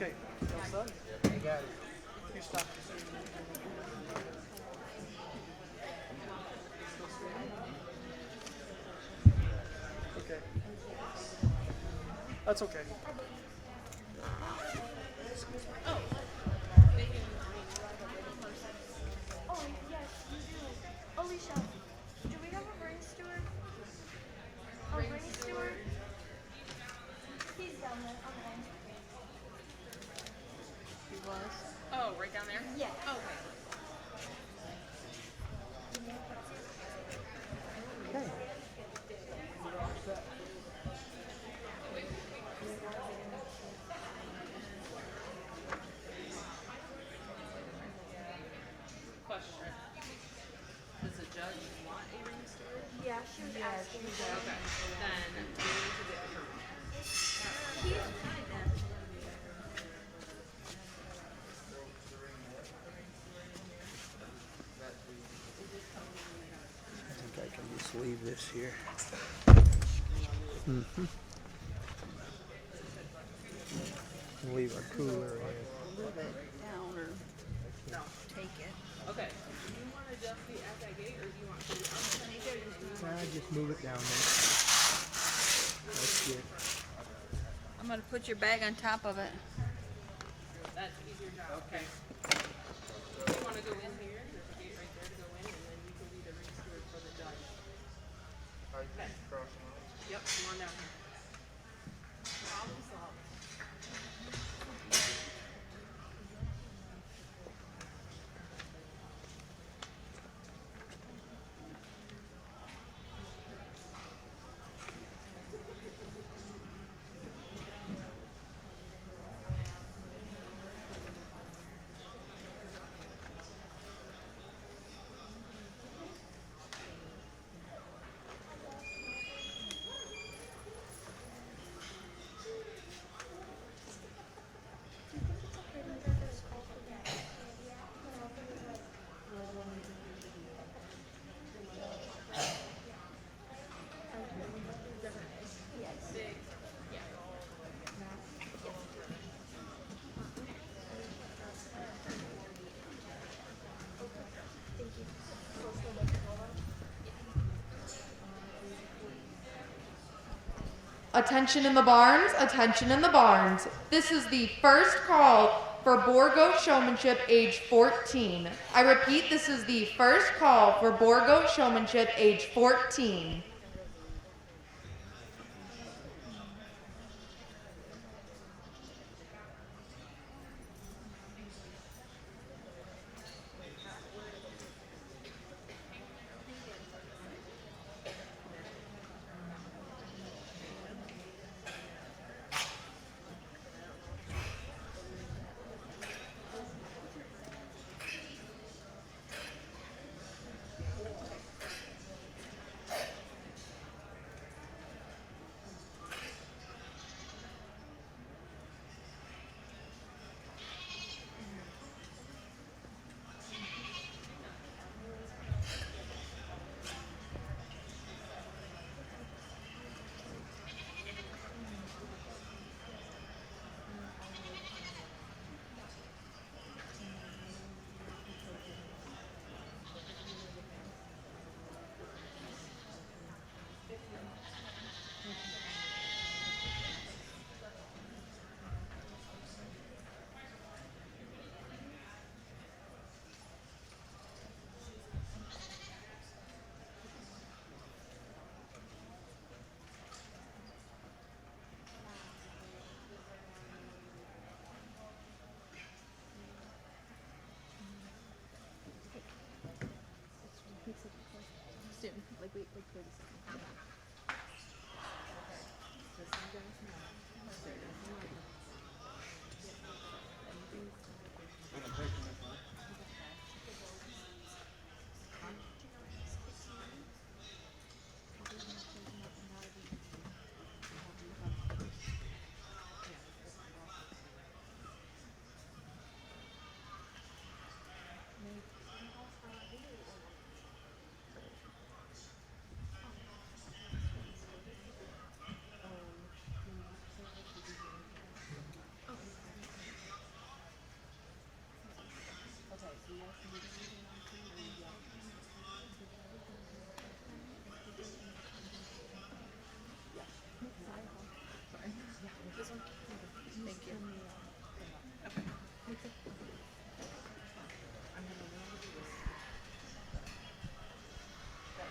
Okay. You all set? You got it. You stop. Okay. That's okay. Oh, yes, you do. Alicia, do we have a ring steward? A ring steward? He's down there on the line. He was. Oh, right down there? Yeah. Okay. Okay. Question. Does the judge want a ring steward? Yeah, she was asking. Okay. Then we need to get her. He's fine then. I think I can just leave this here. Leave our cooler in. Move it down or take it. Okay. Do you want to just be at that gate or do you want to be outside the gate? Just move it down there. That's good. I'm gonna put your bag on top of it. That's easier job. Okay. Do you want to go in here? There's a gate right there to go in and then you can be the ring steward for the judge. Okay. Yep, come on down here. Problem solved. Attention in the barns, attention in the barns. This is the first call for Boar-Goat Showmanship age 14. I repeat, this is the first call for Boar-Goat Showmanship age 14.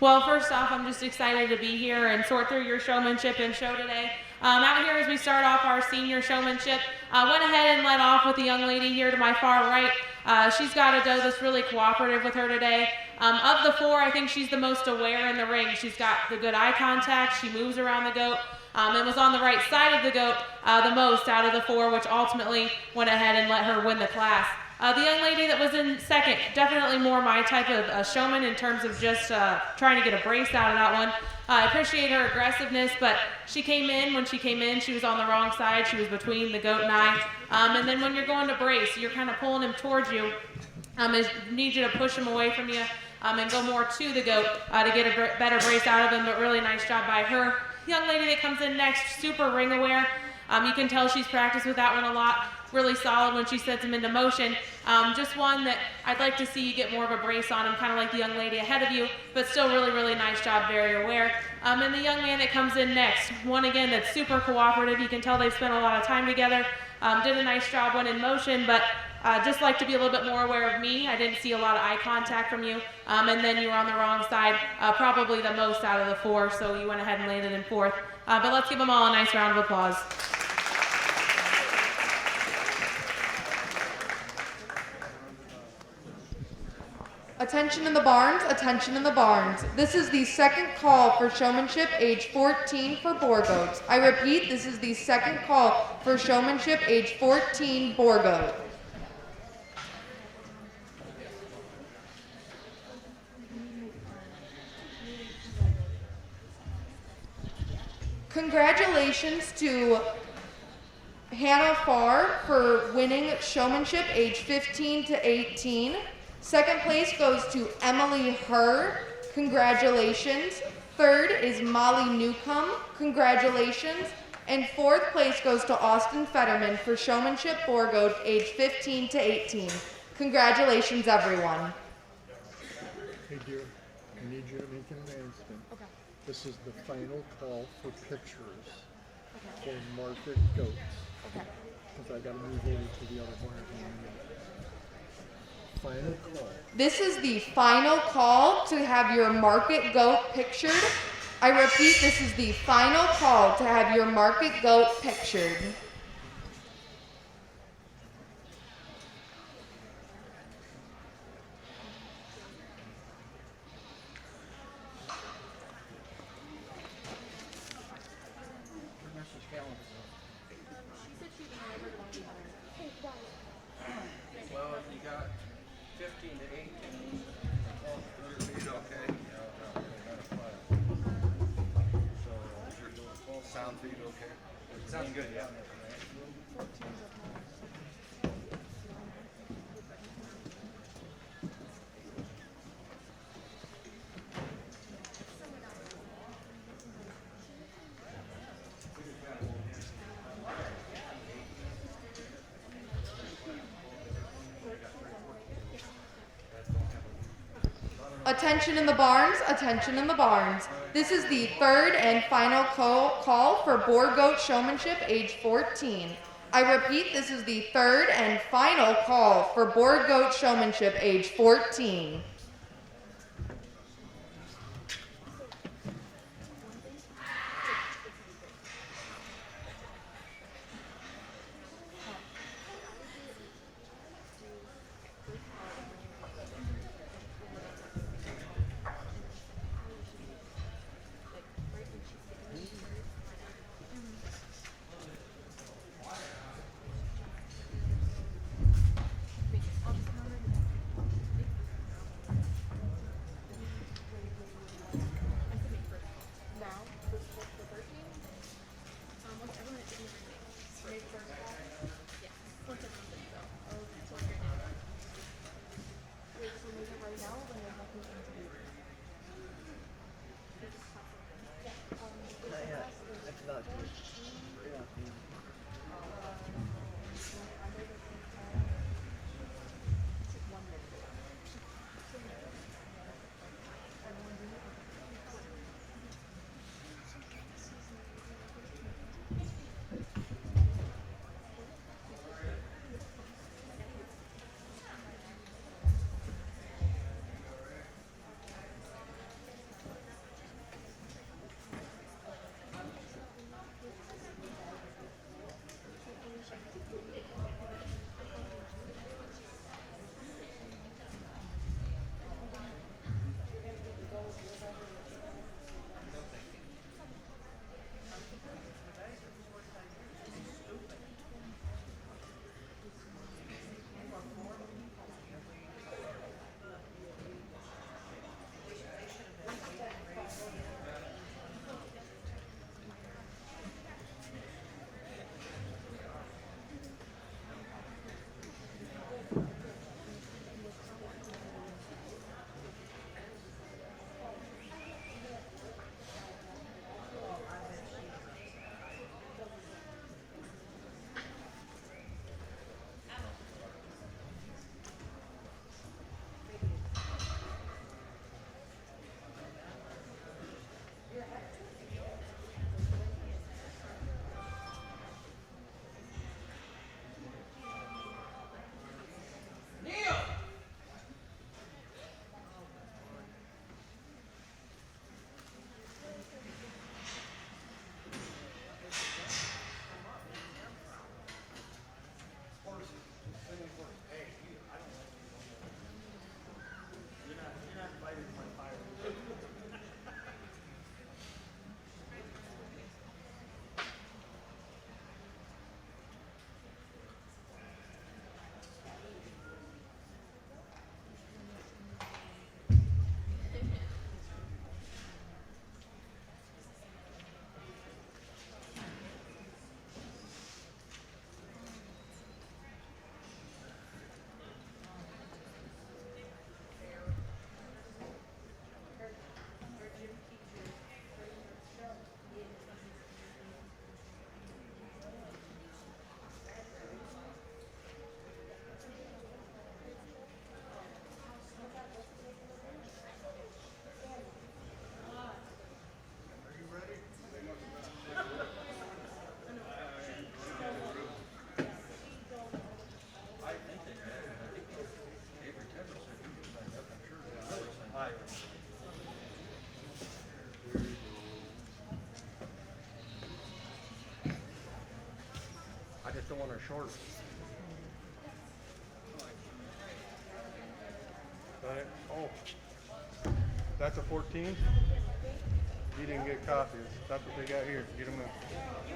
Well, first off, I'm just excited to be here and sort through your showmanship and show today. Out here as we start off our senior showmanship, went ahead and led off with the young lady here to my far right. She's got a doe that's really cooperative with her today. Of the four, I think she's the most aware in the ring. She's got the good eye contact, she moves around the goat, and was on the right side of the goat the most out of the four, which ultimately went ahead and let her win the class. The young lady that was in second, definitely more my type of showman in terms of just trying to get a brace out of that one. I appreciate her aggressiveness, but she came in, when she came in, she was on the wrong side. She was between the goat and I. And then when you're going to brace, you're kind of pulling him towards you. Need you to push him away from you and go more to the goat to get a better brace out of him, but really nice job by her. Young lady that comes in next, super ring aware. You can tell she's practiced with that one a lot. Really solid when she sets him into motion. Just one that I'd like to see you get more of a brace on him, kind of like the young lady ahead of you, but still really, really nice job, very aware. And the young man that comes in next, one again that's super cooperative. You can tell they've spent a lot of time together. Did a nice job when in motion, but just like to be a little bit more aware of me. I didn't see a lot of eye contact from you. And then you were on the wrong side, probably the most out of the four, so you went ahead and landed in fourth. But let's give them all a nice round of applause. Attention in the barns, attention in the barns. This is the second call for showmanship age 14 for boar goats. I repeat, this is the second call for showmanship age 14 boar goat. Congratulations to Hannah Farr for winning showmanship age 15 to 18. Second place goes to Emily Herr. Congratulations. Third is Molly Newcomb. Congratulations. And fourth place goes to Austin Fetterman for showmanship boar goat age 15 to 18. Congratulations, everyone. Hey dear, I need you to make an announcement. Okay. This is the final call for pictures for market goats. Okay. Because I got to move over to the other barn. Final call. This is the final call to have your market goat pictured. I repeat, this is the final call to have your market goat pictured. Well, if you got 15 to 18, feet okay? So, sound feed okay? Sounds good, yeah. Attention in the barns, attention in the barns. This is the third and final call for boar goat showmanship age 14. I repeat, this is the third and final call for boar goat showmanship age 14. the one or shorter. Right. Oh, that's a 14? You didn't get copies. That's what they got here. Get them in.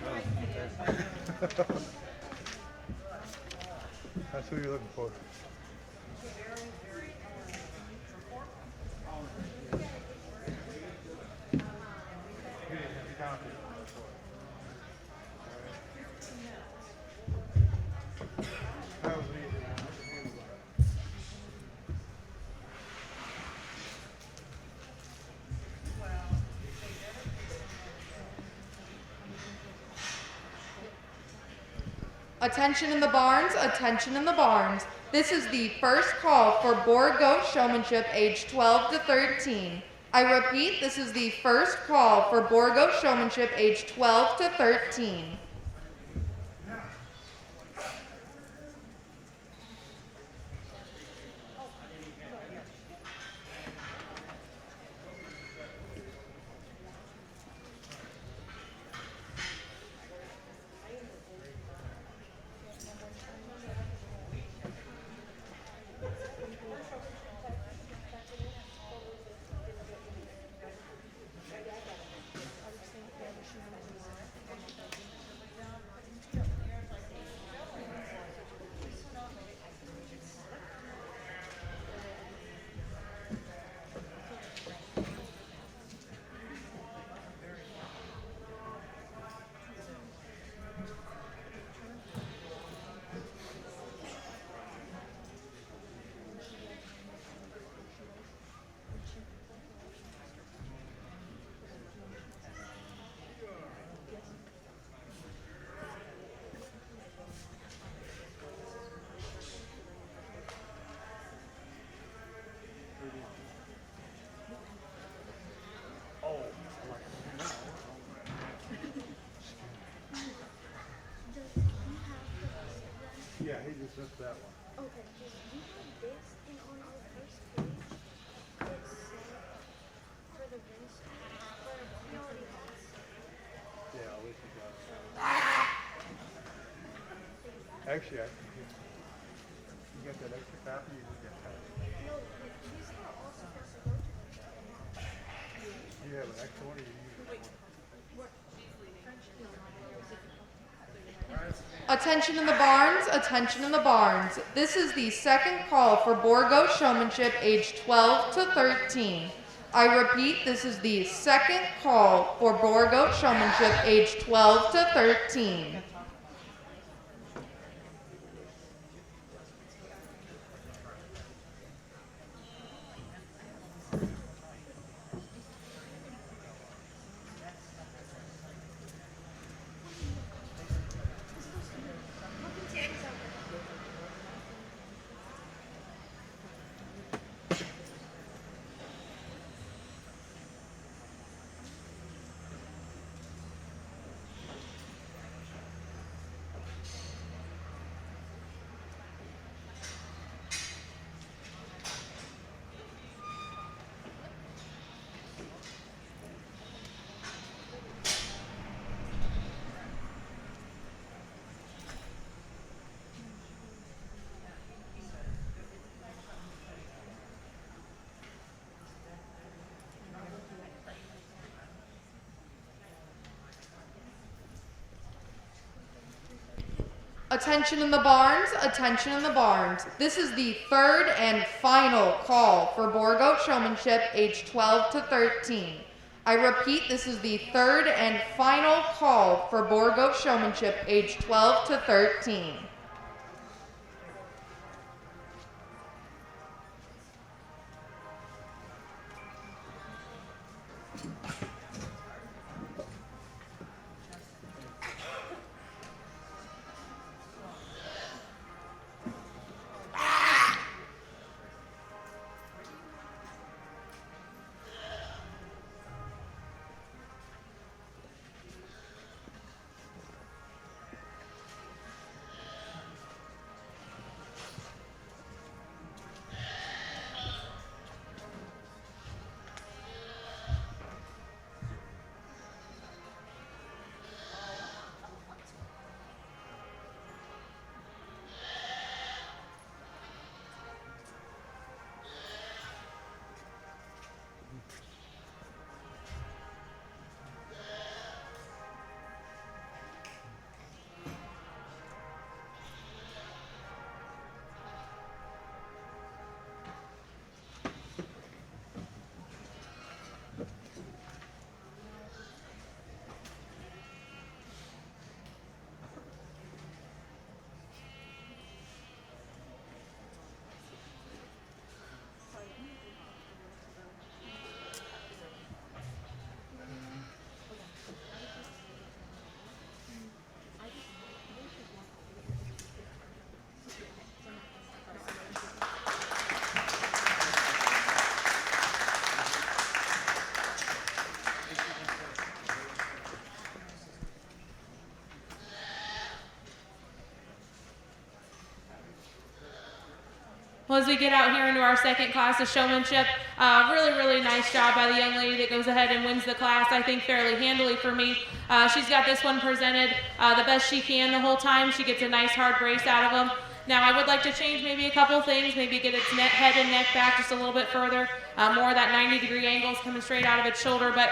Oh, okay. That's who you're looking for. That was easy. Attention in the barns, attention in the barns. This is the first call for boar goat showmanship age 12 to 13. I repeat, this is the first call for boar goat showmanship age 12 to 13. Yeah, he just missed that one. Okay, just do you have this and on our first page? It's for the rinse, for you already have this. Yeah, at least he got it. Actually, I can get, you got that extra copy, you can get that. No, he's not all supposed to go to the You have an extra one, or you use it? Attention in the barns, attention in the barns. This is the second call for boar goat showmanship age 12 to 13. I repeat, this is the second call for boar goat showmanship age 12 to 13. Attention in the barns, attention in the barns. This is the third and final call for boar goat showmanship age 12 to 13. I repeat, this is the third and final call for boar goat showmanship age 12 to 13. Well, as we get out here into our second class of showmanship, really nice job by the young lady that goes ahead and wins the class, I think fairly handily for me. She's got this one presented the best she can the whole time. She gets a nice hard brace out of them. Now, I would like to change maybe a couple things, maybe get its head and neck back just a little bit further. More of that 90-degree angles coming straight out of its shoulder, but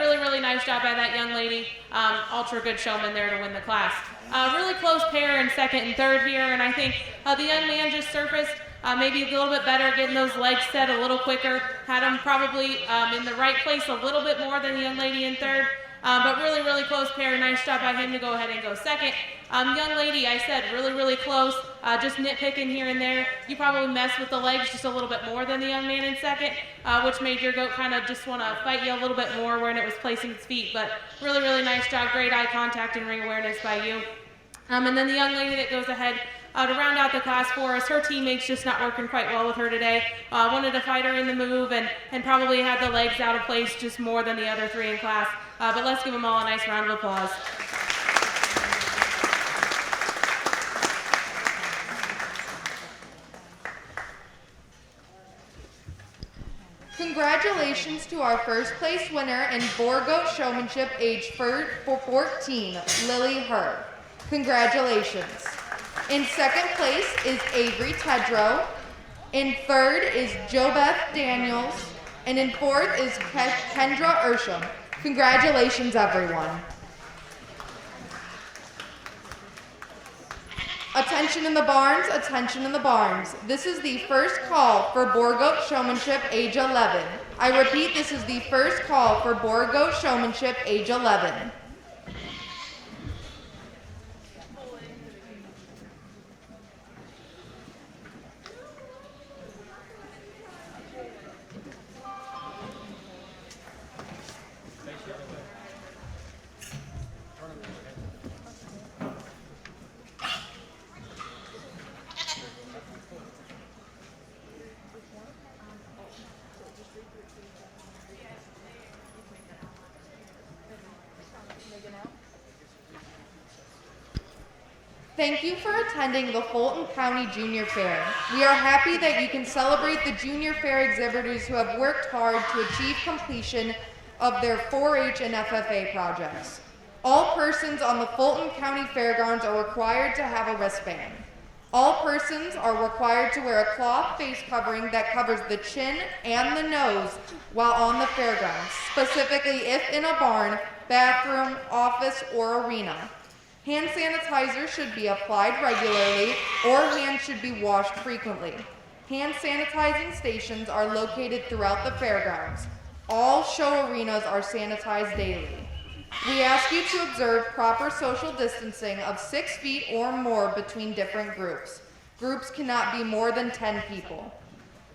really nice job by that young lady. Ultra good showman there to win the class. Really close pair in second and third here, and I think the young man just surfaced maybe a little bit better, getting those legs set a little quicker, had him probably in the right place a little bit more than the young lady in third, but really close pair. Nice job by him to go ahead and go second. Young lady, I said, really close, just nitpicking here and there. You probably messed with the legs just a little bit more than the young man in second, which made your goat kind of just want to fight you a little bit more when it was placing its feet, but really nice job, great eye contact and ring awareness by you. And then the young lady that goes ahead to round out the class for us, her teammates just not working quite well with her today. Wanted to fight her in the move and probably had the legs out of place just more than the other three in class. But let's give them all a nice round of applause. Congratulations to our first place winner in Boar Goat Showmanship, age 14, Lily Herr. Congratulations. In second place is Avery Tedrow. In third is JoBeth Daniels. And in fourth is Kendra Ursham. Congratulations, everyone. Attention in the barns, attention in the barns. This is the first call for Boar Goat Showmanship, age 11. I repeat, this is the first call for Boar Goat Showmanship, age 11. Thank you for attending the Fulton County Junior Fair. We are happy that you can celebrate the Junior Fair exhibitors who have worked hard to achieve completion of their 4-H and FFA projects. All persons on the Fulton County Fairgrounds are required to have a wristband. All persons are required to wear a cloth face covering that covers the chin and the nose while on the fairgrounds, specifically if in a barn, bathroom, office, or arena. Hand sanitizer should be applied regularly, or hands should be washed frequently. Hand sanitizing stations are located throughout the fairgrounds. All show arenas are sanitized daily. We ask you to observe proper social distancing of 6 feet or more between different groups. Groups cannot be more than 10 people.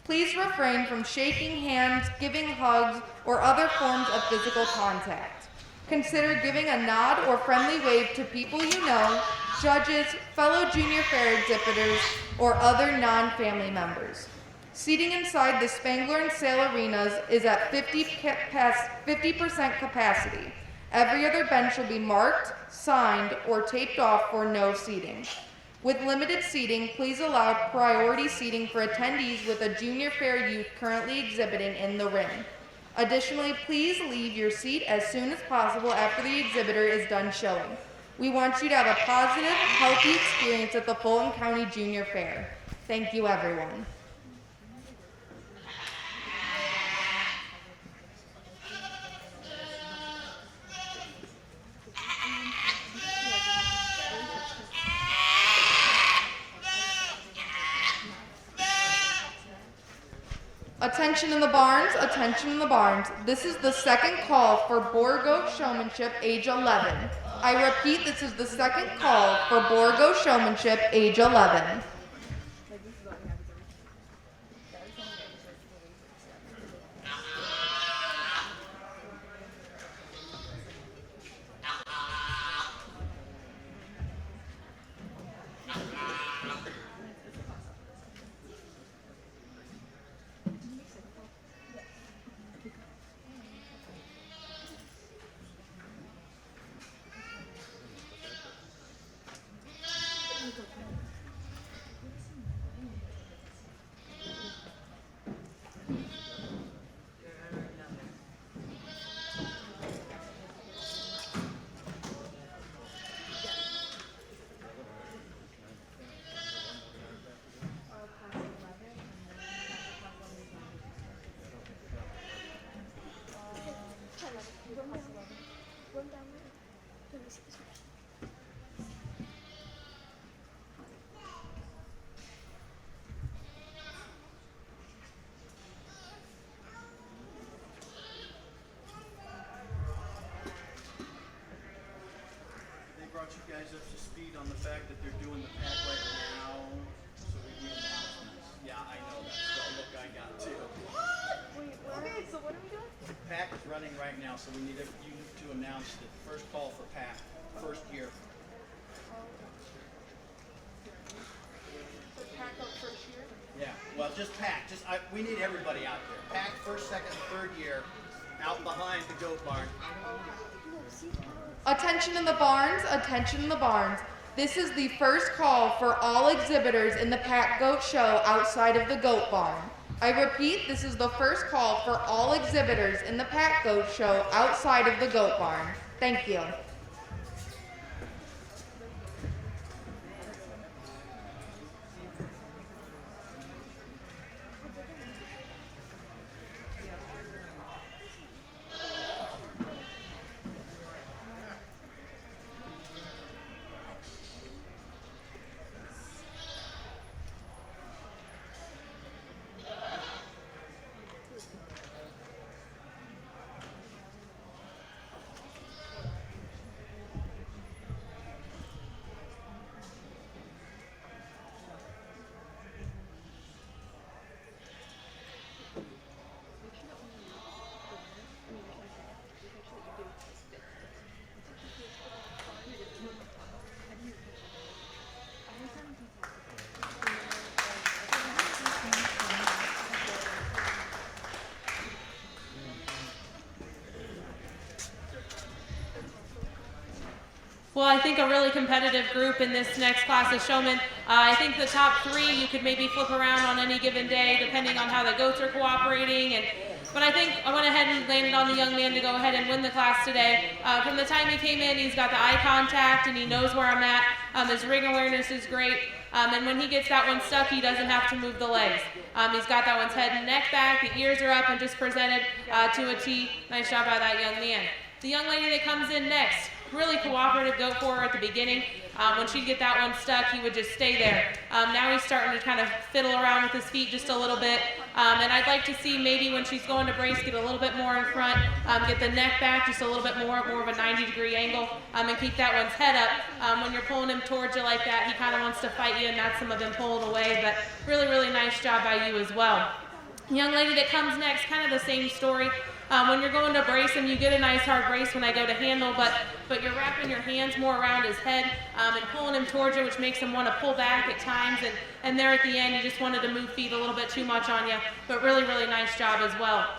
Please refrain from shaking hands, giving hugs, or other forms of physical contact. Consider giving a nod or friendly wave to people you know, judges, fellow Junior Fair exhibitors, or other non-family members. Seating inside the Spangler and Sale arenas is at 50% capacity. Every other bench will be marked, signed, or taped off for no seating. With limited seating, please allow priority seating for attendees with a Junior Fair youth currently exhibiting in the ring. Additionally, please leave your seat as soon as possible after the exhibitor is done showing. We want you to have a positive, healthy experience at the Fulton County Junior Fair. Thank you, everyone. Attention in the barns, attention in the barns. This is the second call for Boar Goat Showmanship, age 11. I repeat, this is the second call for Boar Goat Showmanship, age 11. brought you guys up to speed on the fact that they're doing the pack right now, so we need announcements. Yeah, I know, that's the look I got too. Wait, what? Okay, so what are we doing? The pack is running right now, so we need you to announce the first call for pack, first year. So pack up first year? Yeah, well, just pack. We need everybody out there. Pack first, second, third year, out behind the goat barn. Attention in the barns, attention in the barns. This is the first call for all exhibitors in the Pack Goat Show outside of the goat barn. I repeat, this is the first call for all exhibitors in the Pack Goat Show outside of the goat barn. Thank you. Well, I think a really competitive group in this next class of showmen. I think the top three you could maybe flip around on any given day depending on how the goats are cooperating. But I think I went ahead and landed on the young man to go ahead and win the class today. From the time he came in, he's got the eye contact and he knows where I'm at. His ring awareness is great. And when he gets that one stuck, he doesn't have to move the legs. He's got that one's head and neck back, the ears are up and just presented to a T. Nice job by that young man. The young lady that comes in next, really cooperative goat for her at the beginning. When she'd get that one stuck, he would just stay there. Now he's starting to kind of fiddle around with his feet just a little bit. And I'd like to see maybe when she's going to brace, get a little bit more in front, get the neck back just a little bit more of a 90-degree angle, and keep that one's head up. When you're pulling him towards you like that, he kind of wants to fight you, and that's some of him pulled away. But really, really nice job by you as well. Young lady that comes next, kind of the same story. When you're going to brace him, you get a nice hard brace when I go to handle, but you're wrapping your hands more around his head and pulling him towards you, which makes him want to pull back at times. And there at the end, you just wanted to move feet a little bit too much on you, but really, really nice job as well.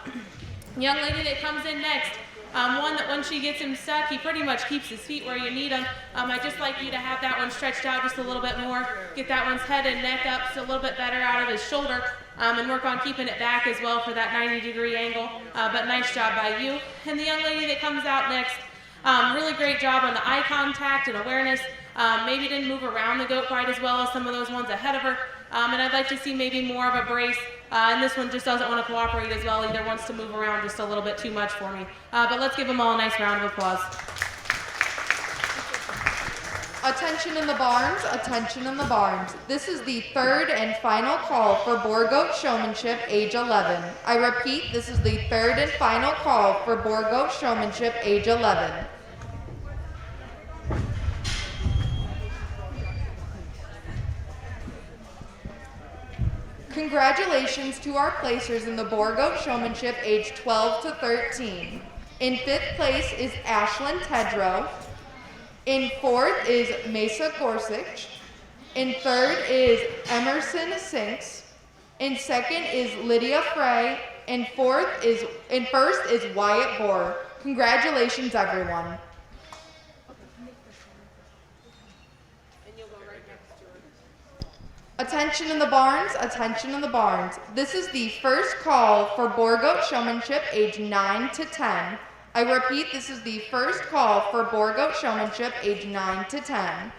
Young lady that comes in next, one that when she gets him stuck, he pretty much keeps his feet where you need them. I'd just like you to have that one stretched out just a little bit more, get that one's head and neck up just a little bit better out of his shoulder, and work on keeping it back as well for that 90-degree angle. But nice job by you. And the young lady that comes out next, really great job on the eye contact and awareness. Maybe didn't move around the goat quite as well as some of those ones ahead of her. And I'd like to see maybe more of a brace. And this one just doesn't want to cooperate as well. Either wants to move around just a little bit too much for me. But let's give them all a nice round of applause. Attention in the barns, attention in the barns. This is the third and final call for Boar Goat Showmanship, age 11. I repeat, this is the third and final call for Boar Goat Showmanship, age 11. Congratulations to our placers in the Boar Goat Showmanship, age 12 to 13. In 5th place is Ashlyn Tedrow. In 4th is Mesa Gorsuch. In 3rd is Emerson Sinks. In 2nd is Lydia Frey. In 1st is Wyatt Bohr. Congratulations, everyone. Attention in the barns, attention in the barns. This is the first call for Boar Goat Showmanship, age 9 to 10. I repeat, this is the first call for Boar Goat Showmanship, age 9 to 10.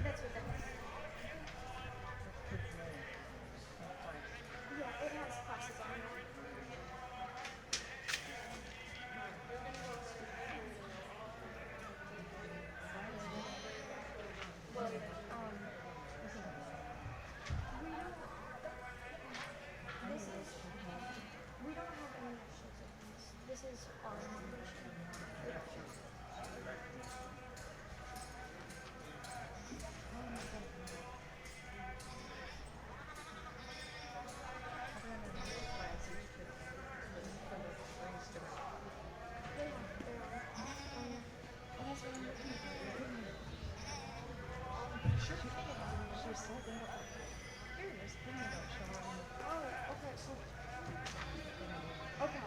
That's what that is. Yeah, it has classes on it. okay, cool. Okay.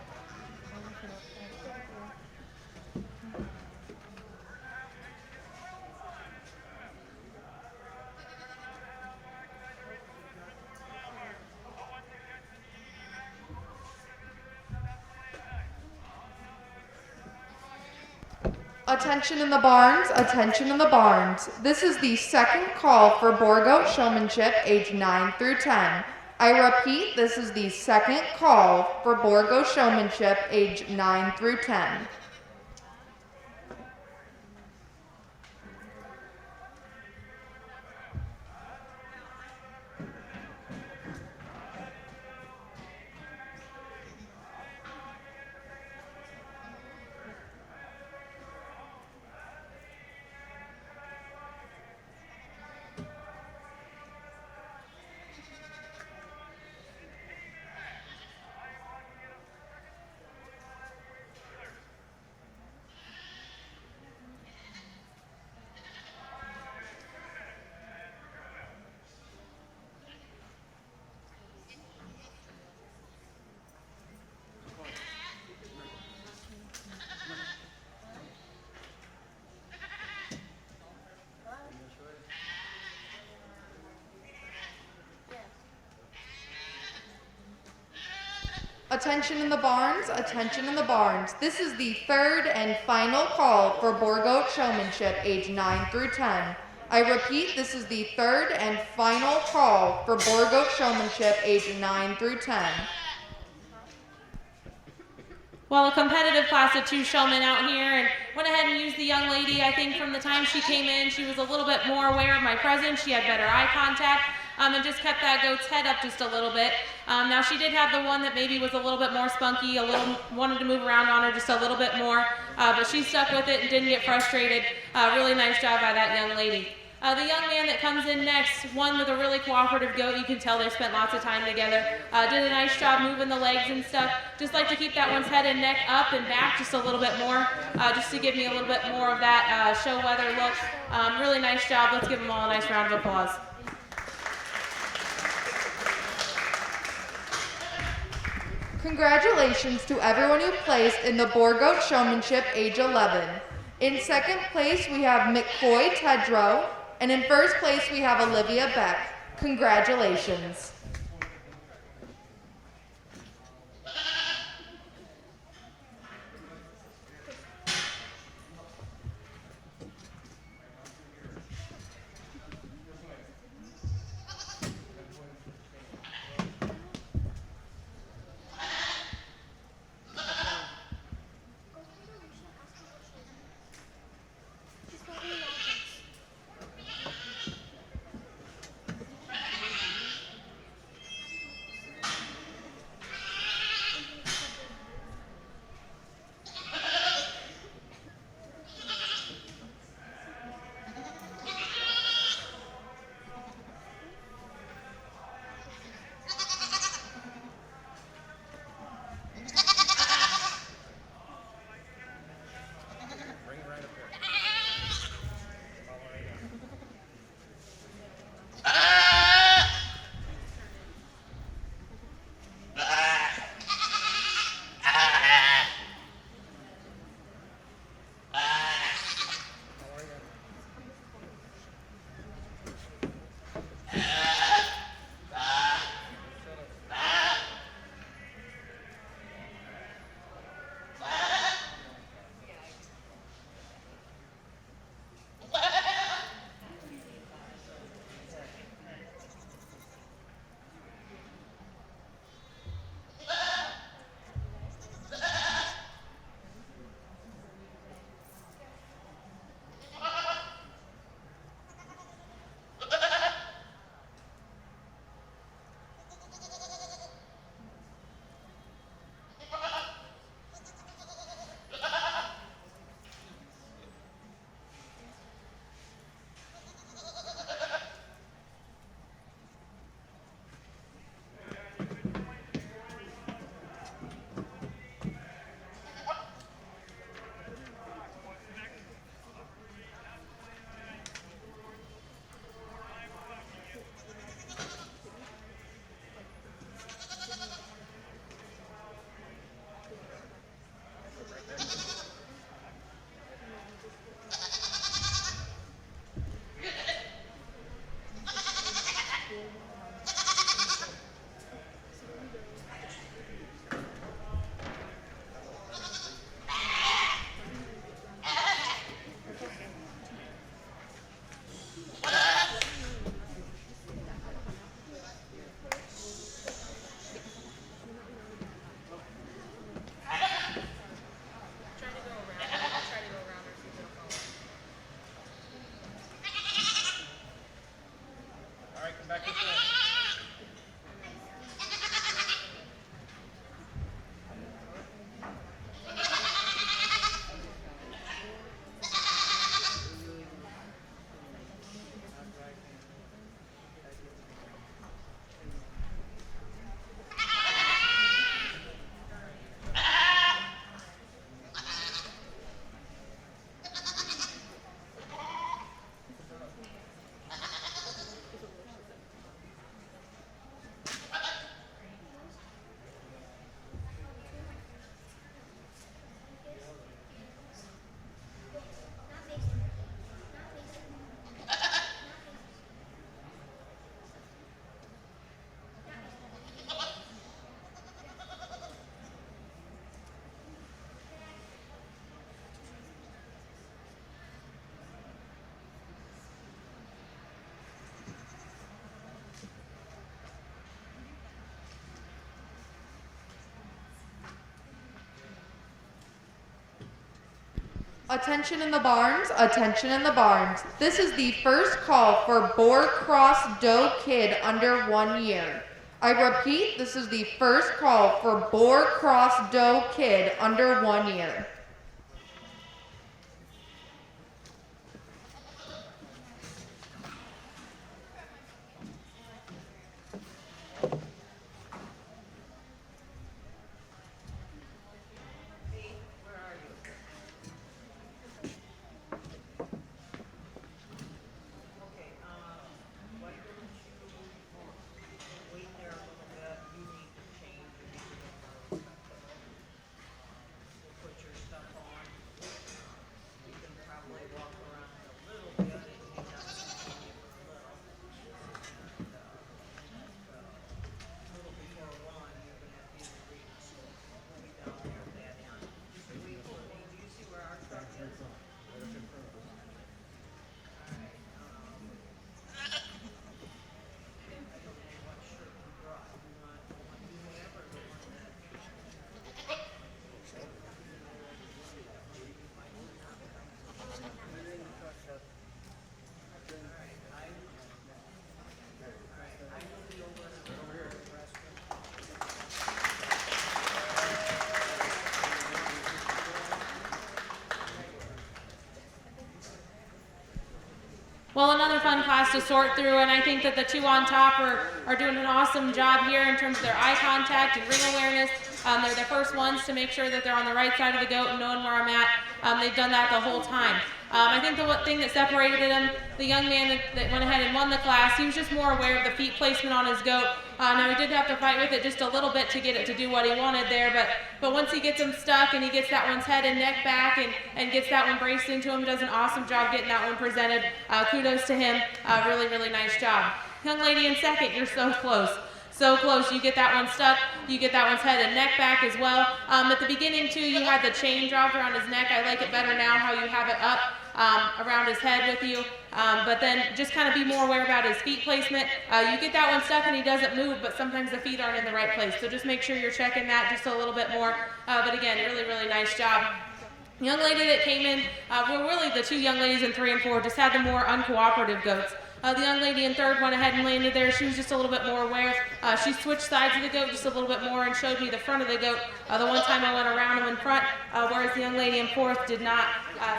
Attention in the barns, attention in the barns. This is the second call for Boar Goat Showmanship age 9 through 10. I repeat, this is the second call for Boar Goat Showmanship age 9 through 10. Attention in the barns, attention in the barns. This is the third and final call for Boar Goat Showmanship age 9 through 10. I repeat, this is the third and final call for Boar Goat Showmanship age 9 through 10. Well, a competitive class of 2 showmen out here, and went ahead and used the young lady. I think from the time she came in, she was a little bit more aware of my presence. She had better eye contact, and just kept that goat's head up just a little bit. Now she did have the one that maybe was a little bit more spunky, wanted to move around on her just a little bit more, but she stuck with it and didn't get frustrated. Really nice job by that young lady. The young man that comes in next, one with a really cooperative goat. You can tell they've spent lots of time together. Did a nice job moving the legs and stuff. Just like to keep that one's head and neck up and back just a little bit more, just to give me a little bit more of that show weather look. Really nice job. Let's give them all a nice round of applause. Congratulations to everyone who placed in the Boar Goat Showmanship age 11. In second place, we have McCoy Tedrow, and in first place, we have Olivia Beck. Congratulations. Attention in the barns, attention in the barns. This is the first call for Boar Cross Doe Kid under 1 year. I repeat, this is the first call for Boar Cross Doe Kid under 1 year. Well, another fun class to sort through, and I think that the two on top are doing an awesome job here in terms of their eye contact and ring awareness. They're the first ones to make sure that they're on the right side of the goat and knowing where I'm at. They've done that the whole time. I think the one thing that separated him, the young man that went ahead and won the class, he was just more aware of the feet placement on his goat. Now he did have to fight with it just a little bit to get it to do what he wanted there, but once he gets him stuck and he gets that one's head and neck back and gets that one braced into him, does an awesome job getting that one presented. Kudos to him. Really, really nice job. Young lady in second, you're so close. So close. You get that one stuck. You get that one's head and neck back as well. At the beginning, too, you had the chain dropped around his neck. I like it better now how you have it up around his head with you. But then just kind of be more aware about his feet placement. You get that one stuck and he doesn't move, but sometimes the feet aren't in the right place. So just make sure you're checking that just a little bit more. But again, really, really nice job. Young lady that came in, well, really the two young ladies in 3 and 4 just had the more uncooperative goats. The young lady in third went ahead and landed there. She was just a little bit more aware. She switched sides of the goat just a little bit more and showed me the front of the goat. The one time I went around him in front, whereas the young lady in fourth did not.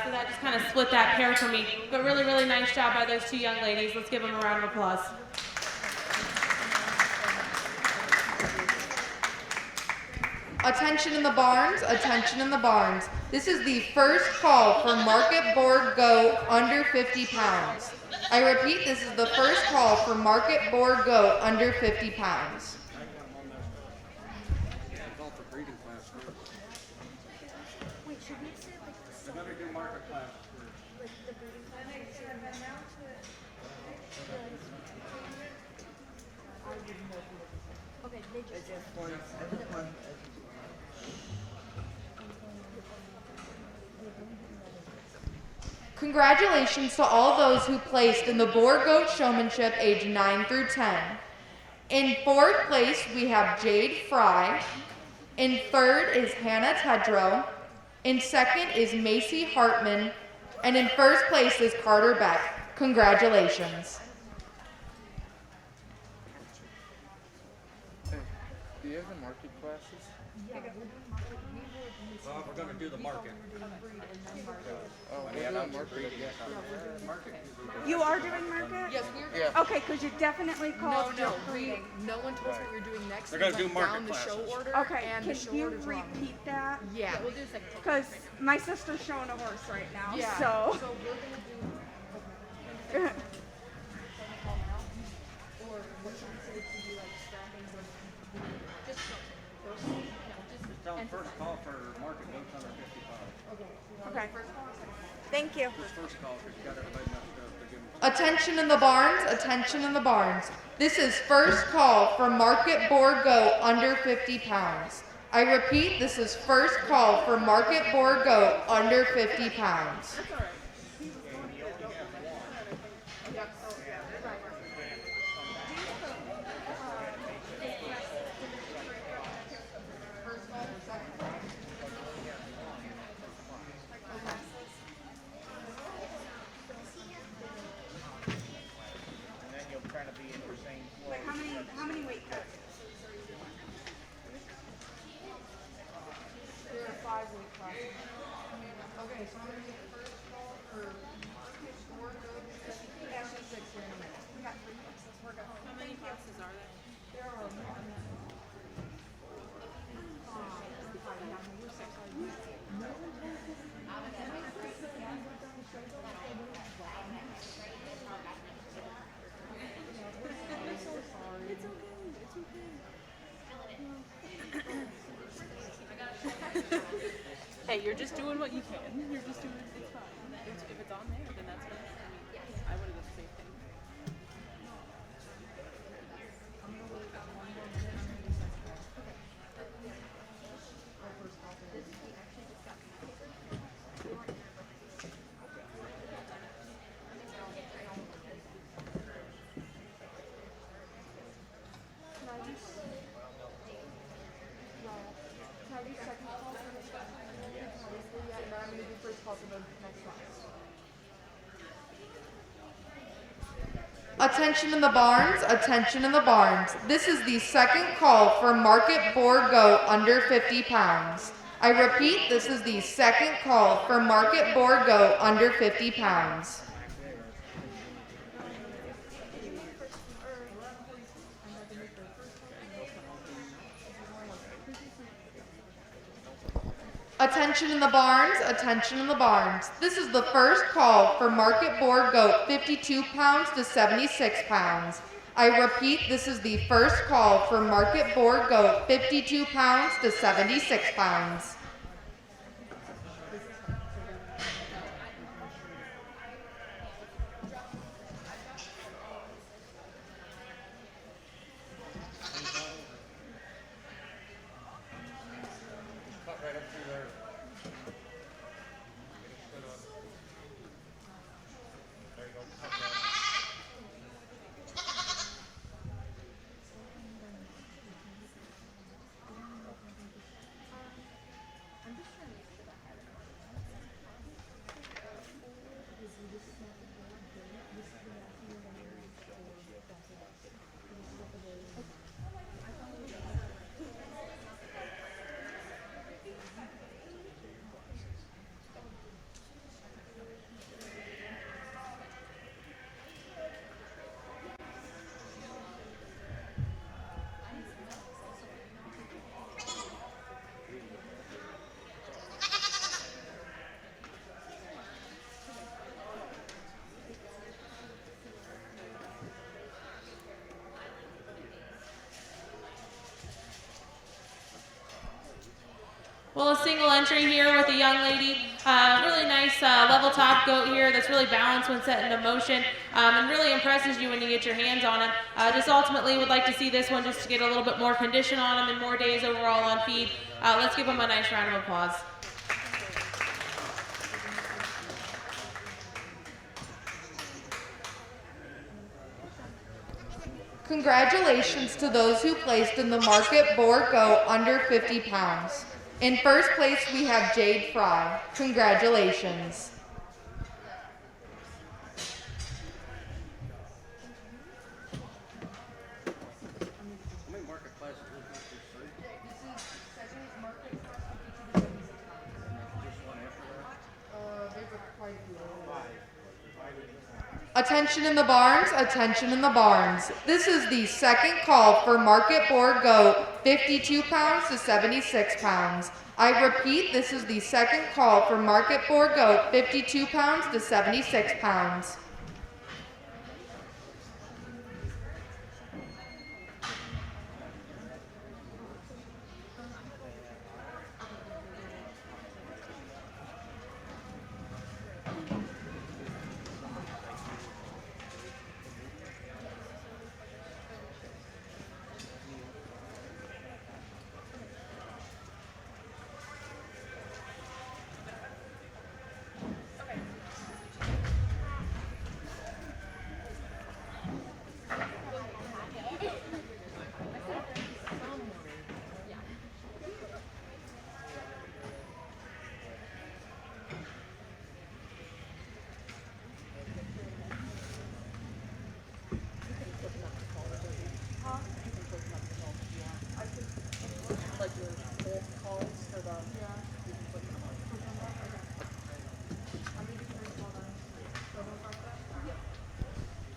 So that just kind of split that pair for me. But really, really nice job by those two young ladies. Let's give them a round of applause. Attention in the barns, attention in the barns. This is the first call for Market Board Goat under 50 pounds. I repeat, this is the first call for Market Board Goat under 50 pounds. Wait, should we say like the Another good market class first. like the breeding class? Okay, they just. Congratulations to all those who placed in the Boar Goat Showmanship age 9 through 10. In fourth place, we have Jade Fry. In third is Hannah Tedrow. In second is Macy Hartman. And in first place is Carter Beck. Congratulations. Hey, do you have the market classes? We're gonna do the market. Oh, yeah, not market yet. You are doing market? Yes, we're. Yeah. Okay, because you definitely called No, for breeding. no one told us what we were doing next. They're We gonna do went market down the show classes. order. Okay, and the can show you order's wrong. repeat that? Yeah, we'll do second. Because my sister's showing a horse right now, Yeah. so. So we're gonna do. Or what should we say to do like strapping or just first? No, just. Tell them first call for market goats under 55. Okay. Thank you. First call, because you got everybody messed up. They give them Attention in the barns, attention in the barns. This is first call for Market Board Goat under 50 pounds. I repeat, this is first call for Market Board Goat under 50 pounds. Hey, you're just doing what you can. You're just doing it's fine. If it's on there, then that's fine. I mean, I would have done the same thing. Attention in the barns, attention in the barns. This is the second call for market boar goat under 50 pounds. I repeat, this is the second call for market boar goat under 50 pounds. Attention in the barns, attention in the barns. This is the first call for market boar goat 52 pounds to 76 pounds. I repeat, this is the first call for market boar goat 52 pounds to 76 pounds. Well, a single entry here with a young lady. Really nice level top goat here that's really balanced when set into motion and really impresses you when you get your hands on him. Just ultimately would like to see this one just to get a little bit more condition on him and more days overall on feed. Let's give him a nice round of applause. Congratulations to those who placed in the market boar goat under 50 pounds. In first place, we have Jade Fry. Congratulations. Attention in the barns, attention in the barns. This is the second call for market boar goat 52 pounds to 76 pounds. I repeat, this is the second call for market boar goat 52 pounds to 76 pounds.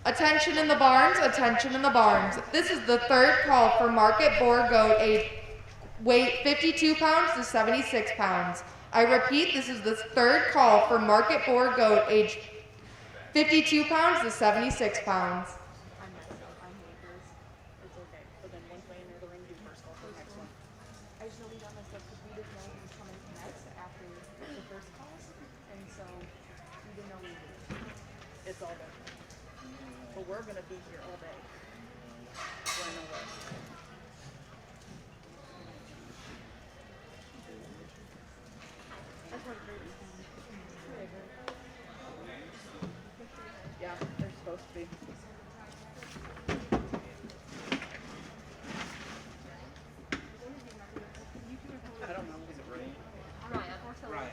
Attention in the barns, attention in the barns. This is the third call for market boar goat age weight 52 pounds to 76 pounds. I repeat, this is the third call for market boar goat age 52 pounds to 76 pounds. It's okay. But then once they enter the ring, do first call for the next one. I just know we done this because we didn't know he was coming next after it's all day. But we're gonna be here all day. So I know that. Yeah, they're supposed to be. I don't know. Is it rain? Right.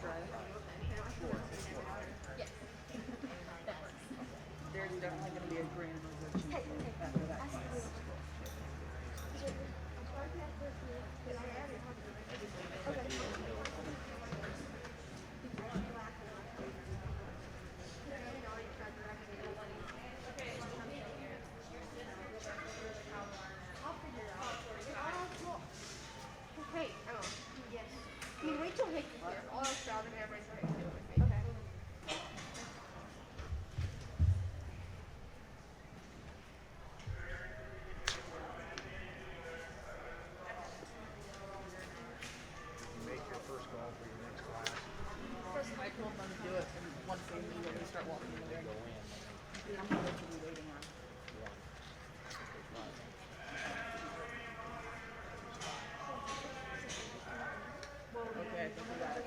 There's definitely gonna be a grand revision after that class. Hey, yes. I mean, wait till Nick is here. I'll ask John and everybody's ready. Okay. Make your first call for your next class. I told them to do it, and once they leave, they start walking in the room. I'm not literally waiting on. Okay, I think we got it.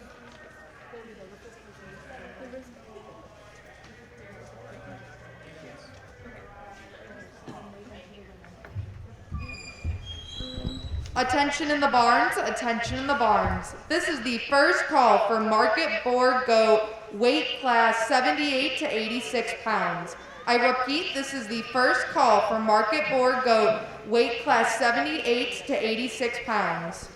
Attention in the barns, attention in the barns. This is the first call for Market Boar Goat, weight class 78 to 86 pounds. I repeat, this is the first call for Market Boar Goat, weight class 78 to 86 pounds.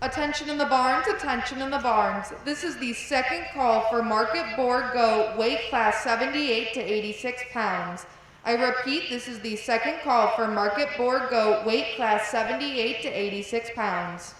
Attention in the barns, attention in the barns. This is the second call for Market Boar Goat, weight class 78 to 86 pounds. I repeat, this is the second call for Market Boar Goat, weight class 78 to 86 pounds.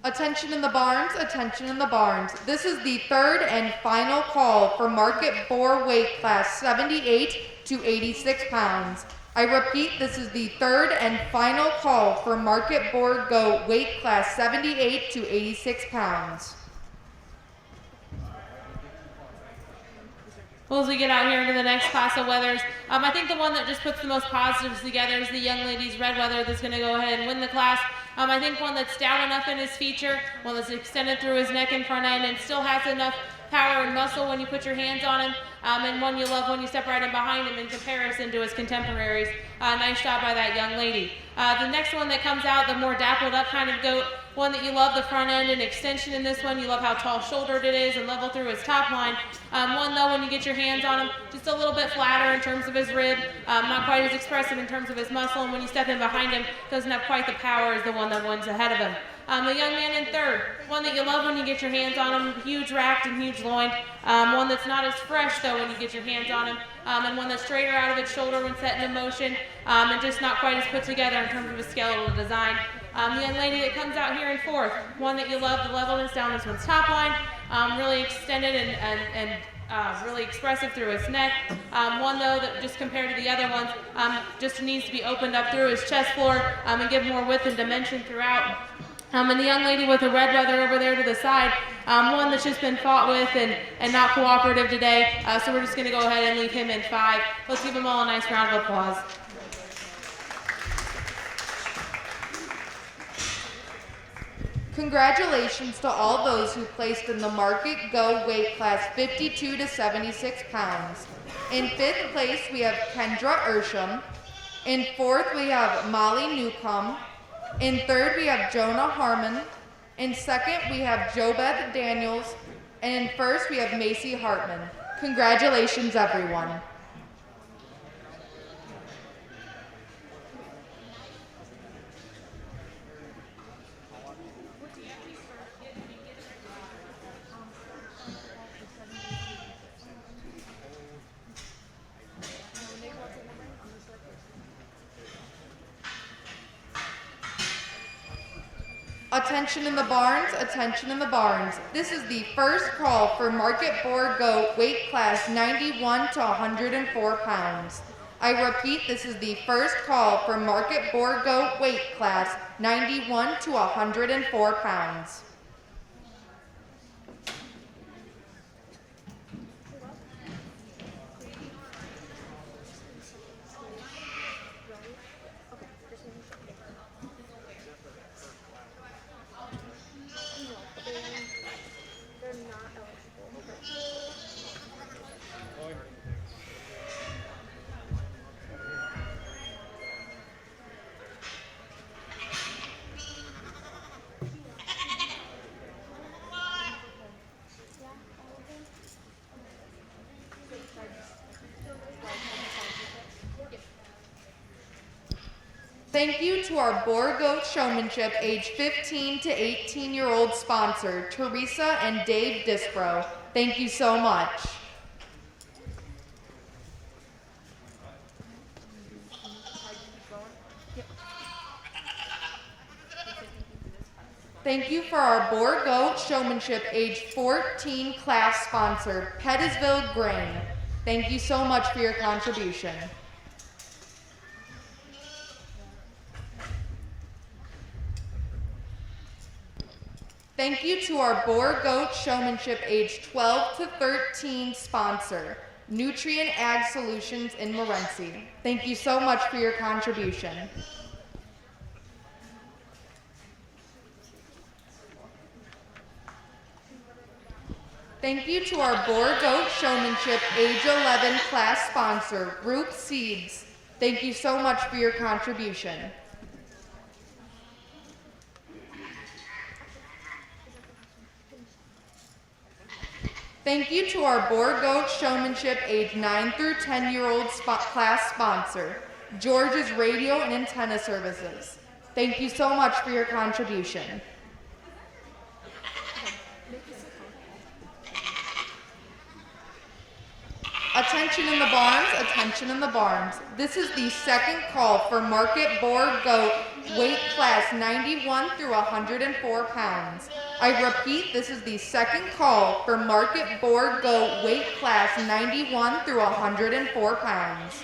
Attention in the barns, attention in the barns. This is the third and final call for market boar weight class 78 to 86 pounds. I repeat, this is the third and final call for market boar goat weight class 78 to 86 pounds. Well, as we get out here into the next class of weathers, I think the one that just puts the most positives together is the young lady's red weather that's going to go ahead and win the class. I think one that's stout enough in his feature, one that's extended through his neck and front end, and still has enough power and muscle when you put your hands on him, and one you love when you step right in behind him in comparison to his contemporaries. Nice job by that young lady. The next one that comes out, the more dappled up kind of goat, one that you love the front end and extension in this one. You love how tall shouldered it is and level through his top line. One though, when you get your hands on him, just a little bit flatter in terms of his rib, not quite as expressive in terms of his muscle, and when you step in behind him, doesn't have quite the power as the one that wins ahead of him. The young man in third, one that you love when you get your hands on him, huge racked and huge loined. One that's not as fresh though when you get your hands on him, and one that's straighter out of its shoulder when set into motion, and just not quite as put together in terms of his skeletal design. The young lady that comes out here in fourth, one that you love, the levelness down this one's top line, really extended and really expressive through his neck. One though that just compared to the other ones, just needs to be opened up through his chest floor and give more width and dimension throughout. And the young lady with the red weather over there to the side, one that's just been fought with and not cooperative today, so we're just going to go ahead and leave him in 5. Let's give them all a nice round of applause. Congratulations to all those who placed in the market go weight class 52 to 76 pounds. In 5th place, we have Kendra Ursham. In 4th, we have Molly Newcomb. In 3rd, we have Jonah Harmon. In 2nd, we have Jobeth Daniels. And in 1st, we have Macy Hartman. Congratulations, everyone. Attention in the barns, attention in the barns. This is the first call for market boar goat weight class 91 to 104 pounds. I repeat, this is the first call for market boar goat weight class 91 to 104 pounds. Thank you to our Boar Goat Showmanship age 15 to 18-year-old sponsor, Teresa and Dave Disbro. Thank you so much. Thank you for our Boar Goat Showmanship age 14 class sponsor, Pettisville Grain. Thank you so much for your contribution. Thank you to our Boar Goat Showmanship age 12 to 13 sponsor, Nutrient Ag Solutions in Morenci. Thank you so much for your contribution. Thank you to our Boar Goat Showmanship age 11 class sponsor, Group Seeds. Thank you so much for your contribution. Thank you to our Boar Goat Showmanship age 9 through 10-year-old class sponsor, George's Radio and Antenna Services. Thank you so much for your contribution. Attention in the barns, attention in the barns. This is the second call for market boar goat weight class 91 through 104 pounds. I repeat, this is the second call for market boar goat weight class 91 through 104 pounds.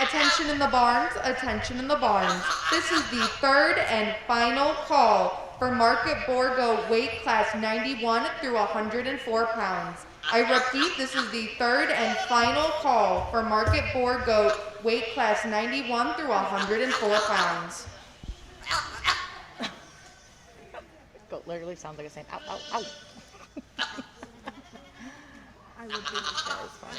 Attention in the barns, attention in the barns. This is the third and final call for market boar goat weight class 91 through 104 pounds. I repeat, this is the third and final call for market boar goat weight class 91 through 104 pounds. Goat literally sounds like a saying, ow, ow, ow. I would think that is funny.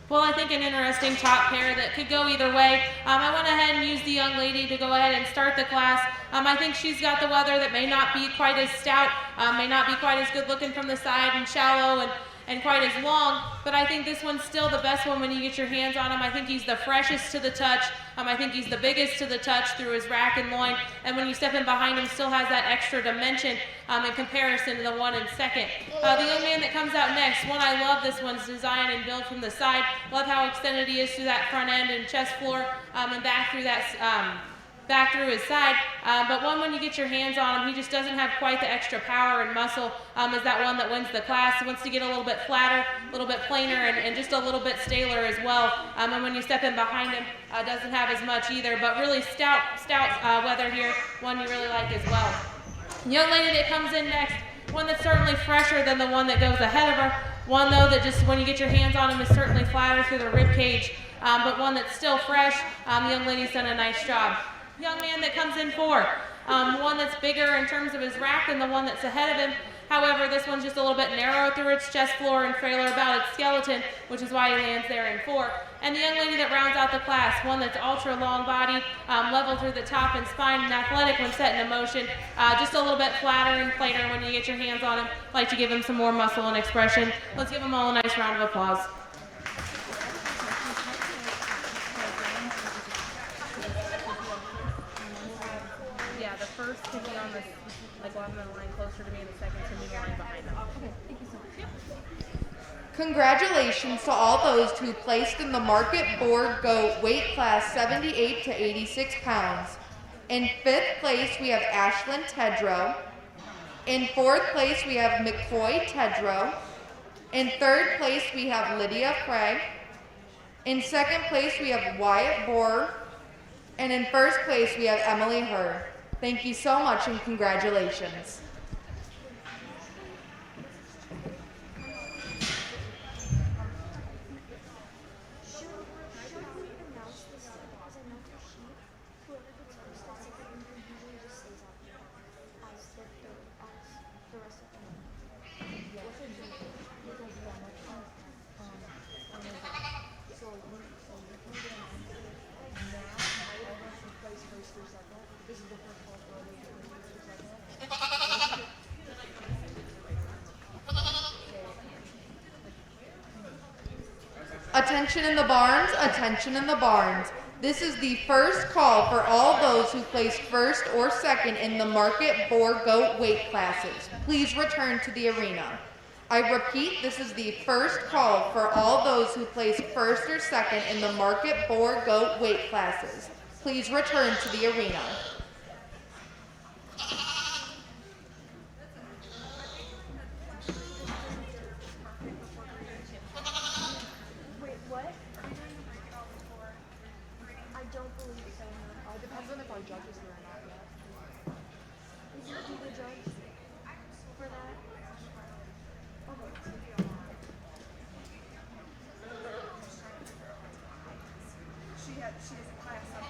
Well, I think an interesting top pair that could go either way. I went ahead and used the young lady to go ahead and start the class. I think she's got the weather that may not be quite as stout, may not be quite as good looking from the side and shallow and quite as long, but I think this one's still the best one when you get your hands on him. I think he's the freshest to the touch. I think he's the biggest to the touch through his rack and loin, and when you step in behind him, still has that extra dimension in comparison to the one in second. The young man that comes out next, one I love this one's design and build from the side. Love how extended he is through that front end and chest floor and back through that back through his side, but one when you get your hands on him, he just doesn't have quite the extra power and muscle as that one that wins the class. He wants to get a little bit flatter, a little bit plainer, and just a little bit staler as well. And when you step in behind him, doesn't have as much either, but really stout weather here, one you really like as well. The young lady that comes in next, one that's certainly fresher than the one that goes ahead of her, one though that just when you get your hands on him is certainly flatter through the rib cage, but one that's still fresh. The young lady's done a nice job. Young man that comes in four, one that's bigger in terms of his rack than the one that's ahead of him. However, this one's just a little bit narrow through its chest floor and frailer about its skeleton, which is why he lands there in four. And the young lady that rounds out the class, one that's ultra long bodied, level through the top and spine, and athletic when set into motion, just a little bit flatter and plainer when you get your hands on him. Like to give him some more muscle and expression. Let's give them all a nice round of applause. Yeah, the first can be on the bottom of the line closer to me, and the second can be the line behind them. Okay, thank you so much. Congratulations to all those who placed in the Market Board Goat weight class 78 to 86 pounds. In 5th place, we have Ashlyn Tedrow. In 4th place, we have McCoy Tedrow. In 3rd place, we have Lydia Frey. In 2nd place, we have Wyatt Bohr. And in 1st place, we have Emily Herr. Thank you so much and congratulations. Should we announce this as a mental sheet? Whoever gets first and second usually just stays up as the rest of them. Attention in the barns, attention in the barns. This is the first call for all those who placed first or second in the Market Boar Goat weight classes. Please return to the arena. I repeat, this is the first call for all those who placed first or second in the Market Boar Goat weight classes. Please return to the arena. Wait, what? I don't believe so. It depends on if our judge is here or not yet. Is it you the judge for that? She has a class up.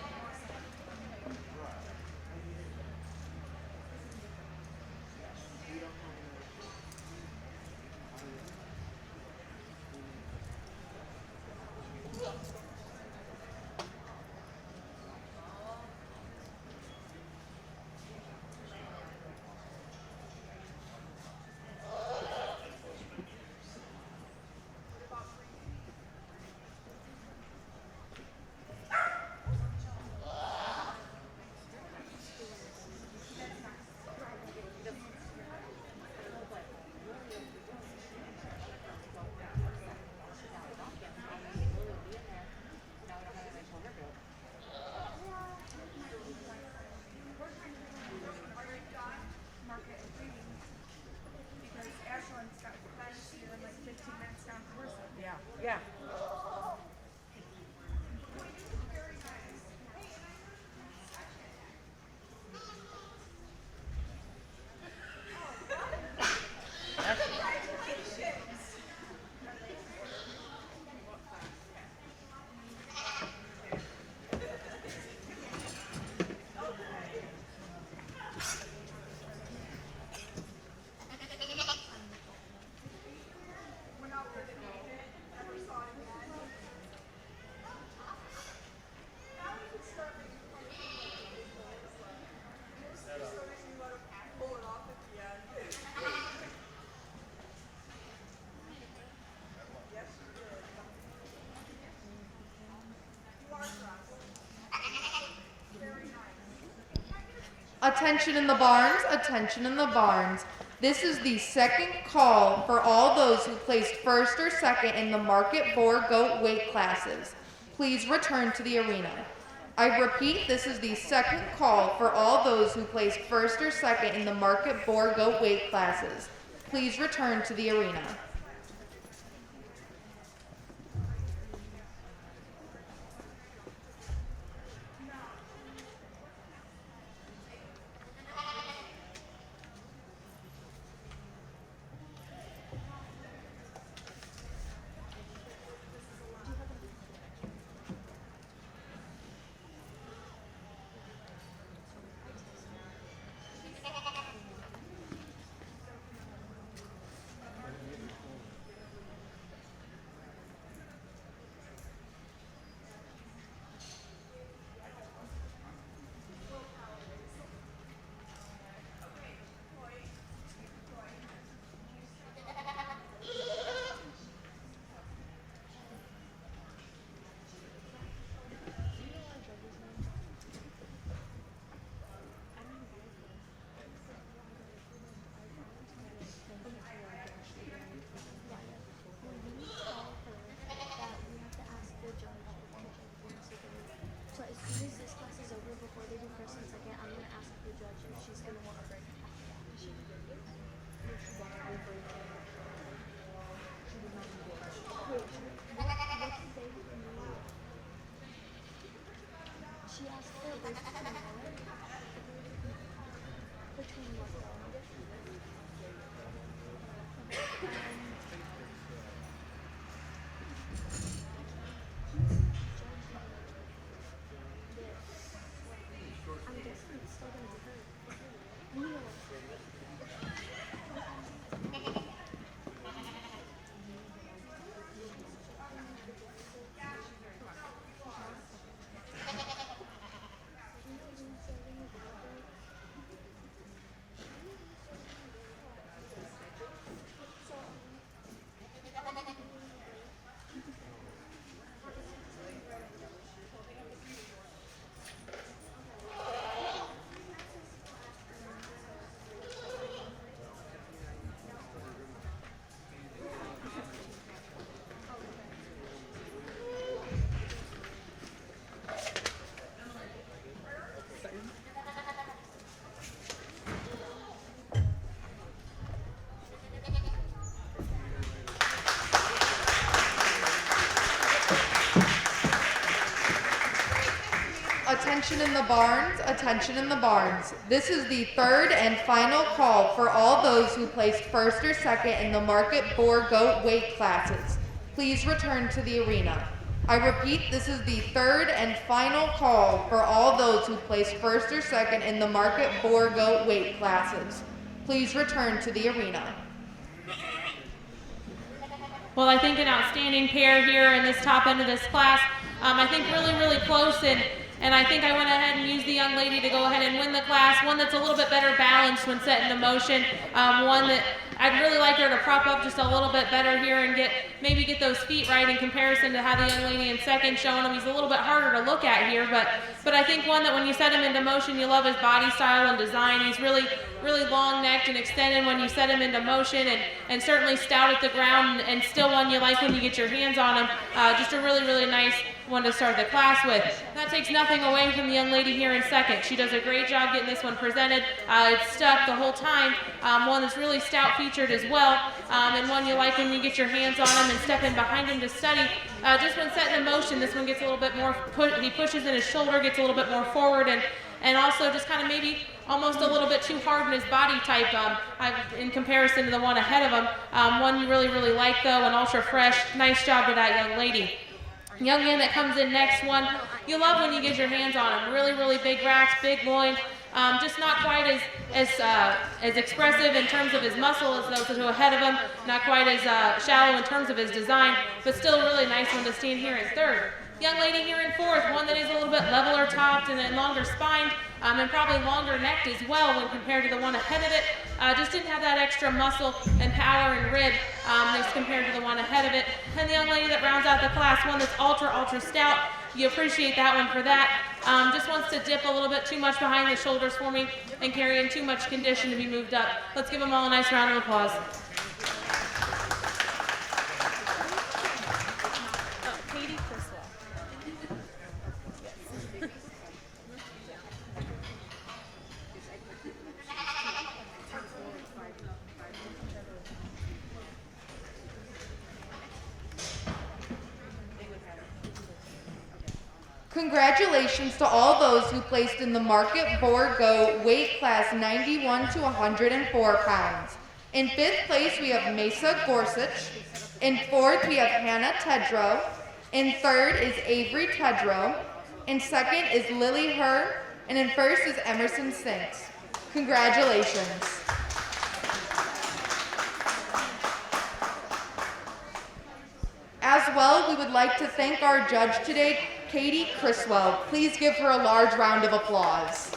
Attention in the barns, attention in the barns. This is the second call for all those who placed first or second in the market boar goat weight classes. Please return to the arena. I repeat, this is the second call for all those who placed first or second in the market boar goat weight classes. Please return to the arena. So as soon as this class is over, before they do first and second, I'm gonna ask the judge if she's gonna want a break. She asked for a break between what? I'm guessing it's still gonna be her. Attention in the barns, attention in the barns. This is the third and final call for all those who placed first or second in the market boar goat weight classes. Please return to the arena. I repeat, this is the third and final call for all those who placed first or second in the market boar goat weight classes. Please return to the arena. Well, I think an outstanding pair here in this top end of this class. I think really close, and I think I went ahead and used the young lady to go ahead and win the class. One that's a little bit better balanced when set into motion. One that I'd really like her to prop up just a little bit better here and maybe get those feet right in comparison to how the young lady in second showing him. He's a little bit harder to look at here, but I think one that when you set him into motion, you love his body style and design. He's really long-necked and extended when you set him into motion, and certainly stout at the ground, and still one you like when you get your hands on him. Just a really nice one to start the class with. That takes nothing away from the young lady here in second. She does a great job getting this one presented. It's stuck the whole time. One that's really stout featured as well, and one you like when you get your hands on him and step in behind him to study. Just when set in motion, this one gets a little bit more, he pushes in his shoulder, gets a little bit more forward, and also just kind of maybe almost a little bit too hard in his body type in comparison to the one ahead of him. One you really like though, and ultra fresh. Nice job to that young lady. Young man that comes in next, one you love when you get your hands on him. Really big racks, big loins. Just not quite as expressive in terms of his muscle as those who are ahead of him. Not quite as shallow in terms of his design, but still a really nice one to stand here in third. Young lady here in fourth, one that is a little bit leveler topped and then longer spined, and probably longer necked as well when compared to the one ahead of it. Just didn't have that extra muscle and power and rib as compared to the one ahead of it. And the young lady that rounds out the class, one that's ultra stout. You appreciate that one for that. Just wants to dip a little bit too much behind the shoulders for me and carrying too much condition to be moved up. Let's give them all a nice round of applause. Katie Criswell. Congratulations to all those who placed in the Market Boar Goat weight class 91 to 104 pounds. In 5th place, we have Mesa Gorsuch. In 4th, we have Hannah Tedrow. In 3rd is Avery Tedrow. In 2nd is Lily Herr. And in 1st is Emerson Sinks. Congratulations. As well, we would like to thank our judge today, Katie Criswell. Please give her a large round of applause.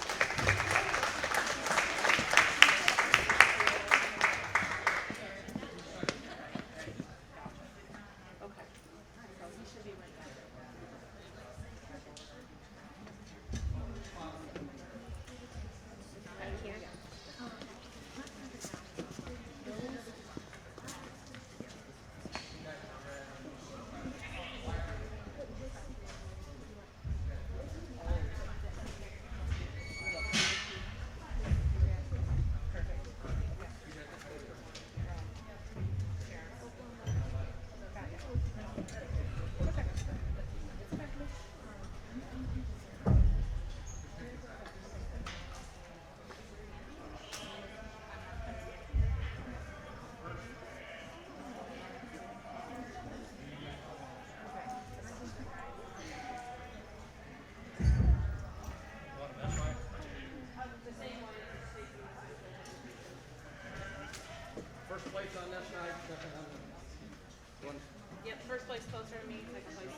First place on this side, second on the one. Yep, first place closer to me, second place.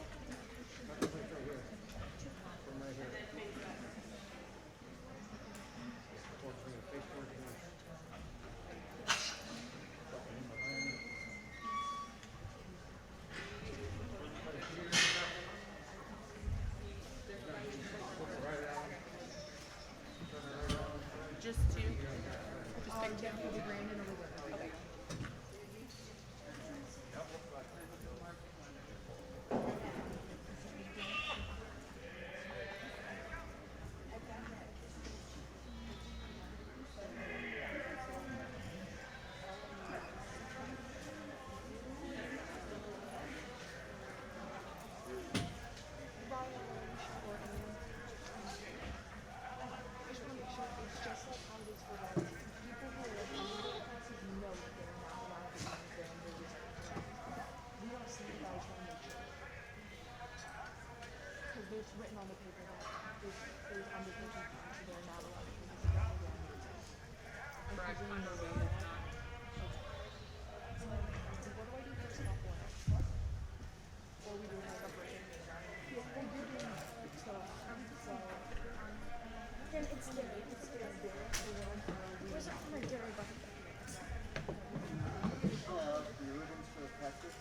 Second place right here. From right here. Towards me, face towards me. Second in behind me. Right out. Turn it right around. Just two. Just pick two. Brandon over there. Okay. It's written on the paper that there's undertaking funds, so they're not allowed to use it. And presumably they know that. So what do I do for stop one? Or we do a separation? Yeah, they do do so then it's dairy. It's dairy. Where's it from my dairy bucket? The ribbons for the practice.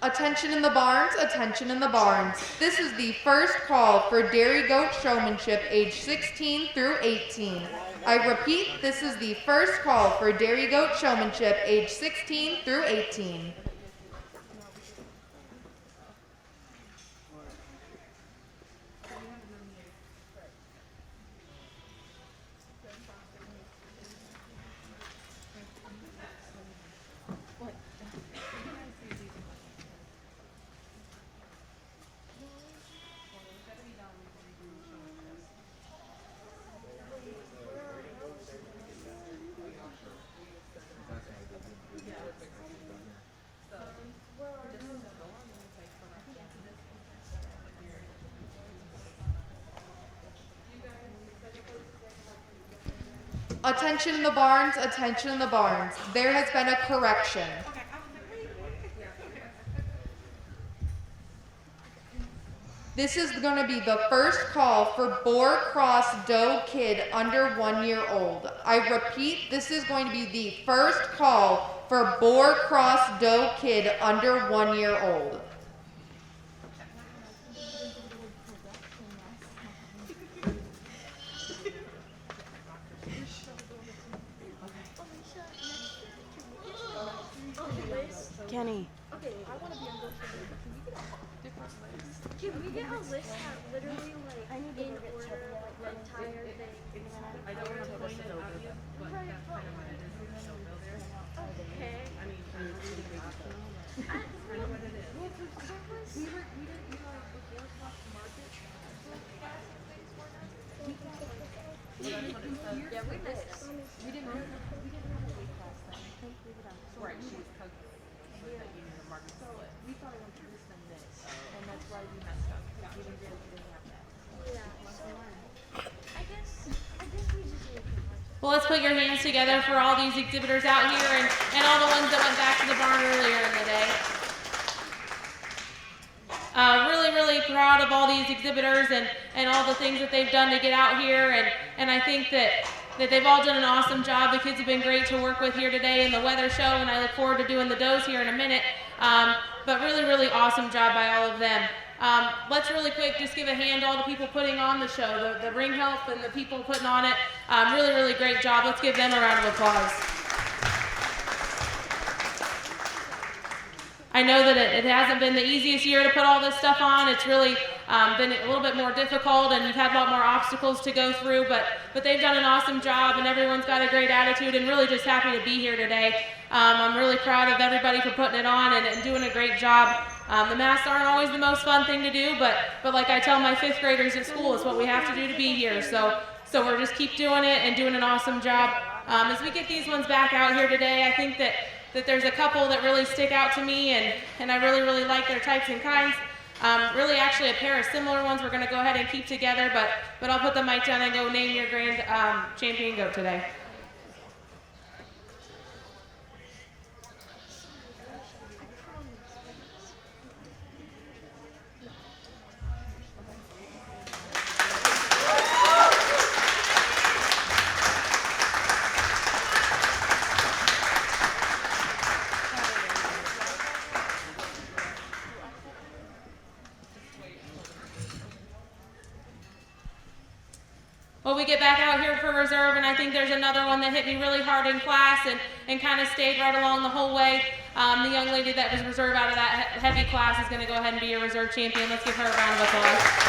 Attention in the barns, attention in the barns. This is the first call for dairy goat showmanship age 16 through 18. I repeat, this is the first call for dairy goat showmanship age 16 through 18. Attention in the barns, attention in the barns. There has been a correction. This is going to be the first call for Boar Cross Doe Kid under 1 year old. I repeat, this is going to be the first call for Boar Cross Doe Kid under 1 year old. Kenny. Okay, I want to be on both sides. Can we get a list that literally like in order the entire thing? I don't want to point it at you, but that's kind of what it is. There's no bill there. Okay. I mean, I don't really think optional. Kind of what it is. We didn't like before cross market. Yeah, we missed it. We didn't have a weight class then. I think we would have. Right, she was cooking. So that you need a market split. We thought it went to this and this, and that's why we messed up. Because we didn't have that. Yeah. So I guess we just need to. Well, let's put your hands together for all these exhibitors out here and all the ones that went back to the barn earlier in the day. Really proud of all these exhibitors and all the things that they've done to get out here, and I think that they've all done an awesome job. The kids have been great to work with here today in the weather show, and I look forward to doing the does here in a minute. But really awesome job by all of them. Let's really quick just give a hand to all the people putting on the show, the ring help and the people putting on it. Really great job. Let's give them a round of applause. I know that it hasn't been the easiest year to put all this stuff on. It's really been a little bit more difficult, and you've had a lot more obstacles to go through, but they've done an awesome job, and everyone's got a great attitude, and really just happy to be here today. I'm really proud of everybody for putting it on and doing a great job. The masks aren't always the most fun thing to do, but like I tell my 5th graders at school, it's what we have to do to be here. So we're just keep doing it and doing an awesome job. As we get these ones back out here today, I think that there's a couple that really stick out to me, and I really like their types and kinds. Really actually a pair of similar ones we're going to go ahead and keep together, but I'll put the mic down and go name your grand champion goat today. Well, we get back out here for reserve, and I think there's another one that hit me really hard in class and kind of stayed right along the whole way. The young lady that was reserve out of that heavy class is going to go ahead and be a reserve champion. Let's give her a round of applause.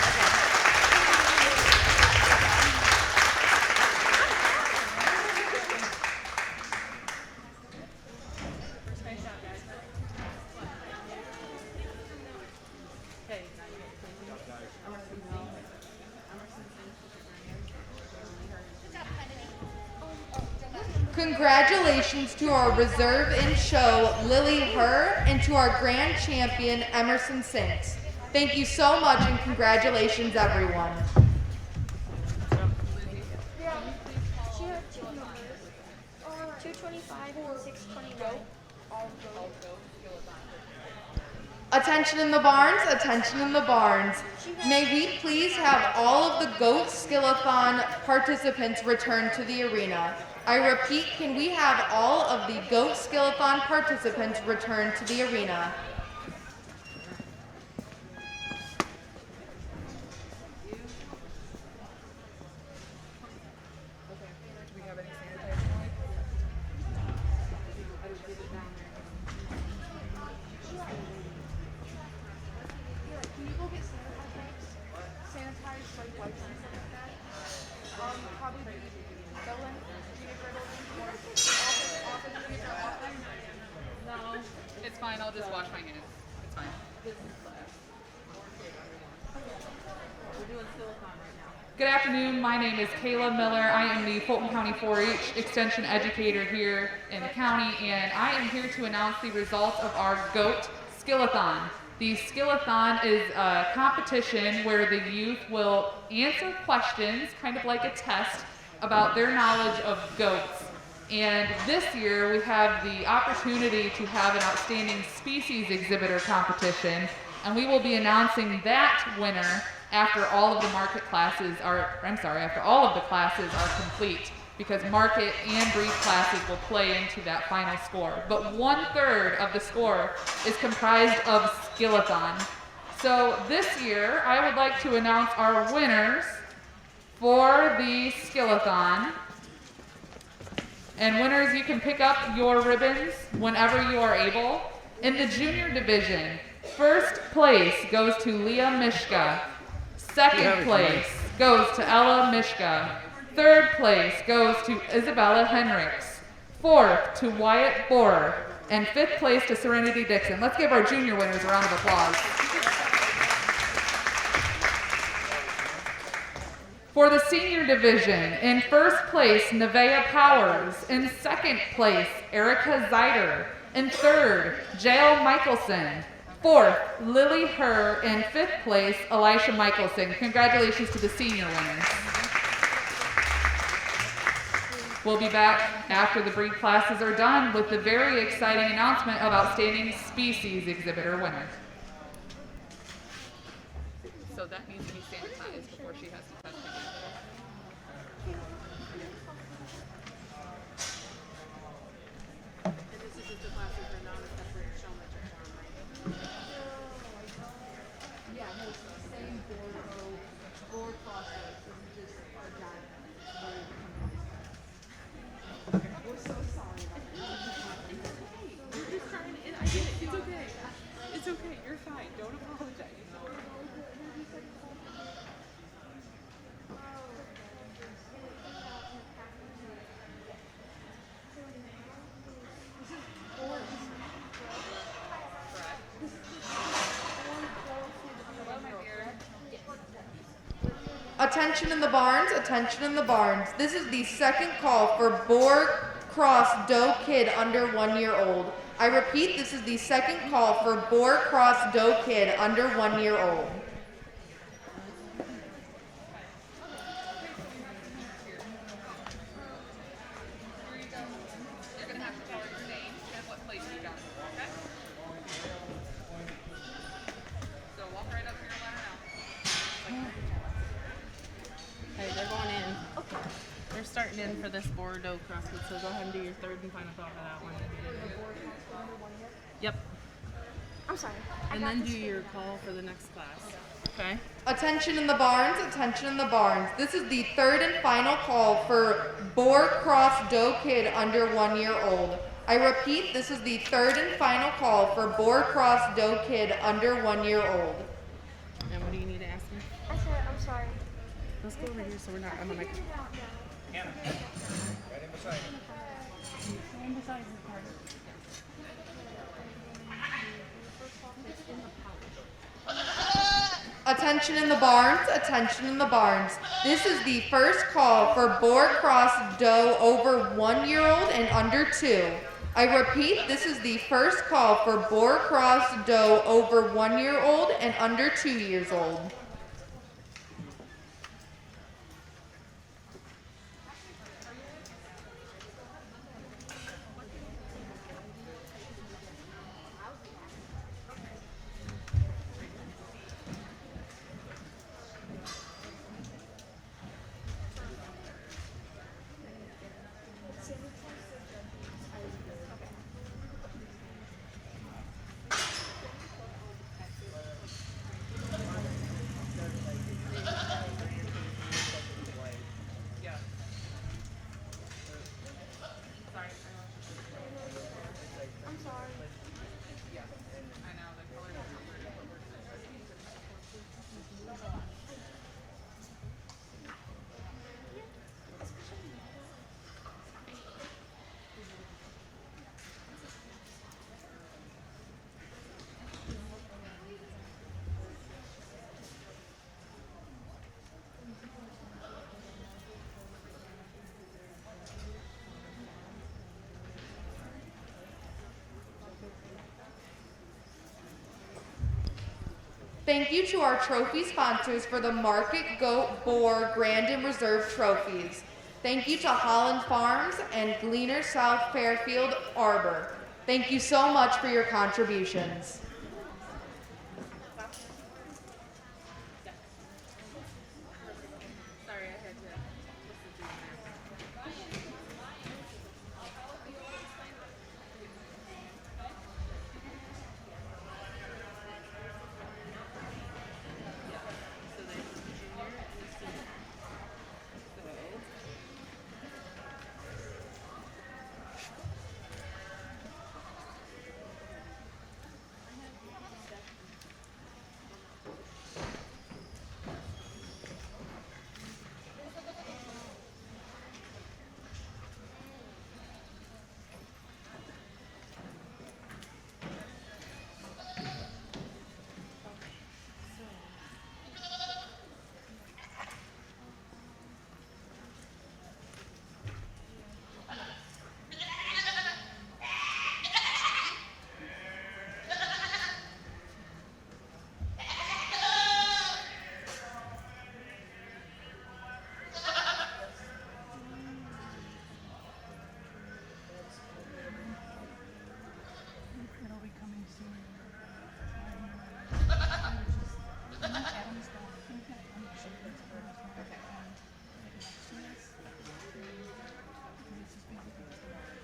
Congratulations to our reserve in show, Lily Herr, and to our grand champion, Emerson Sinks. Thank you so much, and congratulations, everyone. Yeah. She had 2 numbers. 225 and 629. Attention in the barns, attention in the barns. May we please have all of the Goat Skillathon participants return to the arena. I repeat, can we have all of the Goat Skillathon participants return to the arena? fine. I'll just wash my hands. It's fine. We're doing silicone right now. Good afternoon. My name is Kayla Miller. I am the Fulton County 4-H Extension Educator here in the county, and I am here to announce the results of our GOAT Skillathon. The Skillathon is a competition where the youth will answer questions, kind of like a test, about their knowledge of goats. And this year we have the opportunity to have an outstanding species exhibitor competition, and we will be announcing that winner after all of the after all of the classes are complete, because market and breed classes will play into that final score. But 1/3 of the score is comprised of Skillathon. So this year, I would like to announce our winners for the Skillathon. And winners, you can pick up your ribbons whenever you are able. In the junior division, first place goes to Leah Mishka. Second place goes to Ella Mishka. Third place goes to Isabella Henricks. Fourth to Wyatt Borer. And fifth place to Serenity Dixon. Let's give our junior winners a round of applause. For the senior division, in first place, Nevaeh Powers. In second place, Erica Zeider. In third, Jael Michelson. Fourth, Lily Herr. In fifth place, Elisha Michelson. Congratulations to the senior winners. We'll be back after the breed classes are done with the very exciting announcement of outstanding species exhibitor winner. So that needs to be sanitized before she has to touch it. And this is just the classes are not a separate showmanship form, right? Yeah, no, it's the same board process. It's just a giant. We're so sorry about that. You're just trying to, I get it, it's okay. It's okay, you're fine, don't apologize. Attention in the barns, attention in the barns. This is the second call for Boer Cross Doe Kid under 1 year old. I repeat, this is the second call for Boer Cross Doe Kid under 1 year old. You're going to have to tell her your name and what place you got, okay? So walk right up here and let her know. Hey, they're going in. Okay. They're starting in for this Bordeaux CrossFit, so go ahead and do your third and final thought for that one. Yep. I'm sorry. And then do your call for the next class. Okay? Attention in the barns, attention in the barns. This is the third and final call for Boer Cross Doe Kid under 1 year old. I repeat, this is the third and final call for Boer Cross Doe Kid under 1 year old. And what do you need to ask me? I said, I'm sorry. Let's go over here so we're not, I'm gonna. Attention in the barns, attention in the barns. This is the first call for Boer Cross Doe over 1 year old and under 2. I repeat, this is the first call for Boer Cross Doe over 1 year old and under 2 years old. Thank you to our trophy sponsors for the Market Goat Boar Grand and Reserve trophies. Thank you to Holland Farms and Gleaner South Fairfield Arbor. Thank you so much for your contributions. Sorry, I had to listen to that. So there's the junior and the senior. So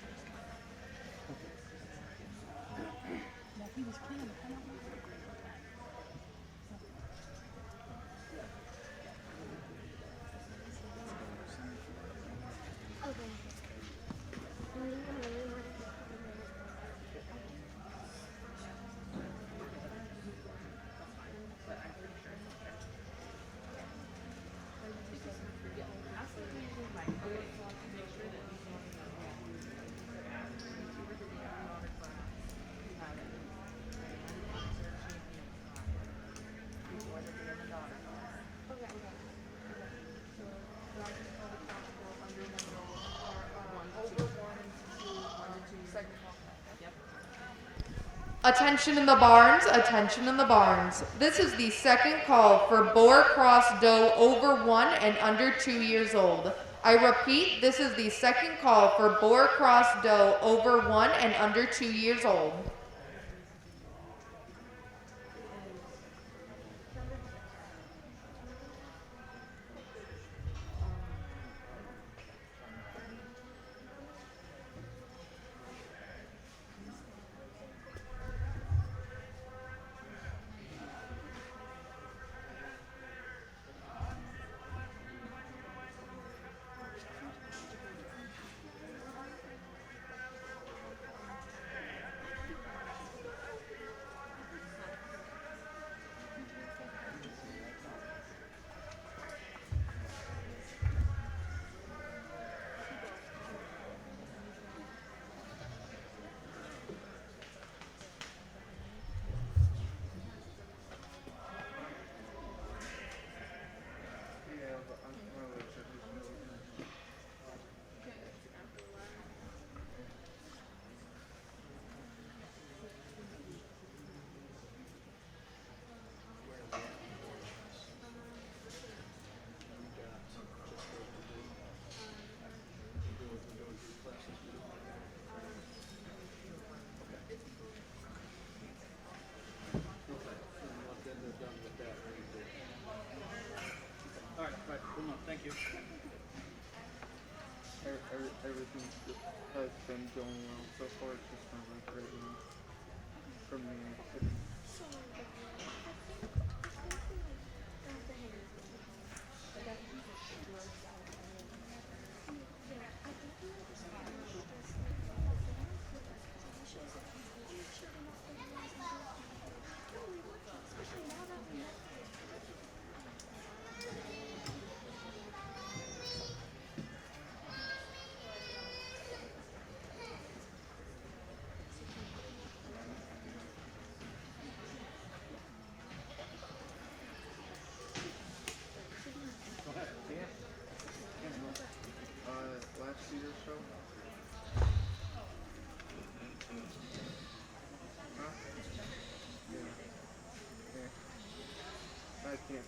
Attention in the barns, attention in the barns. This is the second call for boar cross doe over 1 and under 2 years old. I repeat, this is the second call for boar cross doe over 1 and under 2 years old. Thank you. Everything has been going well so far. It's just been like right now from me.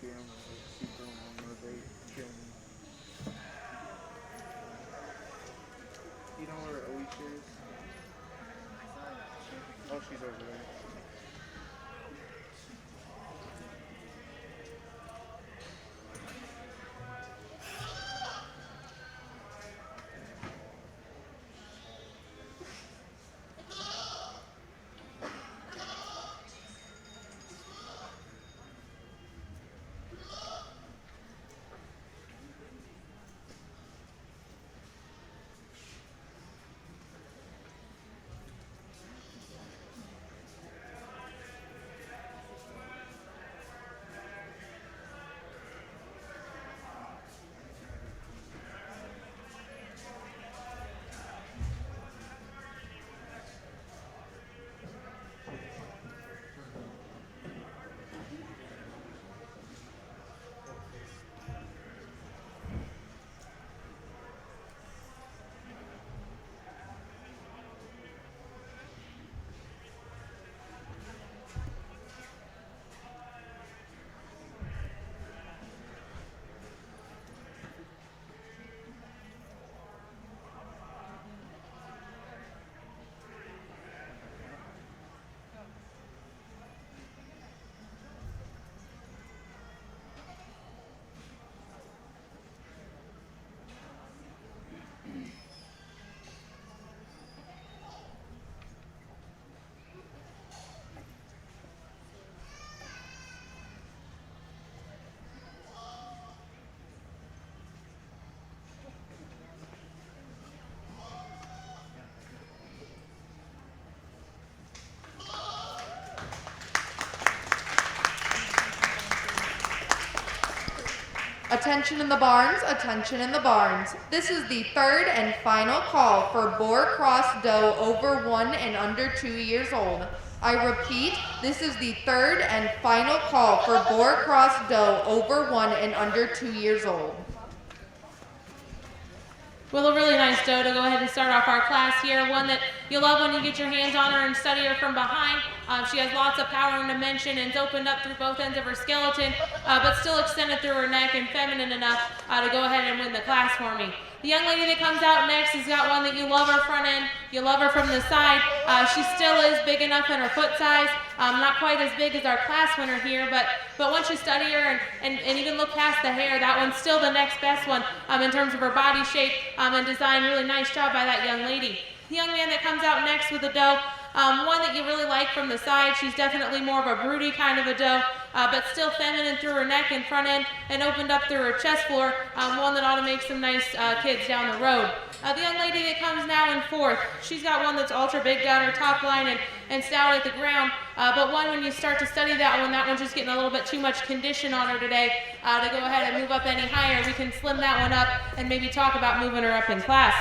gym, like super long, or they gym. You know where Alicia is? Oh, she's over there. Attention in the barns, attention in the barns. This is the third and final call for boar cross doe over 1 and under 2 years old. I repeat, this is the third and final call for boar cross doe over 1 and under 2 years old. Well, a really nice doe to go ahead and start off our class here. One that you'll love when you get your hands on her and study her from behind. She has lots of power and dimension and is opened up through both ends of her skeleton, but still extended through her neck and feminine enough to go ahead and win the class for me. The young lady that comes out next has got one that you love her front end, you love her from the side. She still is big enough in her foot size, not quite as big as our class winner here, but once you study her and even look past the hair, that one's still the next best one in terms of her body shape and design. Really nice job by that young lady. The young man that comes out next with a doe, one that you really like from the side. She's definitely more of a broody kind of a doe, but still feminine through her neck and front end and opened up through her chest floor. One that ought to make some nice kids down the road. The young lady that comes now in fourth, she's got one that's ultra big down her top line and stout at the ground, but one when you start to study that one's just getting a little bit too much condition on her today to go ahead and move up any higher. We can slim that one up and maybe talk about moving her up in class.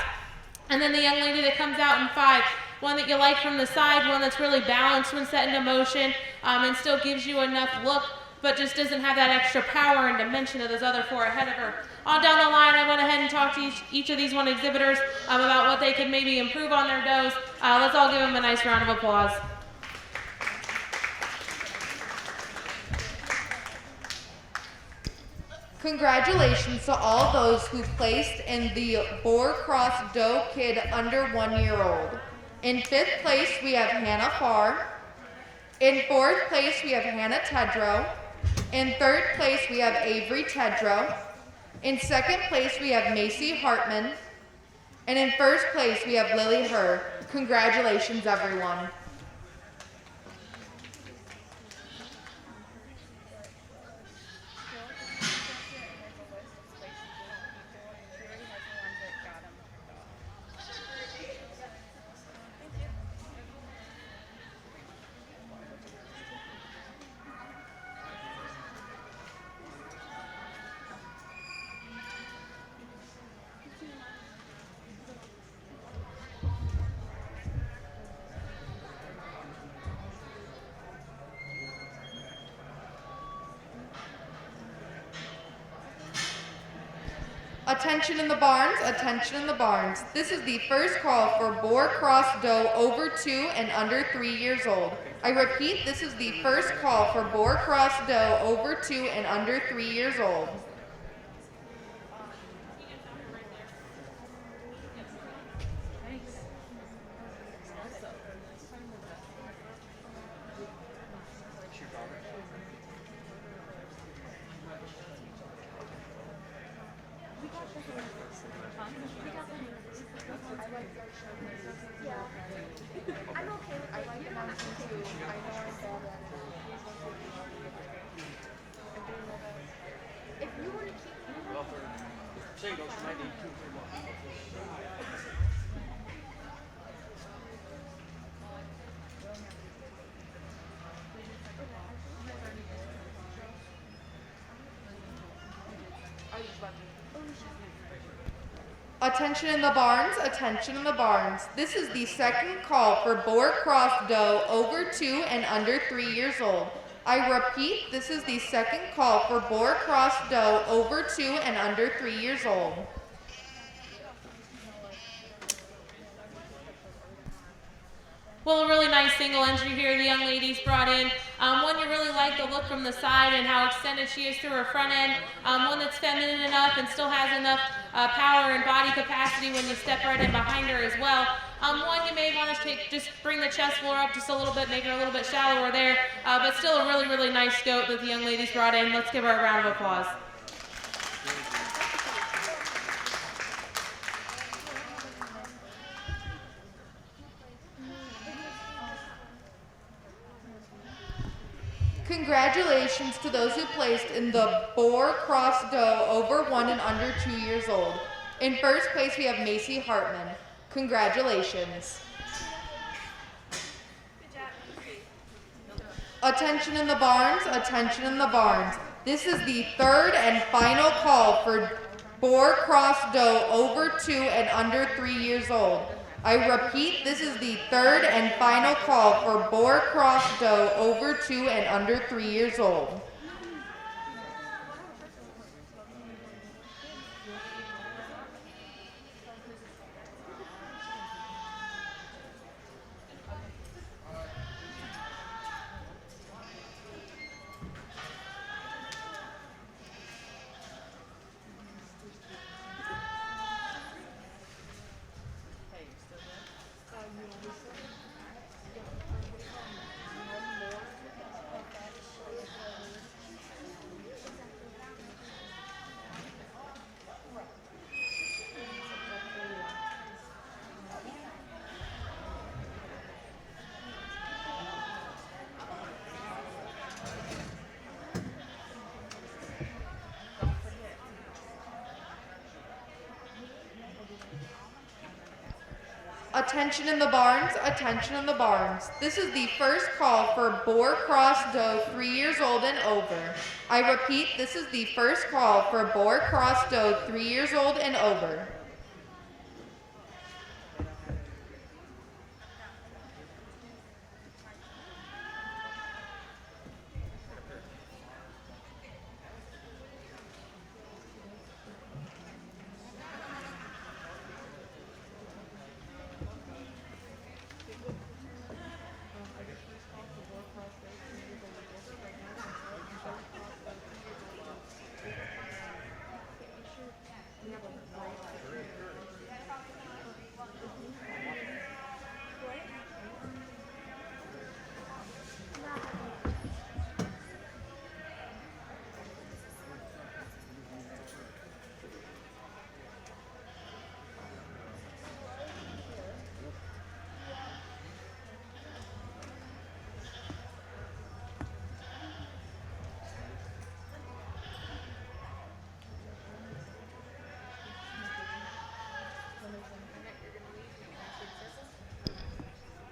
And then the young lady that comes out in five, one that you like from the side, one that's really balanced when set into motion and still gives you enough look, but just doesn't have that extra power and dimension of those other four ahead of her. On down the line, I went ahead and talked to each of these one exhibitors about what they could maybe improve on their does. Let's all give them a nice round of applause. Congratulations to all those who placed in the Boar Cross Doe Kid under 1 year old. In fifth place, we have Hannah Farr. In fourth place, we have Hannah Tedrow. In third place, we have Avery Tedrow. In second place, we have Macy Hartman. And in first place, we have Lily Herr. Congratulations, everyone. Attention in the barns, attention in the barns. This is the first call for boar cross doe over 2 and under 3 years old. I repeat, this is the first call for boar cross doe over 2 and under 3 years old. I'm okay with the white announcement too. I know I'm bad at it. If you were to keep Well, for singles, you might need 2 or 3 more. Attention in the barns, attention in the barns. This is the second call for boar cross doe over 2 and under 3 years old. I repeat, this is the second call for boar cross doe over 2 and under 3 years old. Well, a really nice single entry here the young ladies brought in. One you really like the look from the side and how extended she is through her front end. One that's feminine enough and still has enough power and body capacity when you step right in behind her as well. One you may want to just bring the chest floor up just a little bit, make her a little bit shallower there, but still a really, really nice goat that the young ladies brought in. Let's give her a round of applause. Congratulations to those who placed in the boar cross doe over 1 and under 2 years old. In first place, we have Macy Hartman. Congratulations. Attention in the barns, attention in the barns. This is the third and final call for boar cross doe over 2 and under 3 years old. I repeat, this is the third and final call for boar cross doe over 2 and under 3 years old. Attention in the barns, attention in the barns. This is the first call for boar cross doe 3 years old and over. I repeat, this is the first call for boar cross doe 3 years old and over.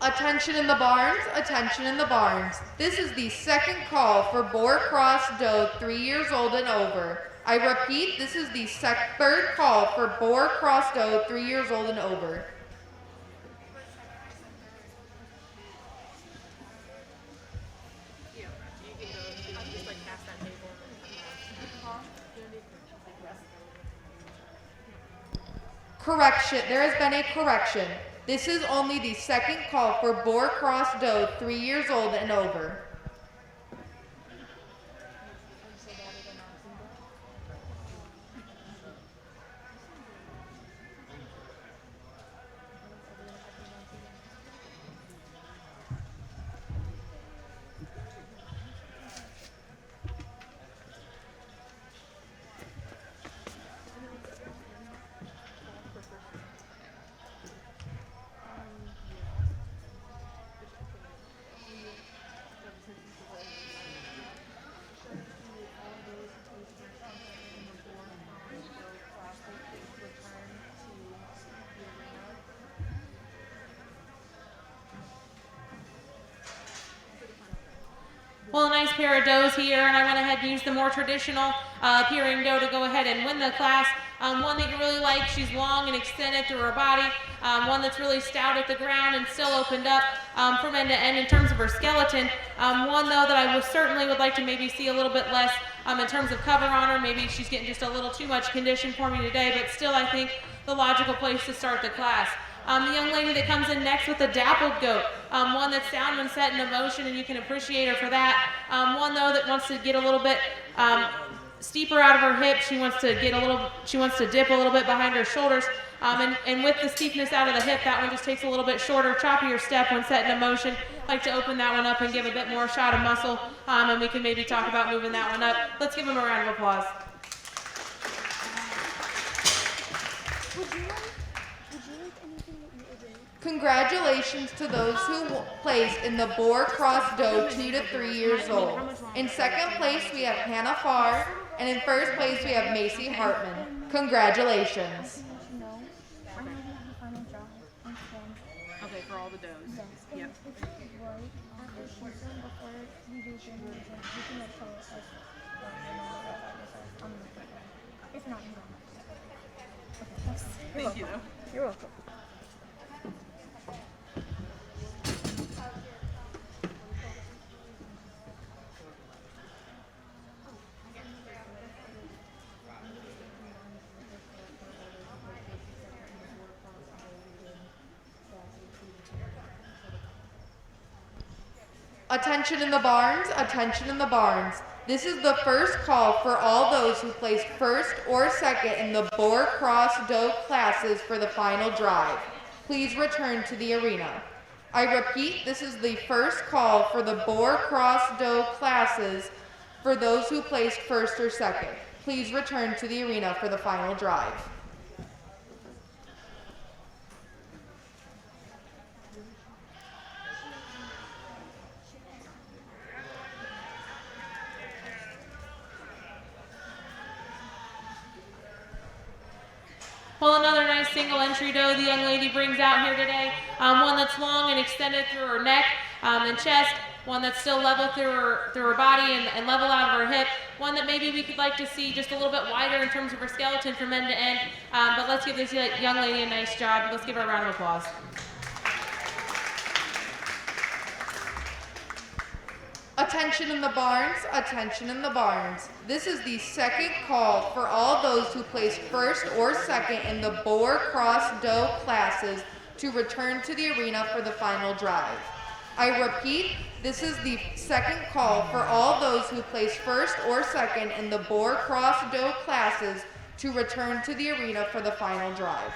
Attention in the barns, attention in the barns. This is the second call for boar cross doe 3 years old and over. I repeat, this is the third call for boar cross doe 3 years old and over. Correction, there has been a correction. This is only the second call for boar cross doe 3 years old and over. Well, a nice pair of does here, and I went ahead and used the more traditional appearing doe to go ahead and win the class. One that you really like, she's long and extended through her body. One that's really stout at the ground and still opened up from end to end in terms of her skeleton. One, though, that I certainly would like to maybe see a little bit less in terms of cover on her. Maybe she's getting just a little too much condition for me today, but still I think the logical place to start the class. The young lady that comes in next with the dappled goat, one that's sound when set in motion, and you can appreciate her for that. One, though, that wants to get a little bit steeper out of her hip. She wants to dip a little bit behind her shoulders. And with the steepness out of the hip, that one just takes a little bit shorter, choppier step when set in motion. Like to open that one up and give a bit more shot of muscle, and we can maybe talk about moving that one up. Let's give them a round of applause. Congratulations to those who placed in the boar cross doe 2 to 3 years old. In second place, we have Hannah Farr, and in first place, we have Macy Hartman. Congratulations. Okay, for all the does. Yep. Thank you, though. You're welcome. Attention in the barns, attention in the barns. This is the first call for all those who placed first or second in the boar cross doe classes for the final drive. Please return to the arena. I repeat, this is the first call for the boar cross doe classes for those who placed first or second. Please return to the arena for the final drive. Well, another nice single entry doe the young lady brings out here today. One that's long and extended through her neck and chest. One that's still level through her body and level out of her hip. One that maybe we could like to see just a little bit wider in terms of her skeleton from end to end. But let's give this young lady a nice job. Let's give her a round of applause. Attention in the barns, attention in the barns. This is the second call for all those who placed first or second in the boar cross doe classes to return to the arena for the final drive. I repeat, this is the second call for all those who placed first or second in the boar cross doe classes to return to the arena for the final drive.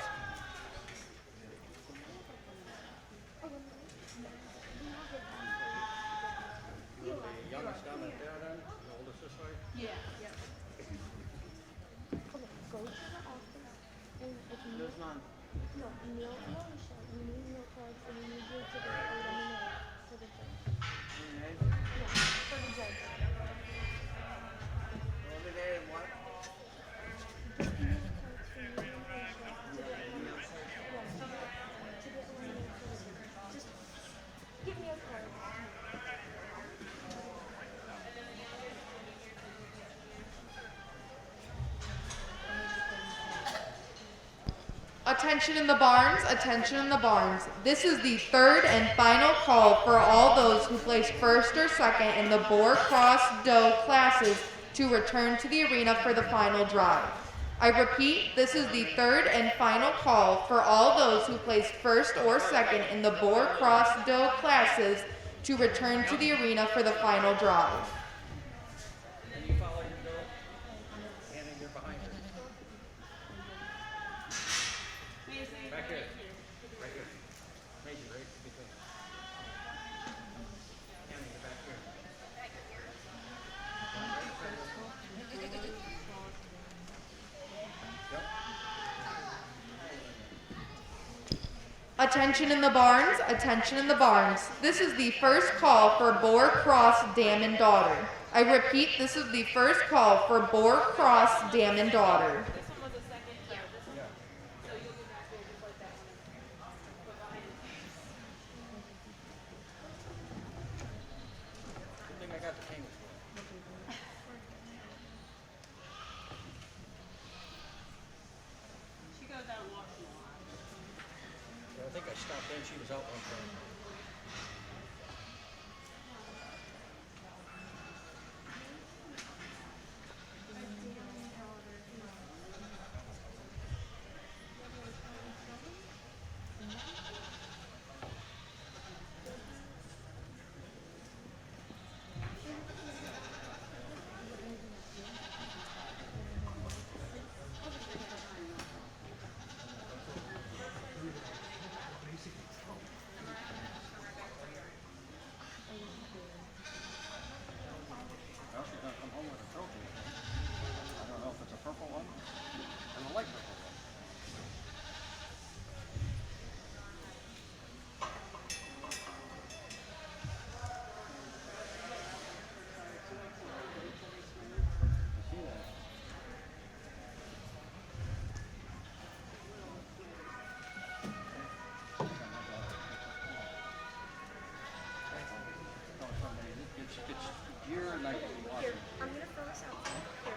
Attention in the barns, attention in the barns. This is the third and final call for all those who placed first or second in the boar cross doe classes to return to the arena for the final drive. I repeat, this is the third and final call for all those who placed first or second in the boar cross doe classes to return to the arena for the final drive. And you follow your girl, and then you're behind her. Back here. Right here. Major, right between. Annie, you're back here. Attention in the barns, attention in the barns. This is the first call for boar cross dam and daughter. I repeat, this is the first call for boar cross dam and daughter. This one was a second, so this one. So you'll go back there just like that one. Put behind it. Good thing I got the king. She goes out and walks a lot. I think I stopped in, she was out one time. Well, she's gonna come home with a trophy. I don't know if it's a purple one and a light purple one. I see that. Oh, somebody, it's year and night to be watching. I'm gonna throw this out. Here.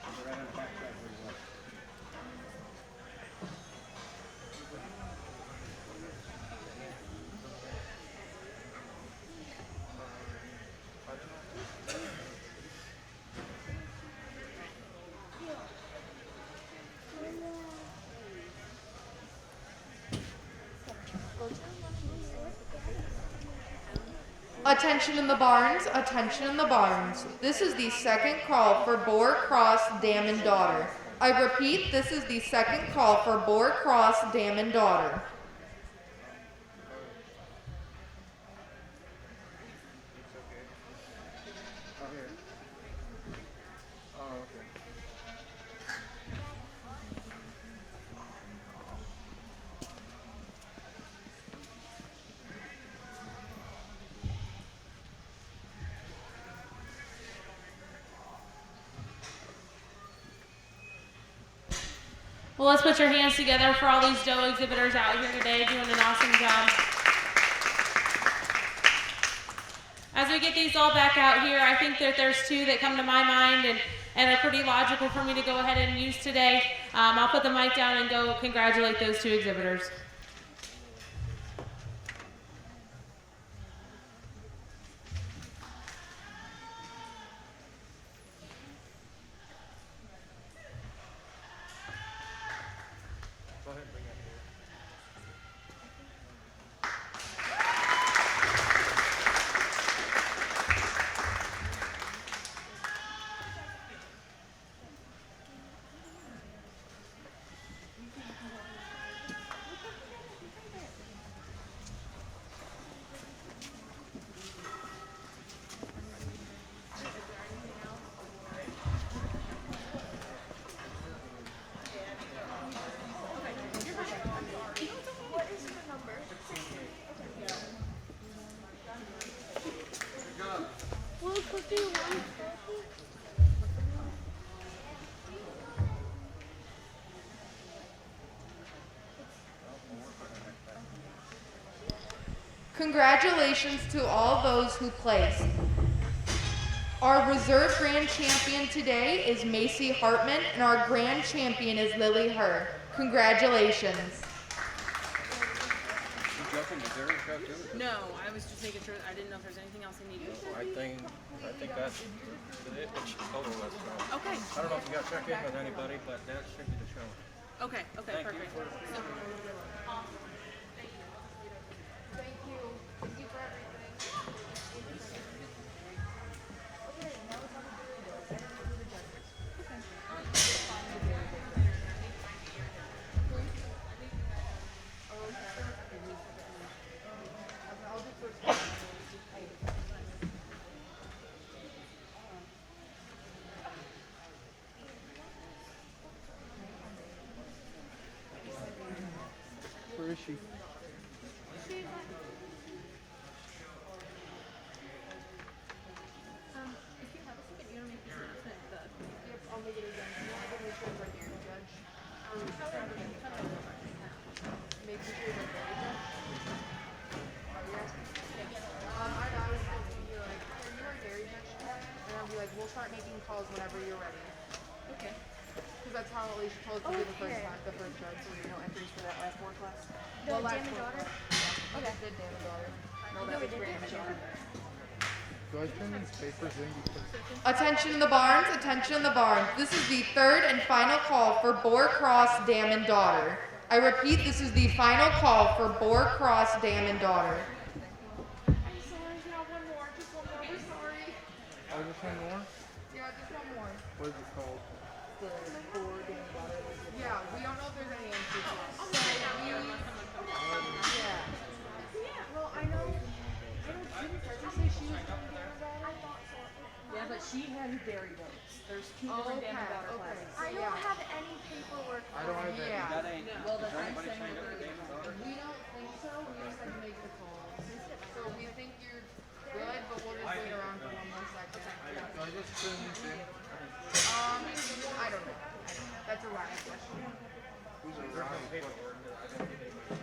They're right on the backside where you were. Attention in the barns, attention in the barns. This is the second call for boar cross dam and daughter. I repeat, this is the second call for boar cross dam and daughter. Oh, here. Oh, okay. Well, let's put your hands together for all these doe exhibitors out here today doing an awesome job. As we get these all back out here, I think that there's two that come to my mind and are pretty logical for me to go ahead and use today. I'll put the mic down and go congratulate those two exhibitors. Go ahead and bring that here. What is your number? Will cookie one? Congratulations to all those who placed. Our reserve grand champion today is Macy Hartman, and our grand champion is Lily Herr. Congratulations. judging the dairy judge too? No, I was just making sure. I didn't know if there's anything else I needed. I think that's it. It's total list. Okay. I don't know if you got to check in with anybody, but that should be the show. Okay. Okay. Thank you. Perfect. Thank you. Thank you for everything. Where is she? I'll make it again. You want to give me a short right here, Judge? Make sure you're very judge. Oh, you're asking? I was going to be like, are you our dairy judge today? And I'll be like, we'll start making calls whenever you're ready. Okay. Because that's how Alicia told us to do the first time, the first judge. So there's no entries for that last board class. The dam and daughter? Yeah. Okay. Did dam and daughter. No, that was grand daughter. Do I turn these papers in because Attention in the barns, attention in the barns. This is the third and final call for Boar Cross Dam and Daughter. I repeat, this is the final call for Boar Cross Dam and Daughter. I'm sorry, yeah, one more, just one more, we're sorry. oh, just one more? Yeah, just one more. What is it called? The Boar Dam and Daughter. Yeah, we don't know if there's any answers yet. So we, yeah. Well, I know, didn't Freddy say she was doing dam and daughter? Yeah, but she had dairy goats. There's two different dam and daughter classes. I don't have any paperwork. I don't have any. That ain't. Well, then Is there I'm anybody saying signed up that for Dame and Daughter? We don't think so, we just had to make the call. So we think you're good, but we'll just wait around for one more second. Do I just turn these in? I don't know. That's a Ryan question. Who's a There's no Ryan? paperwork. I didn't get anybody.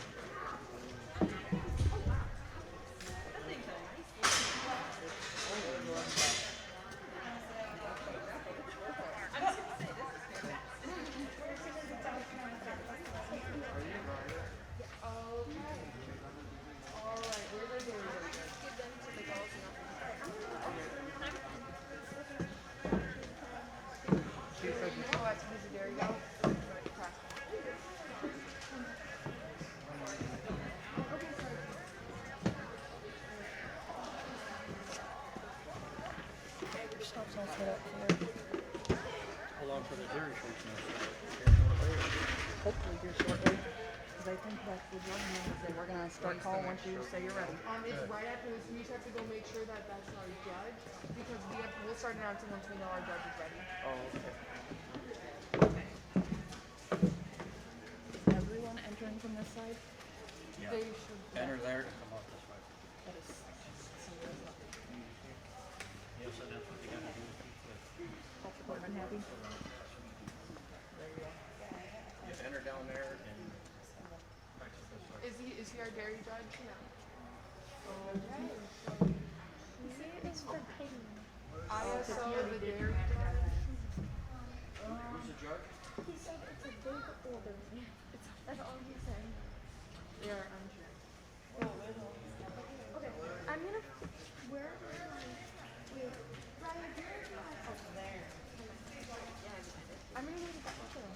How long for the dairy show? Hopefully here shortly. Because I think that's the drug news and we're going to start call once you say you're ready. It's right after this. We just have to go make sure that that's our judge because we'll start announcing once we know our judge is ready. Oh, okay. Is everyone entering from this side? Yeah. They should. Enter there to come up this way. That is Yes, and that's what you gotta do. health department happy? You enter down there and back to this way. Is he our dairy judge? No. It's for paying. ISO the dairy judge. Who's the judge? He said it's a big order. That's all he said. They are unsure. Okay, I'm gonna. Where? Wait, Ryan, where is my? Oh, there. I'm gonna go to the bathroom.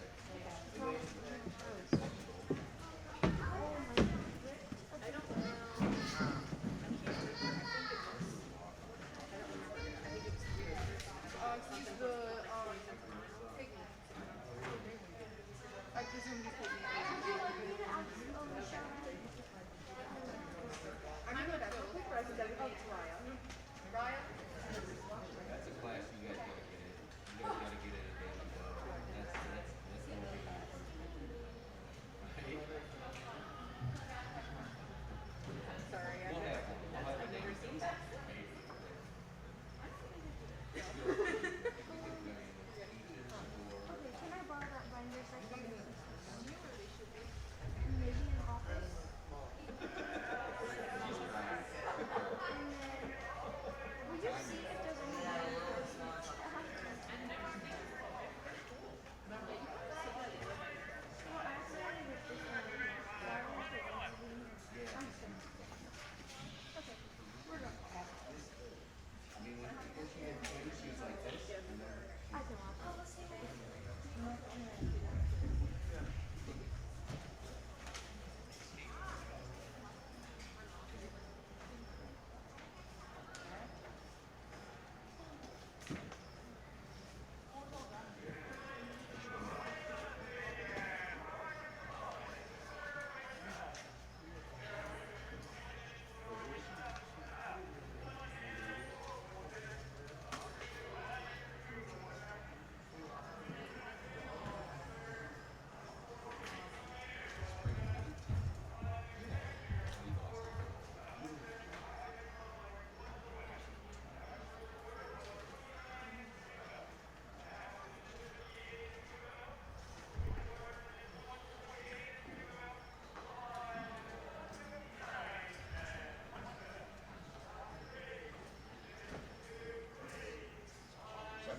He's the I presume he's taking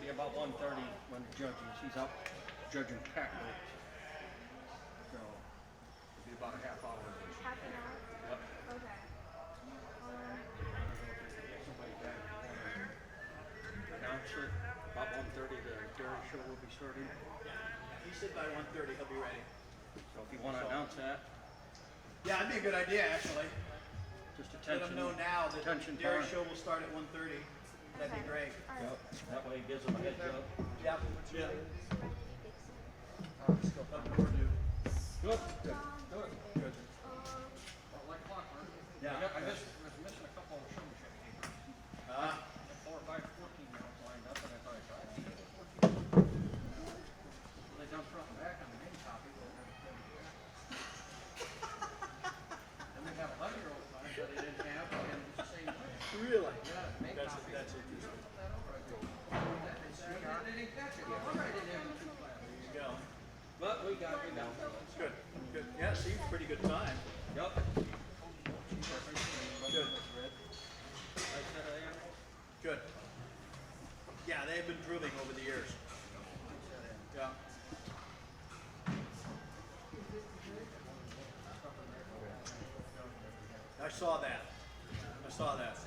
be about 1:30 when the judge is. He's out judging pack goats. So it'll be about a half hour. Half an hour? Yep. Okay. Somebody back. Announce it. About 1:30 the dairy show will be starting. He said by 1:30 he'll be ready. So if you want to announce that, Yeah, that'd be a good idea, actually. just Let attention. them know now that the attention dairy time. show will start at 1:30. That'd be great. Yep. That way it gives them a heads up. Yep. Yeah. Up more due. Good. Good. Good. Like clockwork. Yeah. I was missing a couple of showmanship papers. 4 or 5 14-year-olds lined up, and I thought I tried. They dumped front and back on the main copy. Then we have 11-year-olds on it that they didn't have, and it was the same way. Really? Yeah, main That's copy. interesting. They didn't catch it. All right, they didn't have two classes. There you go. But we got it. Good. Good. Yeah, seems pretty good time. Yep. Good. Good. Yeah, they've been improving over the years. Yeah. I saw that. I saw that.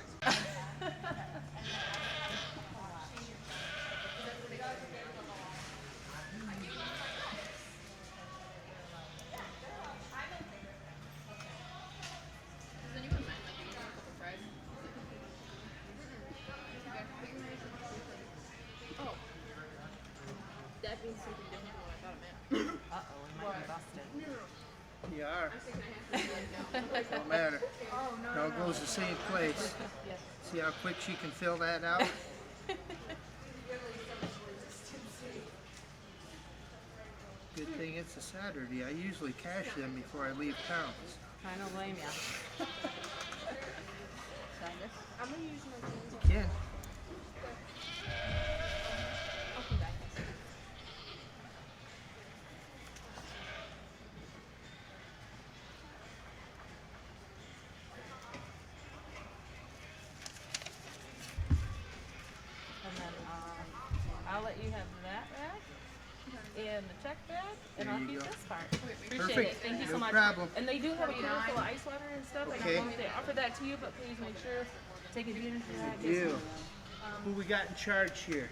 That means something different than what I thought it meant. Uh-oh, it might be busted. You are. Don't matter. It all goes the same place. See how quick she can fill that out? Good thing it's a Saturday. I usually cash them before I leave town. I don't blame ya. I'm gonna use my jeans. You can. I'll come back. And then I'll let you have that back and the check back, and There I'll you keep go. this part. Appreciate Perfect. it. Thank you so No much. problem. And they do have a killer full of ice water and stuff. I Okay. don't know if they offer that to you, but please make sure take advantage of that. You. Who we got in charge here?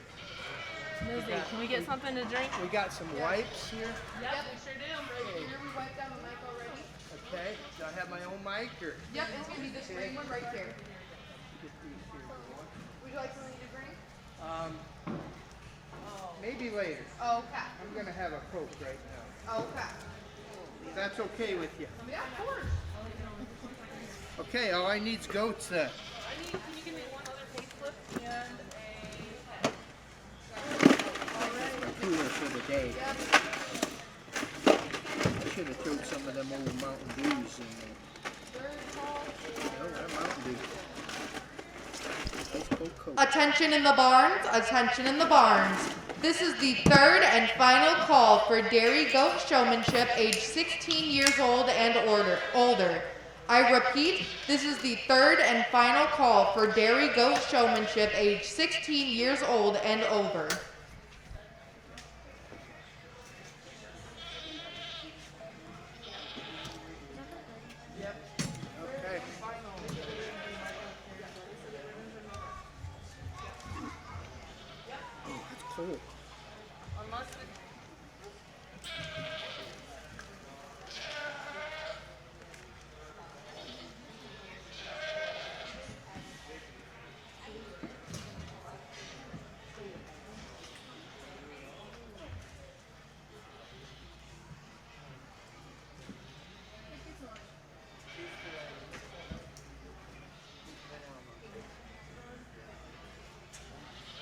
Lizzie, can we get something to drink? We got some wipes here. Yep, we sure do. Here we wiped down the mic already. Okay. Do I have my own mic or? Yep, it's gonna be this green one right here. Get these here. Would you like something to drink? Maybe later. Okay. I'm gonna have a Coke right now. Okay. If that's okay with you. Yeah, of course. Okay, all I need's goats then. Can you give me one other pay slip and a Cooler for the day. I should have thrown some of them old Mountain Dews in there. No, they're Mountain Dew. That's Coke. Attention in the barns, attention in the barns. This is the third and final call for dairy goat showmanship age 16 years old and older. I repeat, this is the third and final call for dairy goat showmanship age 16 years old and over. Okay. Oh, that's cold. unless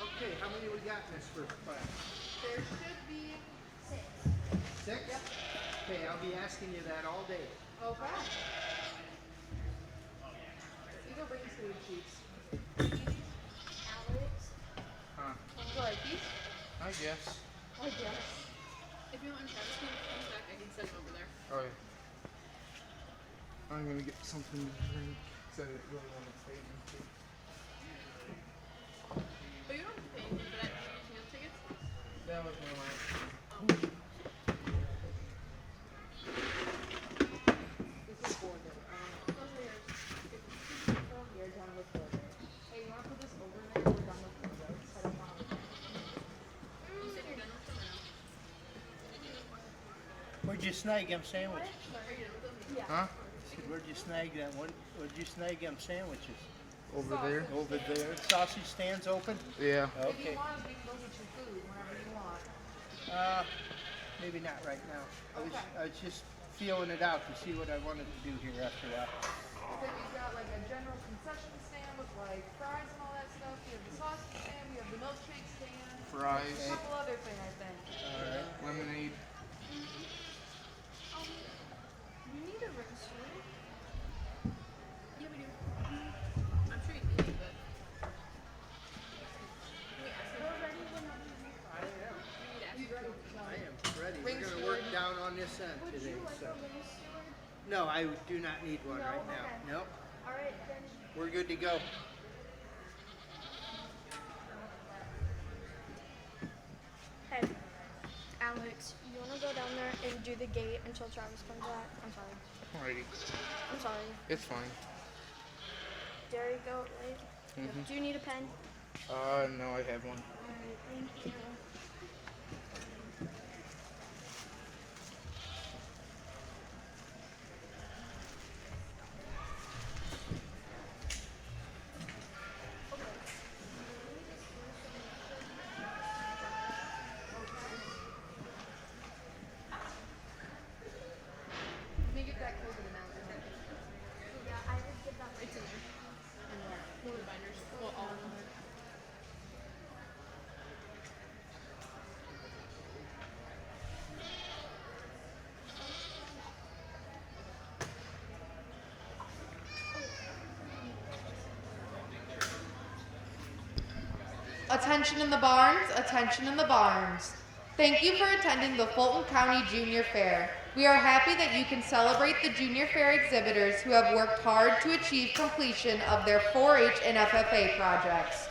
Okay, how many we got in this first class? There should be 6? Okay, I'll be asking you that all day. Okay. These are bring food sheets. Alex. Huh? Would you like these? I guess. I guess. if you want Travis comes back, I can send him over there. Oh yeah. I'm gonna get something to drink. Said it really on the statement too. But you don't have to pay anything for that. You can take snag them sandwiches? Huh? I said, where'd you snag them? Where'd you snag them sandwiches? Over there? Over there. Sausage stands open? Yeah. Okay. Maybe not right now. I was just feeling it out to see what I wanted to do here after a while. Then you've got like a general concession stand with like fries and all that stuff. You have the sausage stand, you have the milkshake stand. Fries. A couple other things, I think. Alright. Lemonade. You need a rinse, right? Yeah, we do. I'm sure you do, but. I am ready. We're gonna work down on this end today, so. No, I do not need one right now. Nope. Alright, then. We're good to go. Hey, Alex, you wanna go down there and do the gate until Travis comes back? I'm sorry. Alrighty. I'm sorry. It's fine. There you go, right? Mhm. Do you need a pen? No, I have one. Alright, thank you. Let me get that COVID announcement. Yeah, I would give that right to you. One of the binders. Well, all of them. Attention in the barns, attention in the barns. Thank you for attending the Fulton County Junior Fair. We are happy that you can celebrate the Junior Fair exhibitors who have worked hard to achieve completion of their 4-H and FFA projects.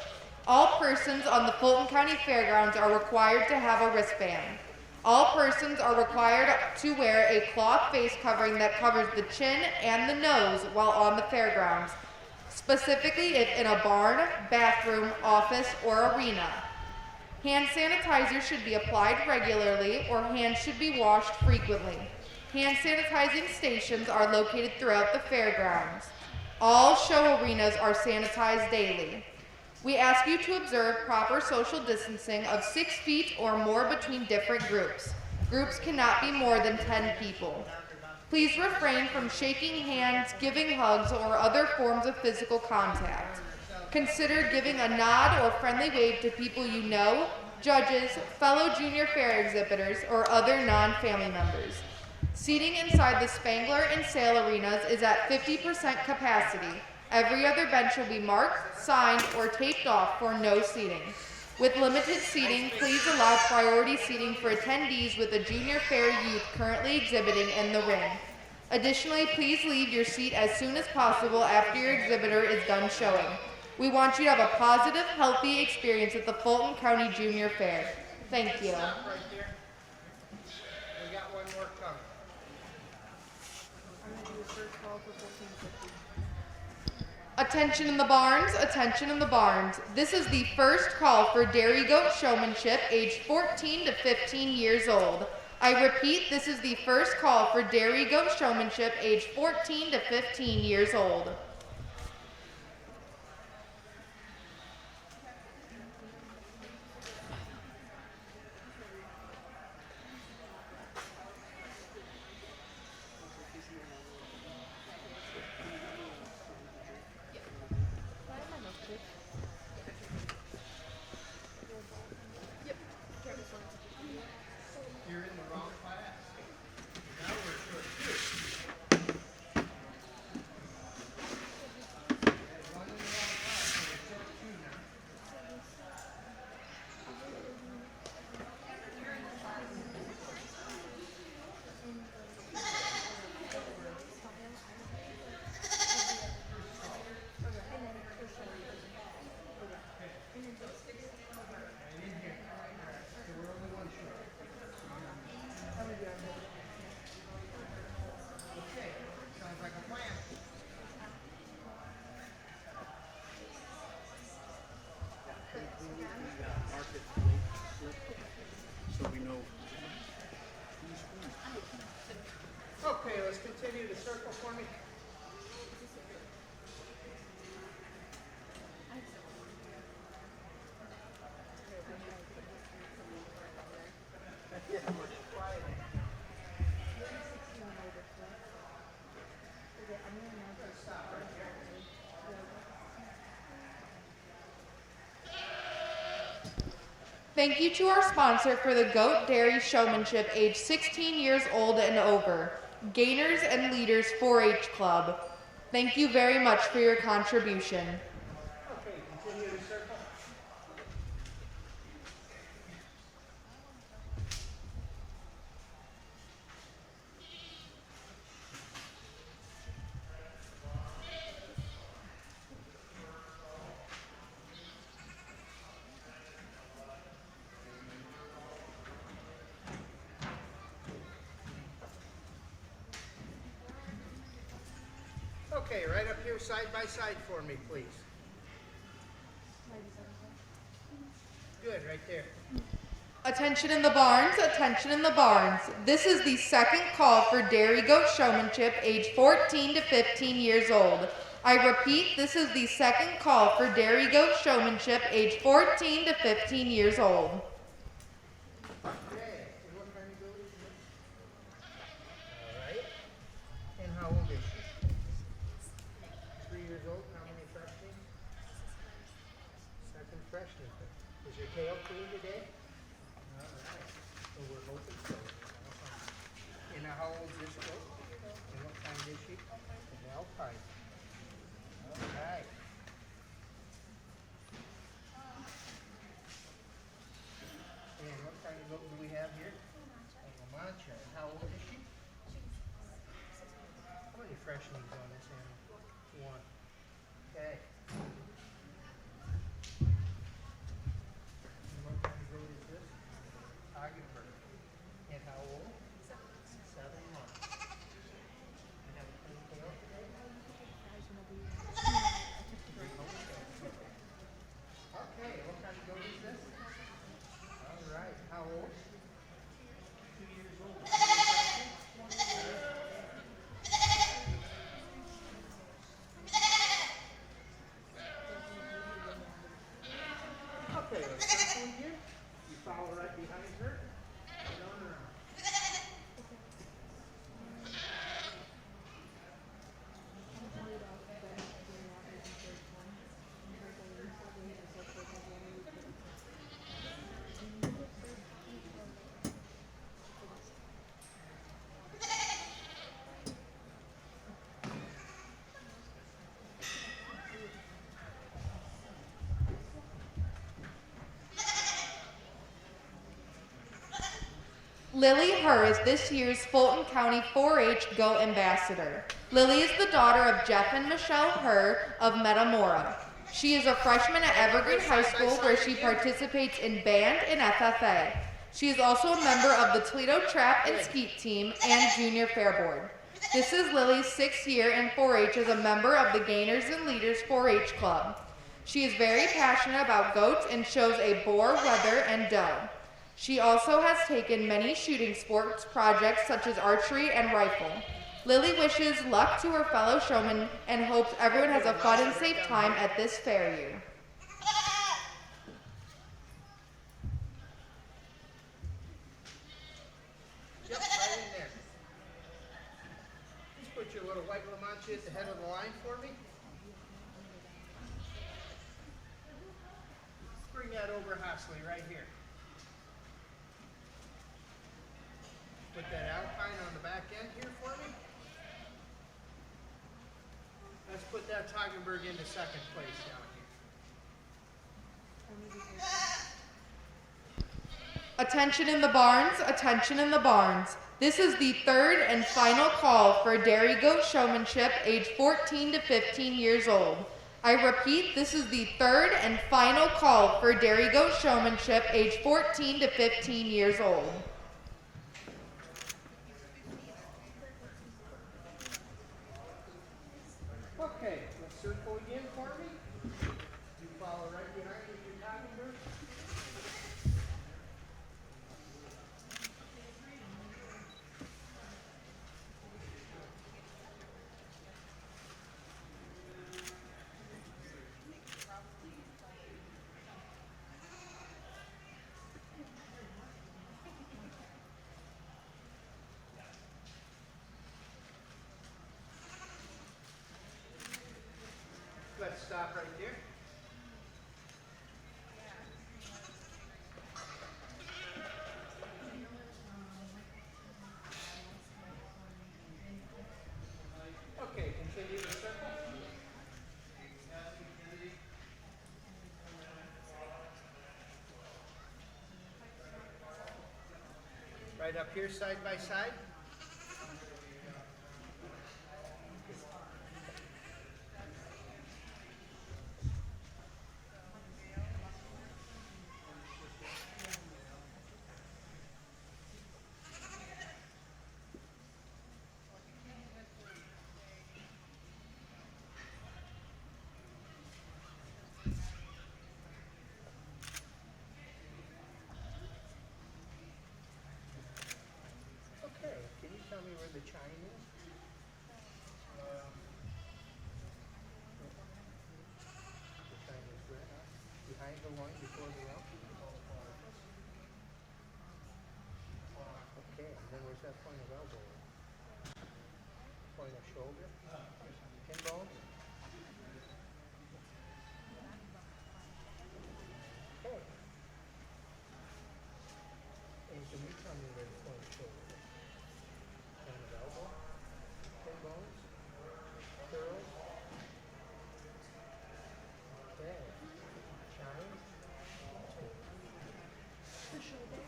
All persons on the Fulton County Fairgrounds are required to have a wristband. All persons are required to wear a cloth face covering that covers the chin and the nose while on the fairgrounds, specifically if in a barn, bathroom, office, or arena. Hand sanitizer should be applied regularly or hands should be washed frequently. Hand sanitizing stations are located throughout the fairgrounds. All show arenas are sanitized daily. We ask you to observe proper social distancing of 6 feet or more between different groups. Groups cannot be more than 10 people. Please refrain from shaking hands, giving hugs, or other forms of physical contact. Consider giving a nod or friendly wave to people you know, judges, fellow junior fair exhibitors, or other non-family members. Seating inside the Spangler and Sale arenas is at 50% capacity. Every other bench will be marked, signed, or taped off for no seating. With limited seating, please allow priority seating for attendees with a junior fair youth currently exhibiting in the ring. Additionally, please leave your seat as soon as possible after your exhibitor is done showing. We want you to have a positive, healthy experience at the Fulton County Junior Fair. Thank you. Stop right there. We got one more coming. Attention in the barns, attention in the barns. This is the first call for dairy goat showmanship aged 14 to 15 years old. I repeat, this is the first call for dairy goat showmanship aged 14 to 15 years old. You're in the wrong class. Now we're short two. One in the wrong class, so we're short two now. Sounds like a plan. Mark it, slip, so we know who's who. Okay, let's continue the circle for me. Thank you to our sponsor for the Goat Dairy Showmanship, age 16 years old and over, Gainers and Leaders 4-H Club. Thank you very much for your contribution. Okay, continue the circle. Okay, right up here side by side for me, please. Good, right there. Attention in the barns, attention in the barns. This is the second call for Dairy Goat Showmanship, age 14 to 15 years old. I repeat, this is the second call for Dairy Goat Showmanship, age 14 to 15 years old. Okay, and what kind of goat is this? All right. And how old is she? 3 years old. How many freshmen? Second freshman. Is your tail clean today? All right. So we're hoping so. And how old is this goat? And what kind is she? An Alpine. All right. And what kind of goat do we have here? A La Mancha. And how old is she? How many freshnings on this animal? 1. Okay. And what kind of goat is this? Hagenberg. And how old? 7 months. And have a clean tail today? Okay, what kind of goat is this? All right, how old? 2 years old. Okay, let's circle here. You follow right behind her. And on around. Lily Herr is this year's Fulton County 4-H Goat Ambassador. Lily is the daughter of Jeff and Michelle Herr of Metamora. She is a freshman at Evergreen High School where she participates in band and FFA. She is also a member of the Toledo Trap and Skeet Team and Junior Fair Board. This is Lily's 6th year in 4-H as a member of the Gainers and Leaders 4-H Club. She is very passionate about goats and shows a boar, wether, and doe. She also has taken many shooting sports projects such as archery and rifle. Lily wishes luck to her fellow showmen and hopes everyone has a fun and safe time at this fair year. Yep, right in there. Just put your little white La Mancha at the head of the line for me. Bring that over Hosley right here. Put that Alpine on the back end here for me. Let's put that Hagenberg into second place down here. Attention in the barns, attention in the barns. This is the third and final call for Dairy Goat Showmanship, age 14 to 15 years old. I repeat, this is the third and final call for Dairy Goat Showmanship, age 14 to 15 years old. Okay, let's circle again for me. You follow right behind with your Hagenberg. stop right there. Okay, continue the circle. Right up here, side by side. Okay, can you tell me where the chine is? The chine is right up behind the one before the rump. Okay, and then where's that point of elbow? Point of shoulder? Pin bones? Okay. And can you tell me where the point of shoulder is? Point of elbow? Pin bones? Curls? Okay. Chine? The shoulder.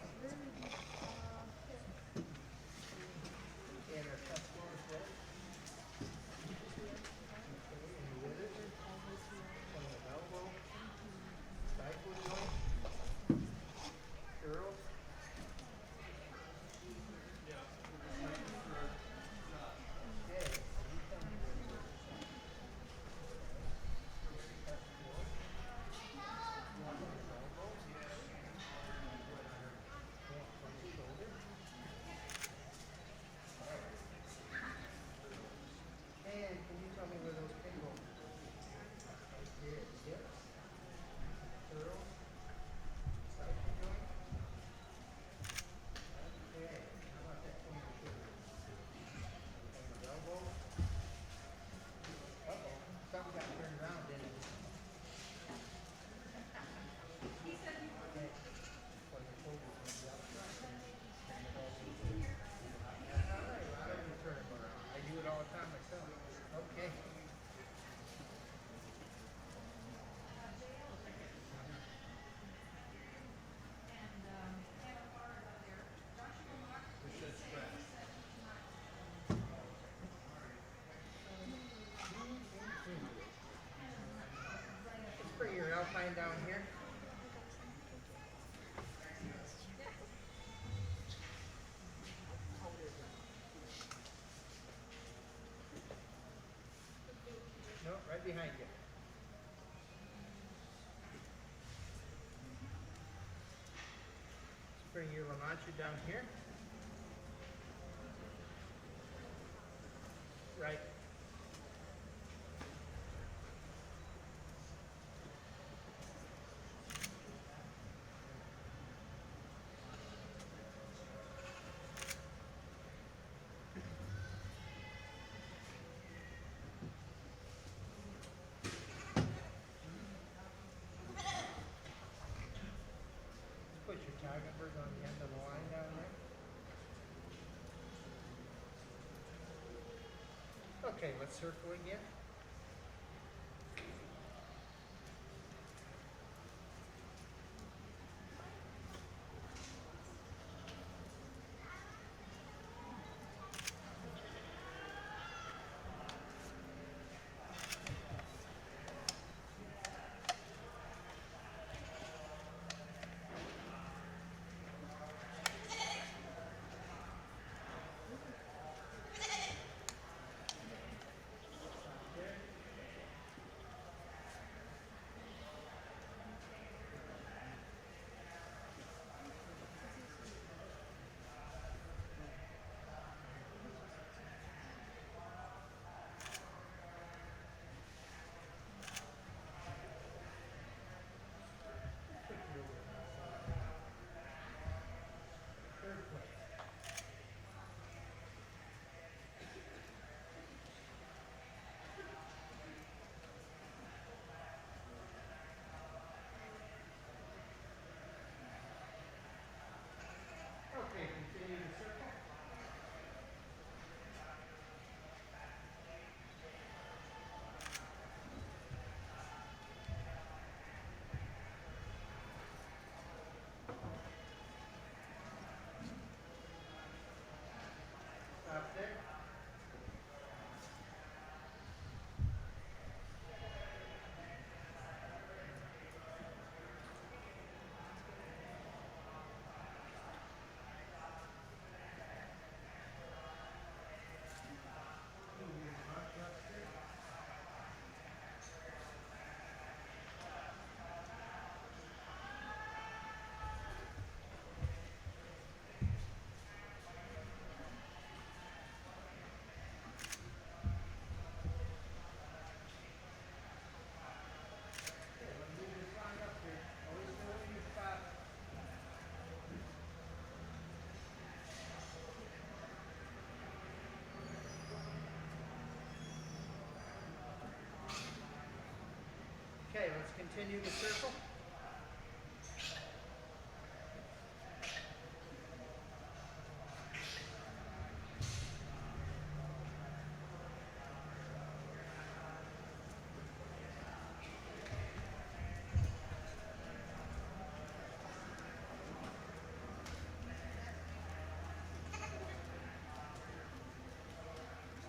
And our chest bone is where? Okay, and the other? Point of elbow? Stifle joint? Curls? Okay, you tell me where it is. Chest bone? Point of elbow? Yeah, point of shoulder? And can you tell me where those pin bones are? Right there, hips, curls, stifle joint. Okay, how about that point of shoulder? Point of elbow. Uh-oh, something got turned around, didn't it? Okay, point of shoulder is on the outside. Point of elbow is here. That's all right, Robert, you turn them around. I do it all the time myself. Okay. Let's bring your alpine down here. No, right behind you. Let's bring your La Mancha down here. Right. Put your tiger bird on the end of the line down there. Okay, let's circle again. Okay, let's continue the circle.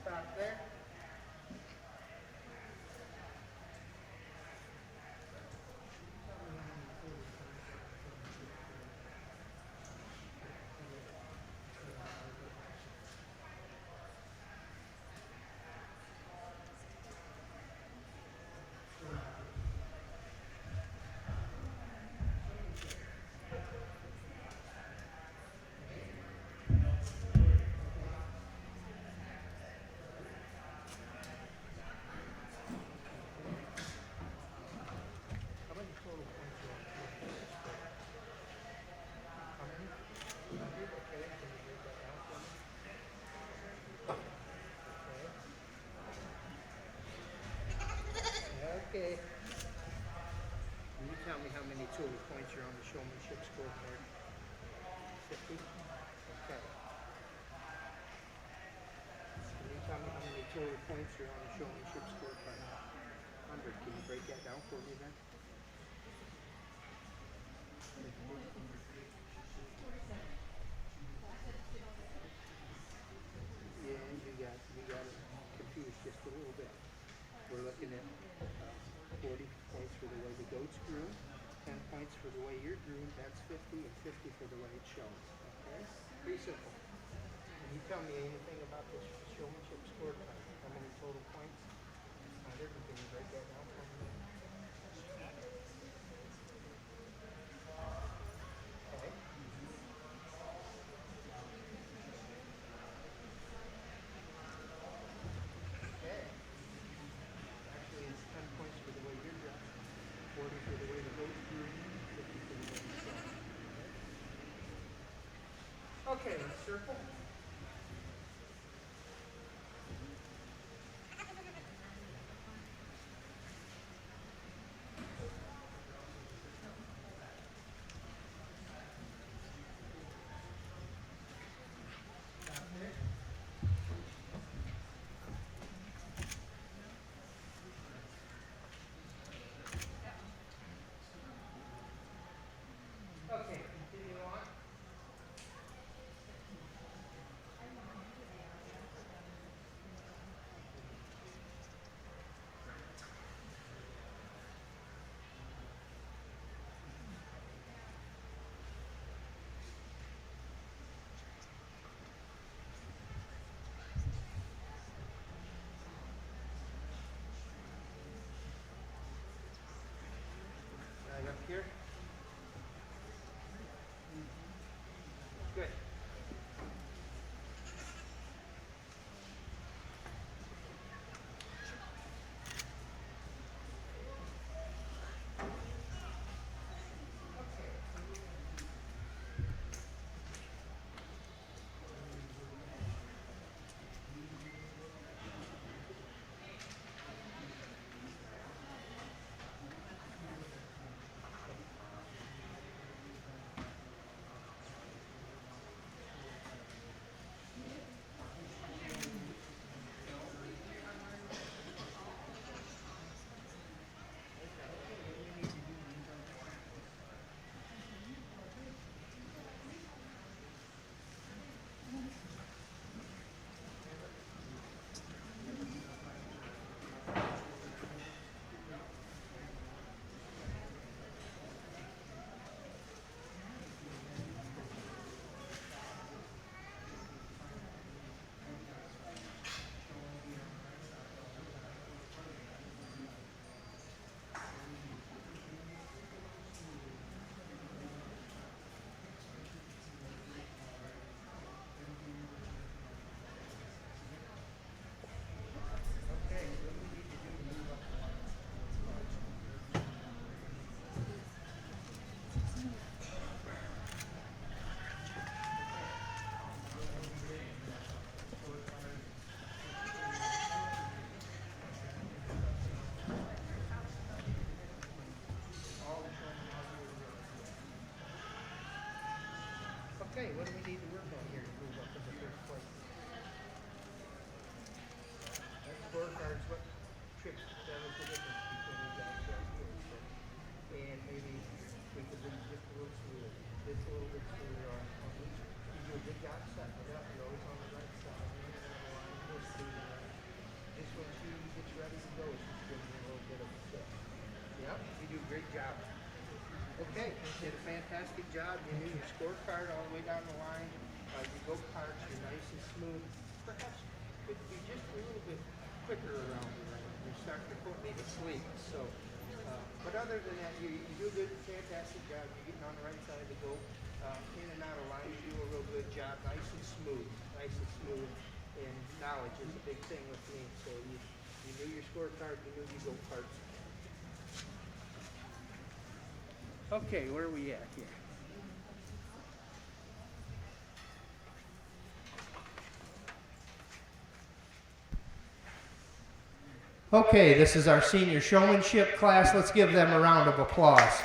Stop there. How many total points are on the showmanship score? How many? 100? Okay, can you break that down for me? Okay. Can you tell me how many total points are on the showmanship scorecard? 50? Okay. Can you tell me how many total points are on the showmanship scorecard? 100. Can you break that down for me then? Yeah, you got it confused just a little bit. We're looking at 40 points for the way the goat's groomed, 10 points for the way you're groomed, that's 50, and 50 for the way it's shown. Okay? Pretty simple. Can you tell me anything about this showmanship scorecard? How many total points? 100. Can you break that down for me? Okay. Okay. Actually, it's 10 points for the way you're dressed, 40 for the way the goat's groomed, 50 for the way it's shown. Okay, let's circle. Stop there. Okay, continue on. Right up here. Okay, what do we need to work on here to move up in the first place? That scorecard's what trips, that was the difference between you guys right here. So, and maybe we could be just a little smoother, just a little bit smoother on each. You do a good job setting it up, you're always on the right side, you're on the line, you're smooth it out. Just when she gets ready to go, she's giving you a little bit of a tip. Yep, you do a great job. Okay, did a fantastic job. You knew your scorecard all the way down the line. Your go karts, you're nice and smooth. Perhaps could be just a little bit quicker around the ring. You're starting to put me to sleep. So, but other than that, you do a good, fantastic job. You're getting on the right side of the go. In and out of line, you do a real good job. Nice and smooth. Nice and smooth. And knowledge is a big thing with me. So you knew your scorecard, you knew your go karts. Okay, where are we at here? Okay, this is our senior showmanship class. Let's give them a round of applause.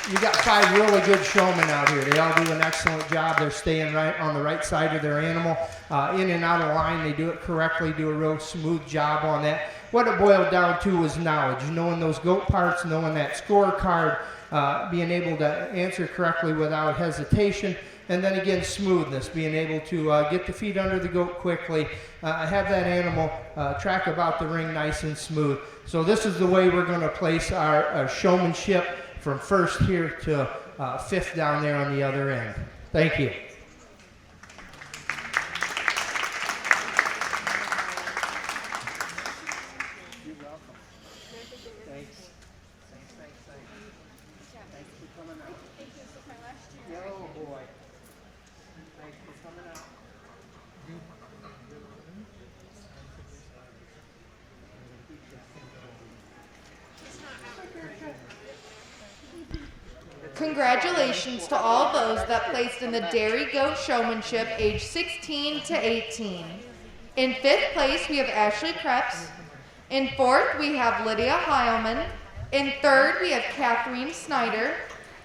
You got 5 really good showmen out here. They all do an excellent job. They're staying right on the right side of their animal. In and out of line, they do it correctly, do a real smooth job on that. What it boiled down to was knowledge, knowing those goat parts, knowing that scorecard, being able to answer correctly without hesitation, and then again smoothness, being able to get the feet under the goat quickly, have that animal track about the ring nice and smooth. So this is the way we're going to place our showmanship from first here to 5th down there on the other end. Thank you. You're welcome. Thanks. Thanks for coming out. Thank you for my last year. Oh boy. Thanks for coming out. Congratulations to all those that placed in the Dairy Goat Showmanship age 16 to 18. In 5th place, we have Ashley Krebs. In 4th, we have Lydia Heilman. In 3rd, we have Kathleen Snyder.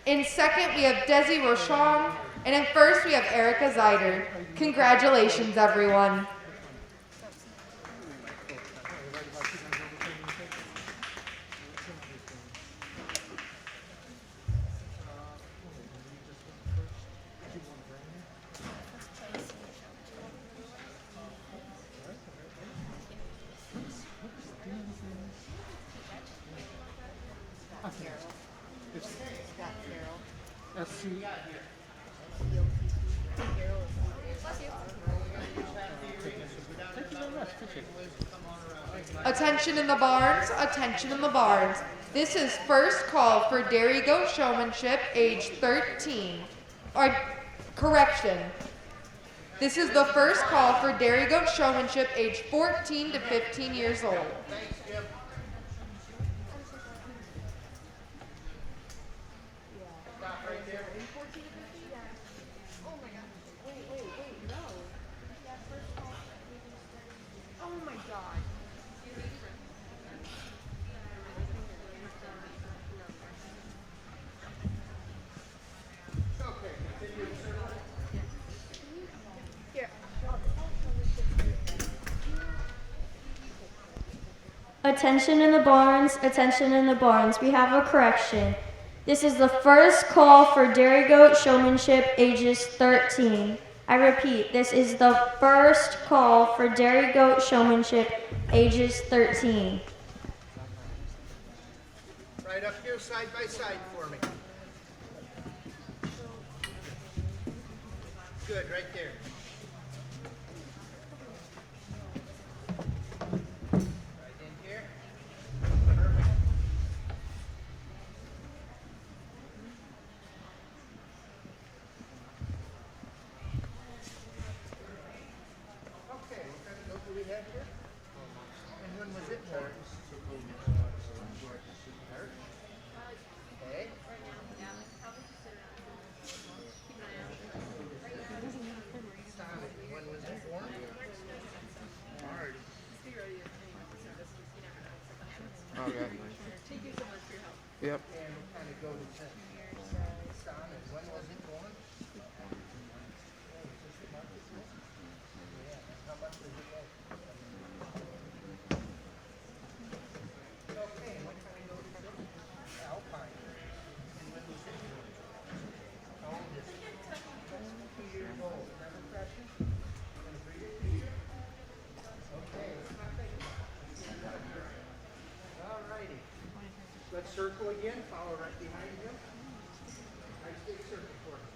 In 2nd, we have Desi Rochon. And in 1st, we have Erica Zeider. Congratulations, everyone. Attention in the barns, attention in the barns. This is first call for Dairy Goat Showmanship age 13. Correction. This is the first call for Dairy Goat Showmanship age 14 to 15 years old. Attention in the barns, attention in the barns. We have a correction. This is the first call for Dairy Goat Showmanship ages 13. I repeat, this is the first call for Dairy Goat Showmanship ages 13. Right up here side by side for me. Good, right there. Yep. And we'll kind of go to Son, and when was it born? How much does it weigh? Okay, what kind of goat is this? Alpine. And when was it born? How old is it? 2 years old. Is that impressive? Gonna breed it? Okay. All righty. Let's circle again. Follow right behind him. Nice big circle for him.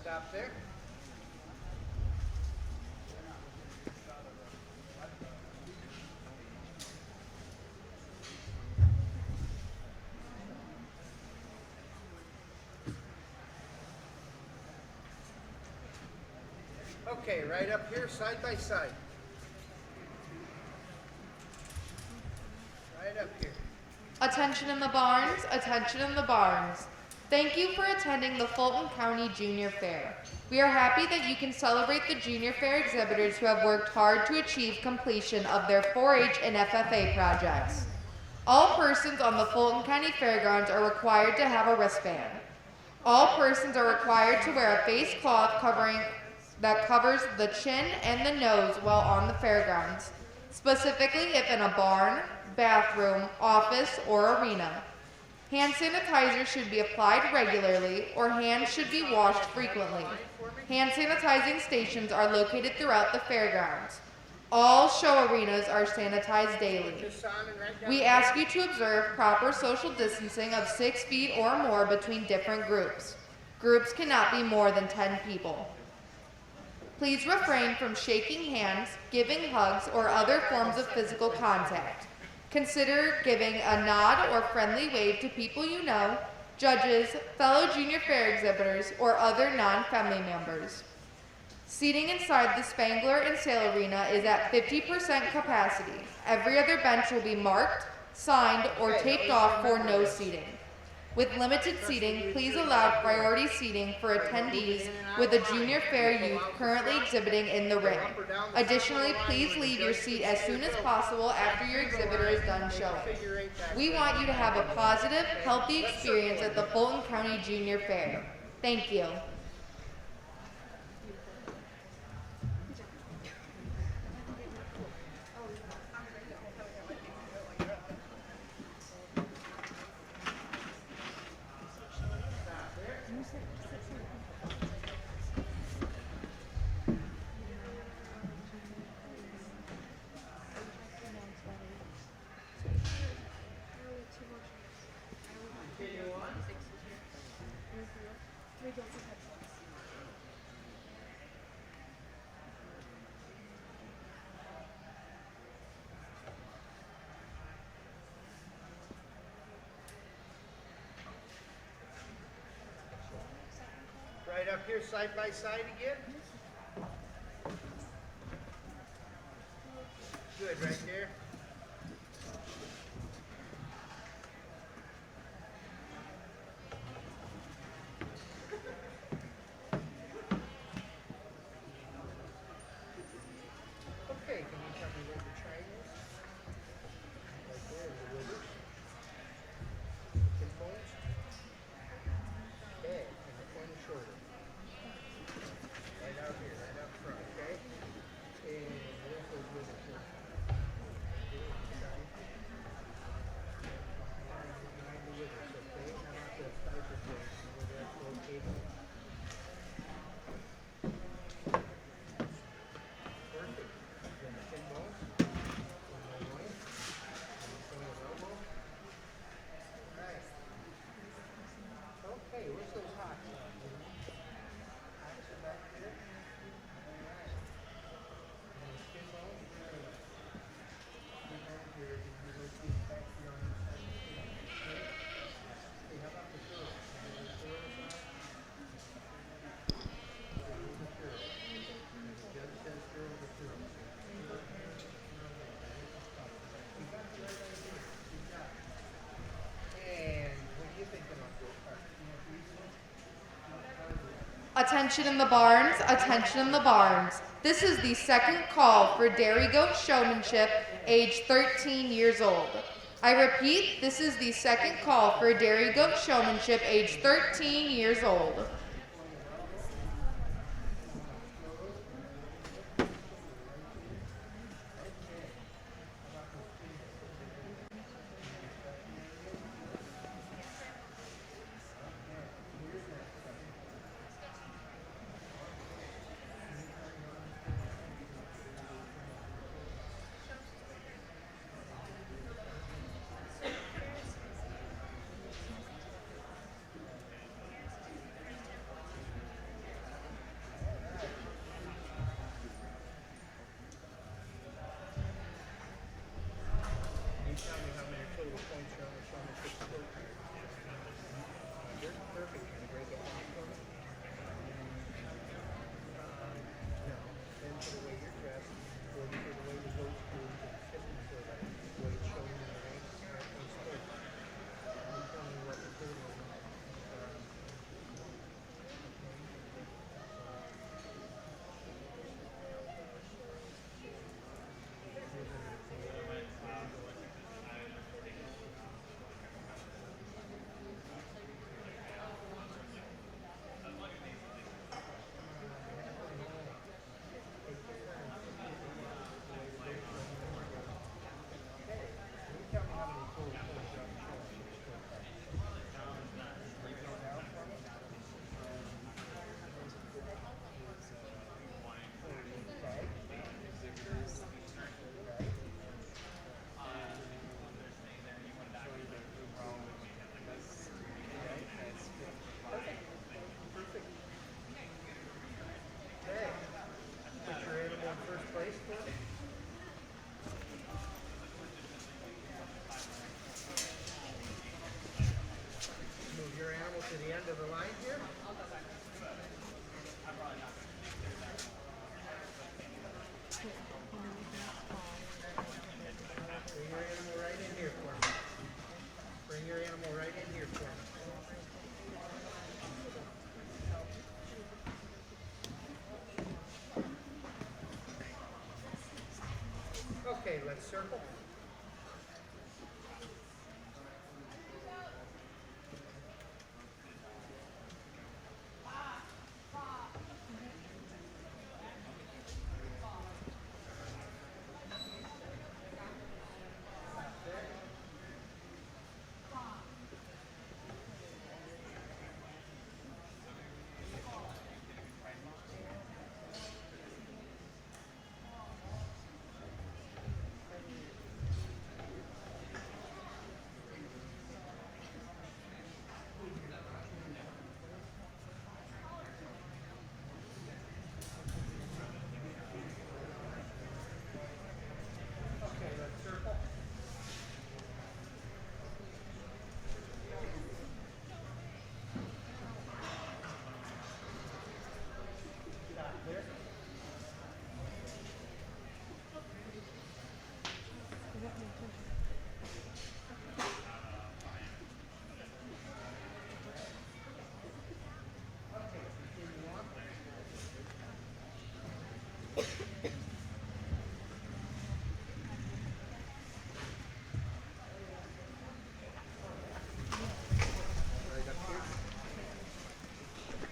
Stop there. Okay, right up here, side by side. Right up here. Attention in the barns, attention in the barns. Thank you for attending the Fulton County Junior Fair. We are happy that you can celebrate the Junior Fair exhibitors who have worked hard to achieve completion of their 4-H and FFA projects. All persons on the Fulton County Fairgrounds are required to have a wristband. All persons are required to wear a face cloth that covers the chin and the nose while on the fairgrounds, specifically if in a barn, bathroom, office, or arena. Hand sanitizer should be applied regularly, or hands should be washed frequently. Hand sanitizing stations are located throughout the fairgrounds. All show arenas are sanitized daily. We ask you to observe proper social distancing of 6 feet or more between different groups. Groups cannot be more than 10 people. Please refrain from shaking hands, giving hugs, or other forms of physical contact. Consider giving a nod or friendly wave to people you know, judges, fellow Junior Fair exhibitors, or other non-family members. Seating inside the Spangler and Sail Arena is at 50% capacity. Every other bench will be marked, signed, or taped off for no seating. With limited seating, please allow priority seating for attendees with a Junior Fair youth currently exhibiting in the ring. Additionally, please leave your seat as soon as possible after your exhibitor is done showing. We want you to have a positive, healthy experience at the Fulton County Junior Fair. Thank you. Right up here, side by side again. Good, right there. Okay, can you tell me where the triangle is? Right there, the rivers. Hip bones. Okay, and the point of shoulder. Right out here, right up front, okay? And there's those rivers here. Attention in the barns, attention in the barns. This is the second call for dairy goat showmanship, age 13 years old. I repeat, this is the second call for dairy goat showmanship, age 13 years old. You tell me how many total points you're on the showmanship score. You're perfect. Can you break it down for me? No. 10 for the way you're dressed, 40 for the way the goat's moved, and 50 for the way it's shown in the ranks and sports. You tell me what the total is. Move your animal to the end of the line here. Bring your animal right in here for me. Bring your animal right in here for me. Okay, let's circle.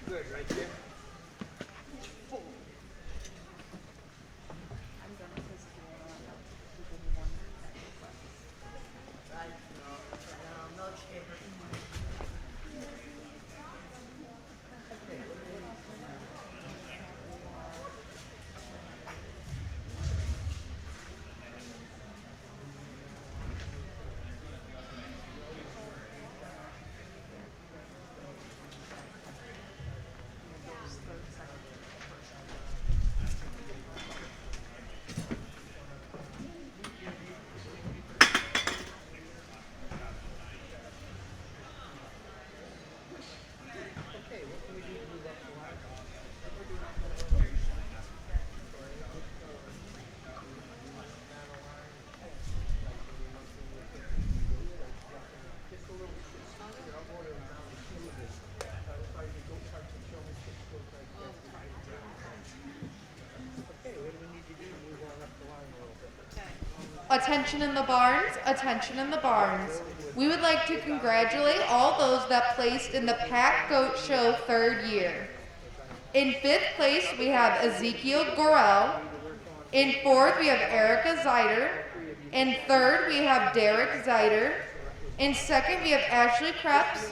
Good, right there. Attention in the barns, attention in the barns. We would like to congratulate all those that placed in the Pack Goat Show 3rd year. In 5th place, we have Ezekiel Gorel. In 4th, we have Erica Zeider. In 3rd, we have Derek Zeider. In 2nd, we have Ashley Krebs.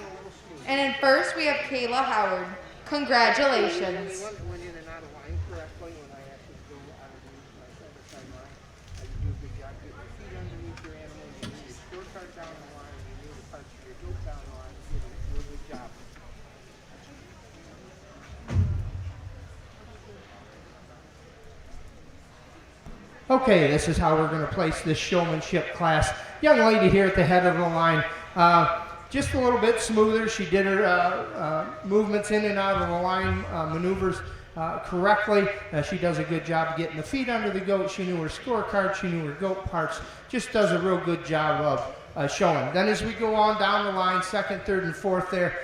And in 1st, we have Kayla Howard. Congratulations. Went in and out of line correctly when I asked you to go out of my second time line. You do a good job getting your feet underneath your animal, you move your scorecard down the line, you move the parts of your goat down the line, you did a real good job. Okay, this is how we're going to place this showmanship class. Young lady here at the head of the line, just a little bit smoother. She did her movements in and out of the line, maneuvers correctly. She does a good job getting the feet under the goat. She knew her scorecard, she knew her goat parts, just does a real good job of showing. Then as we go on down the line, 2nd, 3rd, and 4th there,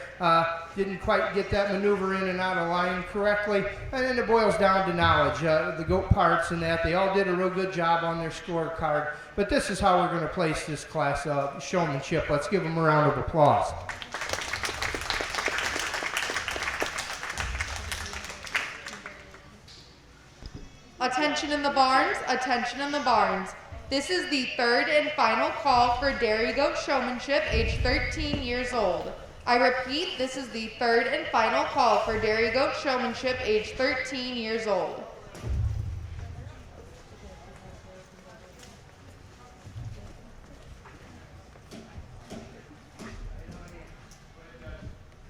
didn't quite get that maneuver in and out of line correctly. And then it boils down to knowledge. The goat parts and that, they all did a real good job on their scorecard. But this is how we're going to place this class showmanship. Let's give them a round of applause. Attention in the barns, attention in the barns. This is the 3rd and final call for dairy goat showmanship, age 13 years old. I repeat, this is the 3rd and final call for dairy goat showmanship, age 13 years old.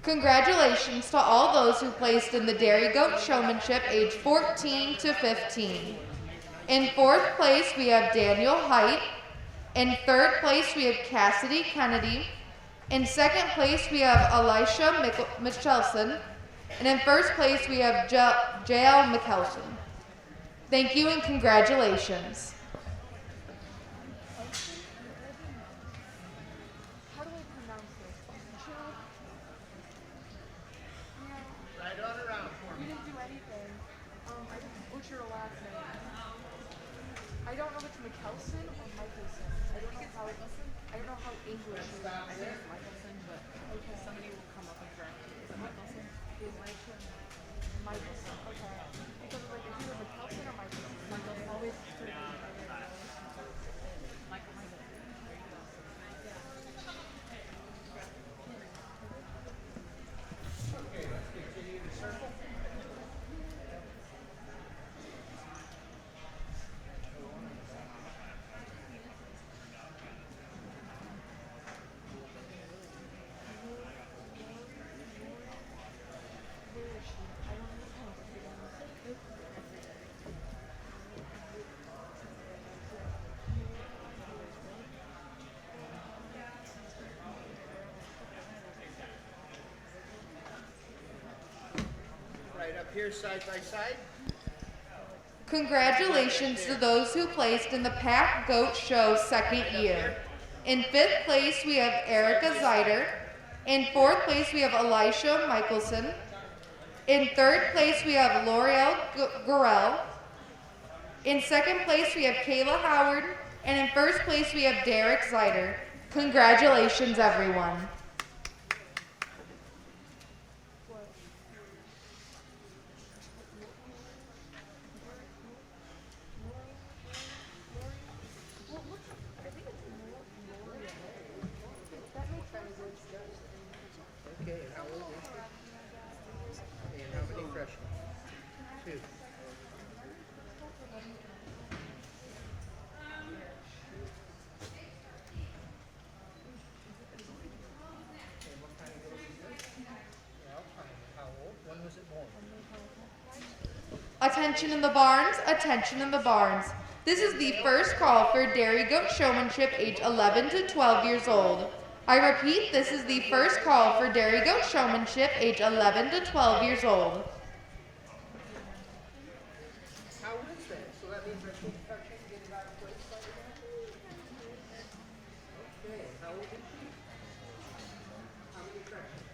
Congratulations to all those who placed in the dairy goat showmanship, age 14 to 15. In 4th place, we have Daniel Height. In 3rd place, we have Cassidy Kennedy. In 2nd place, we have Elisha Michelson. And in 1st place, we have J.L. Michelson. Thank you and congratulations. Right on around for You me. didn't do anything. I just butchered a last name. I don't know if it's Michelson or Michelson. I don't know how English is. I think it's Michelson, but somebody will come up and correct you. Is it Michelson? Michelson. Okay. Because like it's either Michelson or Michelson. Michelson always Okay, let's continue to circle. Right up here, side by side. Congratulations to those who placed in the Pack Goat Show 2nd year. In 5th place, we have Erica Zeider. In 4th place, we have Elisha Michelson. In 3rd place, we have L'Oreal Gorel. In 2nd place, we have Kayla Howard. And in 1st place, we have Derek Zeider. Congratulations, everyone. Okay, and how old is she? And how many freshmen? 2. And what kind of goat is this? Alpine. How old? When was it born? Attention in the barns, attention in the barns. This is the first call for dairy goat showmanship, age 11 to 12 years old. I repeat, this is the first call for dairy goat showmanship, age 11 to 12 years old. How is that? So that means I should touch it and get it out of place like that? Okay, and how old is she? How many freshmen?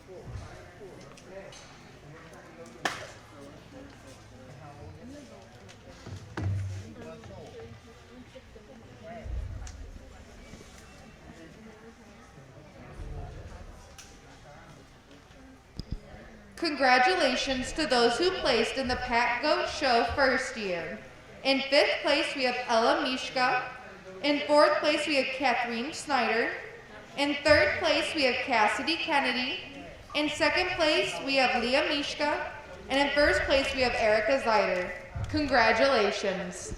4. 4. Okay. And what kind of goat is that? And how old is she? 3 months old. Congratulations to those who placed in the Pack Goat Show first year. In 5th place, we have Ella Mishka. In 4th place, we have Kathleen Snyder. In 3rd place, we have Cassidy Kennedy. In 2nd place, we have Leah Mishka. And in 1st place, we have Erica Zeider. Congratulations.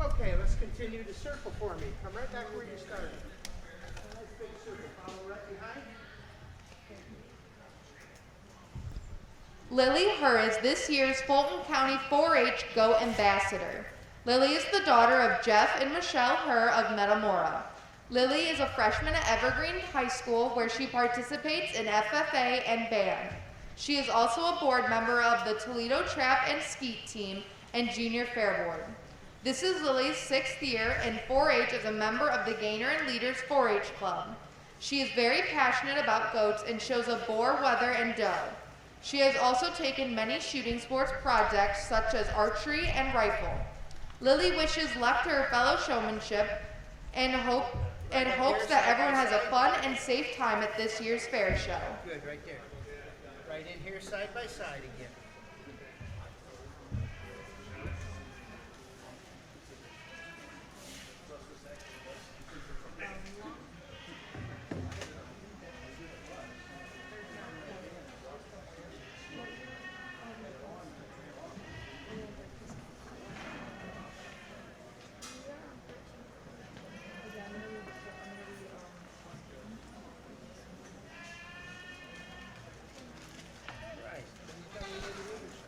Okay, let's continue the circle for me. Come right back where you started. Nice big circle. Follow right behind. Lily Herr is this year's Fulton County 4-H Goat Ambassador. Lily is the daughter of Jeff and Michelle Herr of Metamora. Lily is a freshman at Evergreen High School where she participates in FFA and band. She is also a board member of the Toledo Trap and Skeet team and Junior Fair Board. This is Lily's 6th year in 4-H as a member of the Gainer and Leaders 4-H Club. She is very passionate about goats and shows of boar, wether, and doe. She has also taken many shooting sports projects such as archery and rifle. Lily wishes luck to her fellow showmanship and hopes that everyone has a fun and safe time at this year's fair show. Good, right there. Right in here, side by side again.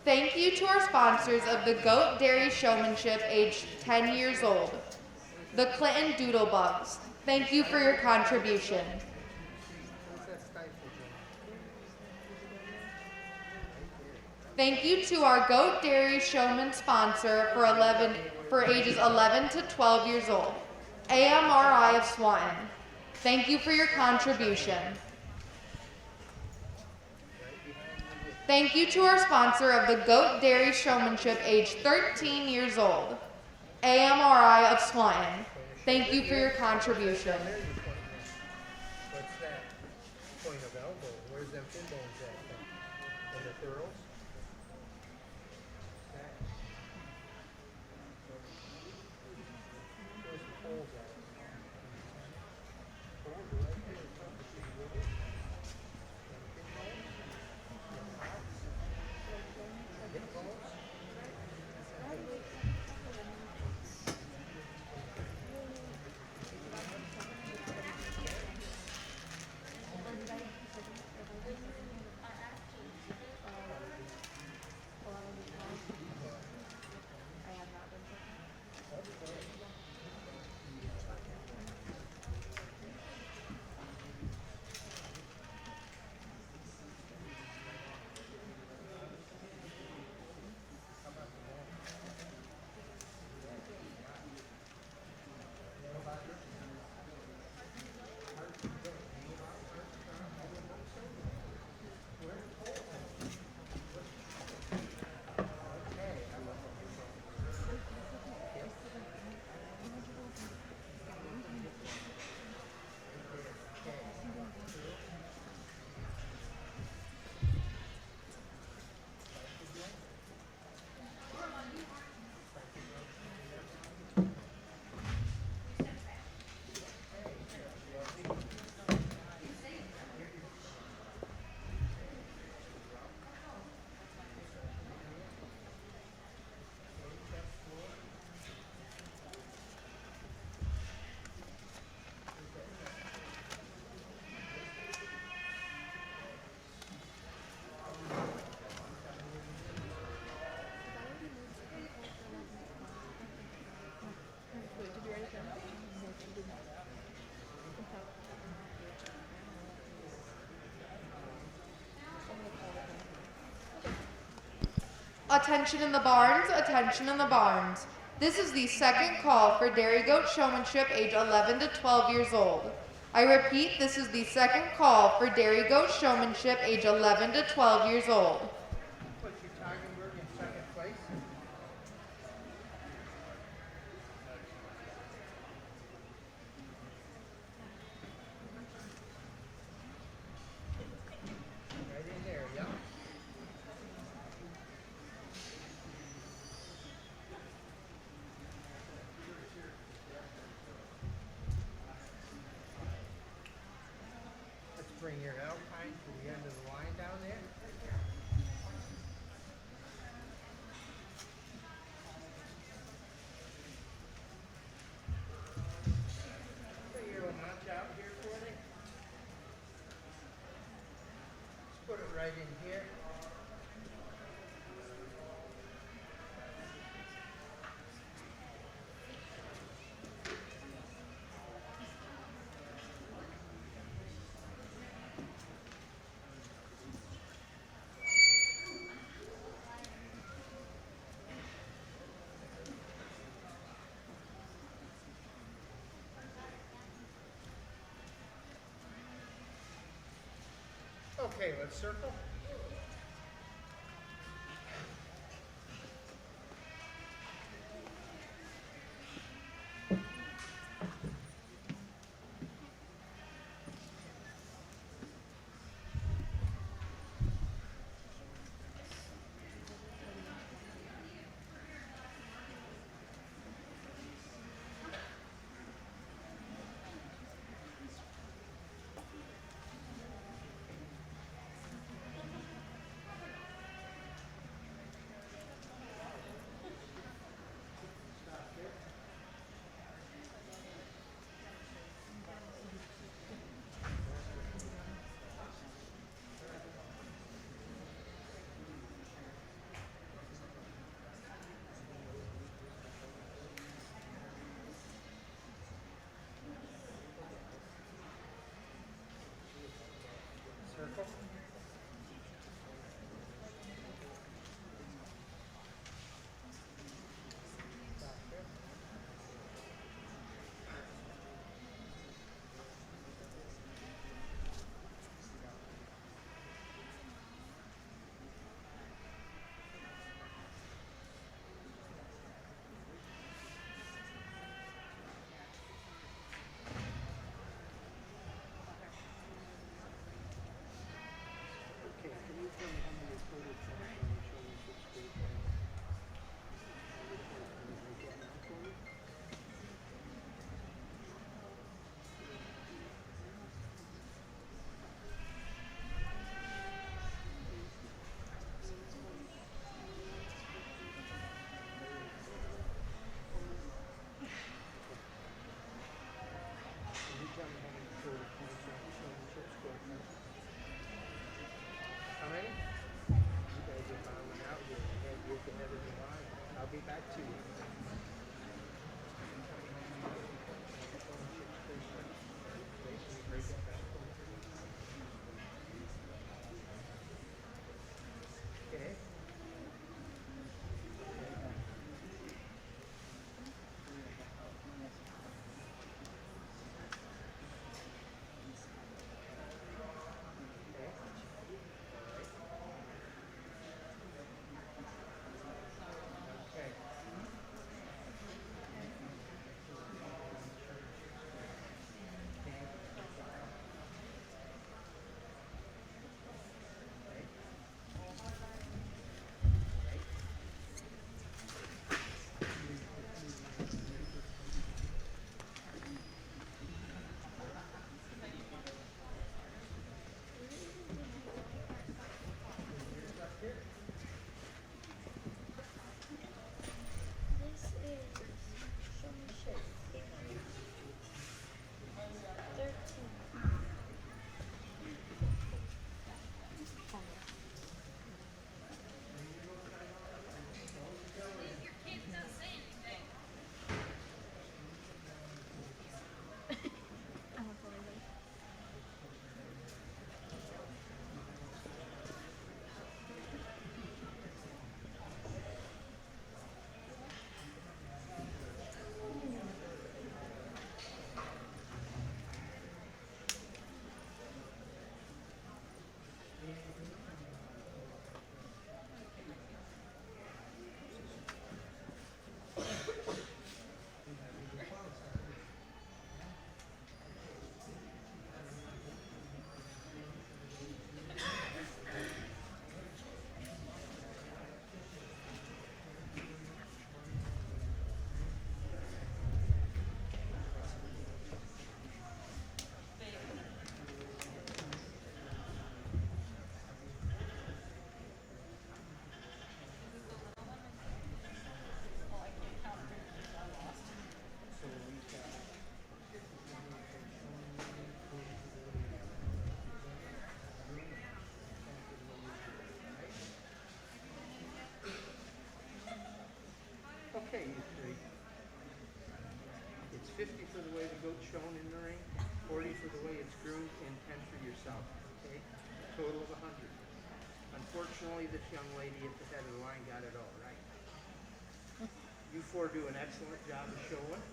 Thank you to our sponsors of the Goat Dairy Showmanship aged 10 years old. The Clinton Doodlebugs. Thank you for your contribution. Thank you to our Goat Dairy Showman sponsor for ages 11 to 12 years old, AMRI of Swanton. Thank you for your contribution. Thank you to our sponsor of the Goat Dairy Showmanship, age 13 years old, AMRI of Swanton. Thank you for your contribution. What's that? Point of elbow. Where's them fin bones at? And the thurls? Where's the poles at? Poles are right there. Attention in the barns, attention in the barns. This is the second call for dairy goat showmanship age 11 to 12 years old. I repeat, this is the second call for dairy goat showmanship age 11 to 12 years old. Put your Toggenburg in second place. Right in there, yeah. Let's bring your Alpine to the end of the line down there. Put your Lamanche out here for me. Let's put it right in here. Okay, let's circle. 50 for the way the goat's shown in the ring, 40 for the way it's groomed, and 10 for yourself. Okay? Total of 100. Unfortunately, this young lady at the head of the line got it all right. You four do an excellent job of showing.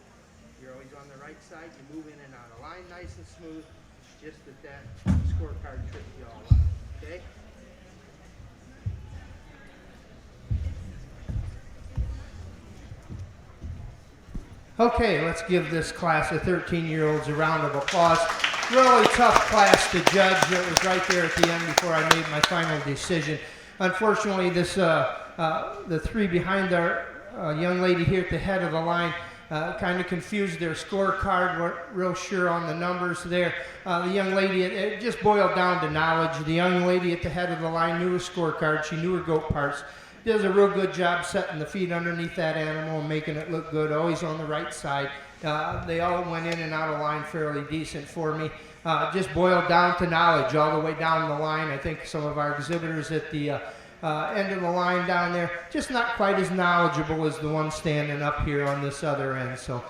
You're always on the right side. You move in and out of line nice and smooth. It's just that scorecard tripped you all up. Okay? Okay, let's give this class of 13-year-olds a round of applause. Really tough class to judge. It was right there at the end before I made my final decision. Unfortunately, this the three behind our young lady here at the head of the line kind of confused their scorecard. Weren't real sure on the numbers there. The young lady, it just boiled down to knowledge. The young lady at the head of the line knew her scorecard. She knew her goat parts. Does a real good job setting the feet underneath that animal and making it look good, always on the right side. They all went in and out of line fairly decent for me. Just boiled down to knowledge all the way down the line. I think some of our exhibitors at the end of the line down there, just not quite as knowledgeable as the one standing up here on this other end. So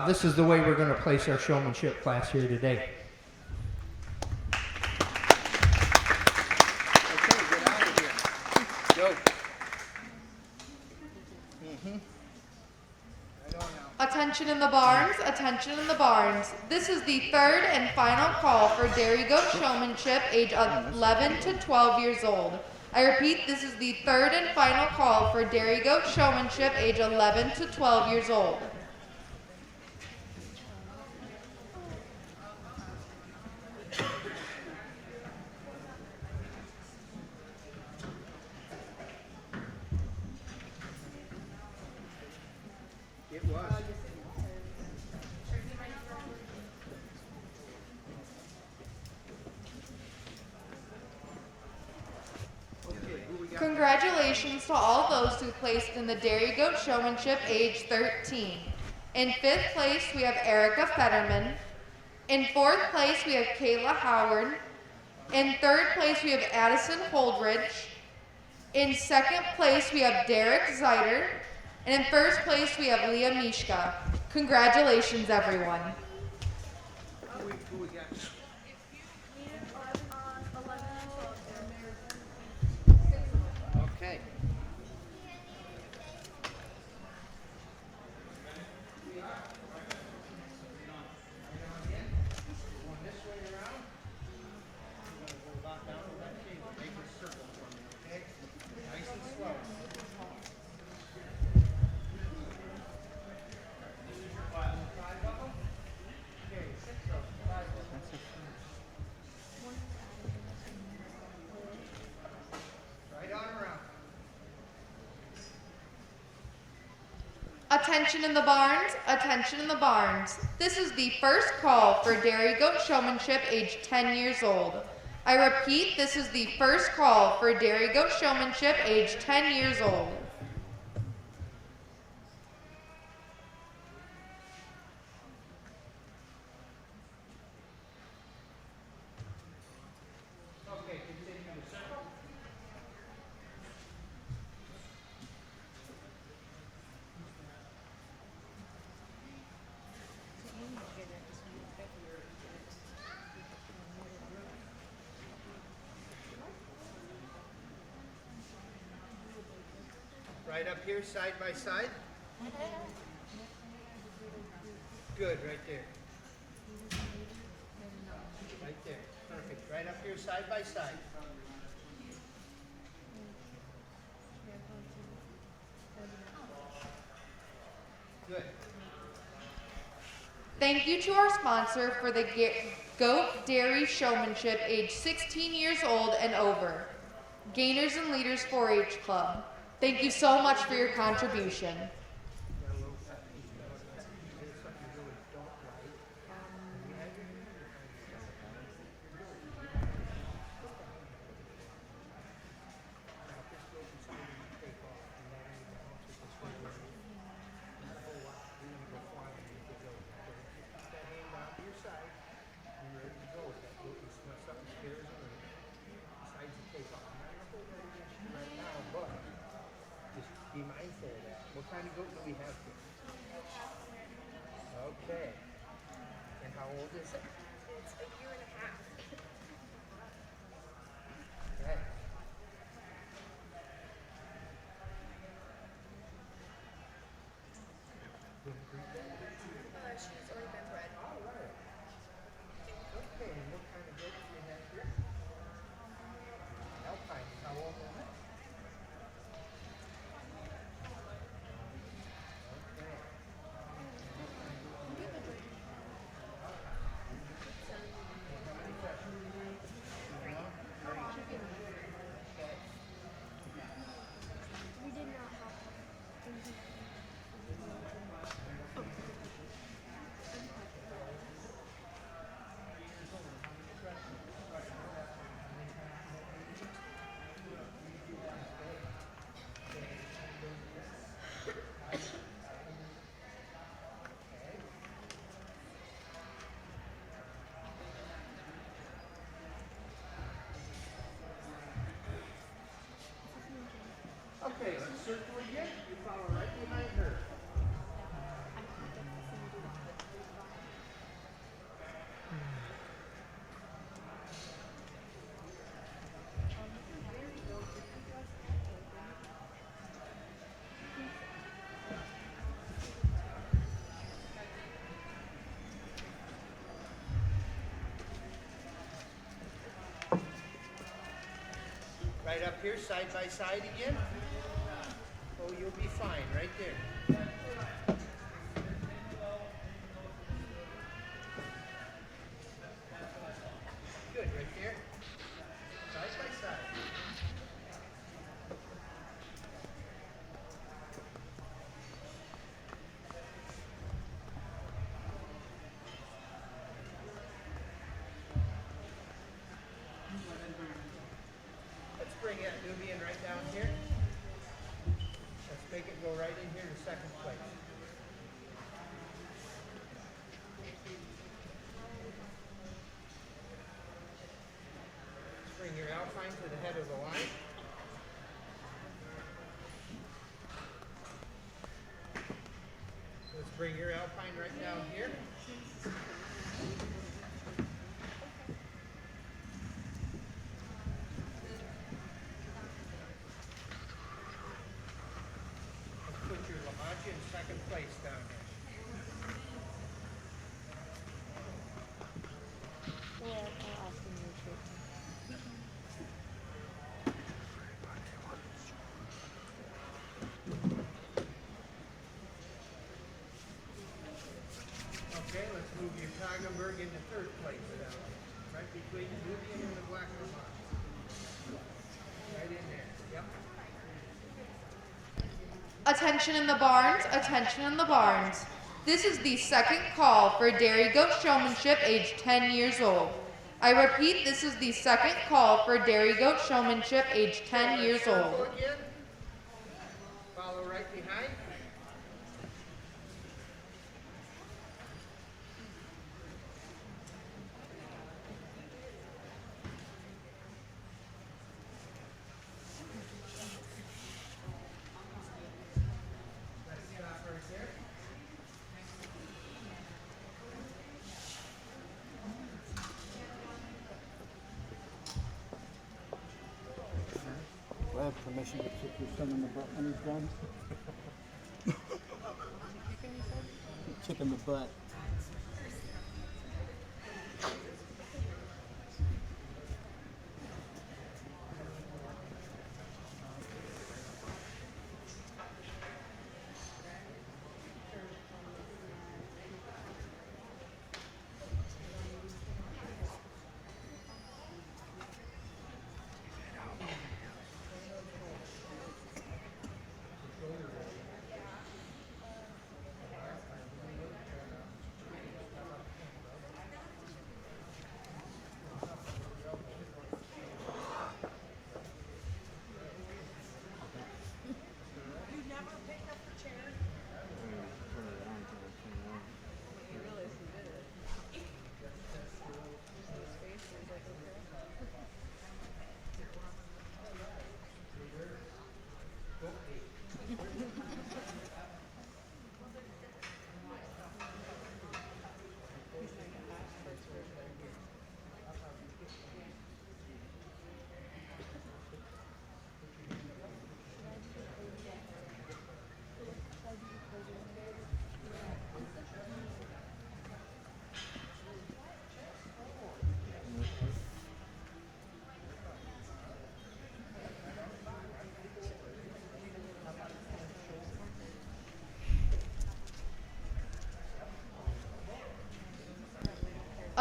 this is the way we're going to place our showmanship class here today. Okay, get out of here. Go. Attention in the barns, attention in the barns. This is the third and final call for dairy goat showmanship age 11 to 12 years old. I repeat, this is the third and final call for dairy goat showmanship age 11 to 12 years old. It was. Congratulations to all those who placed in the dairy goat showmanship age 13. In fifth place, we have Erica Fetterman. In fourth place, we have Kayla Howard. In third place, we have Addison Holdridge. In second place, we have Derek Zeiter. And in first place, we have Leah Mishka. Congratulations, everyone. Okay. Going this way around. I'm going to go back down to that table. Make a circle for me, okay? Nice and slow. Five of them? Okay, 6 of them. 5 of them. Right on around. Attention in the barns, attention in the barns. This is the first call for dairy goat showmanship age 10 years old. I repeat, this is the first call for dairy goat showmanship age 10 years old. Okay, continue to circle. Right up here, side by side. Good, right there. Right there, perfect. Right up here, side by side. Good. Thank you to our sponsor for the Goat Dairy Showmanship age 16 years old and over. Gainers and Leaders 4-H Club. Thank you so much for your contribution. Be mindful of that. What kind of old is it? It's a year and a half. Okay. She's already been bred. All right. Okay, and what kind of goat do you have here? Alpine. How old is it? Okay. We did not have Okay, let's circle again. You follow right behind her. Right up here, side by side again. Oh, you'll be fine right there. Good, right there. Side by side. Let's bring that Nubian right down here. Let's make it go right in here to second place. Let's bring your Alpine to the head of the line. Let's bring your Alpine right down here. Let's put your La Mancha in second place down here. Okay, let's move your Toggenburg into third place down there. Right between the Nubian and the Black Lamont. Right in there. Yep. Attention in the barns, attention in the barns. This is the second call for dairy goat showmanship age 10 years old. I repeat, this is the second call for dairy goat showmanship age 10 years old. Circle again. Follow right behind. Let's stop right there. Do I have permission to kick your son in the butt when he's done? Kick in the butt.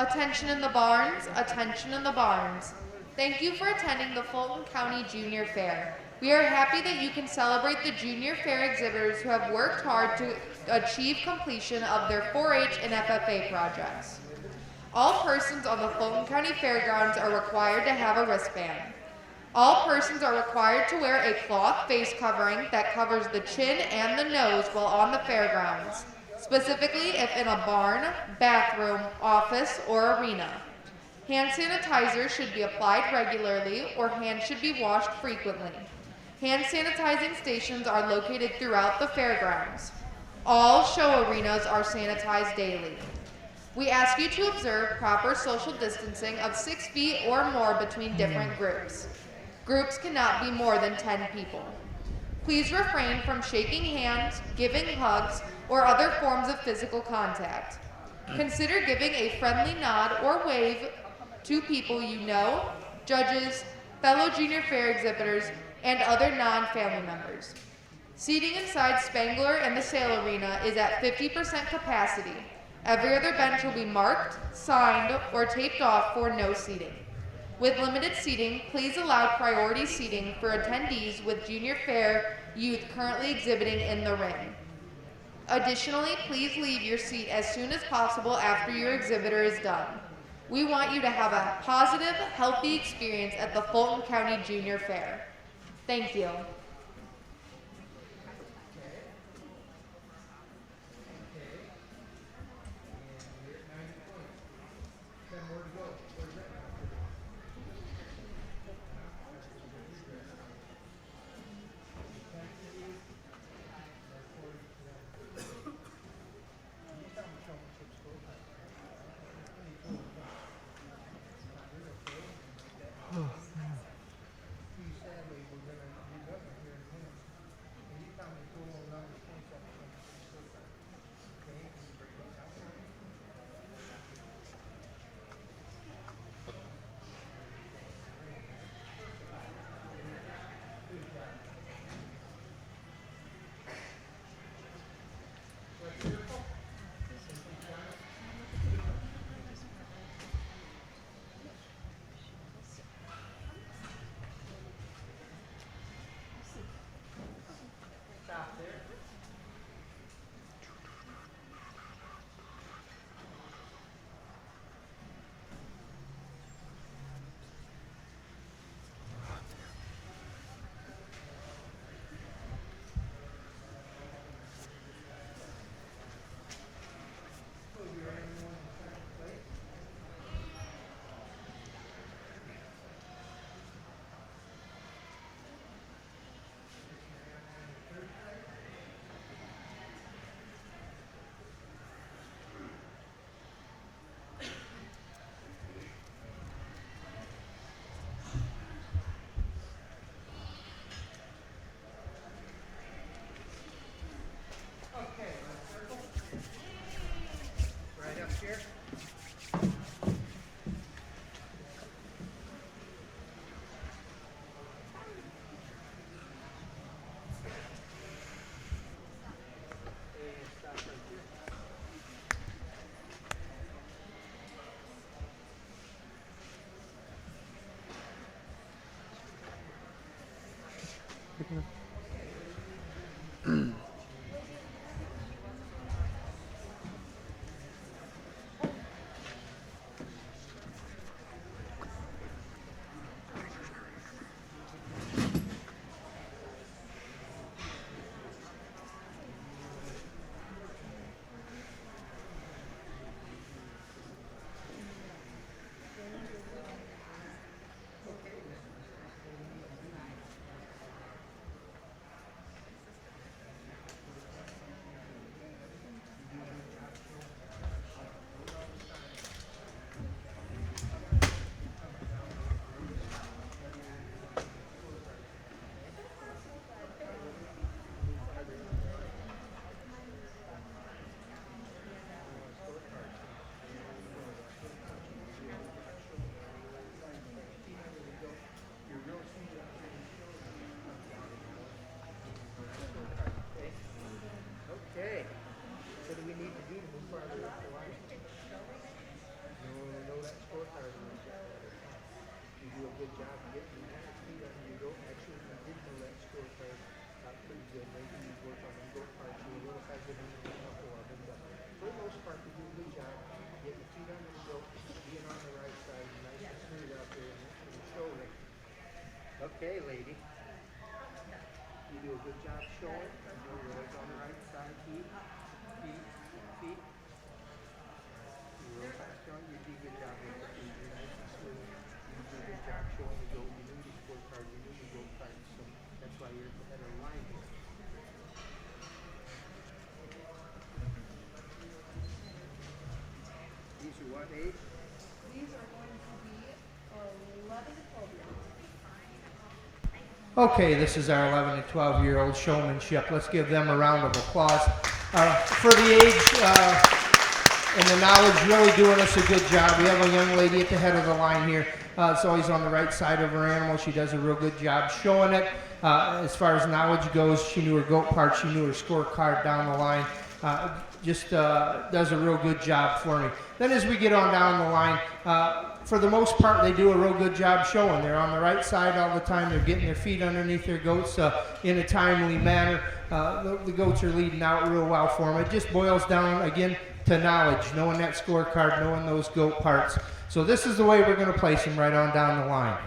Attention in the barns, attention in the barns. Thank you for attending the Fulton County Junior Fair. We are happy that you can celebrate the Junior Fair exhibitors who have worked hard to achieve completion of their 4-H and FFA projects. All persons on the Fulton County Fairgrounds are required to have a wristband. All persons are required to wear a cloth face covering that covers the chin and the nose while on the fairgrounds, specifically if in a barn, bathroom, office, or arena. Hand sanitizer should be applied regularly or hands should be washed frequently. Hand sanitizing stations are located throughout the fairgrounds. All show arenas are sanitized daily. We ask you to observe proper social distancing of 6 feet or more between different groups. Groups cannot be more than 10 people. Please refrain from shaking hands, giving hugs, or other forms of physical contact. Consider giving a friendly nod or wave to people you know, judges, fellow Junior Fair exhibitors, and other non-family members. Seating inside Spangler and the Sale Arena is at 50% capacity. Every other bench will be marked, signed, or taped off for no seating. With limited seating, please allow priority seating for attendees with Junior Fair youth currently exhibiting in the ring. Additionally, please leave your seat as soon as possible after your exhibitor is done. We want you to have a positive, healthy experience at the Fulton County Junior Fair. Thank you. Okay, lady. You do a good job showing. You're always on the right side. Feet. You real fast showing. You do a good job with the feet. You're nice and smooth. You do a good job showing the goat. You knew the scorecard. You knew the goat card. So that's why you're at the head of the line here. These are what age? These are going to be 11 to 12 years old. Okay, this is our 11 to 12-year-old showmanship. Let's give them a round of applause. For the age and the knowledge, really doing us a good job. We have a young lady at the head of the line here. It's always on the right side of her animal. She does a real good job showing it. As far as knowledge goes, she knew her goat part. She knew her scorecard down the line. Just does a real good job for me. Then as we get on down the line, for the most part, they do a real good job showing. They're on the right side all the time. They're getting their feet underneath their goats in a timely manner. The goats are leading out real well for them. It just boils down, again, to knowledge, knowing that scorecard, knowing those goat parts. So this is the way we're going to place them right on down the line.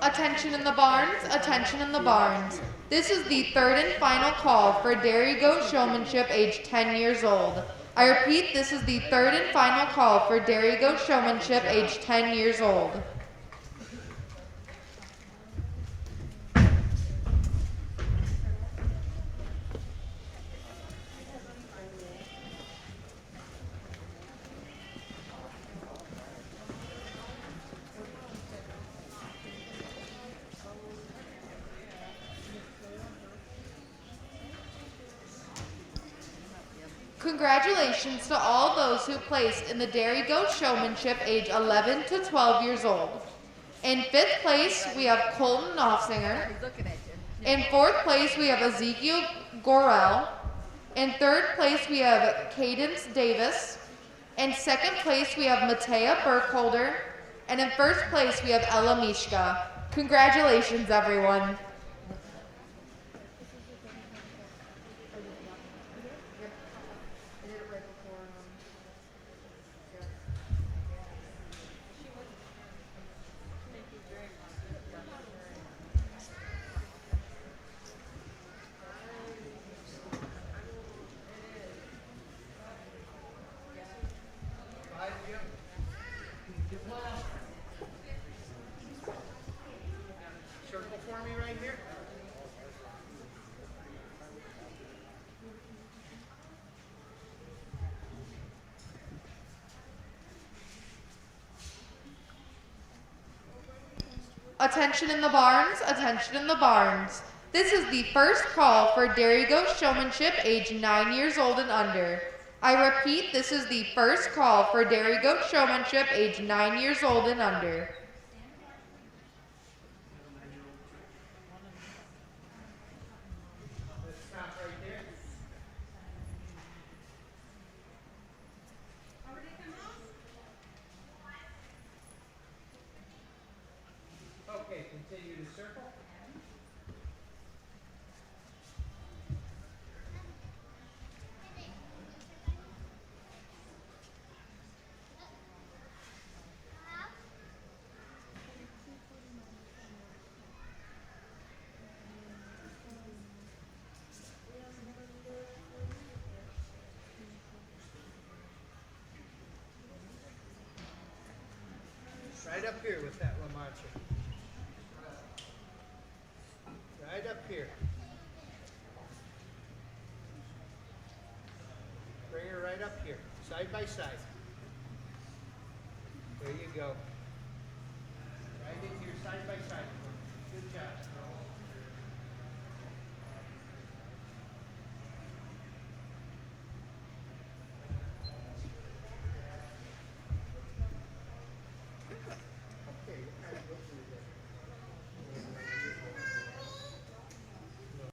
Attention in the barns, attention in the barns. This is the third and final call for dairy goat showmanship age 10 years old. I repeat, this is the third and final call for dairy goat showmanship age 10 years old. Congratulations to all those who placed in the dairy goat showmanship age 11 to 12 years old. In 5th place, we have Colton Knopfsinger. In 4th place, we have Ezekiel Gorel. In 3rd place, we have Cadence Davis. In 2nd place, we have Matea Burkholder. And in 1st place, we have Ella Mishka. Congratulations, everyone. Circle for me right here. Attention in the barns, attention in the barns. This is the first call for dairy goat showmanship age 9 years old and under. I repeat, this is the first call for dairy goat showmanship age 9 years old and under. Okay, continue to circle. Right up here with that La Mancha. Right up here. Bring her right up here, side by side. There you go. Right into your side by side. Good job. Okay, what kind of book is that? No.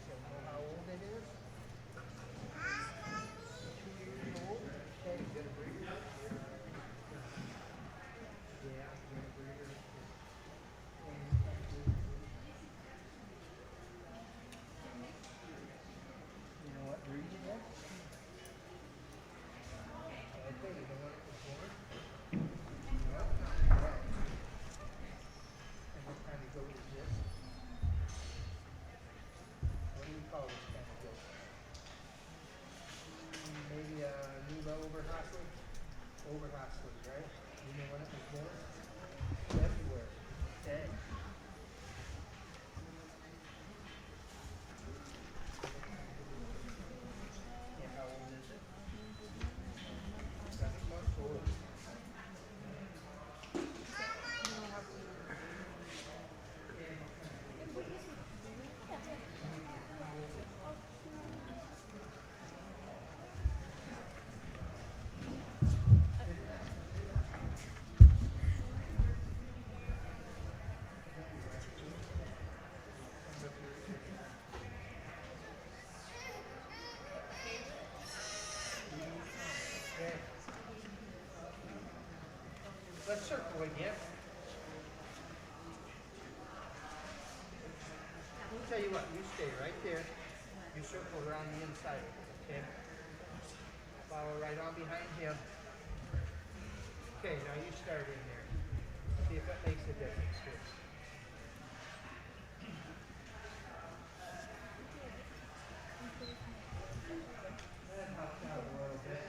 So know how old it is? 2 years old. Okay, you gotta bring it up here. over Hostley, right? You know when it was born? February. Okay. And how old is it? 7 months old. Okay. Let's circle again. I'll tell you what, you stay right there. You circle around the inside, okay? Follow right on behind him. Okay, now you start in there. See if that makes a difference here. And hop down a little bit.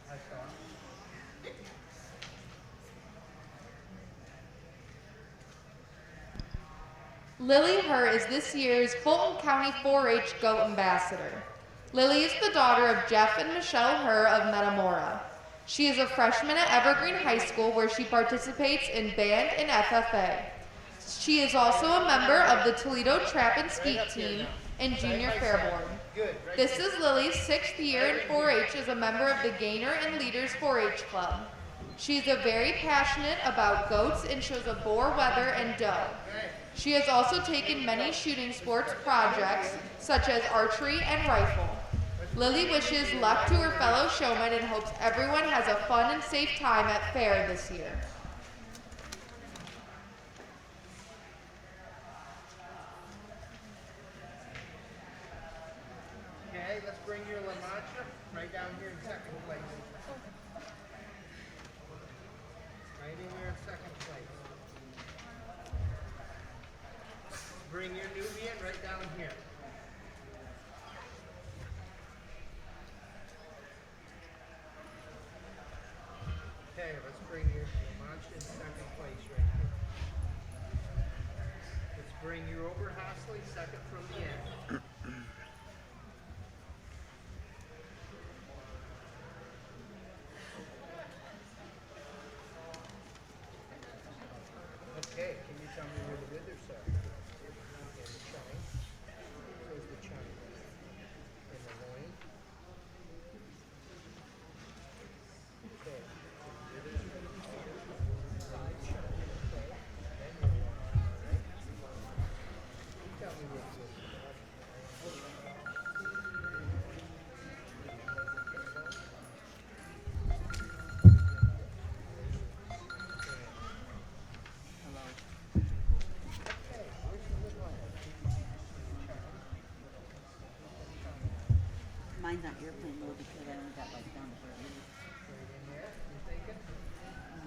That's all. Lily Herr is this year's Fulton County 4-H Goat Ambassador. Lily is the daughter of Jeff and Michelle Herr of Metamora. She is a freshman at Evergreen High School where she participates in band and FFA. She is also a member of the Toledo Trap and Skeet team and Junior Fairborn. This is Lily's 6th year in 4-H as a member of the Gainer and Leaders 4-H Club. She is very passionate about goats and shows a boar, wether, and doe. She has also taken many shooting sports projects, such as archery and rifle. Lily wishes luck to her fellow showmen and hopes everyone has a fun and safe time at fair this year. Okay, let's bring your La Mancha right down here in second place. Right in here in second place. Bring your Nubian right down here. Okay, let's bring your La Mancha in second place right here. Let's bring your Over Hostley second from the end. Okay, can you tell me where the withers are? Okay, the chine. Where's the chine? In the loin. Okay. The withers are going to be here. Side chine. Okay. Then your loin. Right? You tell me where the withers are. Mine's on airplane mode because I only got like down to 30. Right in there, you thinking?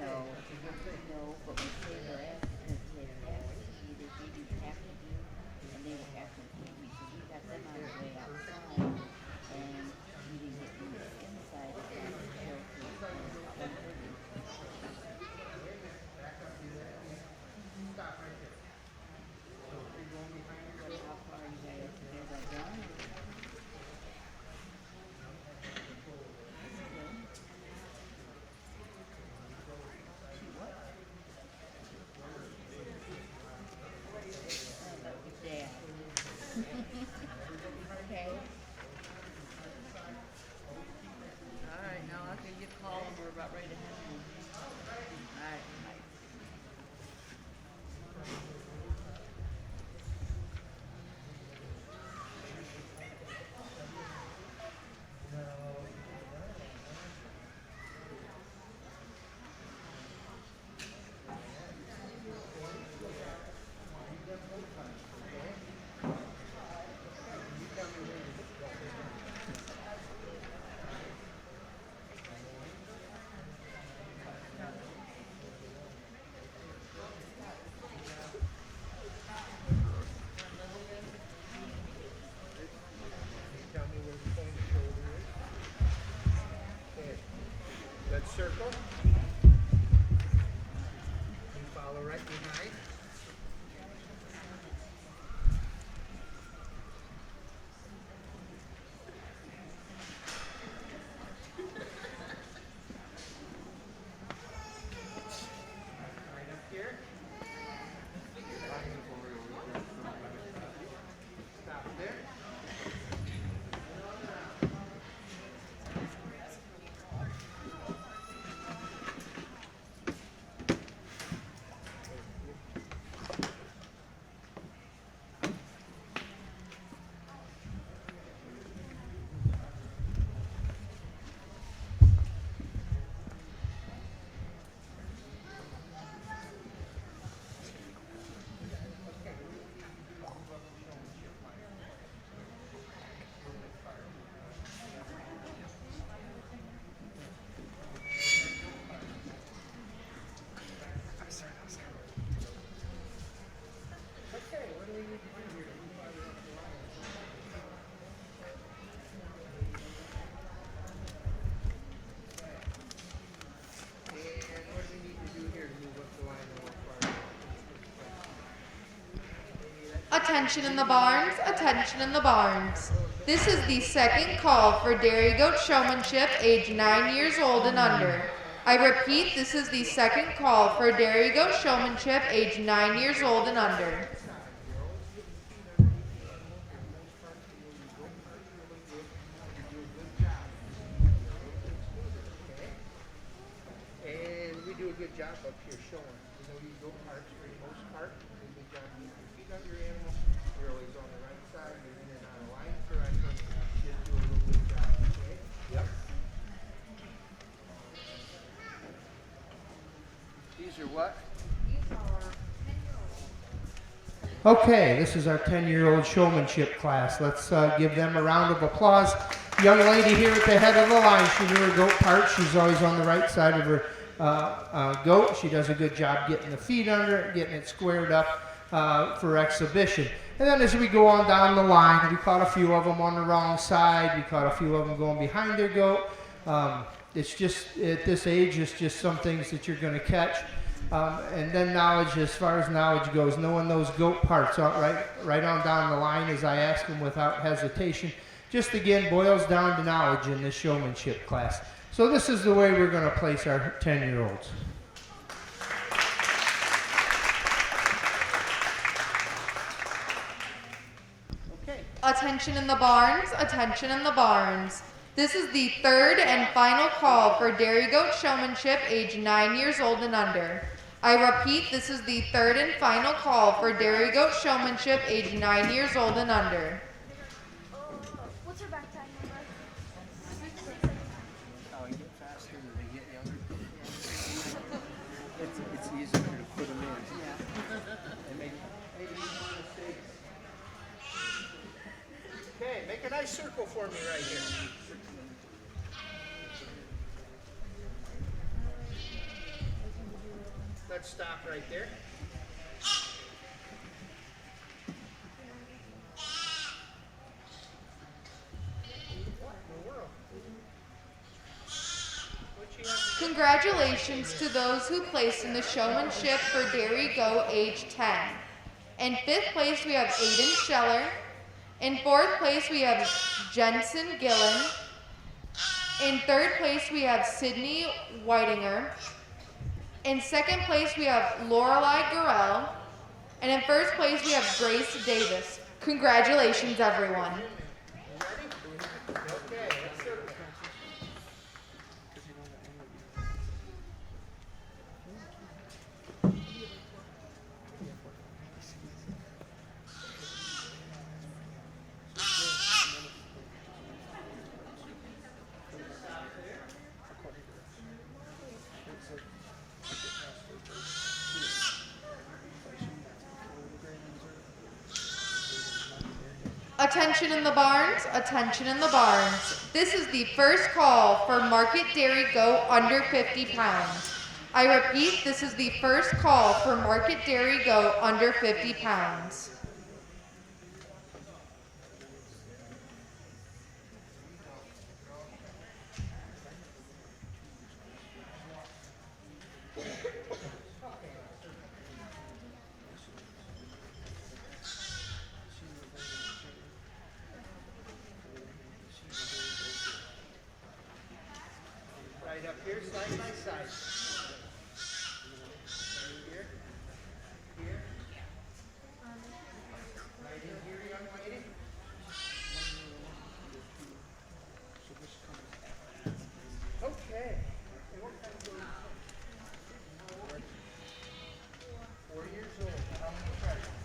No, no, but when Taylor asked, because Taylor asked, either babies have to do, and they were asking me, so we got them on the way outside, and we didn't get them inside until about 1:30. Stop right there. So if you're going behind your So how far are you guys, you guys are done? Attention in the barns, attention in the barns. This is the second call for dairy goat showmanship age 9 years old and under. I repeat, this is the second call for dairy goat showmanship age 9 years old and under. And we do a good job up here showing. You know, you go parts for the most part. We do a good job keeping your feet under your animal. You're always on the right side. You're in and out of line correctly. Just do a real good job, okay? Yep. These are what? Okay, this is our 10-year-old showmanship class. Let's give them a round of applause. Young lady here at the head of the line, she knew her goat part. She's always on the right side of her goat. She does a good job getting the feet under it, getting it squared up for exhibition. And then as we go on down the line, we caught a few of them on the wrong side. We caught a few of them going behind their goat. It's just, at this age, it's just some things that you're going to catch. And then knowledge, as far as knowledge goes, knowing those goat parts right on down the line as I ask them without hesitation, just again boils down to knowledge in this showmanship class. So this is the way we're going to place our 10-year-olds. Okay. Attention in the barns, attention in the barns. This is the third and final call for dairy goat showmanship age 9 years old and under. I repeat, this is the third and final call for dairy goat showmanship age 9 years old and under. What's her back time number? Oh, you get faster as they get younger. It's easier to put them in. Yeah. And make mistakes. Okay, make a nice circle for me right here. Let's stop right there. Congratulations to those who placed in the showmanship for dairy goat age 10. In 5th place we have Aiden Scheller. In 4th place we have Jensen Gillen. In 3rd place we have Sydney Whitinger. In 2nd place we have Lorelei Gurrell. And in 1st place we have Grace Davis. Congratulations, everyone. Attention in the barns, attention in the barns. This is the first call for market dairy goat under 50 pounds. I repeat, this is the first call for market dairy goat under 50 pounds. Right up here, side by side. Here. Here. Right in here, young lady. Okay. And what kind of goat? 4 years old. How many treasures?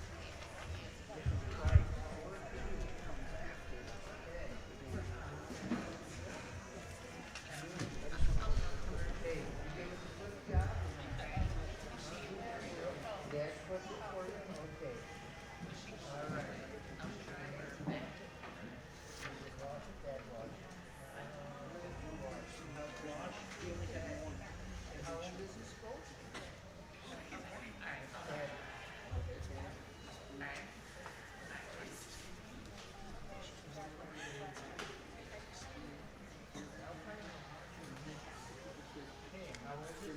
Right. 4 and 2 comes after. Okay. Hey, you gave us a good job. Dad pushed it for you? Okay. All right. Dad wash. And how old is this goat? Okay, how old is it?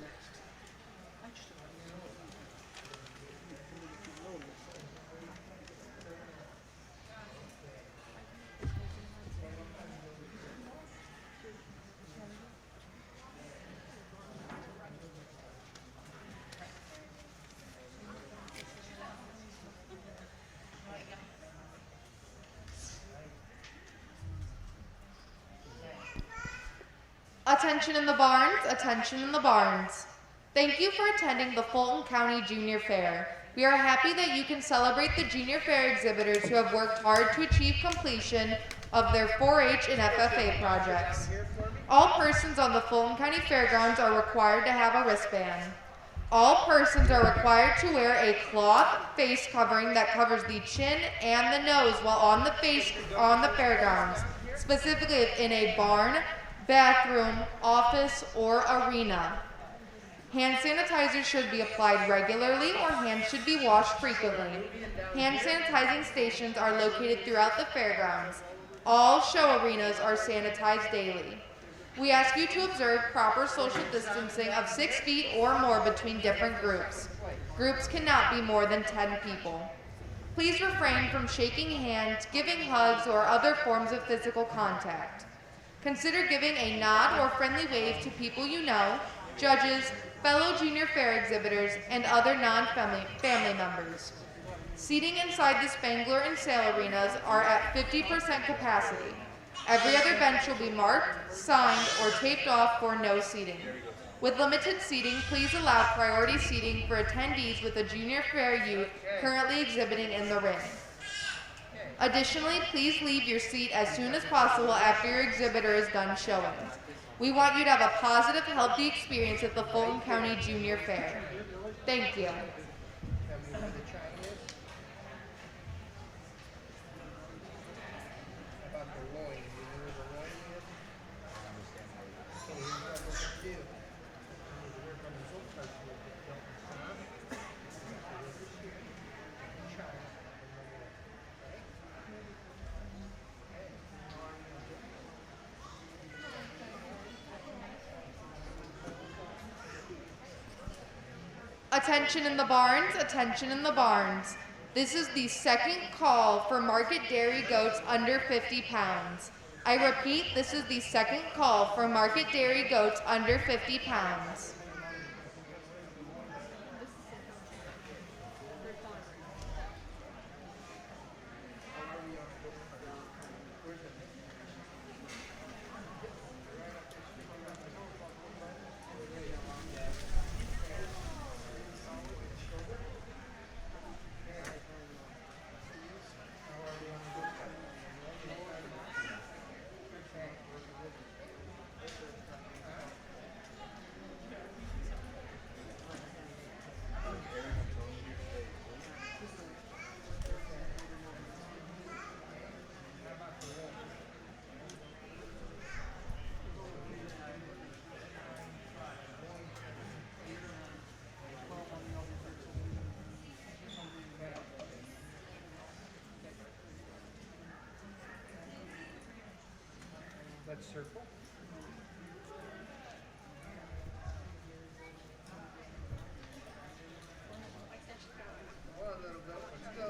Attention in the barns, attention in the barns. Thank you for attending the Fulton County Junior Fair. We are happy that you can celebrate the Junior Fair exhibitors who have worked hard to achieve completion of their 4-H and FFA projects. All persons on the Fulton County Fairgrounds are required to have a wristband. All persons are required to wear a cloth face covering that covers the chin and the nose while on the fairgrounds, specifically if in a barn, bathroom, office, or arena. Hand sanitizer should be applied regularly or hands should be washed frequently. Hand sanitizing stations are located throughout the fairgrounds. All show arenas are sanitized daily. We ask you to observe proper social distancing of 6 feet or more between different groups. Groups cannot be more than 10 people. Please refrain from shaking hands, giving hugs, or other forms of physical contact. Consider giving a nod or friendly wave to people you know, judges, fellow Junior Fair exhibitors, and other non-family members. Seating inside the Spangler and Sale arenas are at 50% capacity. Every other bench will be marked, signed, or taped off for no seating. With limited seating, please allow priority seating for attendees with a Junior Fair youth currently exhibiting in the ring. Additionally, please leave your seat as soon as possible after your exhibitor is done showing. We want you to have a positive, healthy experience at the Fulton County Junior Fair. Thank you. Attention in the barns, attention in the barns. This is the second call for market dairy goats under 50 pounds. I repeat, this is the second call for market dairy goats under 50 pounds. Let's circle. Come on, little goat, let's go.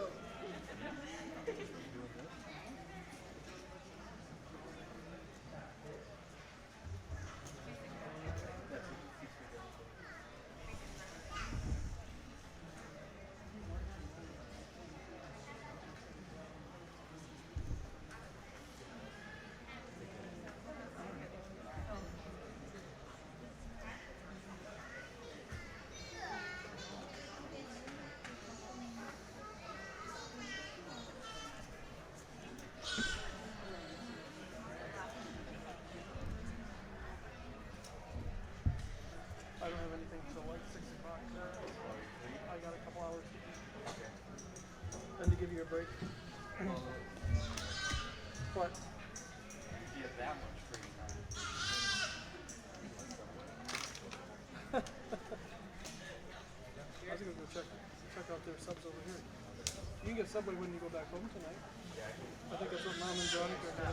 I don't have anything till like 6 o'clock. I got a couple hours. Then to give you a break. What? You have that much free time. I was gonna go check out their subs over here. You can get Subway when you go back home tonight. I think that's what Mom and Johnny are doing.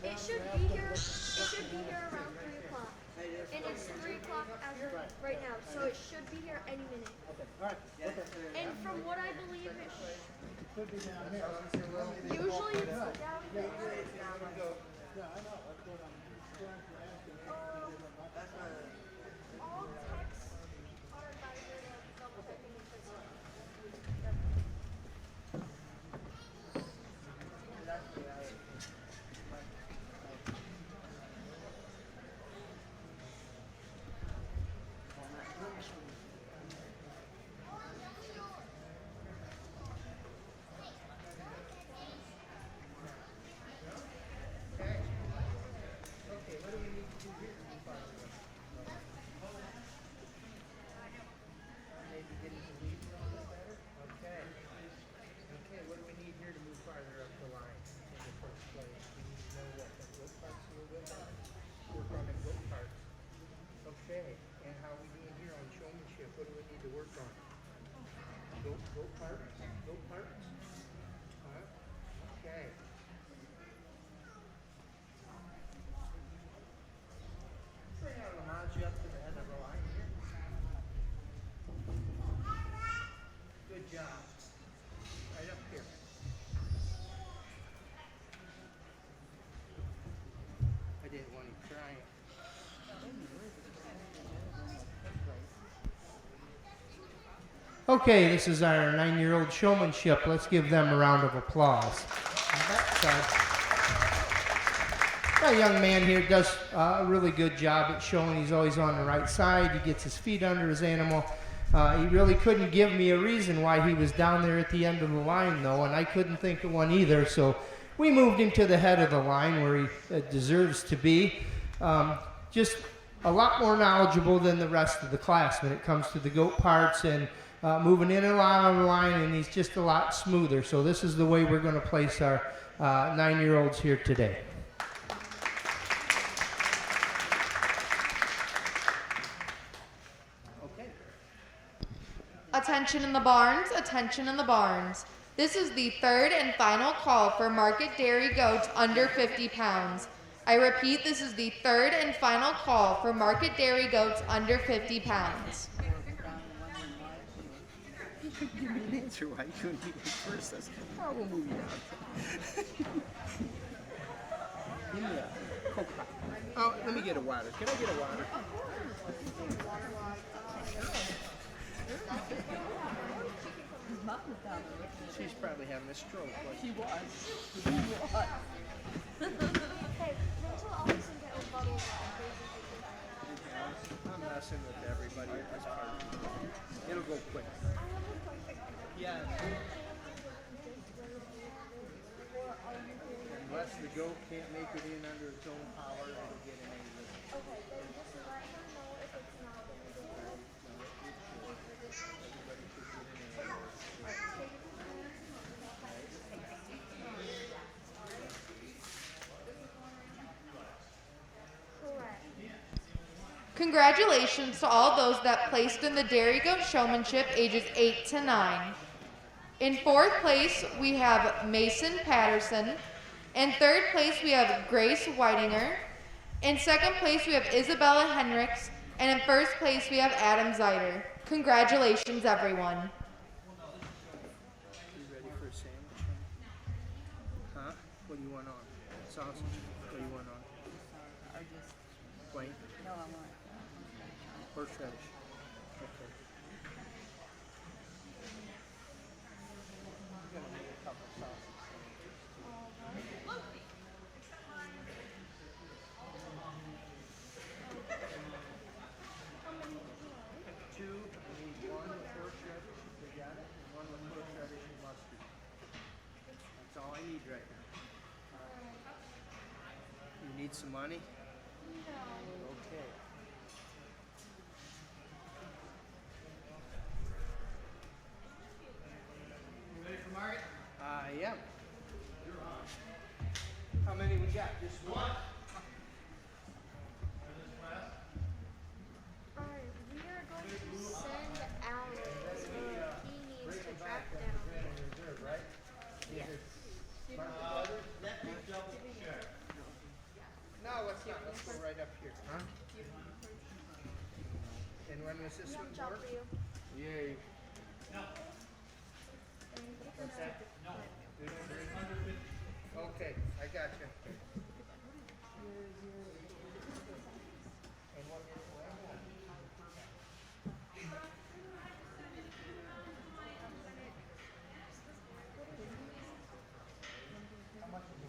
It should be here around 3 o'clock. And it's 3 o'clock as of right now, so it should be here any minute. And from what I believe, it should be down here. Usually it's down here. All texts are advisory of double dipping and fixing. Go parts. Go parts. Okay. Bring our Lamaji up to the head of the line here. Good job. Right up here. I didn't want him trying. Okay, this is our 9-year-old showmanship. Let's give them a round of applause. On that side. That young man here does a really good job at showing. He's always on the right side. He gets his feet under his animal. He really couldn't give me a reason why he was down there at the end of the line, though, and I couldn't think of one either. So we moved him to the head of the line where he deserves to be. Just a lot more knowledgeable than the rest of the class when it comes to the goat parts and moving in and out of the line, and he's just a lot smoother. So this is the way we're going to place our 9-year-olds here today. Okay. Attention in the barns, attention in the barns. This is the third and final call for market dairy goats under 50 pounds. I repeat, this is the third and final call for market dairy goats under 50 pounds. Give me an answer why you couldn't eat it first. That's how we'll move you down. Give me a Coke Pop. Oh, let me get a water. Can I get a water? She's probably having a stroke. She was. I'm messing with everybody at this party. It'll go quick. Yeah. Unless the goat can't make it in under its own power, it'll get an egg. Okay, then just let her know if it's not going to do it. Everybody should get an egg. Congratulations to all those that placed in the dairy goat showmanship ages 8 to 9. In fourth place, we have Mason Patterson. In third place, we have Grace Whitinger. In second place, we have Isabella Henricks. And in first place, we have Adam Zeider. Congratulations, everyone. You ready for a sandwich? Huh? What do you want on? Sausage? What do you want on? Plain? No, I want. Horseradish. Okay. I'm gonna make a couple sausages. Two. I need one with horseradish. They got it. And one with horseradish and mustard. That's all I need right now. You need some money? No. Okay. I am. How many we got? Just one? Alright, we are going to send Alex. He needs to track down. Yes. No, let's not. Let's go right up here. Huh? And when was this one born? Yay. No. What's that? No. Okay, I got you. And what is how much is it?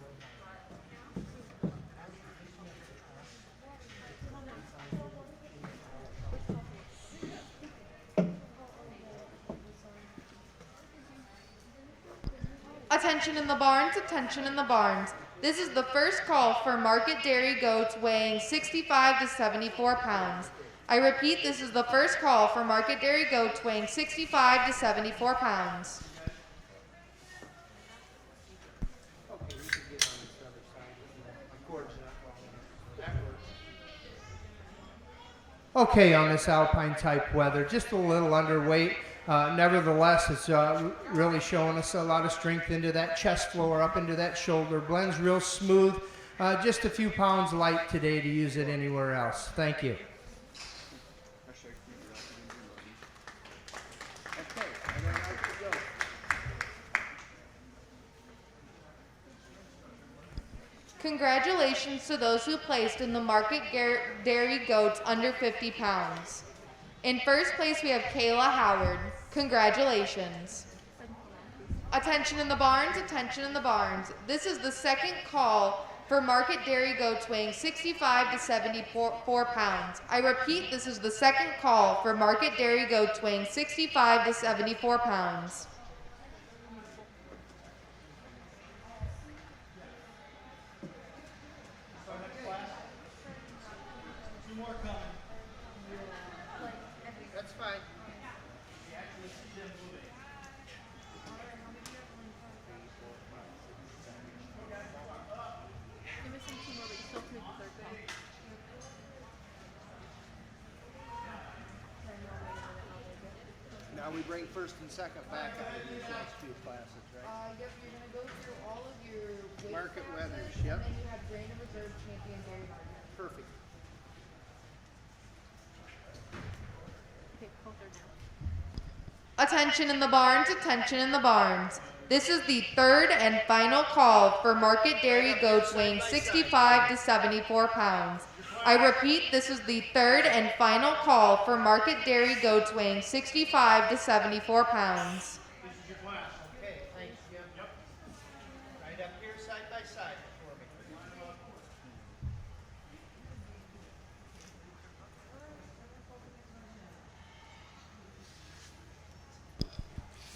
Attention in the barns, attention in the barns. This is the first call for market dairy goats weighing 65 to 74 pounds. I repeat, this is the first call for market dairy goats weighing 65 to 74 pounds. Okay, you can get on this other side. Of course. That works. Okay, on this alpine type weather, just a little underweight. Nevertheless, it's really showing us a lot of strength into that chest floor, up into that shoulder. Blends real smooth. Just a few pounds light today to use it anywhere else. Thank you. Okay, I got out to go. Congratulations to those who placed in the market dairy goats under 50 pounds. In first place, we have Kayla Howard. Congratulations. Attention in the barns, attention in the barns. This is the second call for market dairy goats weighing 65 to 74 pounds. I repeat, this is the second call for market dairy goats weighing 65 to 74 pounds. Two more coming. That's fine. You're missing two more, but you still have to make the third thing. Now we bring first and second back out of these last few classes, right? Yep, you're going to go through all of your weight Market classes, winners, and yep. then you have grain and reserve champion dairy market. Perfect. Okay, call third now. Attention in the barns, attention in the barns. This is the third and final call for market dairy goats weighing 65 to 74 pounds. I repeat, this is the third and final call for market dairy goats weighing 65 to 74 pounds. This is your class. Okay, thanks, Jim. Yep. Right up here, side by side for me.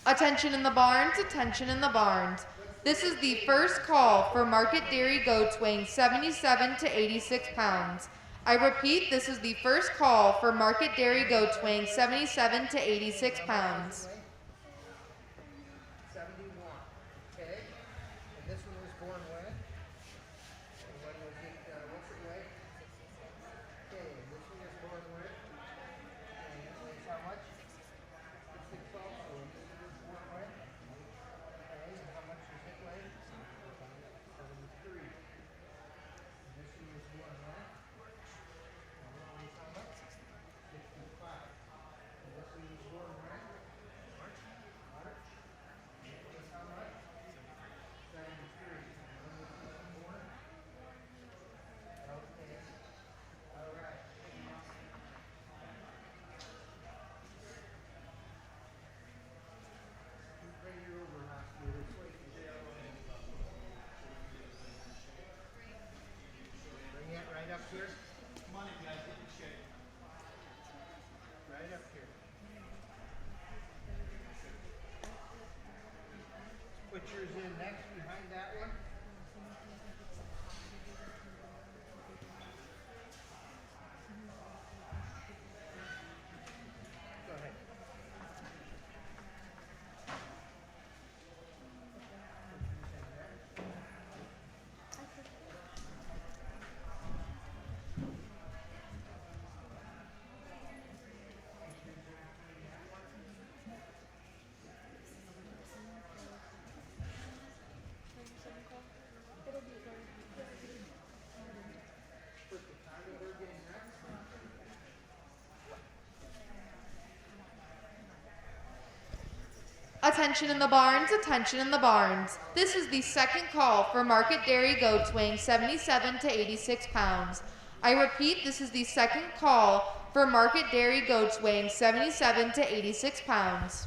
Attention in the barns, attention in the barns. This is the first call for market dairy goats weighing 77 to 86 pounds. I repeat, this is the first call for market dairy goats weighing 77 to 86 pounds. 71. Okay. And this one was born when? And when was it, what's it weigh? Okay, and this one was born when? And it weighs how much? 66 also. And this one was born when? Okay, and how much does it weigh? 73. And this one was born when? And it weighs how much? 65. And this one was born when? March. And it weighs how much? 73. And when was this one born? Okay. All right. Bring your over hospital this way. Bring it right up here. Come on in, guys, get in shape. Right up here. Put yours in next behind that one. Go ahead. Attention in the barns, attention in the barns. This is the second call for market dairy goats weighing 77 to 86 pounds. I repeat, this is the second call for market dairy goats weighing 77 to 86 pounds.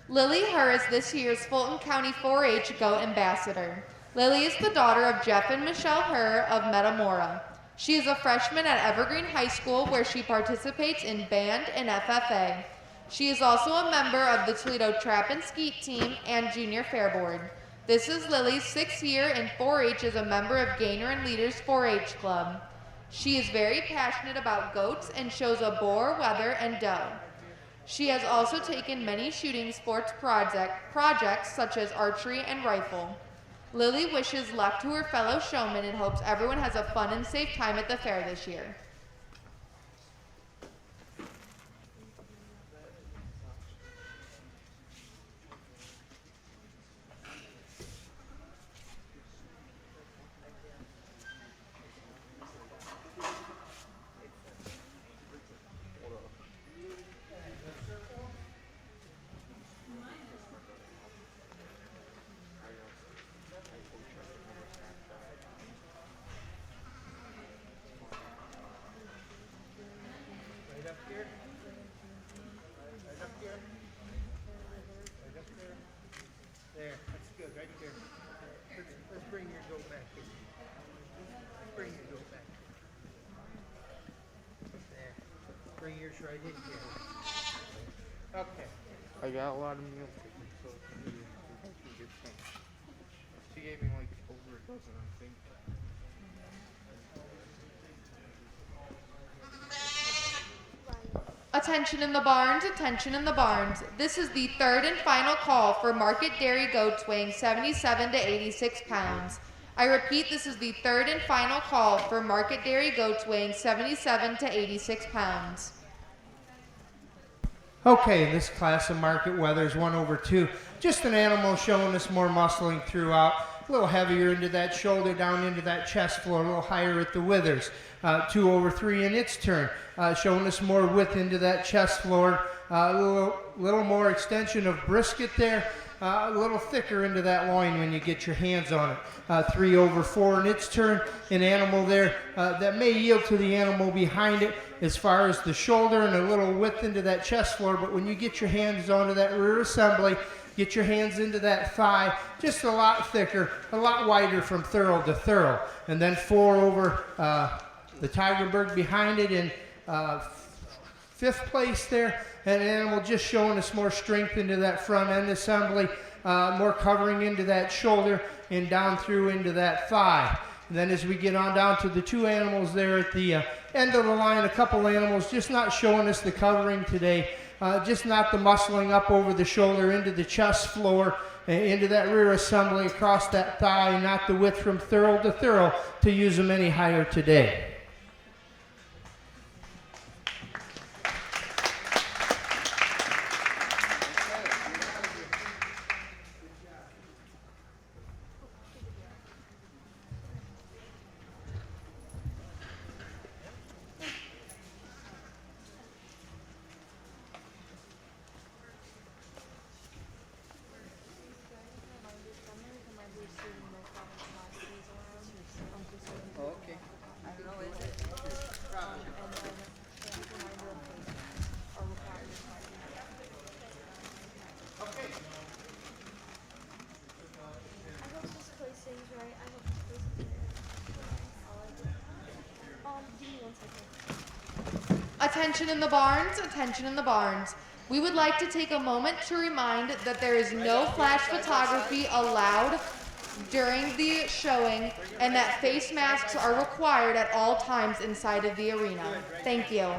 Lily Herr is this year's Fulton County 4-H Goat Ambassador. Lily is the daughter of Jeff and Michelle Herr of Metamora. She is a freshman at Evergreen High School where she participates in band and FFA. She is also a member of the Toledo Trap and Skeet team and Junior Fair Board. This is Lily's 6th year in 4-H as a member of Gaynor and Leaders 4-H Club. She is very passionate about goats and shows a boar, wether, and doe. She has also taken many shooting sports projects such as archery and rifle. Lily wishes luck to her fellow showmen and hopes everyone has a fun and safe time at the fair this year. Right up here. Right up here. Right up there. There, that's good, right there. Let's bring your goat back here. Let's bring your goat back here. There. Bring yours right in here. Okay. I got a lot of meal tickets, so maybe I can get some. She gave me like over a dozen, I think. Attention in the barns, attention in the barns. This is the third and final call for market dairy goats weighing 77 to 86 pounds. I repeat, this is the third and final call for market dairy goats weighing 77 to 86 pounds. Okay, this class of market wether is 1/2. Just an animal showing us more muscling throughout. A little heavier into that shoulder, down into that chest floor, a little higher at the withers. 2/3 in its turn, showing us more width into that chest floor. A little more extension of brisket there. A little thicker into that loin when you get your hands on it. 3/4 in its turn. An animal there that may yield to the animal behind it as far as the shoulder and a little width into that chest floor, but when you get your hands onto that rear assembly, get your hands into that thigh, just a lot thicker, a lot wider from thorough to thorough. And then 4 over the Tigerberg behind it in 5th place there. An animal just showing us more strength into that front end assembly, more covering into that shoulder and down through into that thigh. And then as we get on down to the 2 animals there at the end of the line, a couple animals just not showing us the covering today, just not the muscling up over the shoulder into the chest floor, into that rear assembly across that thigh, not the width from thorough to thorough to use them any higher today. Attention in the barns, attention in the barns. We would like to take a moment to remind that there is no flash photography allowed during the showing and that face masks are required at all times inside of the arena. Thank you.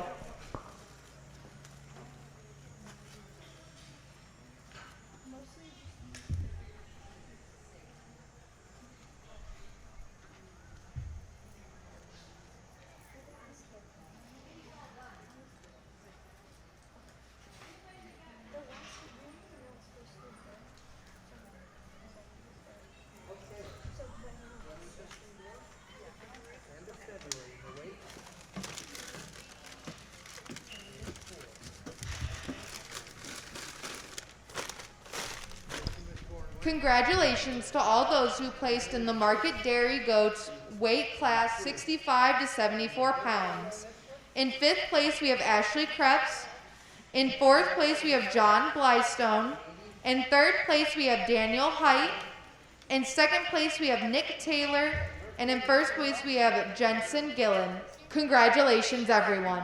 Congratulations to all those who placed in the market dairy goats weight class 65 to 74 pounds. In 5th place, we have Ashley Krebs. In 4th place, we have John Blystone. In third place, we have Daniel Height. In second place, we have Nick Taylor. And in first place, we have Jensen Gillen. Congratulations, everyone.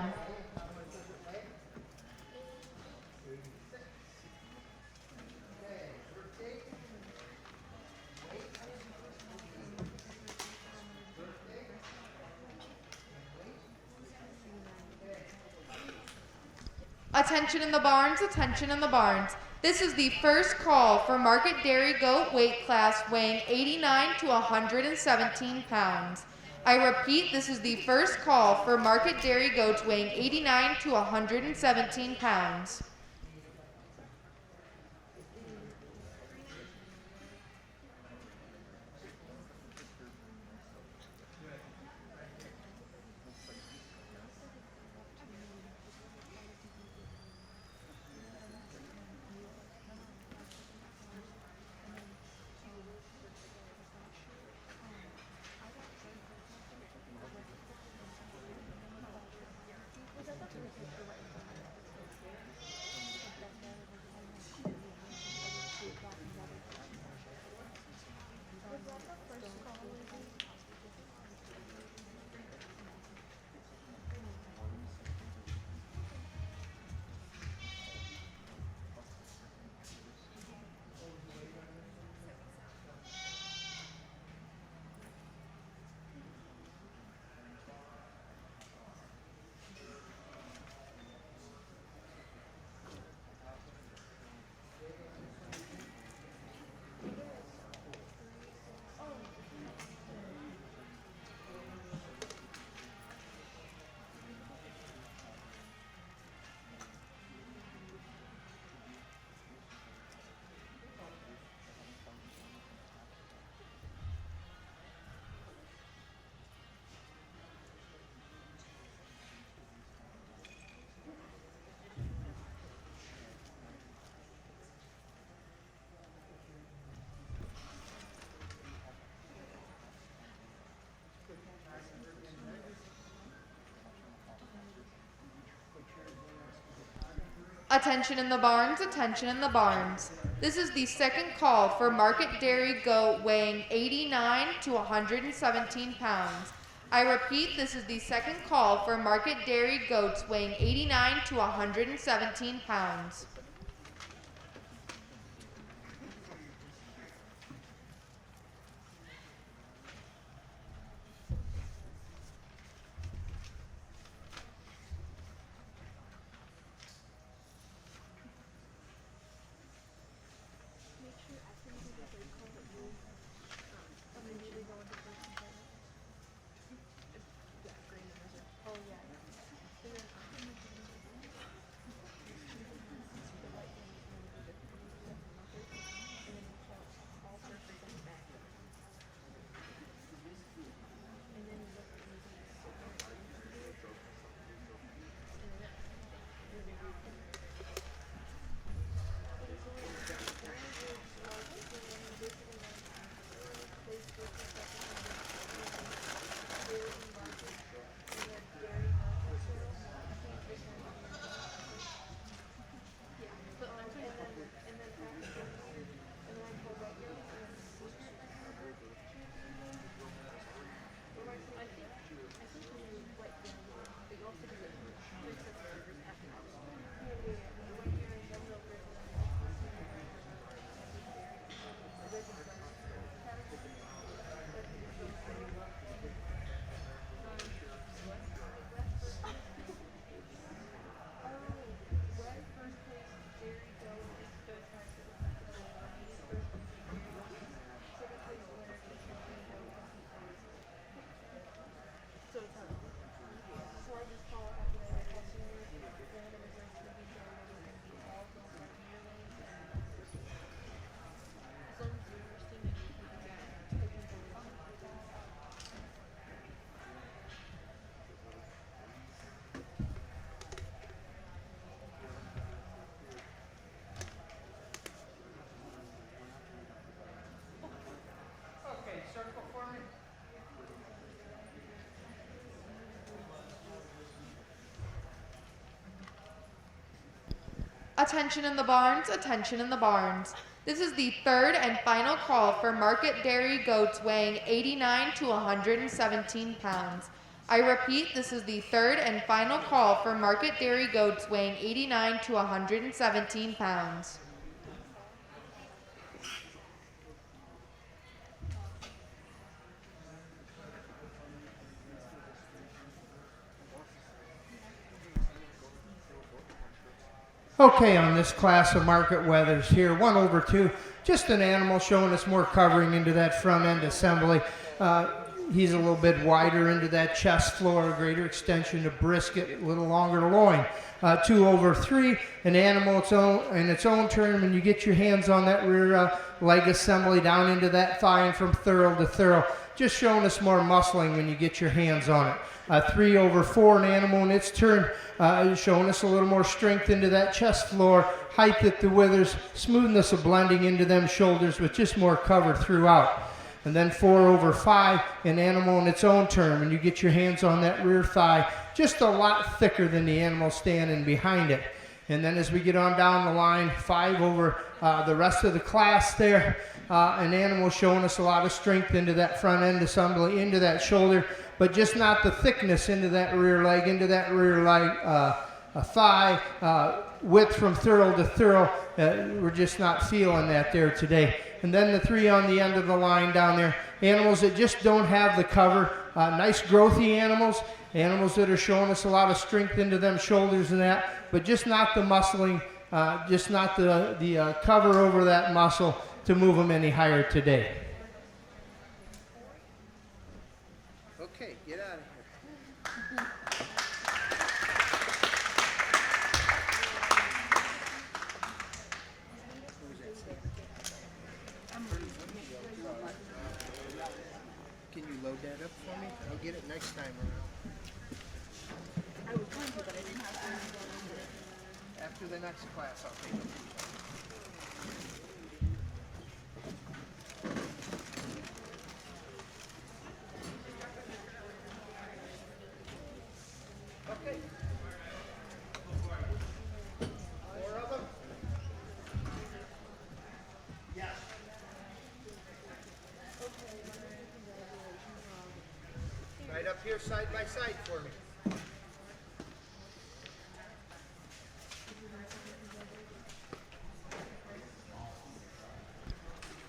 Attention in the barns, attention in the barns. This is the first call for market dairy goat weight class weighing 89 to 117 pounds. I repeat, this is the first call for market dairy goats weighing 89 to 117 pounds. Attention in the barns, attention in the barns. This is the second call for market dairy goat weighing 89 to 117 pounds. I repeat, this is the second call for market dairy goats weighing 89 to 117 pounds. Attention in the barns, attention in the barns. This is the third and final call for market dairy goats weighing 89 to 117 pounds. I repeat, this is the third and final call for market dairy goats weighing 89 to 117 pounds. Okay, on this class of market weathers here, 1/2, just an animal showing us more covering into that front end assembly. He's a little bit wider into that chest floor, a greater extension to brisket, a little longer loin. 2/3, an animal in its own term, and you get your hands on that rear leg assembly down into that thigh and from thurl to thurl. Just showing us more muscling when you get your hands on it. 3/4, an animal in its turn, showing us a little more strength into that chest floor, height at the withers, smoothness of blending into them shoulders with just more cover throughout. And then 4/5, an animal in its own term, and you get your hands on that rear thigh, just a lot thicker than the animal standing behind it. And then as we get on down the line, 5 over the rest of the class there, an animal showing us a lot of strength into that front end assembly, into that shoulder, but just not the thickness into that rear leg, thigh, width from thurl to thurl. We're just not feeling that there today. And then the 3 on the end of the line down there, animals that just don't have the cover, nice growthy animals that are showing us a lot of strength into them shoulders and that, but just not the muscling, just not the cover over that muscle to move them any higher today. Okay, get out of here. Can you load that up for me? I'll get it next time around. I was going to, but I didn't have time. After the next class, I'll take it. Okay. 4 of them? Yes. Right up here side by side for me.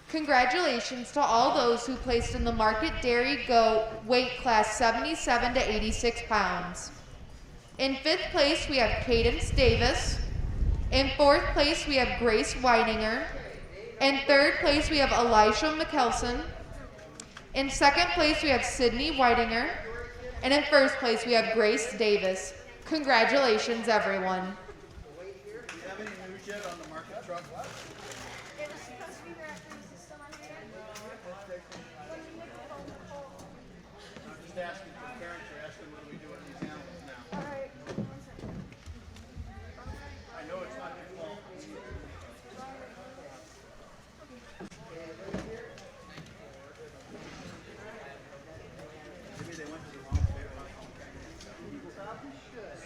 Congratulations to all those who placed in the market dairy goat weight class 77 to 86 pounds. In 5th place, we have Cadence Davis. In 4th place, we have Grace Weidinger. In 3rd place, we have Elisha McKelson. In 2nd place, we have Sydney Weidinger. And in 1st place, we have Grace Davis. Congratulations, everyone. Do you have any news yet on the market truck? It was supposed to be there after this is still on here. I'm just asking for parents are asking what do we do with these animals now. Alright, one second. I know it's not your fault. Maybe they went to the wrong fair. Probably should.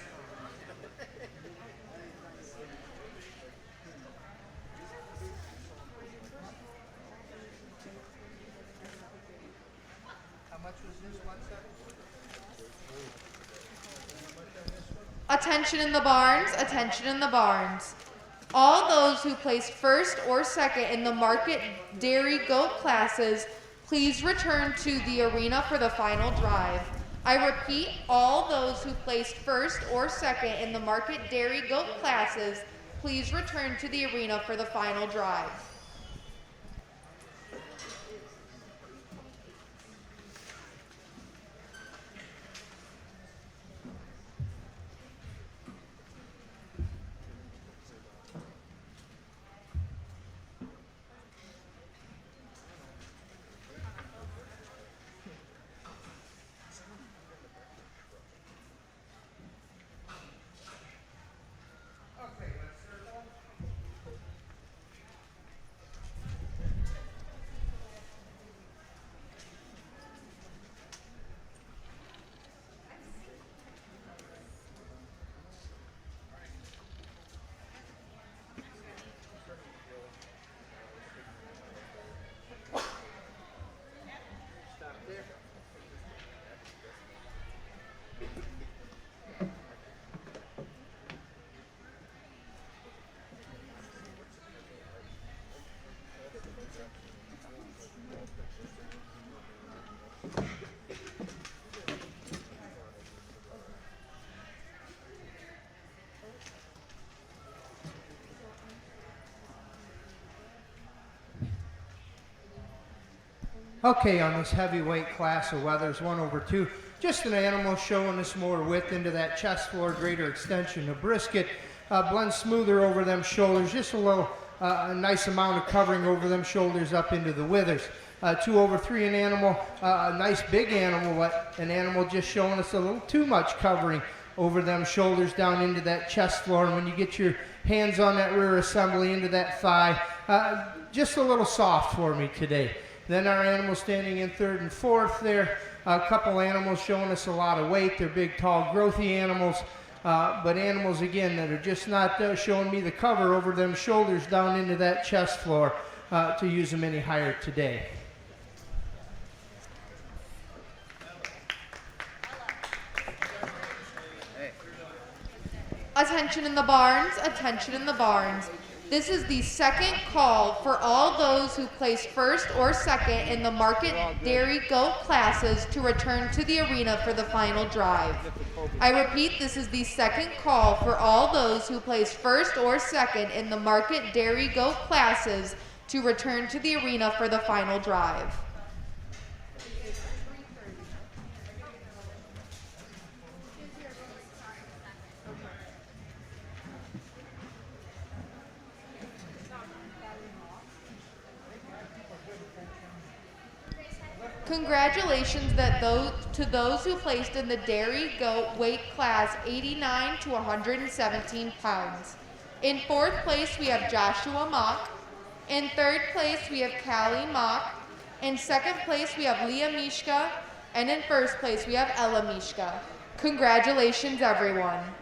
How much was this one, second? Attention in the barns, attention in the barns. All those who placed 1st or 2nd in the market dairy goat classes, please return to the arena for the final drive. I repeat, all those who placed 1st or 2nd in the market dairy goat classes, please return to the arena for the final drive. Okay, on this heavyweight class of Weathers 1/2, just an animal showing us more width into that chest floor, greater extension. A brisket blends smoother over them shoulders, just a nice amount of covering over them shoulders up into the withers. 2/3, an animal, a nice big animal, but an animal just showing us a little too much covering over them shoulders down into that chest floor. And when you get your hands on that rear assembly into that thigh, just a little soft for me today. Then our animals standing in 3rd and 4th there. A couple animals showing us a lot of weight. They're big, tall, growthy animals. But animals, again, that are just not showing me the cover over them shoulders down into that chest floor to use them any higher today. Attention in the barns, attention in the barns. This is the second call for all those who placed first or second in the market, dairy, goat classes to return to the arena for the final drive. I repeat, this is the second call for all those who placed first or second in the market, dairy, goat classes to return to the arena for the final drive. Congratulations to those who placed in the dairy goat weight class 89 to 117 pounds. In 4th place, we have Joshua Mock. In 3rd place, we have Callie Mock. In 2nd place, we have Leah Mishka. And in 1st place, we have Ella Mishka. Congratulations, everyone.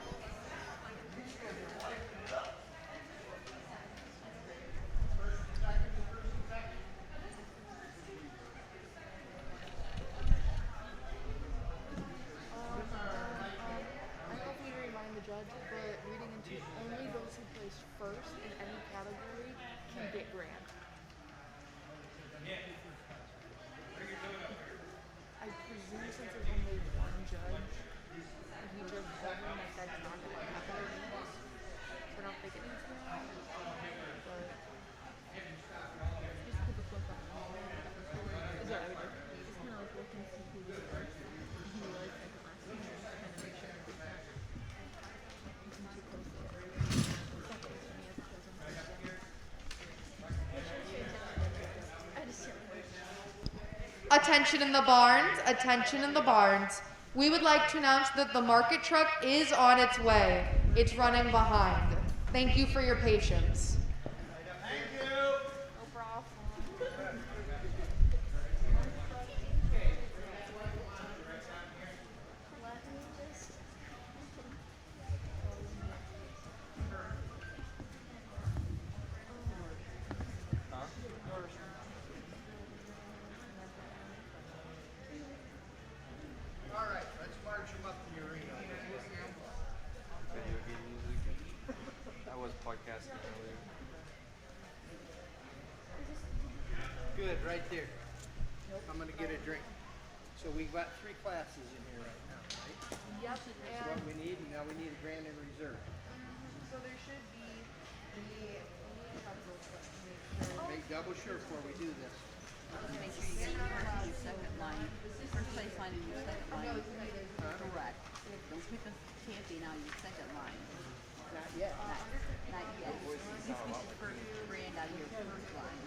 Only those who placed first in any category can get grand. I presume since there's only one judge, he just doesn't that's not going to happen. So I don't think it needs to happen. But just put the flip on the wall. Is that what I would do? Just kind of like look and see who was first. And who was second last year. Kind of make sure it's not. Attention in the barns, attention in the barns. We would like to announce that the market truck is on its way. It's running behind. Thank you for your patience. Thank you. No problem. Good, right there. I'm going to get a drink. So we've got 3 classes in here right now, right? Yep. That's what we need, and now we need a grand in reserve. So there should be Make double sure before we do this. Make sure you get your second line, first place line and your second line. Correct. Don't pick a champion out of your second line. Not yet. Not yet. You pick the first brand out of your first line.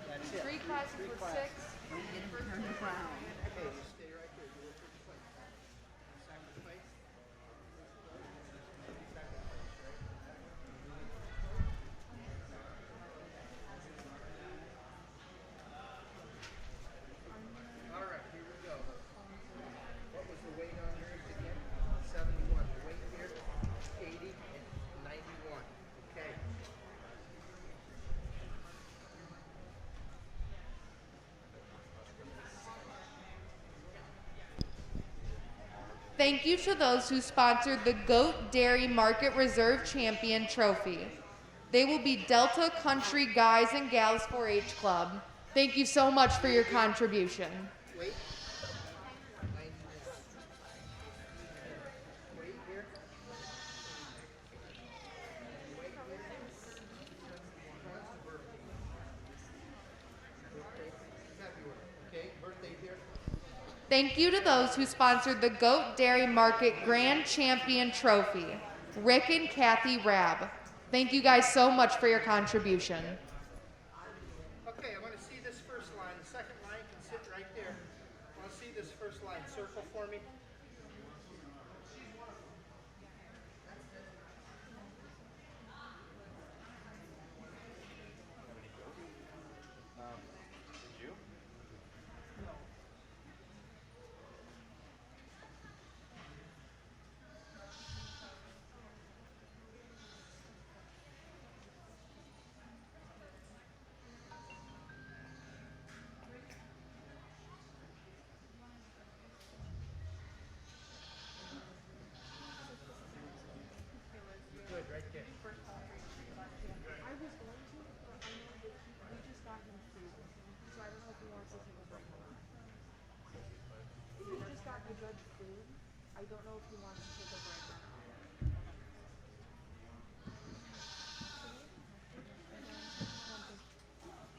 That's it. 3 classes with 6. Don't get them turned around. Okay, you stay right there. You look at the plate. Sign the plate. All right, here we go. What was the weight on yours again? 71. The weight here, 80 and 91. Okay. Thank you to those who sponsored the Goat Dairy Market Reserve Champion Trophy. They will be Delta Country Guys and Gals 4-H Club. Thank you so much for your contribution. Wait. 91. Wait here. Wait here. Thank you to those who sponsored the Goat Dairy Market Grand Champion Trophy, Rick and Kathy Rabb. Thank you guys so much for your contribution. Okay, I want to see this first line. The second line can sit right there. I want to see this first line. Circle for me. Good, right there. I was going to, but I know that we just got him food, so I don't know if he wants to take a break or not. We just got the judge food. I don't know if he wants to take a break or not.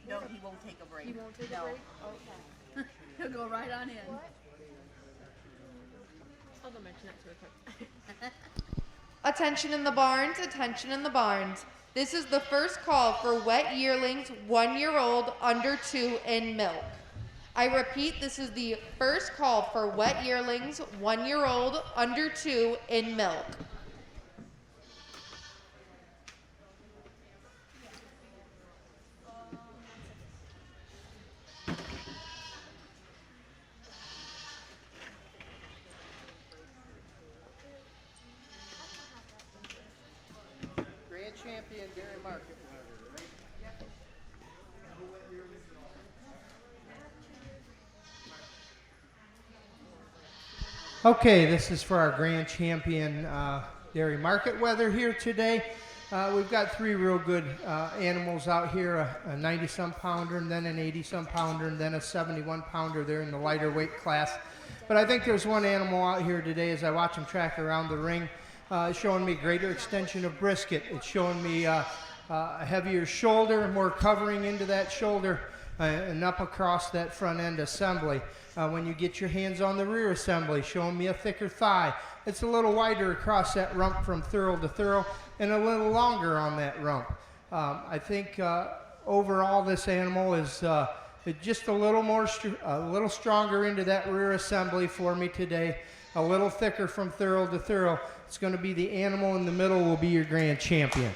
No, he won't take a break. He won't take a No. break? Okay. He'll go right on in. I'll go mention that to her quick. Attention in the barns, attention in the barns. This is the first call for wet yearlings 1 year old under 2 in milk. I repeat, this is the first call for wet yearlings 1 year old under 2 in milk. Grand champion Dairy Market winner. Okay, this is for our grand champion dairy market weather here today. We've got three real good animals out here, a 90-some pounder, and then an 80-some pounder, and then a 71-pounder. They're in the lighter weight class. But I think there's one animal out here today as I watch him track around the ring, showing me greater extension of brisket. It's showing me a heavier shoulder, more covering into that shoulder, and up across that front end assembly. When you get your hands on the rear assembly, showing me a thicker thigh. It's a little wider across that rump from thurl to thurl, and a little longer on that rump. I think overall this animal is just a little stronger into that rear assembly for me today. A little thicker from thurl to thurl. It's going to be the animal in the middle will be your grand champion.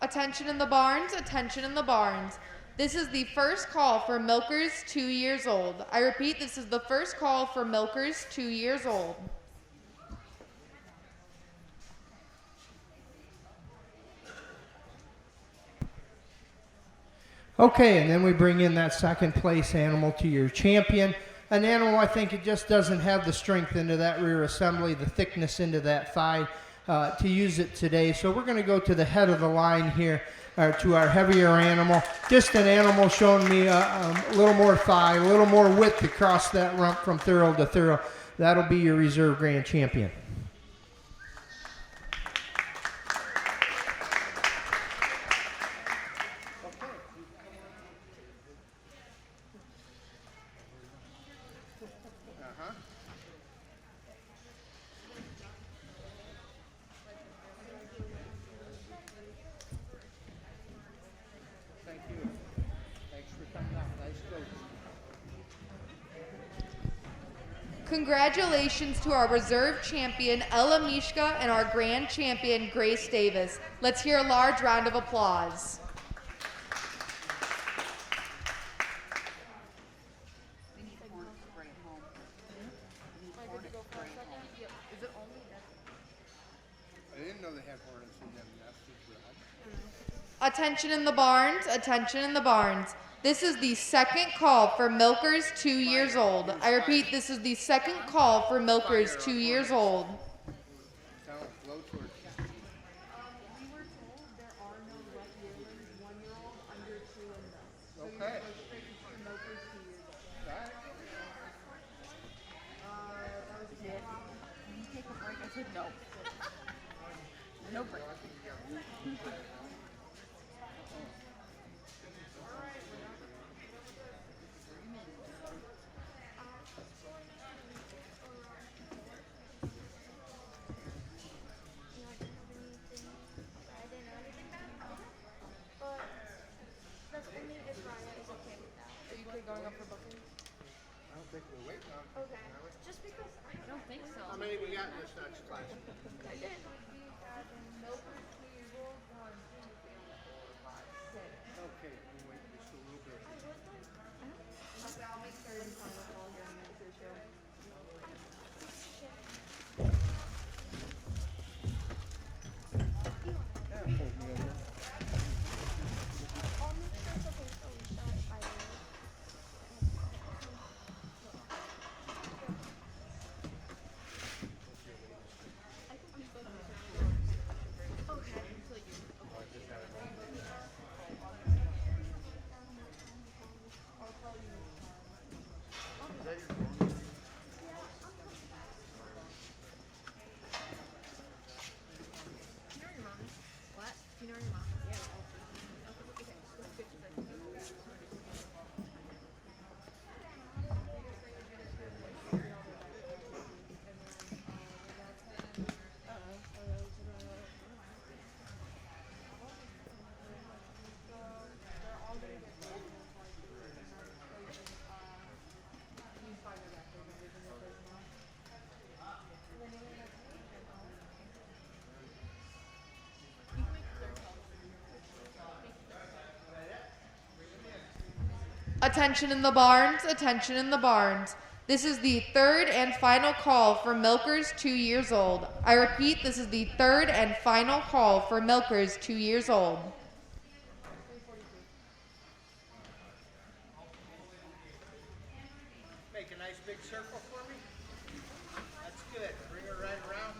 Attention in the barns, attention in the barns. This is the first call for milkers 2 years old. I repeat, this is the first call for milkers 2 years old. Okay, and then we bring in that second place animal to your champion. An animal I think it just doesn't have the strength into that rear assembly, the thickness into that thigh to use it today. So we're going to go to the head of the line here, to our heavier animal. Just an animal showing me a little more thigh, a little more width across that rump from thurl to thurl. That'll be your reserve grand champion. Thank you. Thanks for coming out. Nice coach. Congratulations to our reserve champion, Ella Mishka, and our grand champion, Grace Davis. Let's hear a large round of applause. We need corn to bring it home. We need corn to bring it home. Is it only I didn't know know they have hornets in them nests as well. Attention in the barns, attention in the barns. This is the second call for milkers 2 years old. I repeat, this is the second call for milkers 2 years old. Sound like blowtorches. We were told there are no wet yearlings 1-year-old under 2 in milk. So you Okay. go straight to milkers 2 years old. Right. That was a Did you take a break? I said no. No break. That's only if Raya is okay with that. Are you going up for booking? I don't think we're waiting on. Okay. Just because I don't think so. How many we got in this next class? I did. Okay, we'll wait just a little bit. I'll make sure you find a call here in the future. Yeah, hold me over. I'll make sure it's okay so we start by the way. What? Do you know your mom? Yeah. Attention in the barns, attention in the barns. This is the third and final call for milkers 2 years old. I repeat, this is the third and final call for milkers 2 years old. Make a nice big circle for me. That's good. Bring her right around.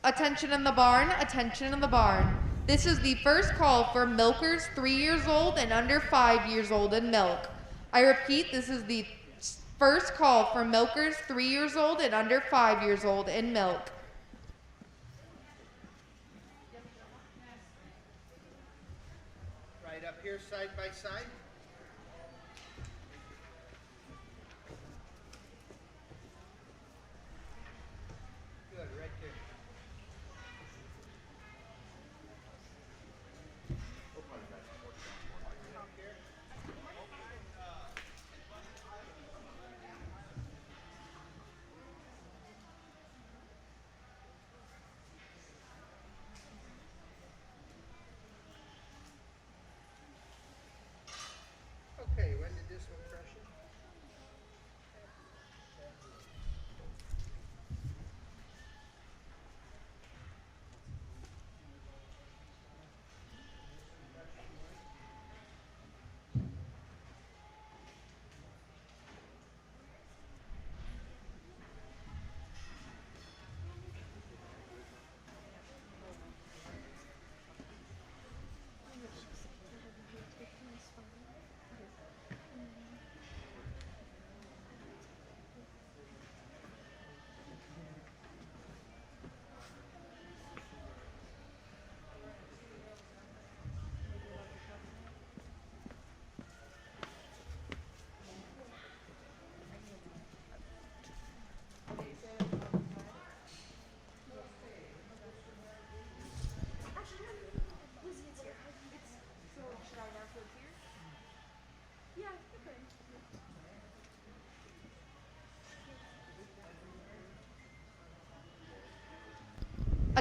Attention in the barn, attention in the barn. This is the first call for milkers 3 years old and under 5 years old in milk. I repeat, this is the first call for milkers 3 years old and under 5 years old in milk. Right up here, side by side. Good, right there.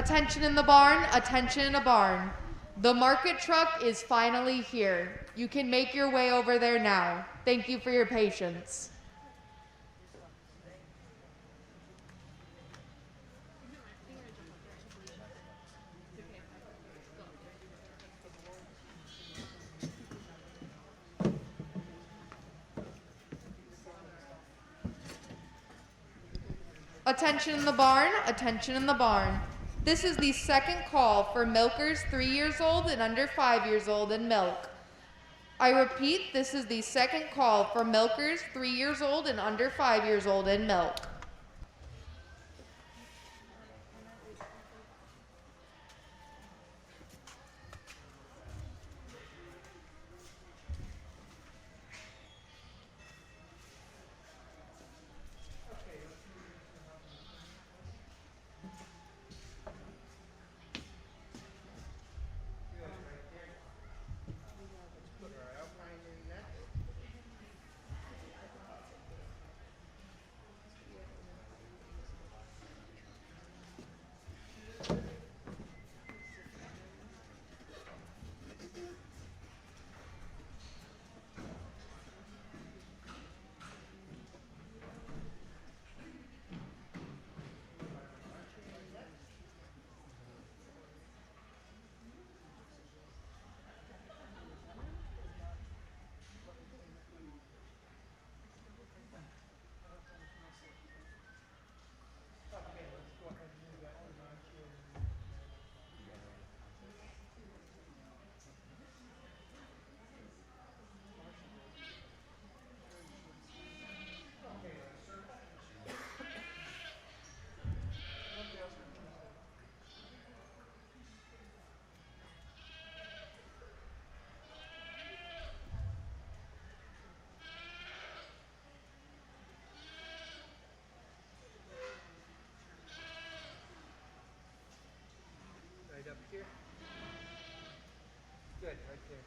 Attention in the barn, attention in the barn. The market truck is finally here. You can make your way over there now. Thank you for your patience. Attention in the barn, attention in the barn. This is the second call for milkers 3 years old and under 5 years old in milk. I repeat, this is the second call for milkers 3 years old and under 5 years old in milk. Right up here. Good, right there.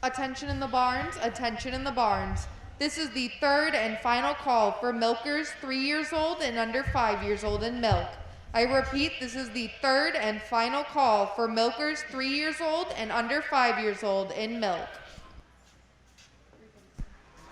Attention in the barns, attention in the barns. This is the third and final call for milkers 3 years old and under 5 years old in milk. I repeat, this is the third and final call for milkers 3 years old and under 5 years old in milk.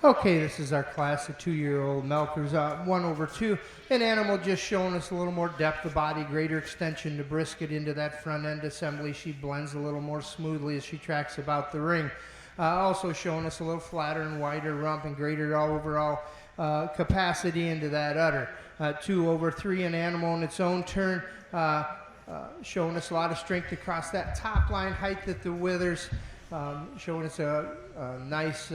Okay, this is our class of 2-year-old milkers. 1/2. An animal just showing us a little more depth of body, greater extension to brisket into that front end assembly. She blends a little more smoothly as she tracks about the ring. Also showing us a little flatter and wider rump and greater overall capacity into that udder. 2/3, an animal in its own turn, showing us a lot of strength across that top line, height at the withers, showing us a nice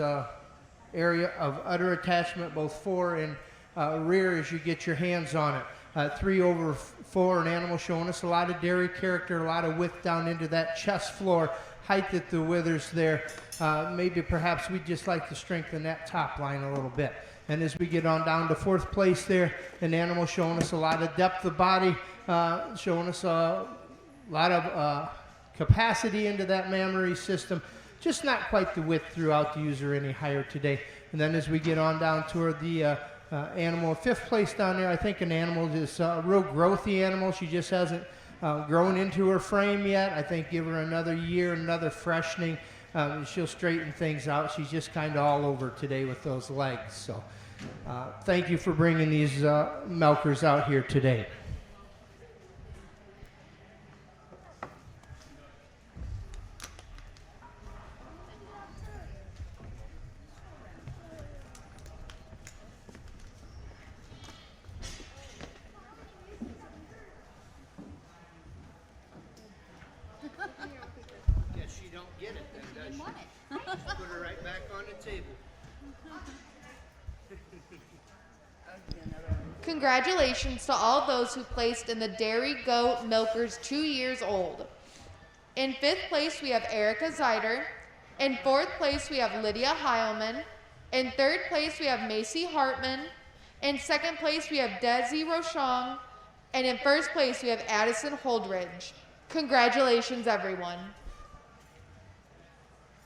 area of udder attachment, both fore and rear as you get your hands on it. 3/4, an animal showing us a lot of dairy character, a lot of width down into that chest floor, height at the withers there. Maybe perhaps we'd just like to strengthen that top line a little bit. And as we get on down to 4th place there, an animal showing us a lot of depth of body, showing us a lot of capacity into that mammary system. Just not quite the width throughout the user any higher today. And then as we get on down toward the animal, 5th place down there, I think an animal is a real growthy animal. She just hasn't grown into her frame yet. I think give her another year, another freshening. She'll straighten things out. She's just kind of all over today with those legs. So thank you for bringing these milkers out here today. Guess she don't get it then, does she? Just put her right back on the table. Congratulations to all those who placed in the Dairy Goat Milkers 2 years old. In 5th place, we have Erica Zeider. In 4th place, we have Lydia Heilman. In 3rd place, we have Macy Hartman. In 2nd place, we have Desi Rochon. And in 1st place, we have Addison Holdridge. Congratulations, everyone.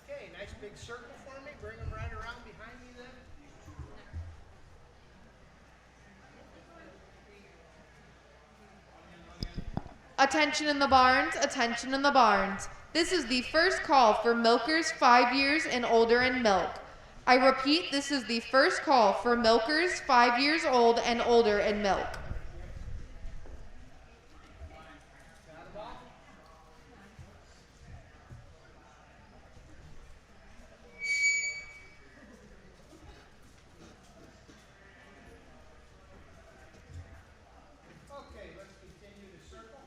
Okay, nice big circle for me. Bring them right around behind me Attention in the barns, attention in the barns. This is the first call for milkers 5 years and older in milk. I repeat, this is the first call for milkers 5 years old and older in milk. Okay, let's continue to circle.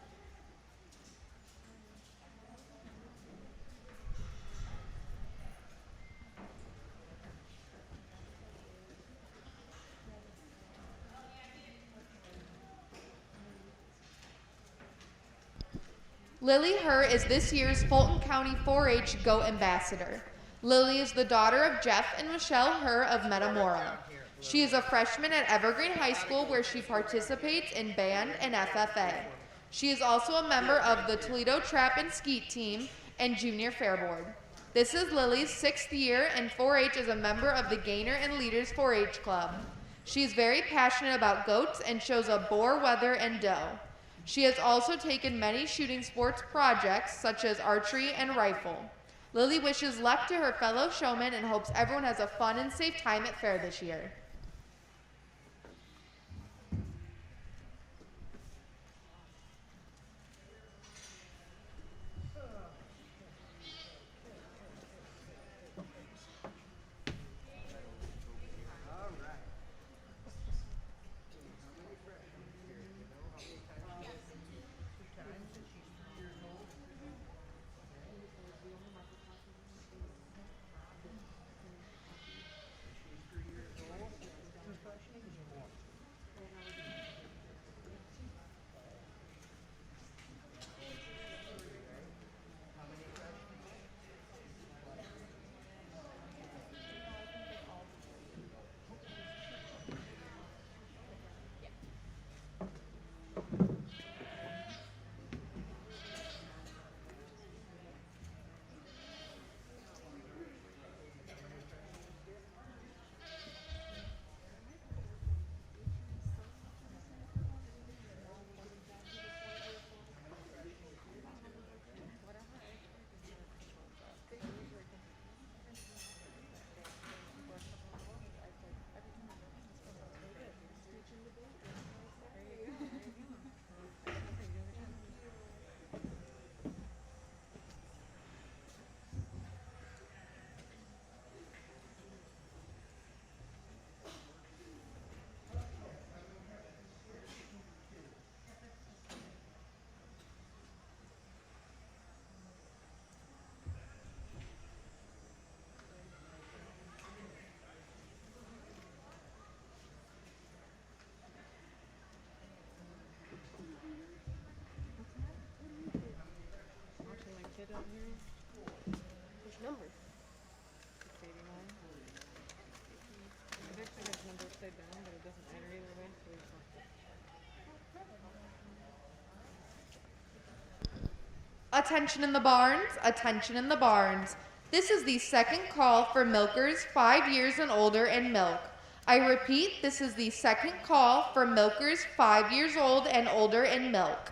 Lily Herr is this year's Fulton County 4-H Goat Ambassador. Lily is the daughter of Jeff and Michelle Herr of Metamora. She is a freshman at Evergreen High School where she participates in band and FFA. She is also a member of the Toledo Trap and Skeet team and Junior Fair Board. This is Lily's 6th year in 4-H as a member of the Gainer and Leaders 4-H Club. She is very passionate about goats and shows a boar, wether, and doe. She has also taken many shooting sports projects such as archery and rifle. Lily wishes luck to her fellow showmen and hopes everyone has a fun and safe time at fair this year. Which number? 689. It actually has number upside down, but it doesn't matter either way, so we just want Attention in the barns, attention in the barns. This is the second call for milkers 5 years and older in milk. I repeat, this is the second call for milkers 5 years old and older in milk.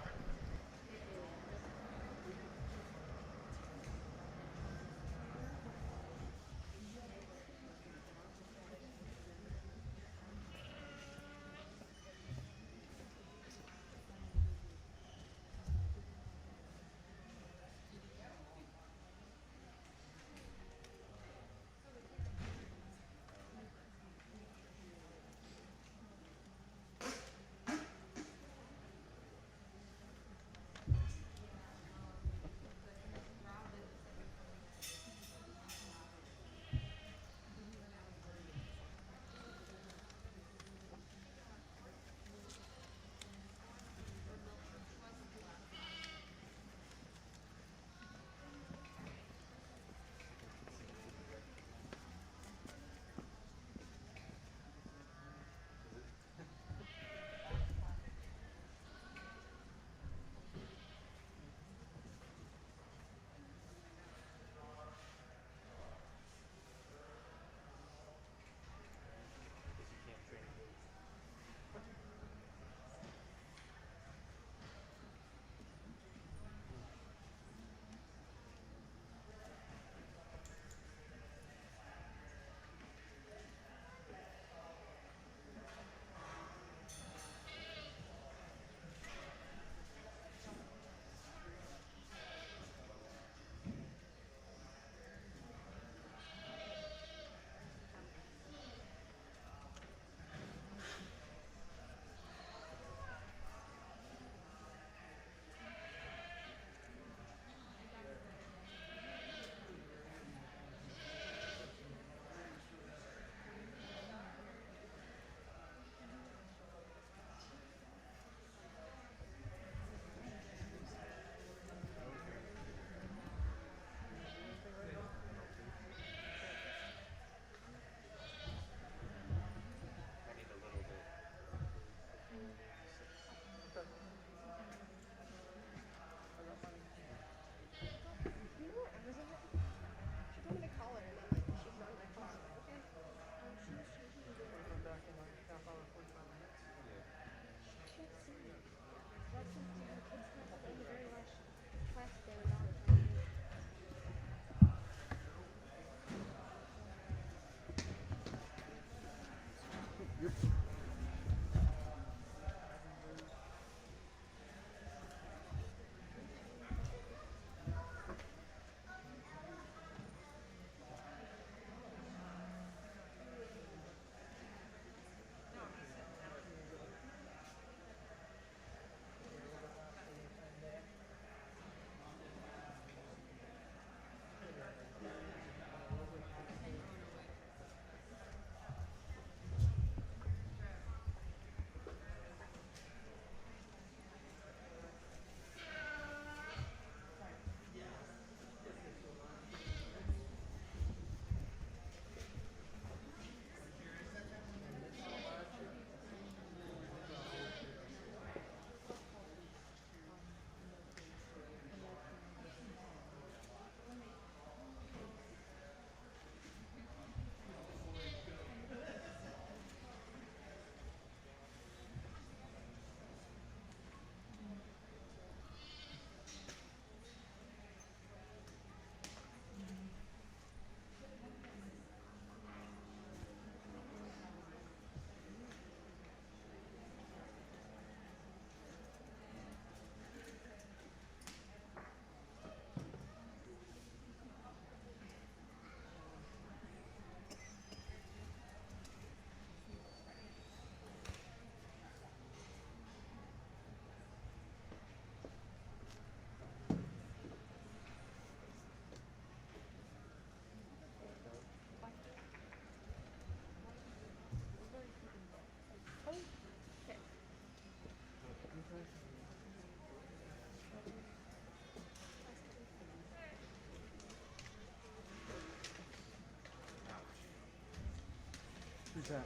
Who's that?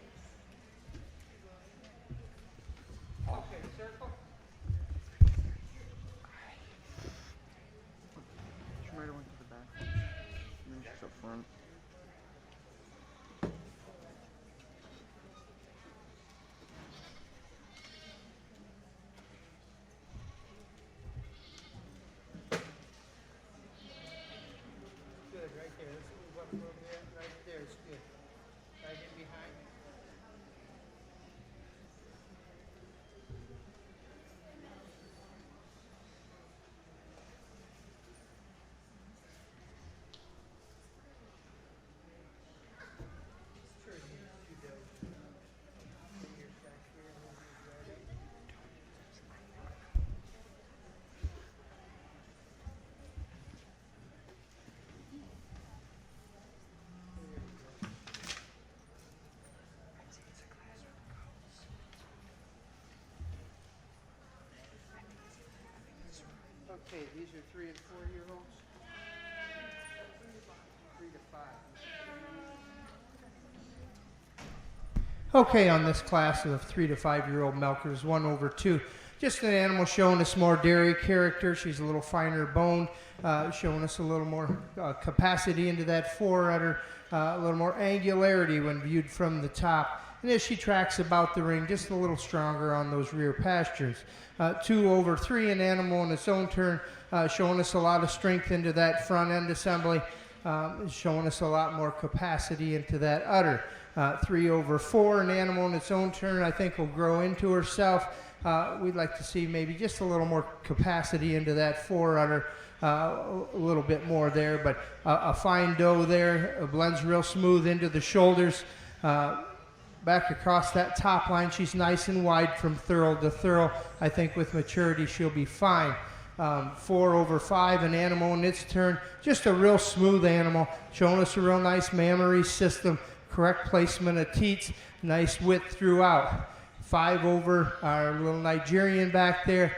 Okay, circle. She might have went to the back. Maybe she's up front. Good, right there. Let's move up a little bit. Right there, it's good. Right in behind. Sure, you do. Fingers back here, move these right in. Okay, these are 3 and 4-year-olds. 3 to 5. Okay, on this class of 3 to 5-year-old milkers, 1 over 2. Just an animal showing us more dairy character. She's a little finer boned, showing us a little more capacity into that foreudder, a little more angularity when viewed from the top. And as she tracks about the ring, just a little stronger on those rear pastures. 2 over 3, an animal in its own turn, showing us a lot of strength into that front end assembly, showing us a lot more capacity into that udder. 3 over 4, an animal in its own turn, I think will grow into herself. We'd like to see maybe just a little more capacity into that foreudder, a little bit more there, but a fine doe there, blends real smooth into the shoulders. Back across that top line, she's nice and wide from thorough to thorough. I think with maturity she'll be fine. 4 over 5, an animal in its turn, just a real smooth animal, showing us a real nice mammary system, correct placement of teats, nice width throughout. 5 over, our little Nigerian back there,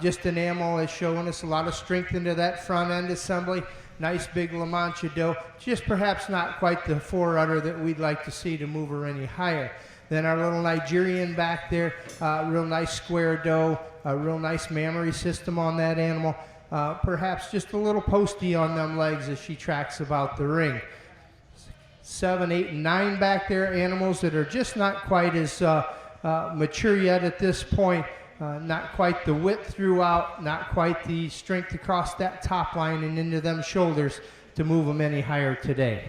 just an animal that's showing us a lot of strength into that front end assembly. Nice big La Mancha doe, just perhaps not quite the foreudder that we'd like to see to move her any higher. Then our little Nigerian back there, real nice square doe, a real nice mammary system on that animal. Perhaps just a little posty on them legs as she tracks about the ring. 7, 8, and 9 back there, animals that are just not quite as mature yet at this point. Not quite the width throughout, not quite the strength across that top line and into them shoulders to move them any higher today.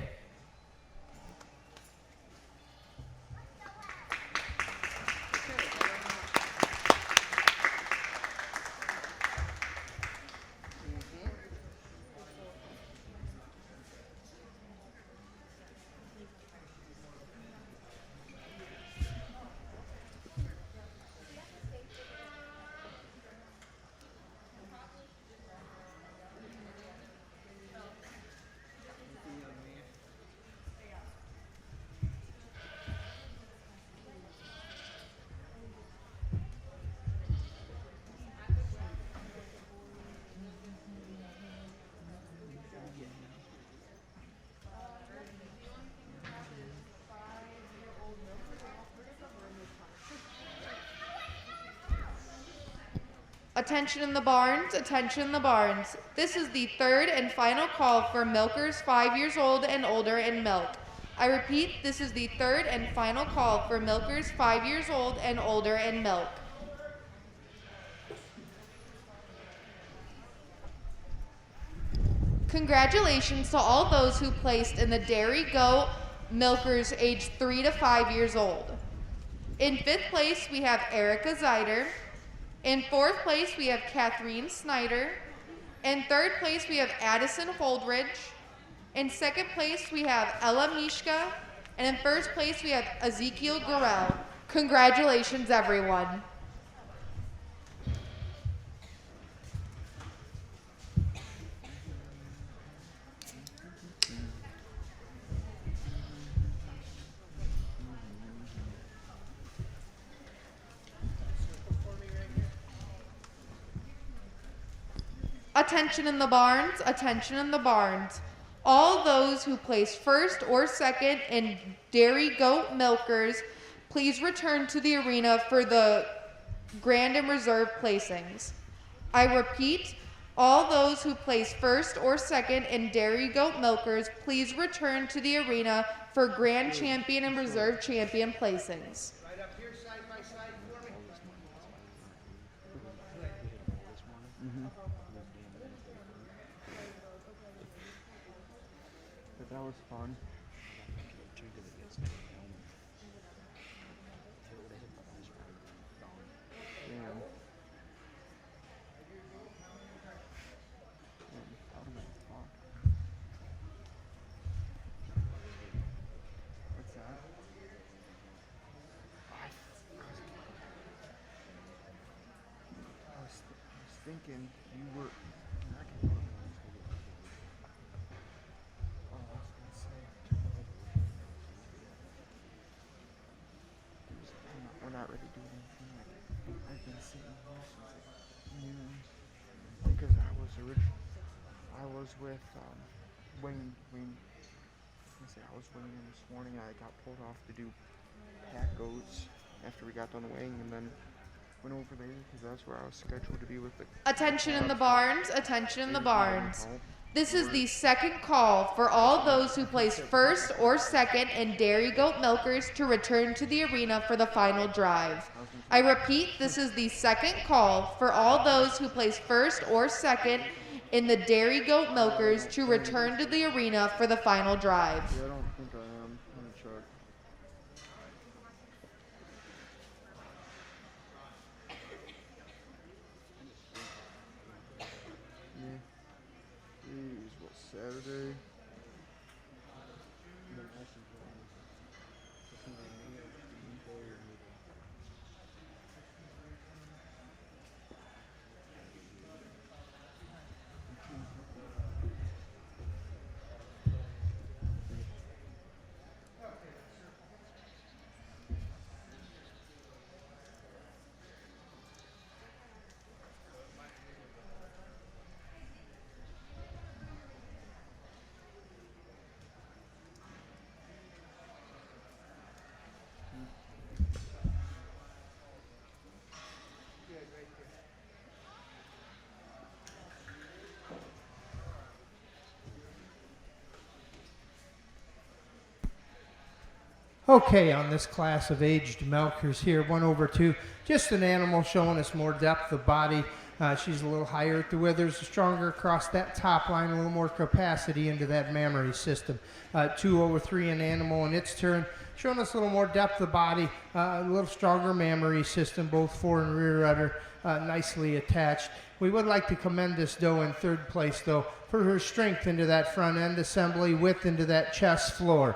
Attention in the barns, attention in the barns. This is the 3rd and final call for milkers 5 years old and older in milk. I repeat, this is the 3rd and final call for milkers 5 years old and older in milk. Congratulations to all those who placed in the dairy goat milkers aged 3 to 5 years old. In 5th place, we have Erica Zeider. In 4th place, we have Kathleen Snyder. In 3rd place, we have Addison Holdridge. In 2nd place, we have Ella Mishka. And in 1st place, we have Ezekiel Gorel. Congratulations, everyone. Attention in the barns, attention in the barns. All those who place first or second in dairy goat milkers, please return to the arena for the grand and reserve placings. I repeat, all those who place first or second in dairy goat milkers, please return to the arena for grand champion and reserve champion placings. Right up here, side by side for me. But that was fun. Damn. What's that? I was thinking you were. Oh, I was gonna say. We're not ready to do anything. I've been sitting here since noon because I was with Wayne. I was weighing in this morning. I got pulled off to do pack goats after we got done weighing, and then went over there because that's where I was scheduled to be with the. Attention in the barns, attention in the barns. This is the second call for all those who place first or second in dairy goat milkers to return to the arena for the final drive. I repeat, this is the second call for all those who place first or second in the dairy goat milkers to return to the arena for the final drive. Yeah, I don't think I am. I'm gonna check. Yeah. Jeez, what, Saturday? Okay, on this class of aged milkers here, 1/2, just an animal showing us more depth of body. She's a little higher at the withers, stronger across that top line, a little more capacity into that mammary system. 2/3, an animal in its turn, showing us a little more depth of body, a little stronger mammary system, both fore and rear udder, nicely attached. We would like to commend this doe in third place, though, for her strength into that front end assembly, width into that chest floor.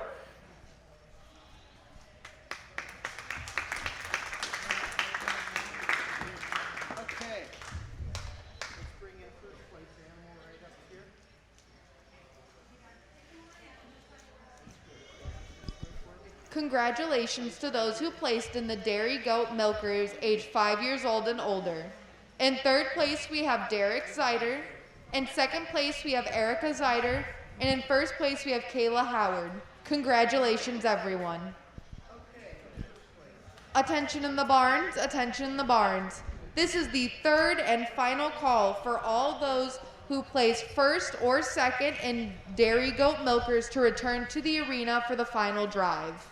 Congratulations to those who placed in the dairy goat milkers aged 5 years old and older. In third place, we have Derek Zeider. In second place, we have Erica Zeider. And in first place, we have Kayla Howard. Congratulations, everyone. Attention in the barns, attention in the barns. This is the third and final call for all those who place first or second in dairy goat milkers to return to the arena for the final drive.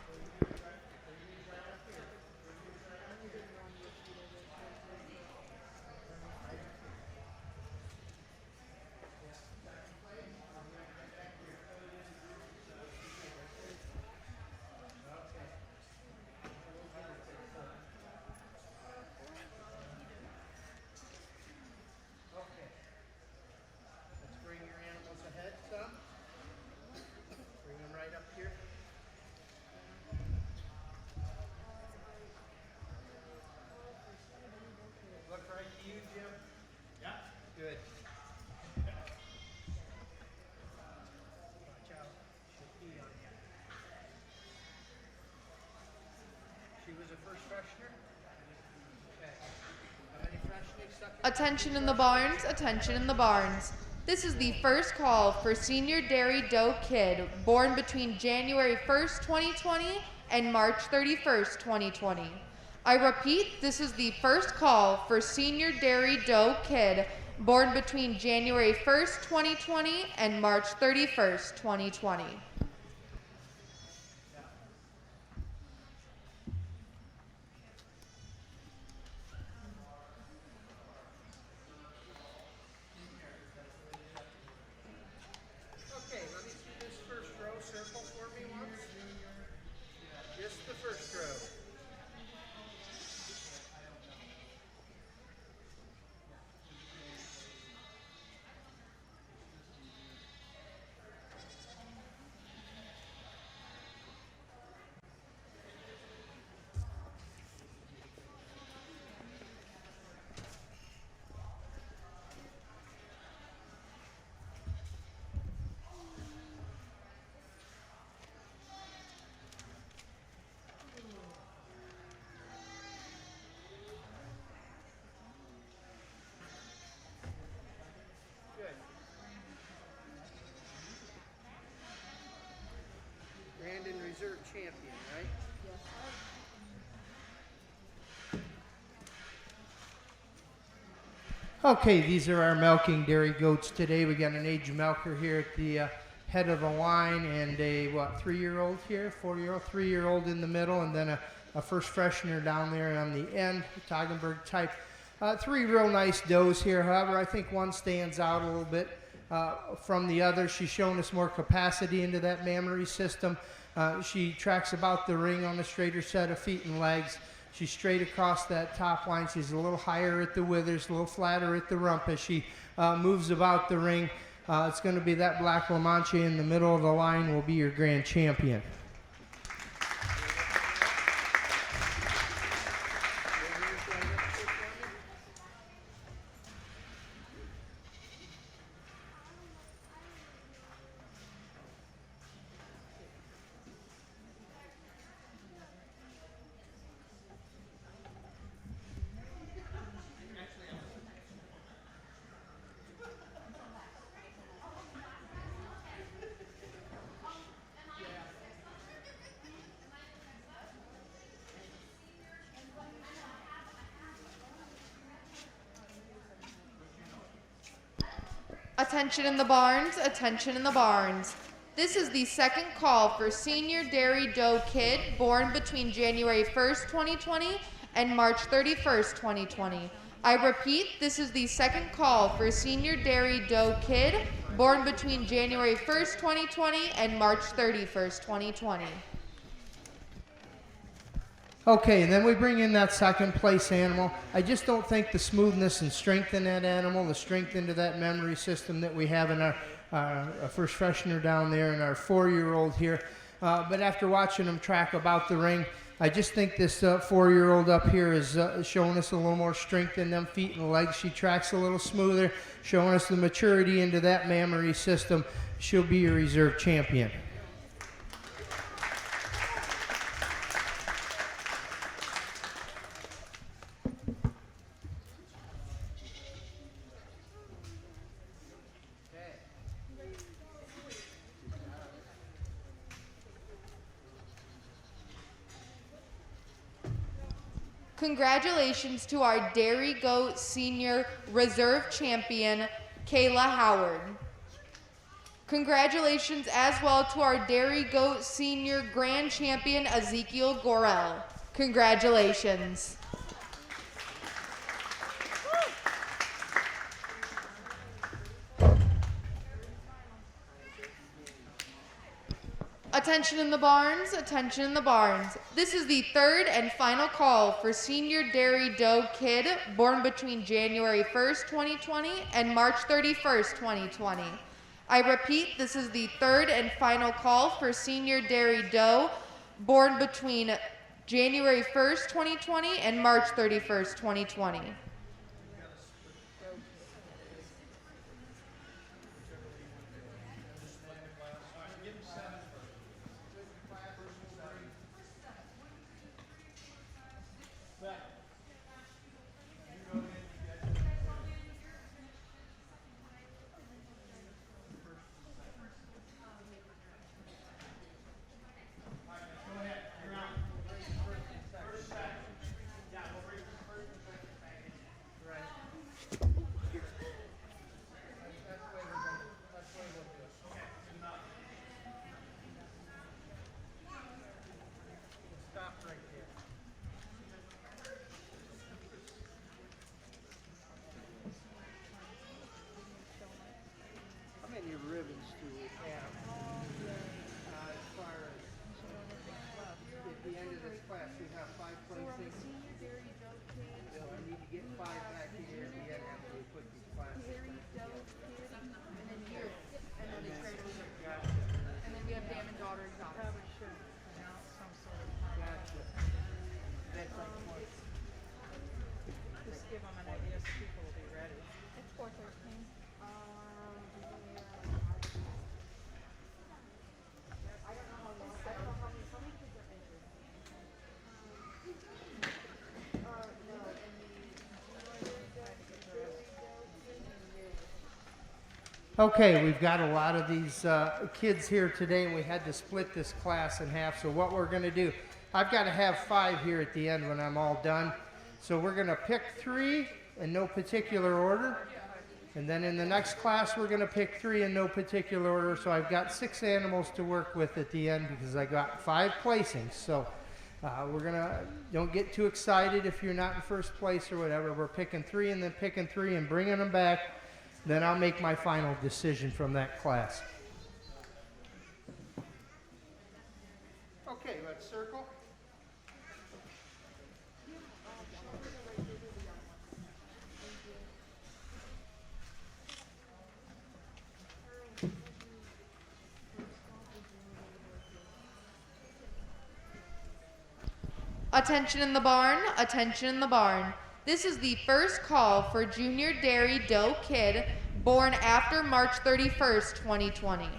Attention in the barns, attention in the barns. This is the first call for Senior Dairy Doe Kid, born between January 1st, 2020 and March 31st, 2020. I repeat, this is the first call for Senior Dairy Doe Kid, born between January 1st, 2020 and March 31st, 2020. Okay, let me see this first row. Circle for me once. Just the first row. Good. Brandon Reserve Champion, right? Yes. Okay, these are our milking dairy goats today. We got an aged milker here at the head of the line, and a 3-year-old here, 4-year-old, 3-year-old in the middle, and then a first freshener down there on the end, Toggenburg type. 3 real nice does here. However, I think one stands out a little bit from the other. She's shown us more capacity into that mammary system. She tracks about the ring on a straighter set of feet and legs. She's straight across that top line. She's a little higher at the withers, a little flatter at the rump as she moves about the ring. It's going to be that black La Mancha in the middle of the line will be your grand champion. Attention in the barns, attention in the barns. This is the second call for Senior Dairy Doe Kid, born between January 1st, 2020 and March 31st, 2020. I repeat, this is the second call for Senior Dairy Doe Kid, born between January 1st, 2020 and March 31st, 2020. Okay, and then we bring in that second place animal. I just don't think the smoothness and strength in that animal, the strength into that memory system that we have in our first freshener down there and our 4-year-old here. But after watching them track about the ring, I just think this 4-year-old up here is showing us a little more strength in them feet and legs. She tracks a little smoother, showing us the maturity into that mammary system. She'll be your reserve champion. Congratulations to our Dairy Goat Senior Reserve Champion, Kayla Howard. Congratulations as well to our Dairy Goat Senior Grand Champion, Ezekiel Gorel. Congratulations. Attention in the barns, attention in the barns. This is the third and final call for Senior Dairy Doe Kid, born between January 1st, 2020 and March 31st, 2020. I repeat, this is the third and final call for Senior Dairy Doe, born between January 1st, 2020 and March 31st, 2020. Okay, we've got a lot of these kids here today, and we had to split this class in half. So what we're going to do, I've got to have 5 here at the end when I'm all done. So we're going to pick 3 in no particular order. And then in the next class, we're going to pick 3 in no particular order. So I've got 6 animals to work with at the end because I got 5 placings. So don't get too excited if you're not in first place or whatever. We're picking 3 and then picking 3 and bringing them back. Then I'll make my final decision from that class. Okay, let's circle. Attention in the barn, attention in the barn. This is the first call for Junior Dairy Doe Kid born after March 31st, 2020.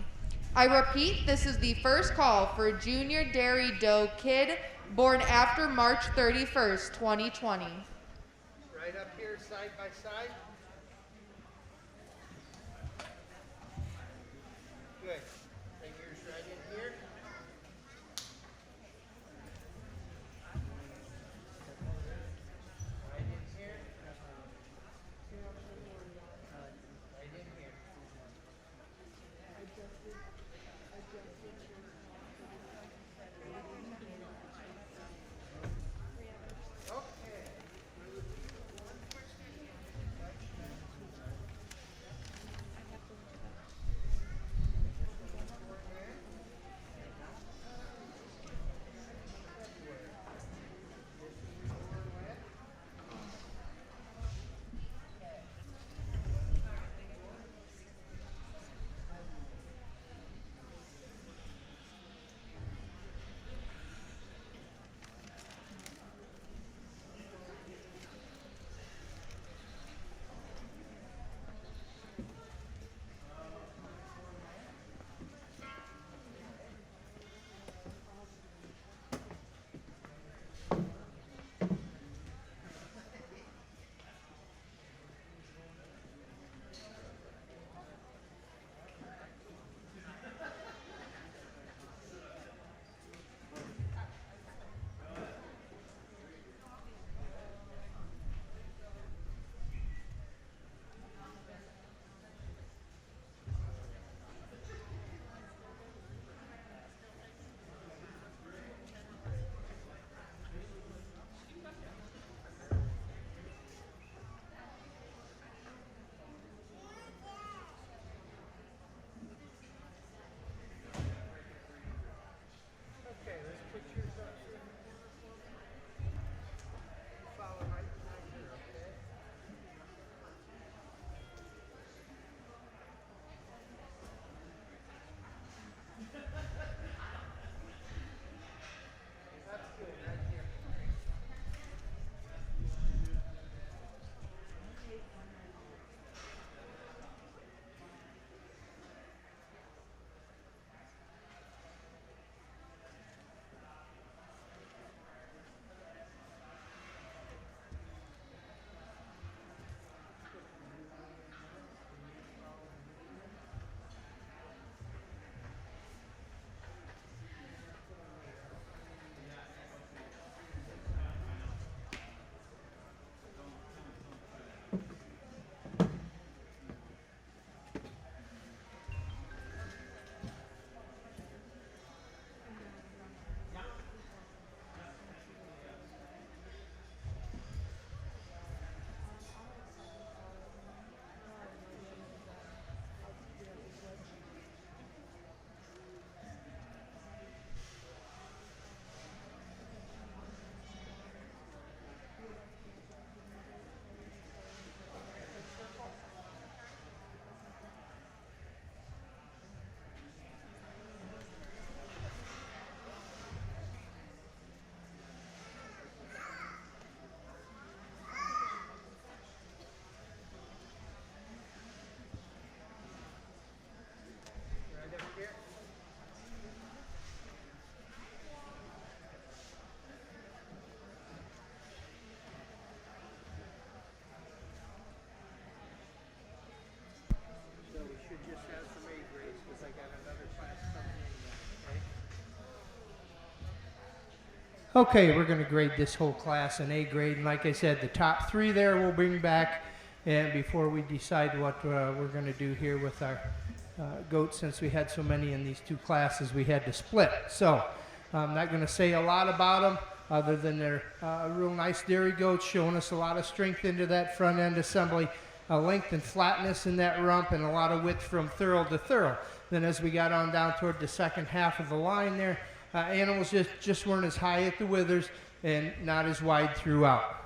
I repeat, this is the first call for Junior Dairy Doe Kid born after March 31st, 2020. Right up here, side by side. Good. Fingers right in here. Right in here. Right in here. Okay, we're going to grade this whole class in A grade, and like I said, the top 3 there we'll bring back, and before we decide what we're going to do here with our goats, since we had so many in these 2 classes, we had to split. So I'm not going to say a lot about them, other than they're real nice dairy goats, showing us a lot of strength into that front end assembly, length and flatness in that rump, and a lot of width from thorough to thorough. Then as we got on down toward the second half of the line there, animals just weren't as high at the withers and not as wide throughout.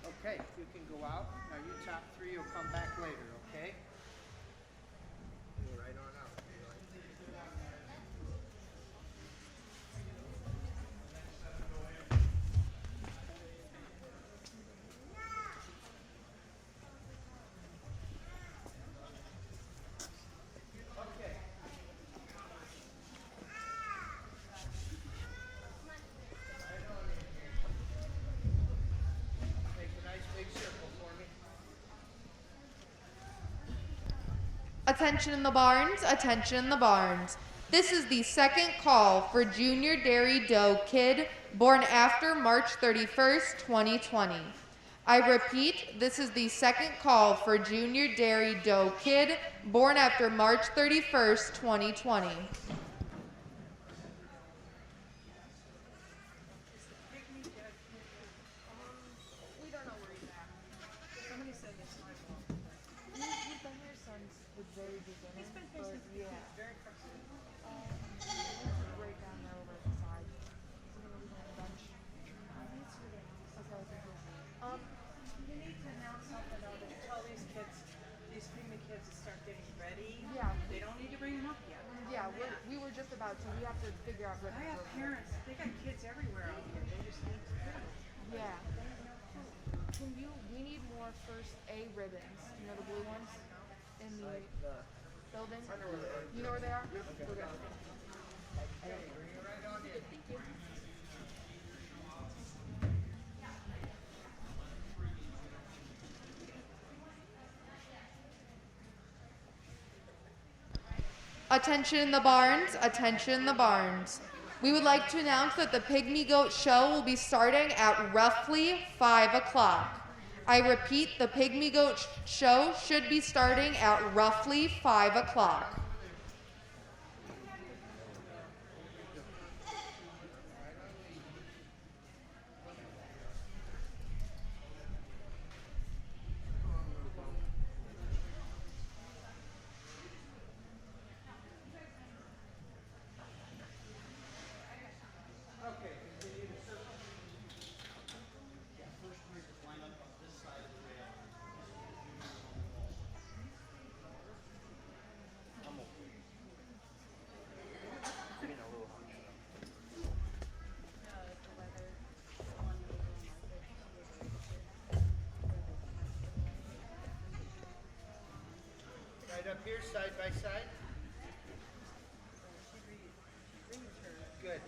Okay, you can go out. Now you top 3 will come back later, okay? Go right on out. Attention in the barns, attention in the barns. This is the second call for Junior Dairy Doe Kid born after March 31st, 2020. I repeat, this is the second call for Junior Dairy Doe Kid born after March 31st, 2020. We don't know where he's at. Somebody said this time. He's been here since the very beginning. He's been here since the beginning. Very frustrating. Right down there over the side. He's gonna leave on the bench. You need to announce something though to tell these kids, these preemie kids to start getting ready. Yeah. They don't need to bring them up yet. Yeah, we were just about to. We have to figure out what I have parents, they got kids everywhere out here. They just need to go. Yeah. We need more first A ribbons. You know the blue ones in the building? You know where they are? Okay. We're good. Thank you. Attention in the barns, attention in the barns. We would like to announce that the Pygmy Goat Show will be starting at roughly 5 o'clock. I repeat, the Pygmy Goat Show should be starting at roughly 5 o'clock. Right up here, side by side. Good.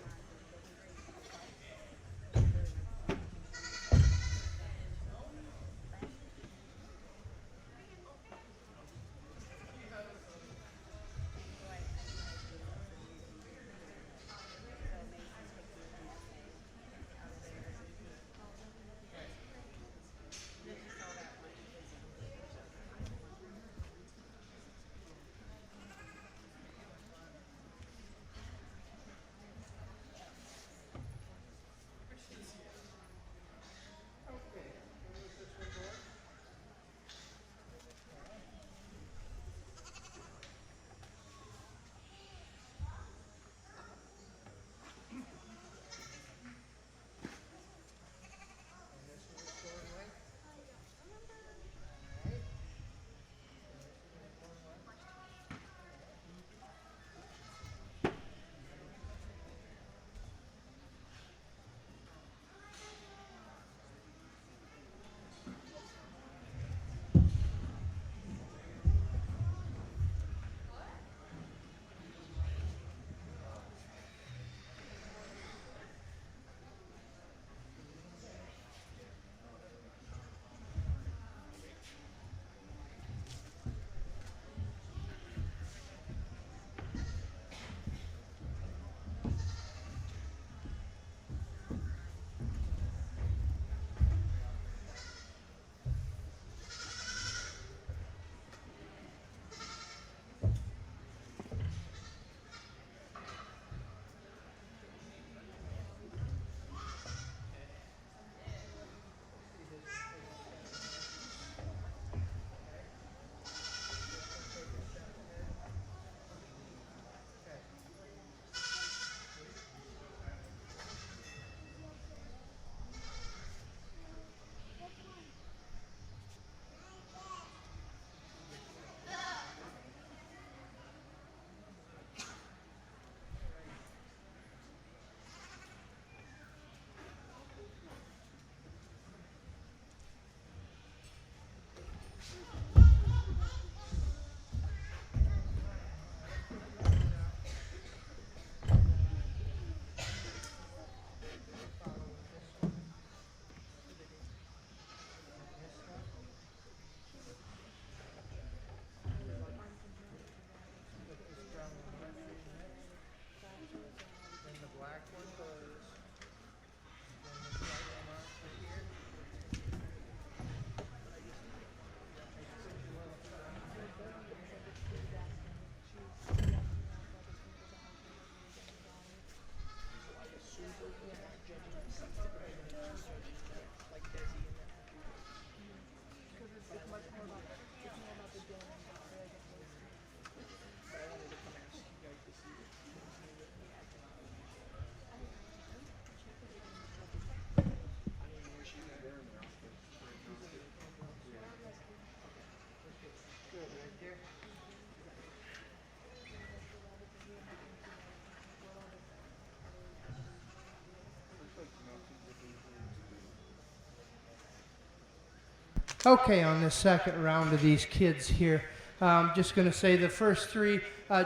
Okay, on the second round of these kids here, I'm just going to say the first three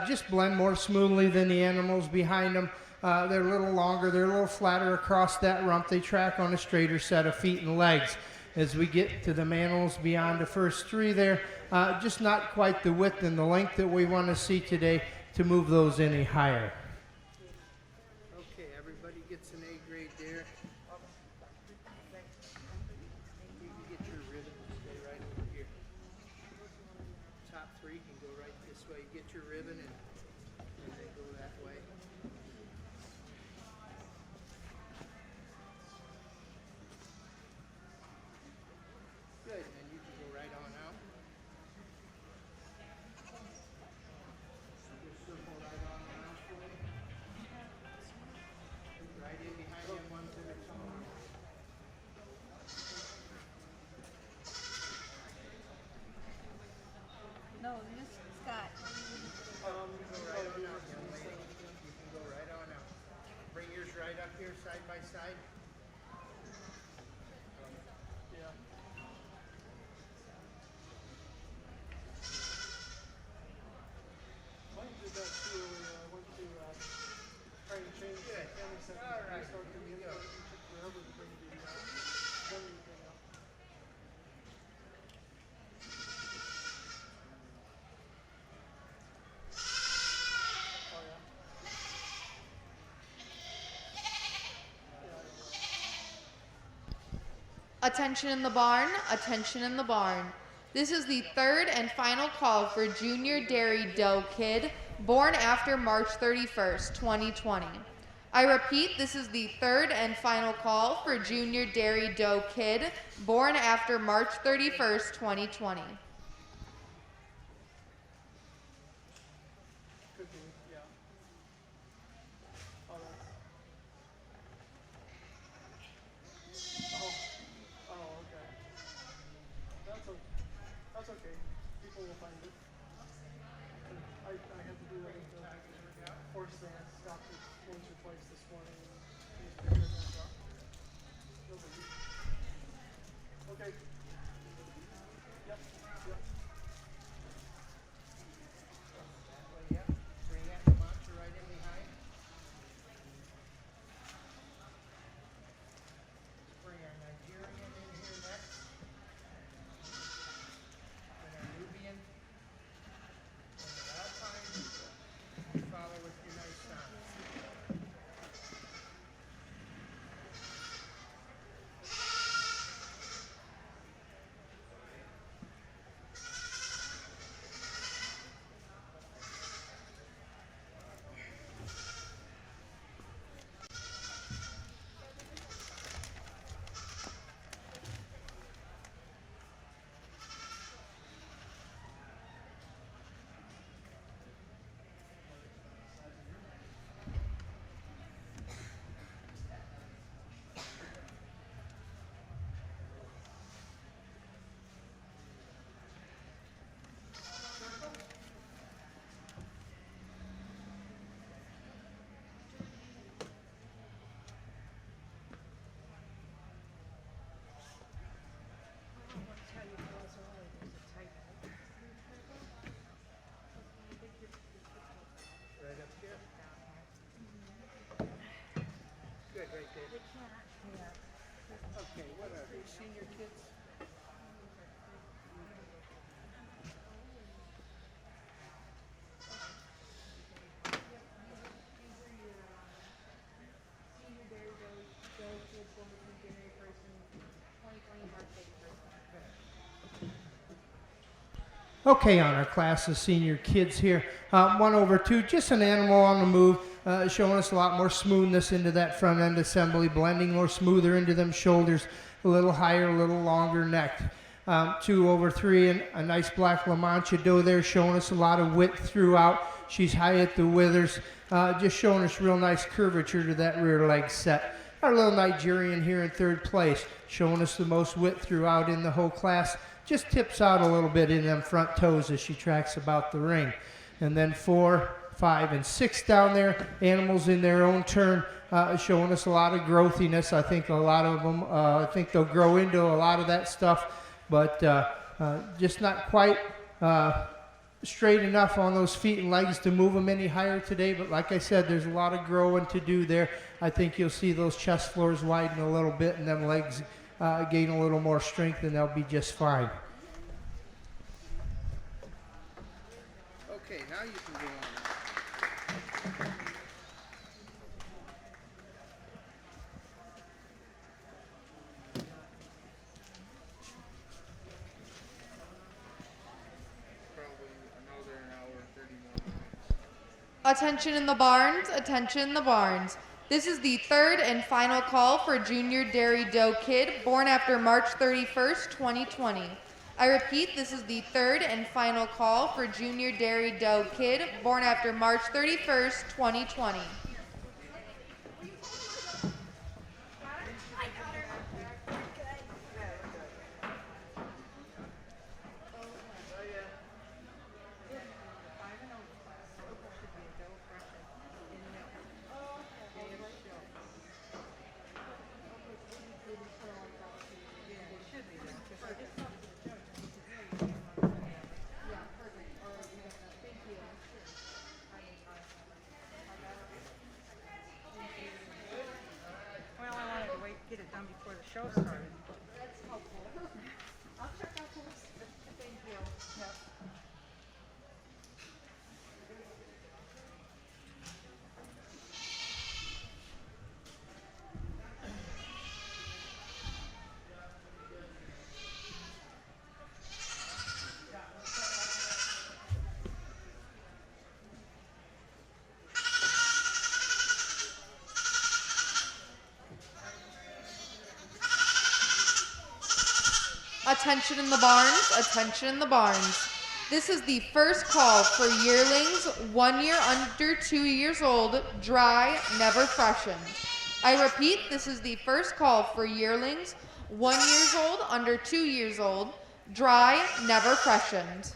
just blend more smoothly than the animals behind them. They're a little longer, they're a little flatter across that rump. They track on a straighter set of feet and legs. As we get to the animals beyond the first three there, just not quite the width and the length that we want to see today to move those any higher. Okay, everybody gets an A grade there. You can get your ribbon and stay right over here. Top three can go right this way. Get your ribbon and then go that way. Good, and you can go right on out. Just circle right on around for me. Right in behind them ones that are taller. No, Miss Scott. You go right on out, young lady. You can go right on out. Bring yours right up here side by side. Yeah. Mine did that too. I went to try to change the family center. All right, Started here we the go. it took forever to bring the memory thing up. Oh yeah. Attention in the barn, attention in the barn. This is the third and final call for Junior Dairy Doe Kid, born after March 31st, 2020. I repeat, this is the third and final call for Junior Dairy Doe Kid, born after March 31st, 2020. Could be, yeah. Oh, okay. That's okay. People will find it. I had to do like the horse dance, stopped it once or twice this morning and just figured that out. No biggie. Okay. Yep, yep. That way, yep. Bring that monster right in behind. Bring our Nigerian in here next. Then our Nubian. And the Alpine. And follow with your nice sound. Right up here. Good, right there. Okay, what are they, senior kids? Okay, on our class of senior kids here, 1 over 2, just an animal on the move, showing us a lot more smoothness into that front end assembly, blending more smoother into them shoulders, a little higher, a little longer neck. 2 over 3, and a nice black La Mancha doe there, showing us a lot of width throughout. She's high at the withers, just showing us real nice curvature to that rear leg set. Our little Nigerian here in 3rd place, showing us the most width throughout in the whole class. Just tips out a little bit in them front toes as she tracks about the ring. And then 4, 5, and 6 down there, animals in their own turn, showing us a lot of growthiness. I think a lot of them, I think they'll grow into a lot of that stuff but just not quite straight enough on those feet and legs to move them any higher today. But like I said, there's a lot of growing to do there. I think you'll see those chest floors widen a little bit and them legs gain a little more strength, and they'll be just fine. Okay, now you can go on. Attention in the barns, attention in the barns. This is the third and final call for Junior Dairy Doe Kid born after March 31st, 2020. I repeat, this is the third and final call for Junior Dairy Doe Kid born after March 31st, 2020. Well, I wanted to get it done before the show started. That's helpful. I'll check out those. Thank you. Yep. Attention in the barns, attention in the barns. This is the first call for yearlings 1 year under 2 years old, dry, never freshened. I repeat, this is the first call for yearlings 1 years old under 2 years old, dry, never freshened.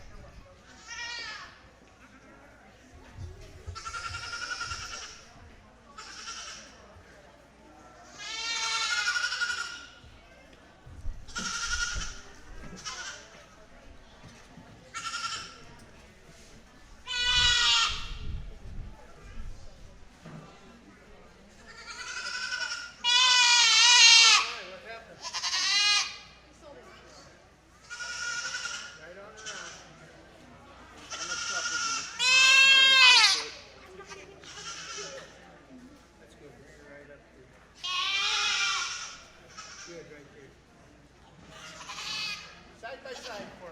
Side by side for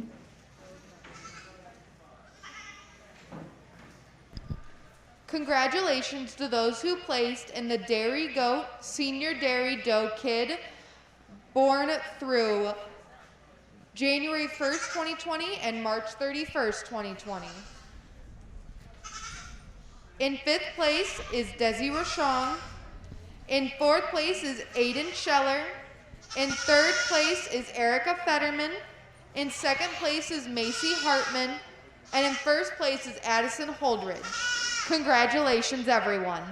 me. Congratulations to those who placed in the Dairy Goat Senior Dairy Doe Kid born through January 1st, 2020 and March 31st, 2020. In 5th place is Desi Rochon. In 4th place is Aiden Scheller. In 3rd place is Erica Fetterman. In 2nd place is Macy Hartman. And in 1st place is Addison Holdridge. Congratulations, everyone.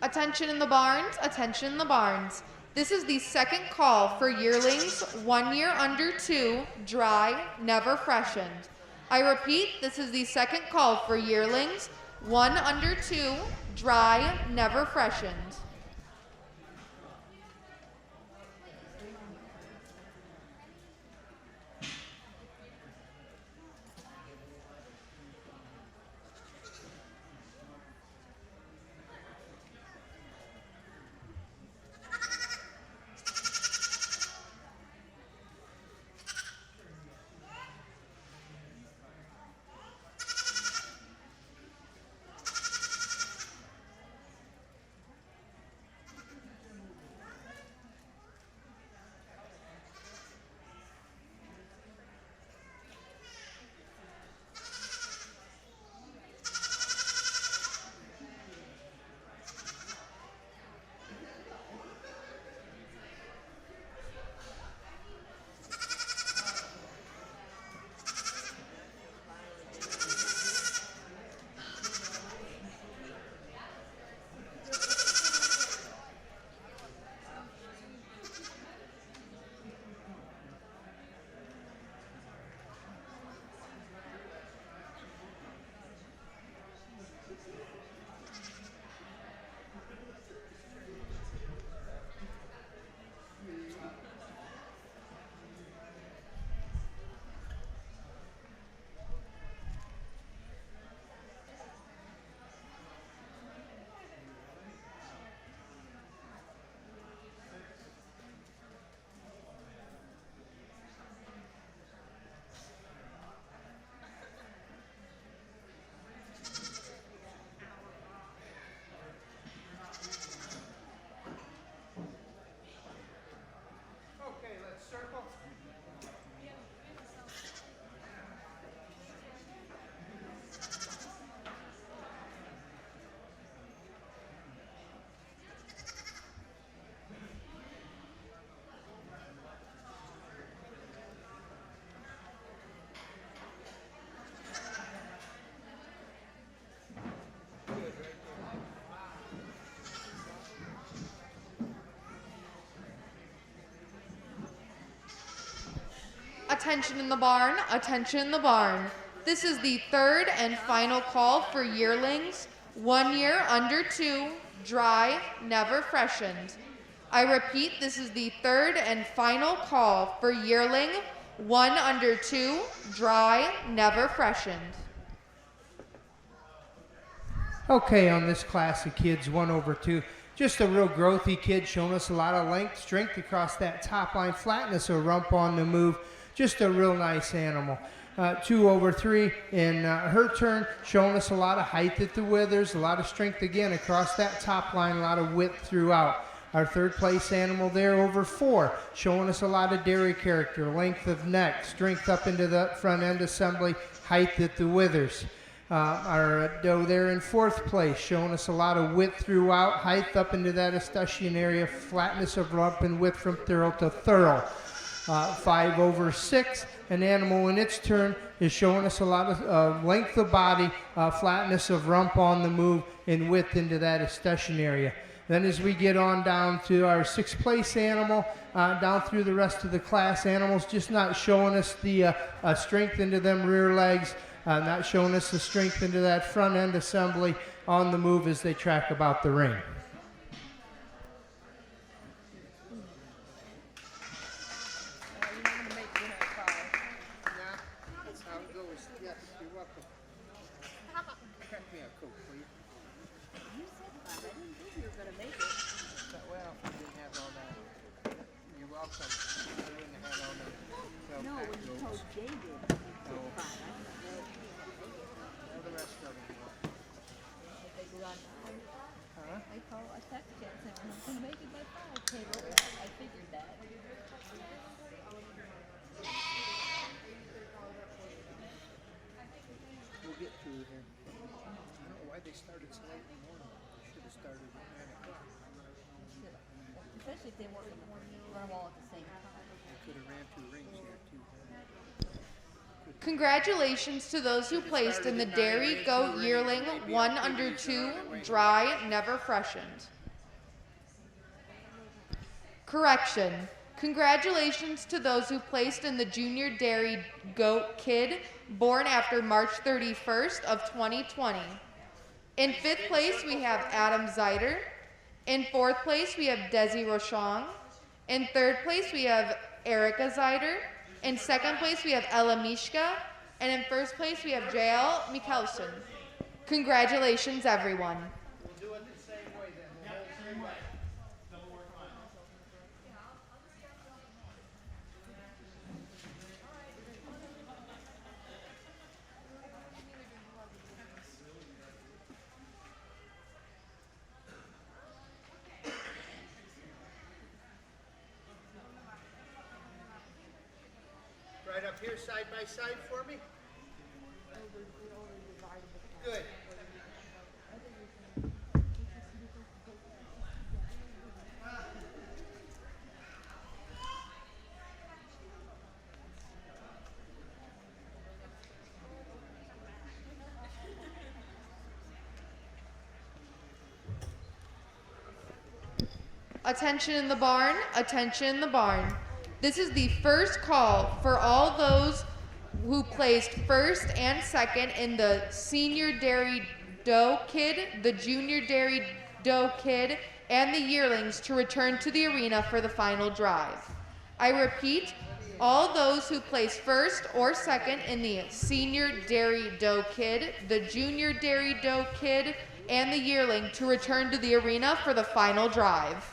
Attention in the barns, attention in the barns. This is the second call for yearlings 1 year under 2, dry, never freshened. I repeat, this is the second call for yearlings 1 under 2, dry, never freshened. Attention in the barn, attention in the barn. This is the third and final call for yearlings 1 year under 2, dry, never freshened. I repeat, this is the third and final call for yearling 1 under 2, dry, never freshened. Okay, on this class of kids, 1 over 2, just a real growthy kid showing us a lot of length, strength across that top line, flatness of rump on the move, just a real nice animal. 2 over 3 in her turn, showing us a lot of height at the withers, a lot of strength again across that top line, a lot of width throughout. Our third place animal there, over 4, showing us a lot of dairy character, length of neck, strength up into the front end assembly, height at the withers. Our doe there in 4th place, showing us a lot of width throughout, height up into that escutcheon area, flatness of rump and width from thorough to thorough. 5 over 6, an animal in its turn is showing us a lot of length of body, flatness of rump on the move, and width into that escutcheon area. Then as we get on down to our 6th place animal, down through the rest of the class animals, just not showing us the strength into them rear legs, not showing us the strength into that front end assembly on the move as they track about the ring. Especially if they weren't going to run them all at the same time. Could have ran 2 rings here too. Congratulations to those who placed in the dairy goat yearling 1 under 2, dry, never freshened. Correction. Congratulations to those who placed in the Junior Dairy Goat Kid born after March 31st of 2020. In 5th place, we have Adam Zeider. In 4th place, we have Desi Rochon. In 3rd place, we have Erica Zeider. In 2nd place, we have Ella Mishka. And in 1st place, we have Jael Mikkelsen. Congratulations, everyone. We'll do it the same way then. We'll hold three back. Right up here, side by side for me. Good. Attention in the barn, attention in the barn. This is the first call for all those who placed first and second in the Senior Dairy Doe Kid, the Junior Dairy Doe Kid, and the Yearlings to return to the arena for the final drive. I repeat, all those who placed first or second in the Senior Dairy Doe Kid, the Junior Dairy Doe Kid, and the Yearling to return to the arena for the final drive.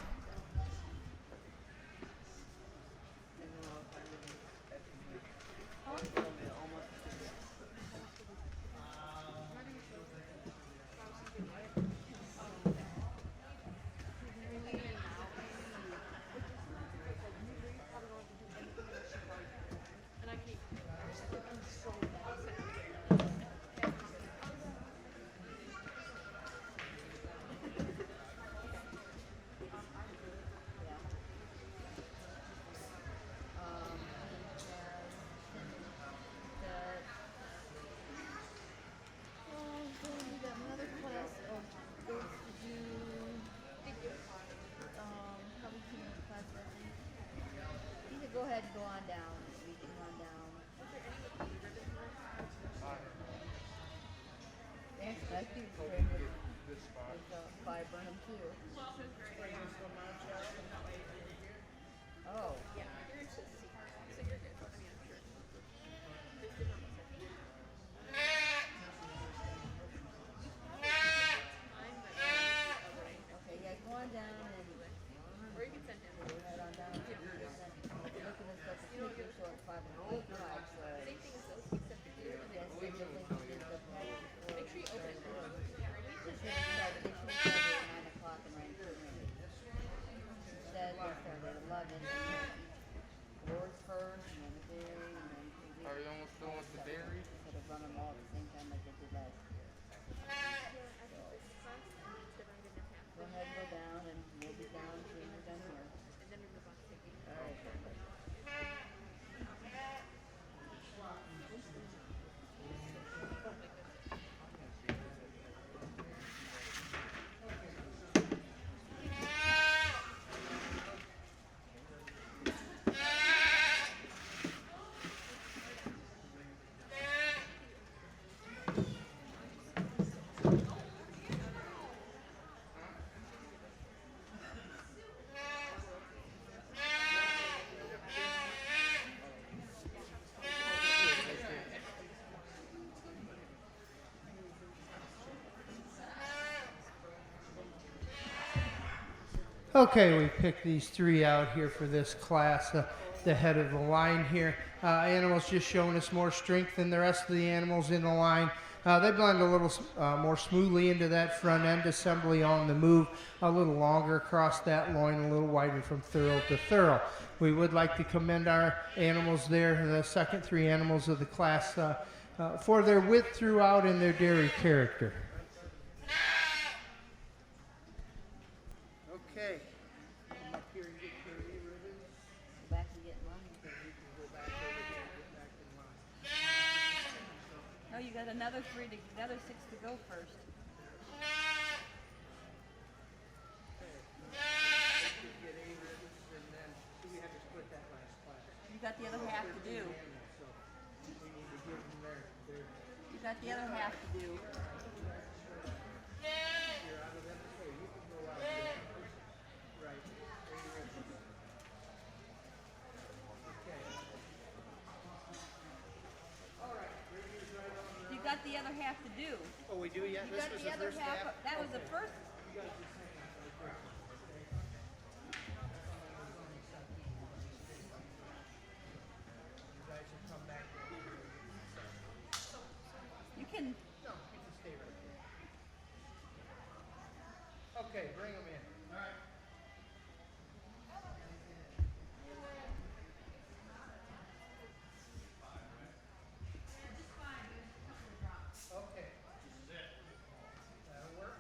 Go ahead and go on down. We can go on down. Yes, I do. There's five Burnham too. Oh. Yeah, you're just so you're good. I mean, I'm sure. Okay, yeah, go on down and or you can send him. Go ahead on down. You know, so it's 5 and 8, 5, so same thing as those, except for here. Yes, the difference is the package. Make sure you open it. They should start at 9 o'clock and ran through it. Instead, they started at 11. Boards first, and then the dairy, and then TV. Are you almost done with the dairy? Instead of run them all at the same time like they did last year. Go ahead and go down, and we'll be down when we're done here. And then we're about to take it. All right. Okay, we picked these three out here for this class, the head of the line here. Animals just showing us more strength than the rest of the animals in the line. They blend a little more smoothly into that front end assembly on the move, a little longer across that loin, a little wider from thorough to thorough. We would like to commend our animals there, the second three animals of the class, for their width throughout and their dairy character. Okay. Come up here and get your ribbons. Go back and get mine. So we can go back over there and get back in line. No, you got another six to go first. Get A ribbons and got the other half to do. You got the other half to do. You got the other half to do. Oh, we do yet? You This got was the the other first half. half? That was the first. You guys will come back. You can. No, you can stay right there. Okay, bring them in. All right. Okay. That'll work.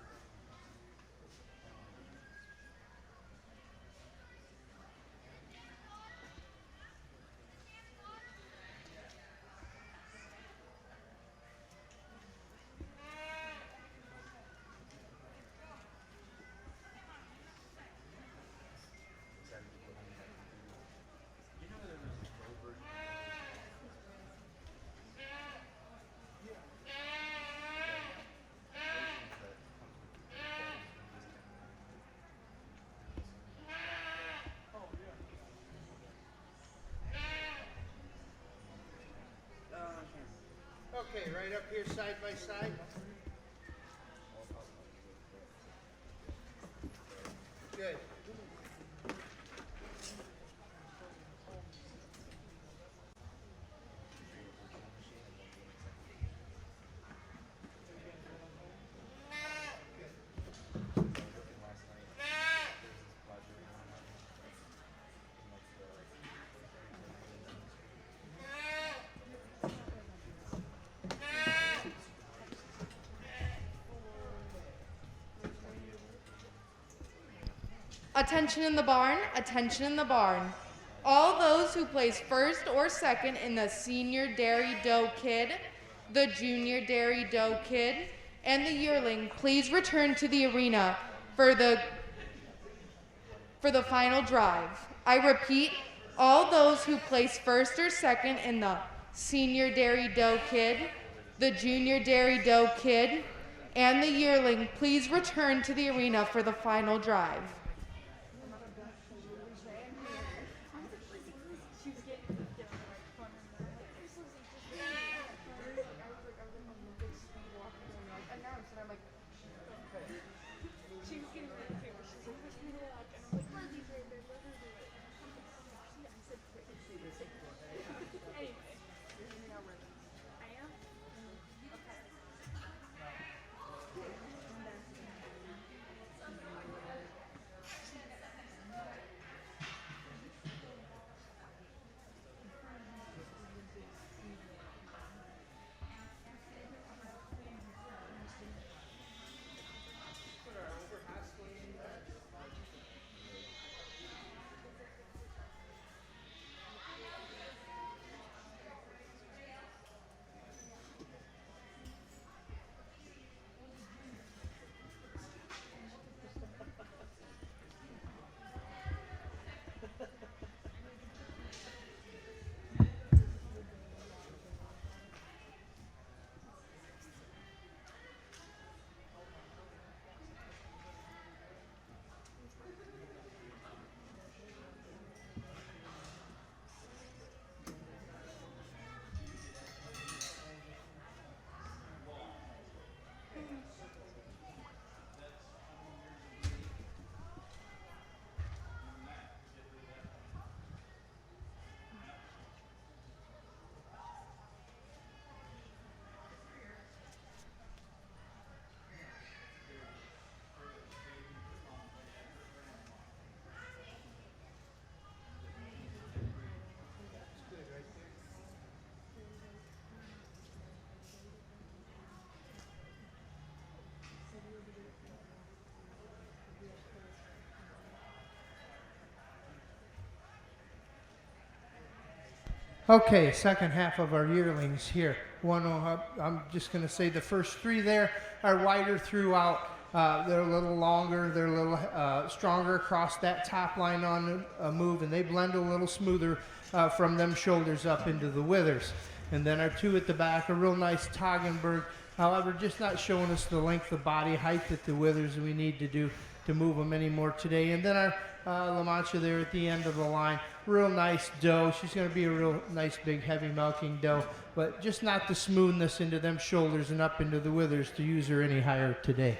Okay, right up here side by side. Good. Attention in the barn, attention in the barn. All those who place first or second in the senior dairy doe kid, the junior dairy doe kid, and the yearling, please return to the arena for the final drive. I repeat, all those who place first or second in the senior dairy doe kid, the junior dairy doe kid, and the yearling, please return to the arena for the final drive. Okay, second half of our yearlings here. I'm just going to say the first three there are wider throughout. They're a little longer, they're a little stronger across that top line on a move, and they blend a little smoother from them shoulders up into the withers. And then our two at the back, a real nice Toggenburg, however, just not showing us the length of body height that the withers we need to do to move them anymore today. And then our La Mancha there at the end of the line, real nice doe. She's going to be a real nice big heavy milking doe, but just not the smoothness into them shoulders and up into the withers to use her any higher today.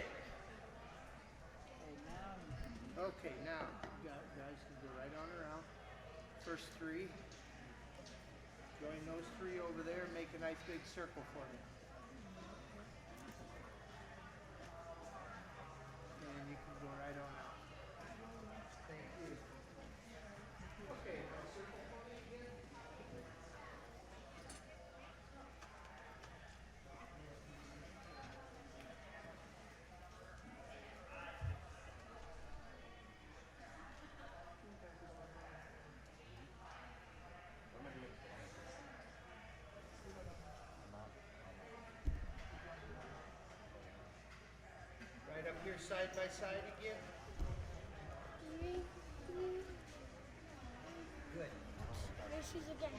Okay, now, guys can go right on around. First three. Join those three over there and make a nice big circle for me. And you can go right on out. Thank you. Okay, now circle for me again. Right up here side by side again. Good. There she's again.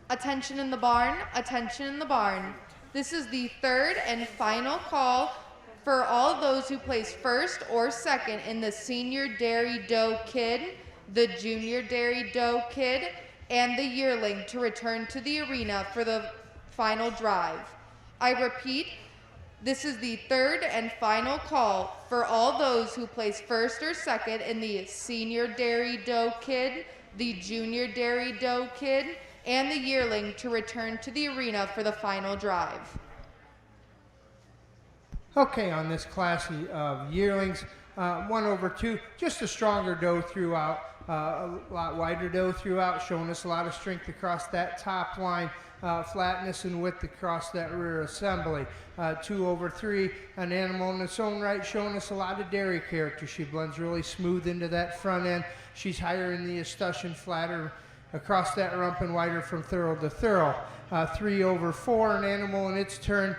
Attention in the barn, attention in the barn. This is the third and final call for all those who place first or second in the Senior Dairy Doe Kid, the Junior Dairy Doe Kid, and the yearling to return to the arena for the final drive. I repeat, this is the third and final call for all those who place first or second in the senior dairy doe kid, the junior dairy doe kid, and the yearling to return to the arena for the final drive. Okay, on this class of yearlings, 1/2, just a stronger doe throughout, a lot wider doe throughout, showing us a lot of strength across that top line, flatness and width across that rear assembly. 2/3, an animal in its own right, showing us a lot of dairy character. She blends really smooth into that front end. She's higher in the escutcheon, flatter across that rump and wider from thorough to thorough. 3/4, an animal in its turn,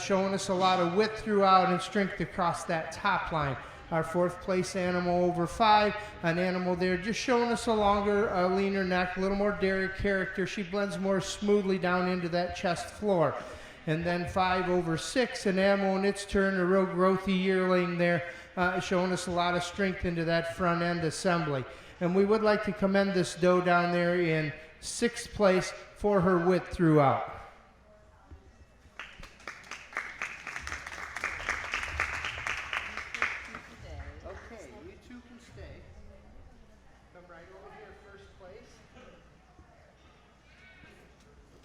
showing us a lot of width throughout and strength across that top line. Our 4th place animal over 5, an animal there just showing us a longer, leaner neck, a little more dairy character. She blends more smoothly down into that chest floor. And then 5/6, an animal in its turn, a real growthy yearling there, showing us a lot of strength into that front end assembly. And we would like to commend this doe down there in 6th place for her width throughout. Okay, you two can stay. Come right over here, 1st place.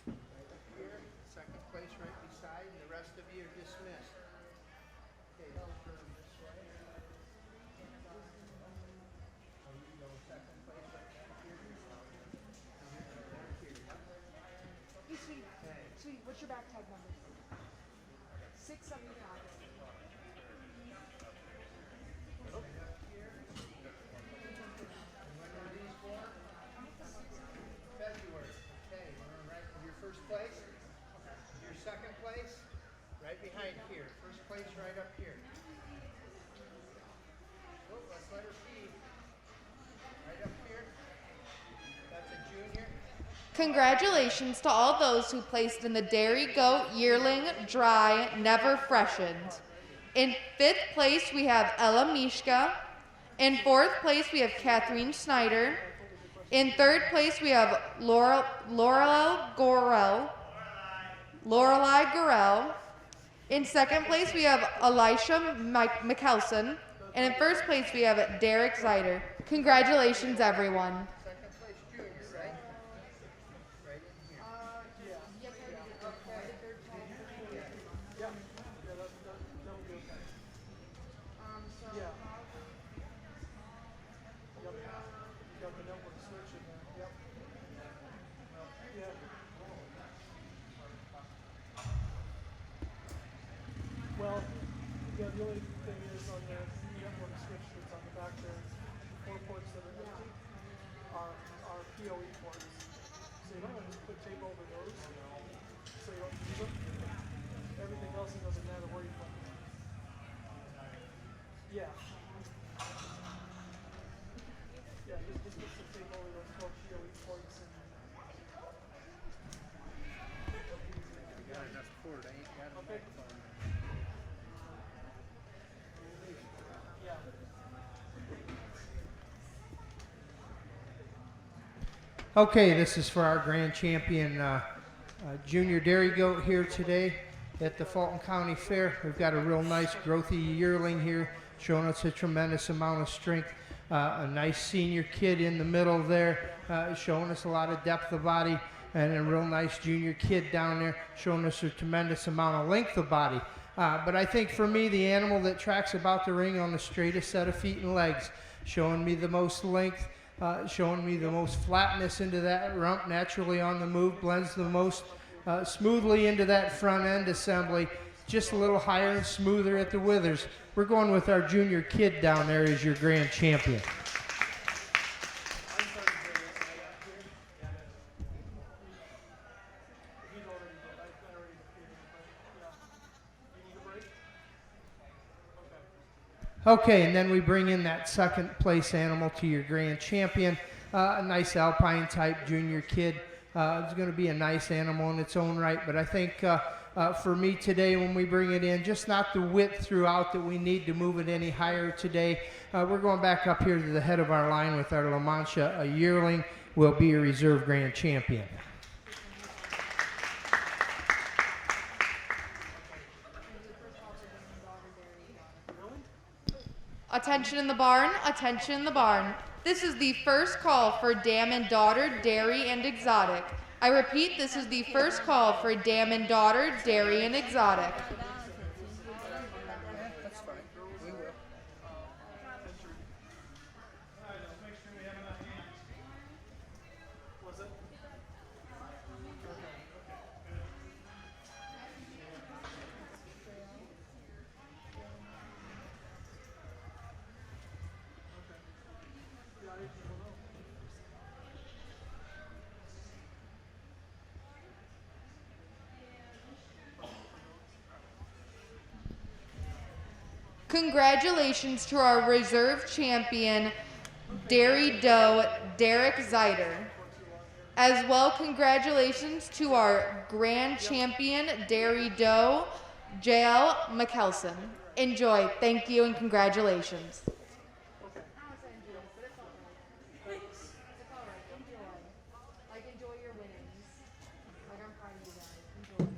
Right up here, 2nd place right beside, and the rest of you are dismissed. Okay, they'll turn this way. Oh, you go 2nd place right back here. Hey, sweetie, what's your back tag number? 675. February. Okay, we're right for your 1st place. Your 2nd place, right behind here. 1st place right up here. Oh, let's let her feed. Right up here. That's a junior. Congratulations to all those who placed in the dairy goat yearling dry never freshened. In 5th place we have Ella Mishka. In 4th place we have Catherine Snyder. In 3rd place we have Lorelei Gorell. In 2nd place we have Elisha Mickelson. And in 1st place we have Derek Zeider. Congratulations, everyone. 2nd place junior, right? Right in here. Got the network switch in there. Yep. Yeah. Well, yeah, the only thing is on the network switch that's on the back there, the 4 ports that are empty are PoE ports. So you don't want to just put tape over those, so you don't use them. Everything else, it doesn't matter where you put them. Yeah. Yeah, just put some tape over those 4 PoE ports and That's cord. I ain't got a microphone. yeah. Okay, this is for our grand champion junior dairy goat here today at the Fulton County Fair. We've got a real nice growthy yearling here showing us a tremendous amount of strength. A nice senior kid in the middle there showing us a lot of depth of body, and a real nice junior kid down there showing us a tremendous amount of length of body. But I think for me, the animal that tracks about the ring on the straightest set of feet and legs, showing me the most length, showing me the most flatness into that rump, naturally on the move, blends the most smoothly into that front end assembly, just a little higher and smoother at the withers. We're going with our junior kid down there as your grand champion. Okay, and then we bring in that 2nd place animal to your grand champion, a nice alpine type junior kid. It's going to be a nice animal in its own right, but I think for me today when we bring it in, just not the width throughout that we need to move it any higher today. We're going back up here to the head of our line with our La Mancha, a yearling will be your reserve grand champion. Attention in the barn, attention in the barn. This is the first call for dam and daughter, dairy and exotic. I repeat, this is the first call for dam and daughter, dairy and exotic. That's fine. We will. Congratulations to our reserve champion, Dairy Doe, Derek Zeider. As well, congratulations to our grand champion, Dairy Doe, JL McKelson. Enjoy, thank you, and congratulations. Enjoy your winnings. I'm proud of you guys. Enjoy.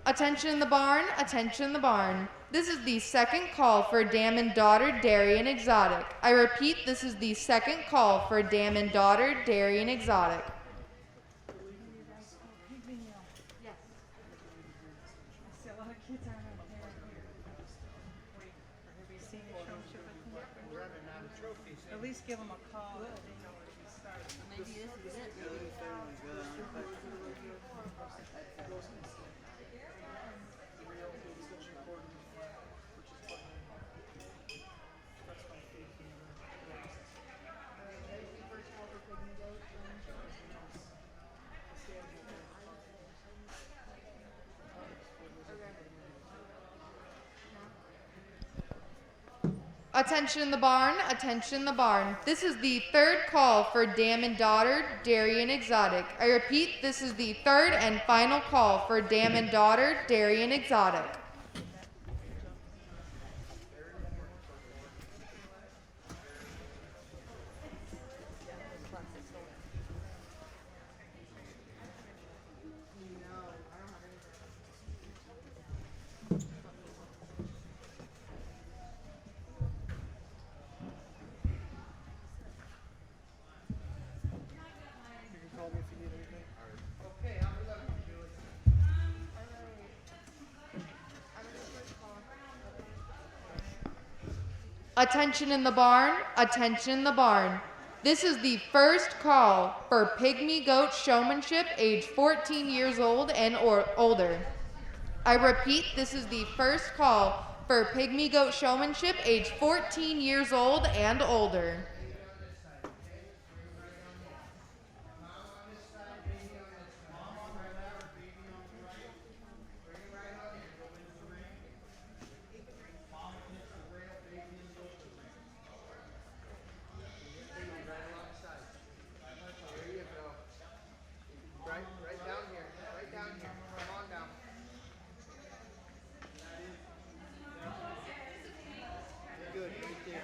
Attention in the barn, attention in the barn. This is the second call for dam and daughter, dairy and exotic. I repeat, this is the second call for dam and daughter, dairy and exotic. At least give them a call that they know where to start. Maybe this is it. Attention in the barn, attention in the barn. This is the third call for dam and daughter, dairy and exotic. I repeat, this is the third and final call for dam and daughter, dairy and exotic. Attention in the barn, attention in the barn. This is the first call for pygmy goat showmanship age 14 years old and or older. I repeat, this is the first call for pygmy goat showmanship age 14 years old and older. Right down here. Right down here. Come on down. Good, right there.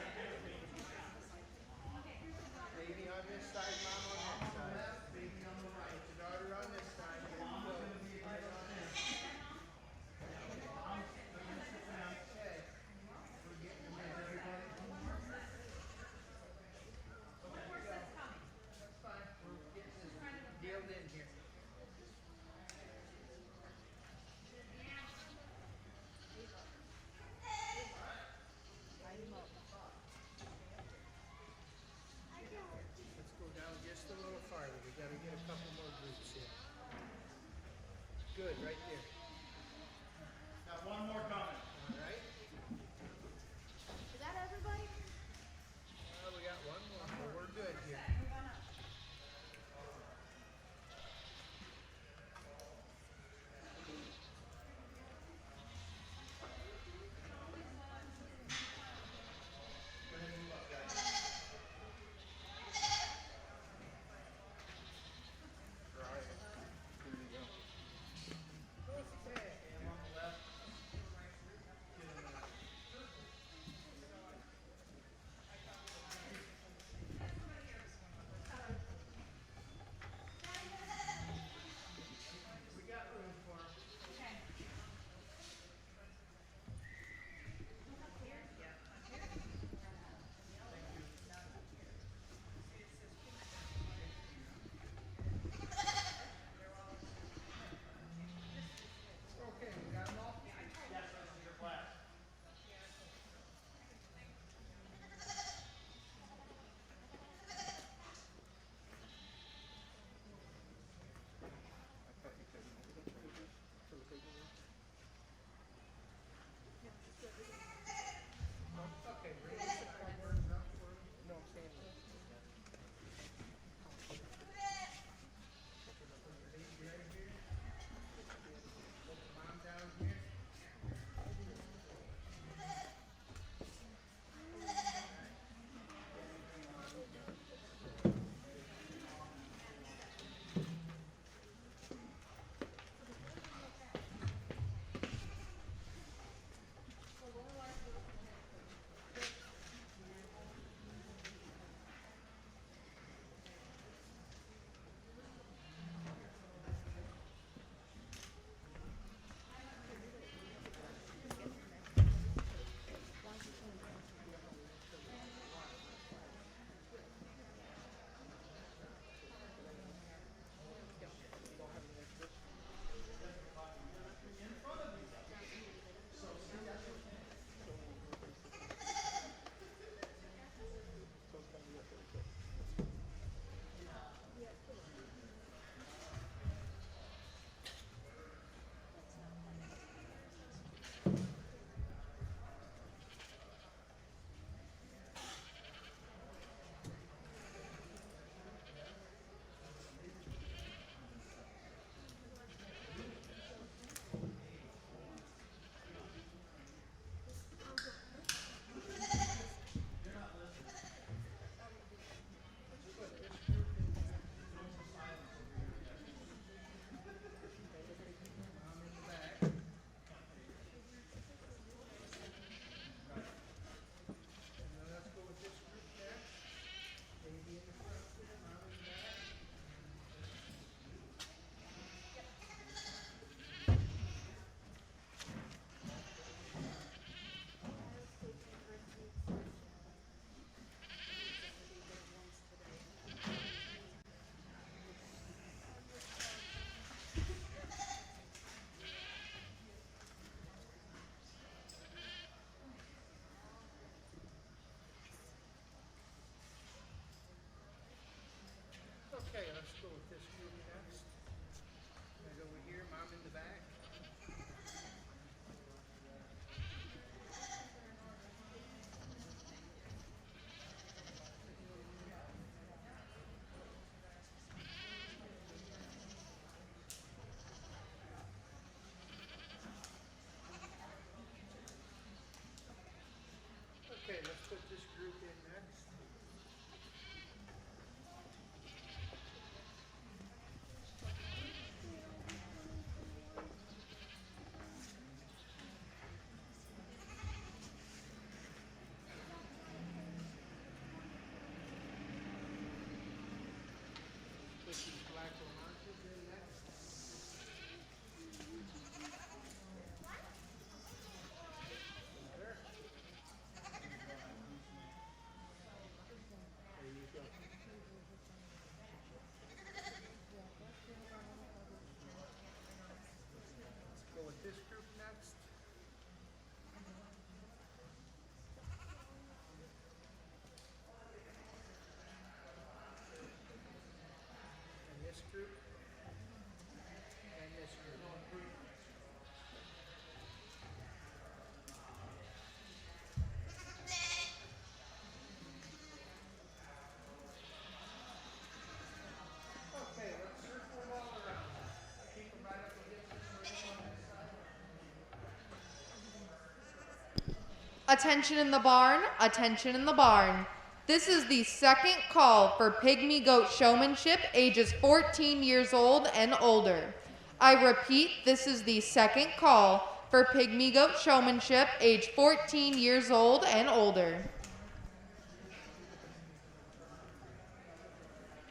Attention in the barn, attention in the barn. This is the second call for pygmy goat showmanship ages 14 years old and older. I repeat, this is the second call for pygmy goat showmanship age 14 years old and older.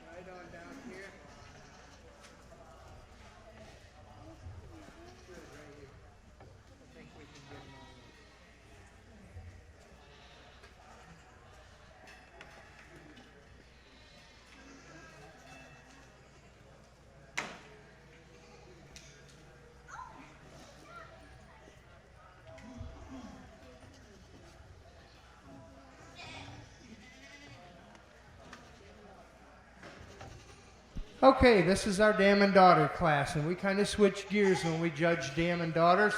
Right on down here. Good, right here. I think we can get them all. Okay, this is our dam and daughter class, and we kind of switch gears when we judge dam and daughters.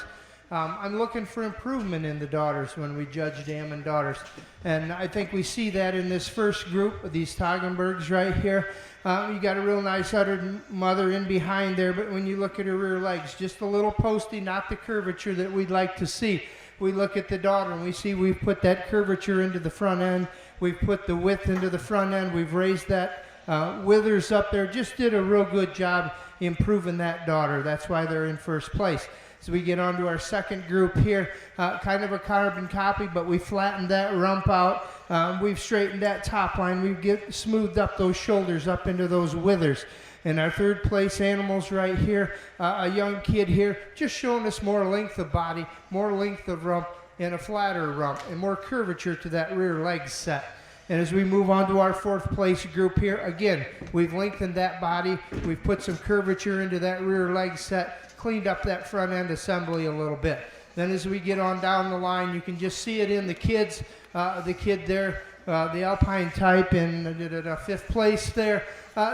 I'm looking for improvement in the daughters when we judge dam and daughters, and I think we see that in this first group of these Toggenburgs right here. You got a real nice uddered mother in behind there, but when you look at her rear legs, just a little posty, not the curvature that we'd like to see. We look at the daughter and we see we've put that curvature into the front end, we've put the width into the front end, we've raised that withers up there. Just did a real good job improving that daughter. That's why they're in first place. So we get on to our second group here, kind of a carbon copy, but we flattened that rump out. We've straightened that top line. We've smoothed up those shoulders up into those withers. And our third place animals right here, a young kid here, just showing us more length of body, more length of rump, and a flatter rump, and more curvature to that rear leg set. And as we move on to our fourth place group here, again, we've lengthened that body, we've put some curvature into that rear leg set, cleaned up that front end assembly a little bit. Then as we get on down the line, you can just see it in the kids, the kid there, the Alpine type in fifth place there.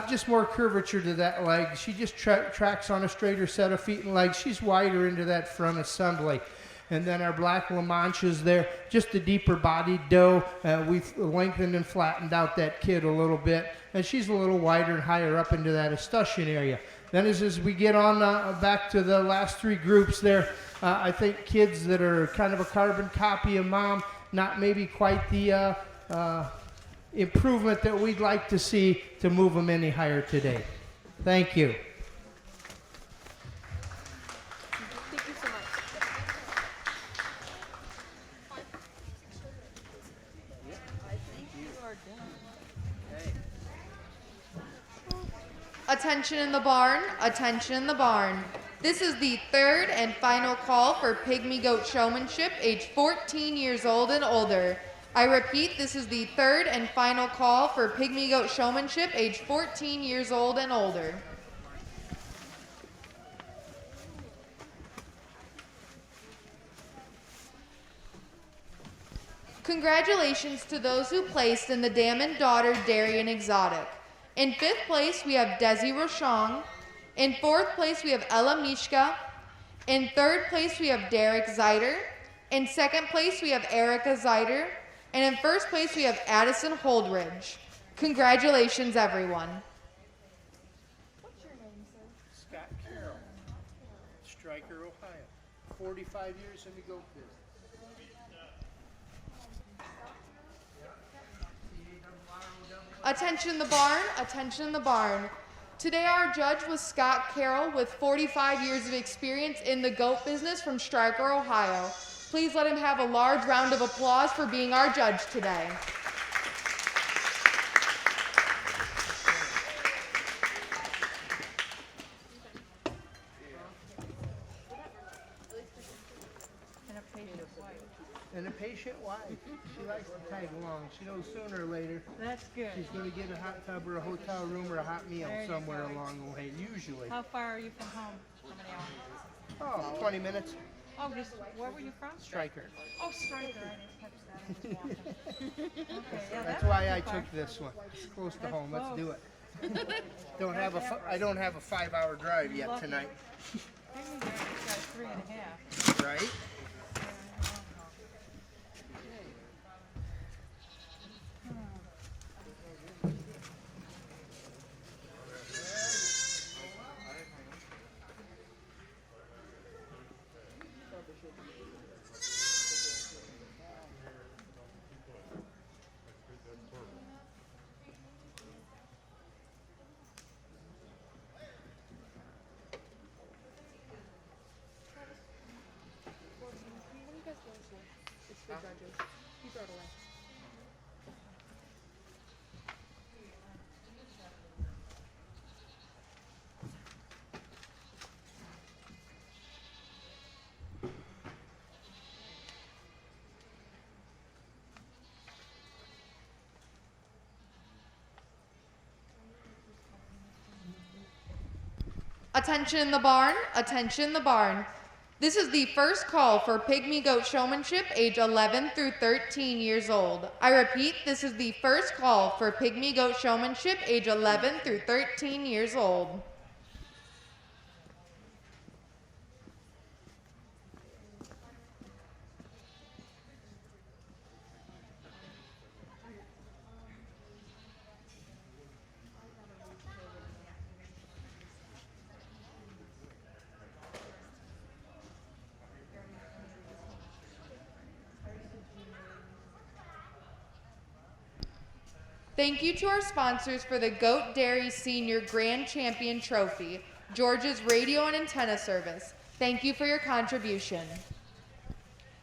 Just more curvature to that leg. She just tracks on a straighter set of feet and legs. She's wider into that front assembly. And then our black La Manchas there, just a deeper bodied doe. We've lengthened and flattened out that kid a little bit. And she's a little wider and higher up into that escutcheon area. Then as we get on back to the last three groups there, I think kids that are kind of a carbon copy of mom, not maybe quite the improvement that we'd like to see to move them any higher today. Thank you. Thank you so much. Attention in the barn, attention in the barn. This is the third and final call for pygmy goat showmanship, age 14 years old and older. I repeat, this is the third and final call for pygmy goat showmanship, age 14 years old and older. Congratulations to those who placed in the Dam and Daughter Dairy and Exotic. In fifth place, we have Desi Rochon. In fourth place, we have Ella Mishka. In third place, we have Derek Zeider. In second place, we have Erica Zeider. And in first place, we have Addison Holdridge. Congratulations, everyone. What's your name, sir? Scott Carroll, Stryker, Ohio. 45 years in the goat business. Attention in the barn, attention in the barn. Today our judge was Scott Carroll with 45 years of experience in the goat business from Stryker, Ohio. Please let him have a large round of applause for being our judge today. And a patient wife. She likes to tag along. She knows sooner or later That's good. she's going to get a hot tub or a hotel room or a hot meal There you somewhere go. along the way, usually. How far are you from home? How many hours? Oh, 20 minutes. Oh, just where were you from? Striker. Oh, Stryker. I didn't catch that. I was walking. Okay, yeah, That's that's why not I too far. took this one. It's close to That's home. Let's close. do it. I don't have a 5-hour drive yet Lucky. tonight. Pygmy Bear just got 3.5. Right? The judges. You throw it away. Attention in the barn, attention in the barn. This is the first call for pygmy goat showmanship age 11 through 13 years old. I repeat, this is the first call for pygmy goat showmanship age 11 through 13 years old. Thank you to our sponsors for the Goat Dairy Senior Grand Champion Trophy, George's Radio and Antenna Service. Thank you for your contribution.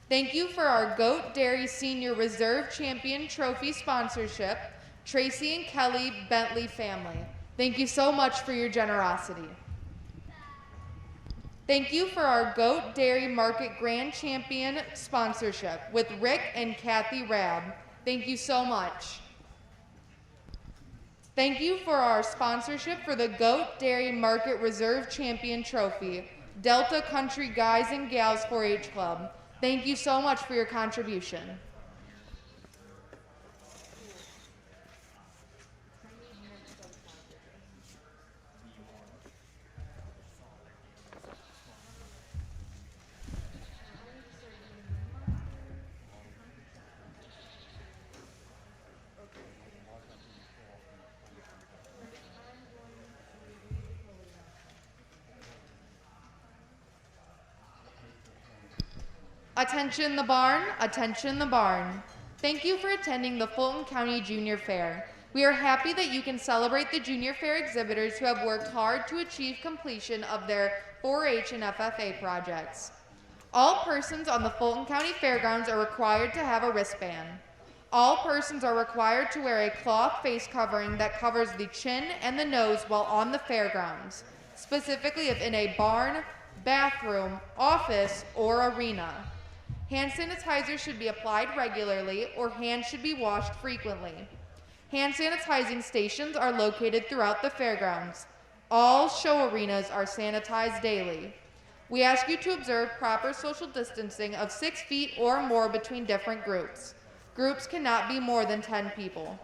Thank you for our Goat Dairy Senior Reserve Champion Trophy sponsorship, Tracy and Kelly Bentley family. Thank you so much for your generosity. Thank you for our Goat Dairy Market Grand Champion sponsorship with Rick and Kathy Rabb. Thank you so much. Thank you for our sponsorship for the Goat Dairy Market Reserve Champion Trophy, Delta Country Guys and Gals 4-H Club. Thank you so much for your contribution. Attention the barn, attention the barn. Thank you for attending the Fulton County Junior Fair. We are happy that you can celebrate the Junior Fair exhibitors who have worked hard to achieve completion of their 4-H and FFA projects. All persons on the Fulton County Fairgrounds are required to have a wristband. All persons are required to wear a cloth face covering that covers the chin and the nose while on the fairgrounds, specifically if in a barn, bathroom, office, or arena. Hand sanitizer should be applied regularly, or hands should be washed frequently. Hand sanitizing stations are located throughout the fairgrounds. All show arenas are sanitized daily. We ask you to observe proper social distancing of 6 feet or more between different groups. Groups cannot be more than 10 people.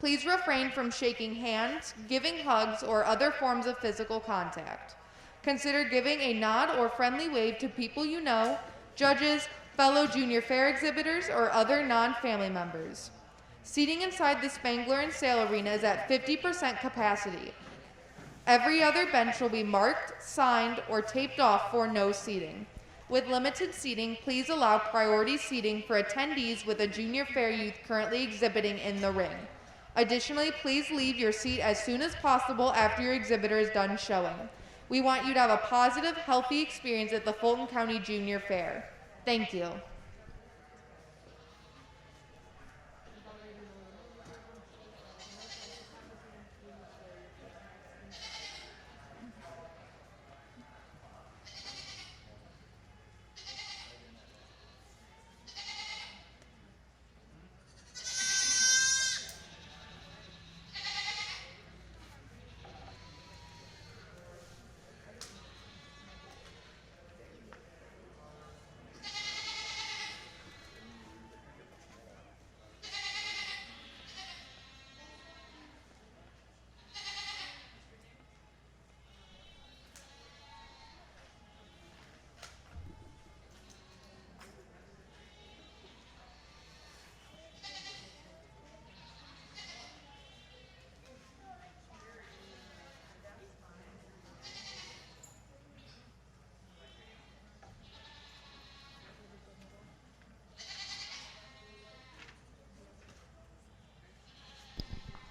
Please refrain from shaking hands, giving hugs, or other forms of physical contact. Consider giving a nod or friendly wave to people you know, judges, fellow Junior Fair exhibitors, or other non-family members. Seating inside the Spangler and Sale Arena is at 50% capacity. Every other bench will be marked, signed, or taped off for no seating. With limited seating, please allow priority seating for attendees with a Junior Fair youth currently exhibiting in the ring. Additionally, please leave your seat as soon as possible after your exhibitor is done showing. We want you to have a positive, healthy experience at the Fulton County Junior Fair. Thank you.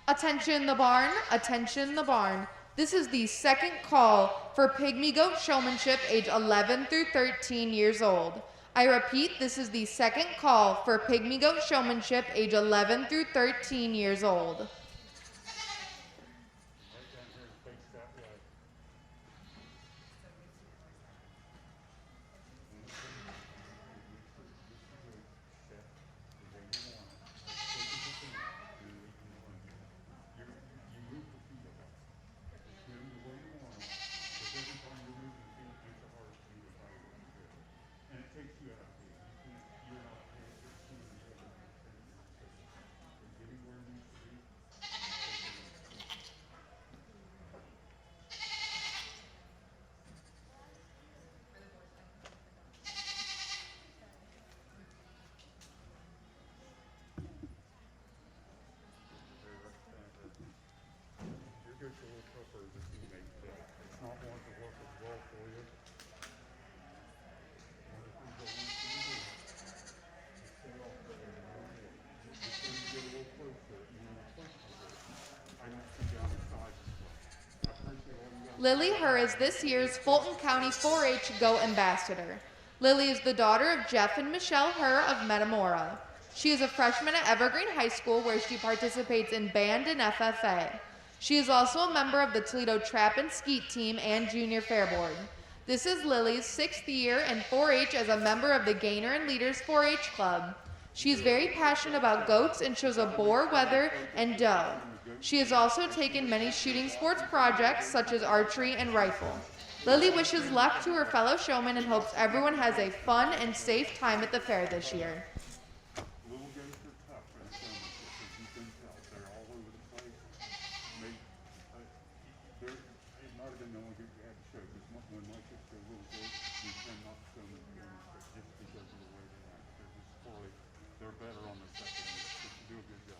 Attention the barn, attention the barn. This is the second call for pygmy goat showmanship age 11 through 13 years old. I repeat, this is the second call for pygmy goat showmanship, age 11 through 13 years old. Lily Herr is this year's Fulton County 4-H Goat Ambassador. Lily is the daughter of Jeff and Michelle Herr of Metamora. She is a freshman at Evergreen High School where she participates in band and FFA. She is also a member of the Toledo Trap and Skeet team and Junior Fair Board. This is Lily's 6th year in 4-H as a member of the Gainer and Leaders 4-H Club. She is very passionate about goats and shows a boar, wether, and doe. She has also taken many shooting sports projects such as archery and rifle. Lily wishes luck to her fellow showmen and hopes everyone has a fun and safe time at the fair this year. Little goats are tough for the showmanship, as you can tell. They're all over the place. It might have been the only goat you had to show, because when my kids show little goats, we tend not to show them at the showmanship just because of the way they act. They're better on the second year, but you do a good job.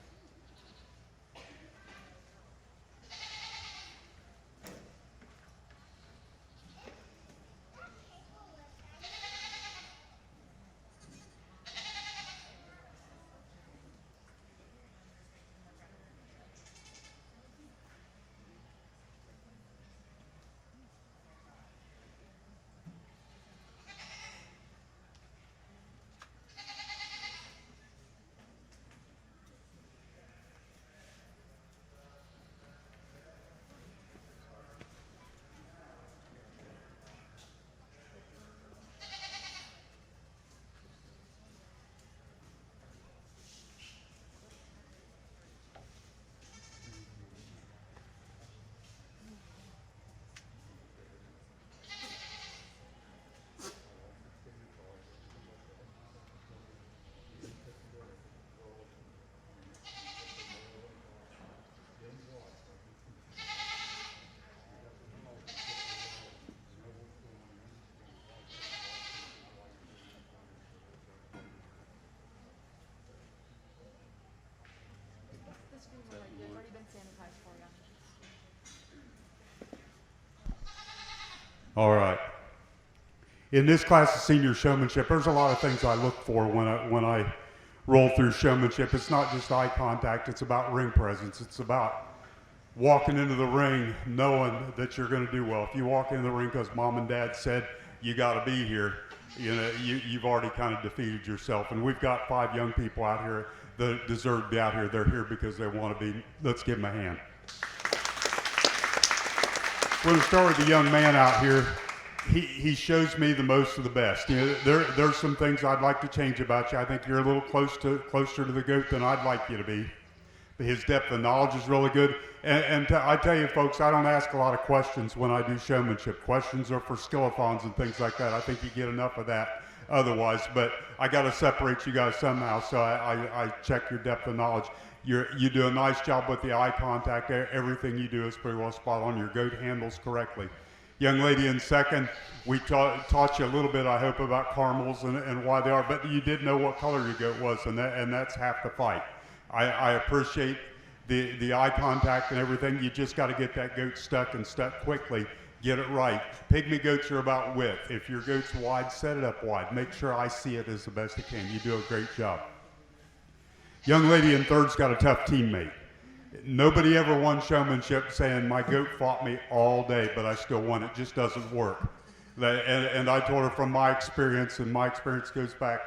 All right. In this class of senior showmanship, there's a lot of things I look for when I roll through showmanship. It's not just eye contact, it's about ring presence. It's about walking into the ring knowing that you're going to do well. If you walk into the ring because mom and dad said you got to be here, you've already kind of defeated yourself. And we've got 5 young people out here that deserve to be out here. They're here because they want to be. Let's give them a hand. We're going to start with the young man out here. He shows me the most of the best. There's some things I'd like to change about you. I think you're a little closer to the goat than I'd like you to be. His depth of knowledge is really good. I tell you, folks, I don't ask a lot of questions when I do showmanship. Questions are for skillathons and things like that. I think you get enough of that otherwise. But I got to separate you guys somehow, so I check your depth of knowledge. You do a nice job with the eye contact. Everything you do is pretty well spot on. Your goat handles correctly. Young lady in second, we taught you a little bit, I hope, about caramels and why they are, but you did know what color your goat was, and that's half the fight. I appreciate the eye contact and everything. You just got to get that goat stuck quickly. Get it right. Pygmy goats are about width. If your goat's wide, set it up wide. Make sure I see it as the best I can. You do a great job. Young lady in third's got a tough teammate. Nobody ever won showmanship saying my goat fought me all day, but I still won. It just doesn't work. And I told her from my experience, and my experience goes back,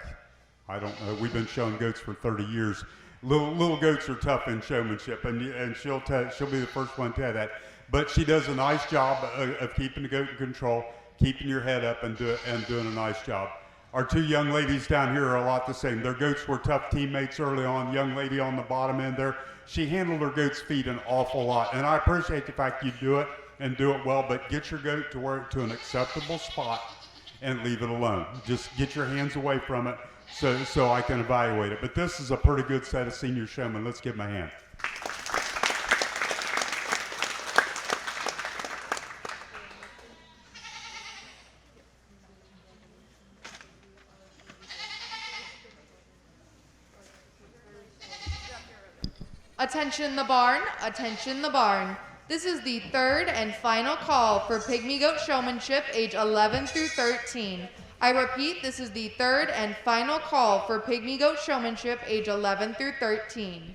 I don't know, we've been showing goats for 30 years. Little goats are tough in showmanship, and she'll be the first one to tell that. But she does a nice job of keeping the goat in control, keeping your head up, and doing a nice job. Our two young ladies down here are a lot the same. Their goats were tough teammates early on. Young lady on the bottom end there, she handled her goat's feet an awful lot, and I appreciate the fact you do it and do it well. But get your goat to an acceptable spot and leave it alone. Just get your hands away from it so I can evaluate it. But this is a pretty good set of senior showmen. Let's give them a hand. Attention the barn, attention the barn. This is the third and final call for Pygmy Goat Showmanship, age 11 through 13. I repeat, this is the third and final call for Pygmy Goat Showmanship, age 11 through 13.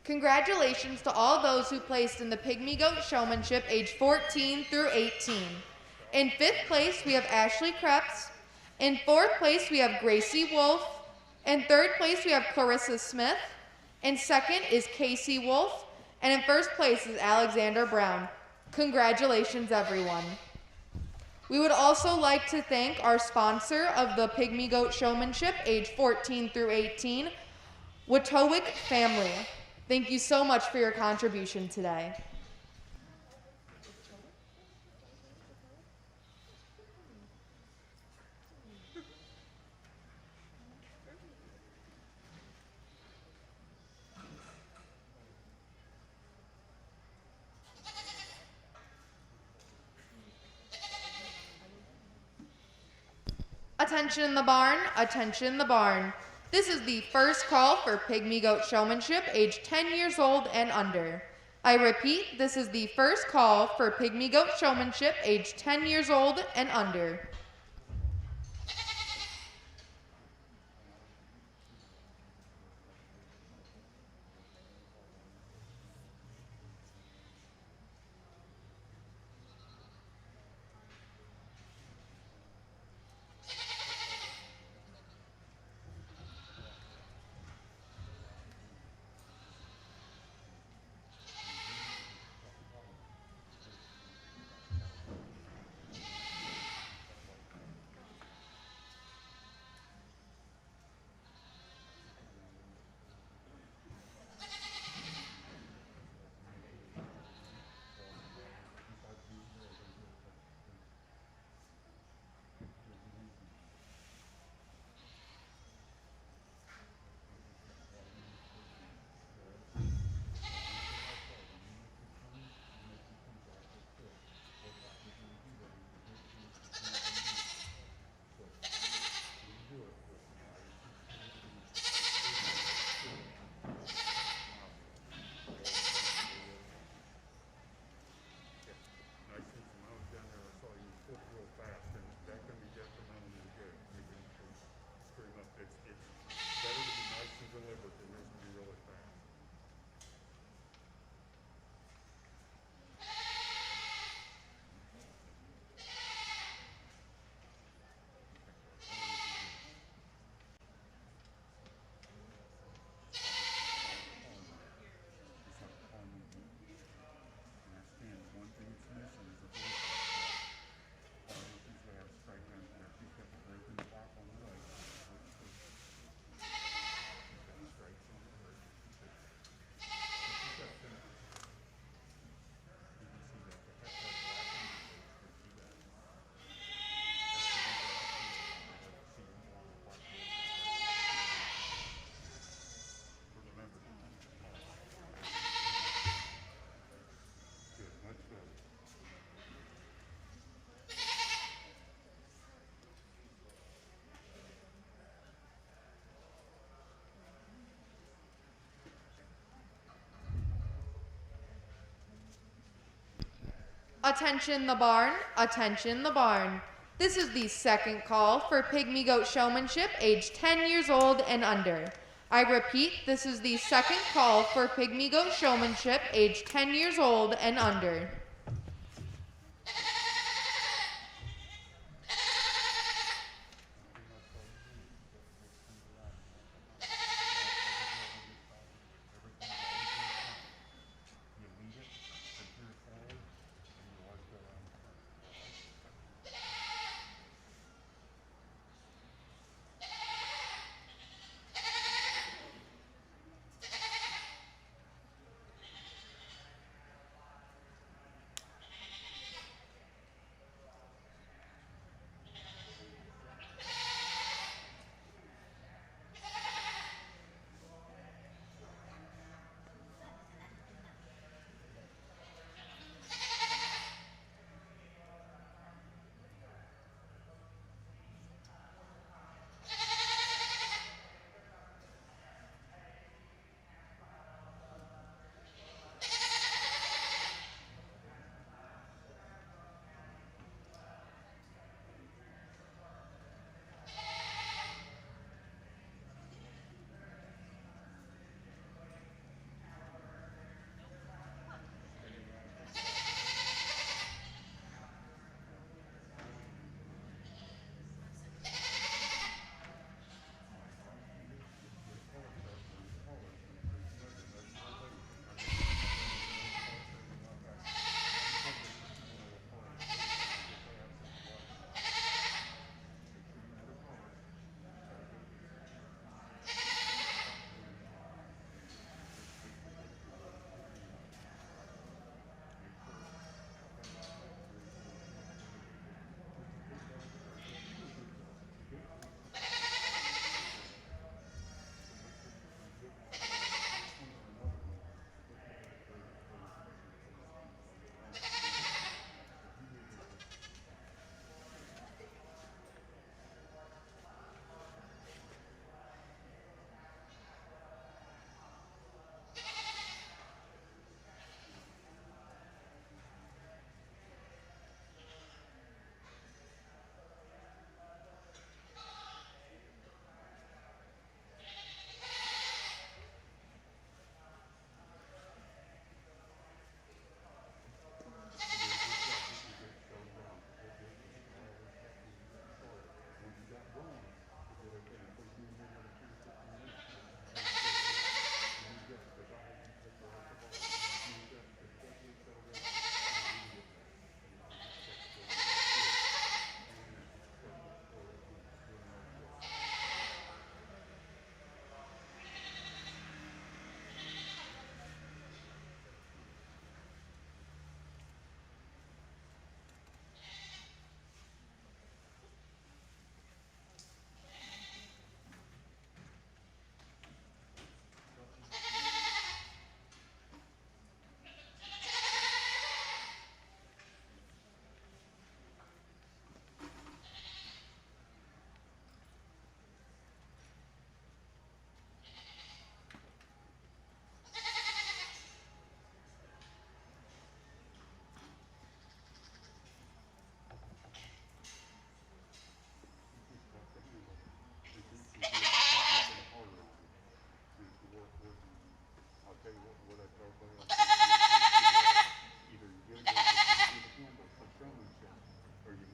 Congratulations to all those who placed in the Pygmy Goat Showmanship, age 14 through 18. In 5th place, we have Ashley Krebs. In 4th place, we have Gracie Wolf. In 3rd place, we have Clarissa Smith. In 2nd is Casey Wolf. And in 1st place is Alexander Brown. Congratulations, everyone. We would also like to thank our sponsor of the Pygmy Goat Showmanship, age 14 through 18, Watowick Family. Thank you so much for your contribution today. Attention the barn, attention the barn. This is the first call for Pygmy Goat Showmanship, age 10 years old and under. I repeat, this is the first call for Pygmy Goat Showmanship, age 10 years old and under. Attention the barn, attention the barn. This is the second call for Pygmy Goat Showmanship, age 10 years old and under. I repeat, this is the second call for Pygmy Goat Showmanship, age 10 years old and under.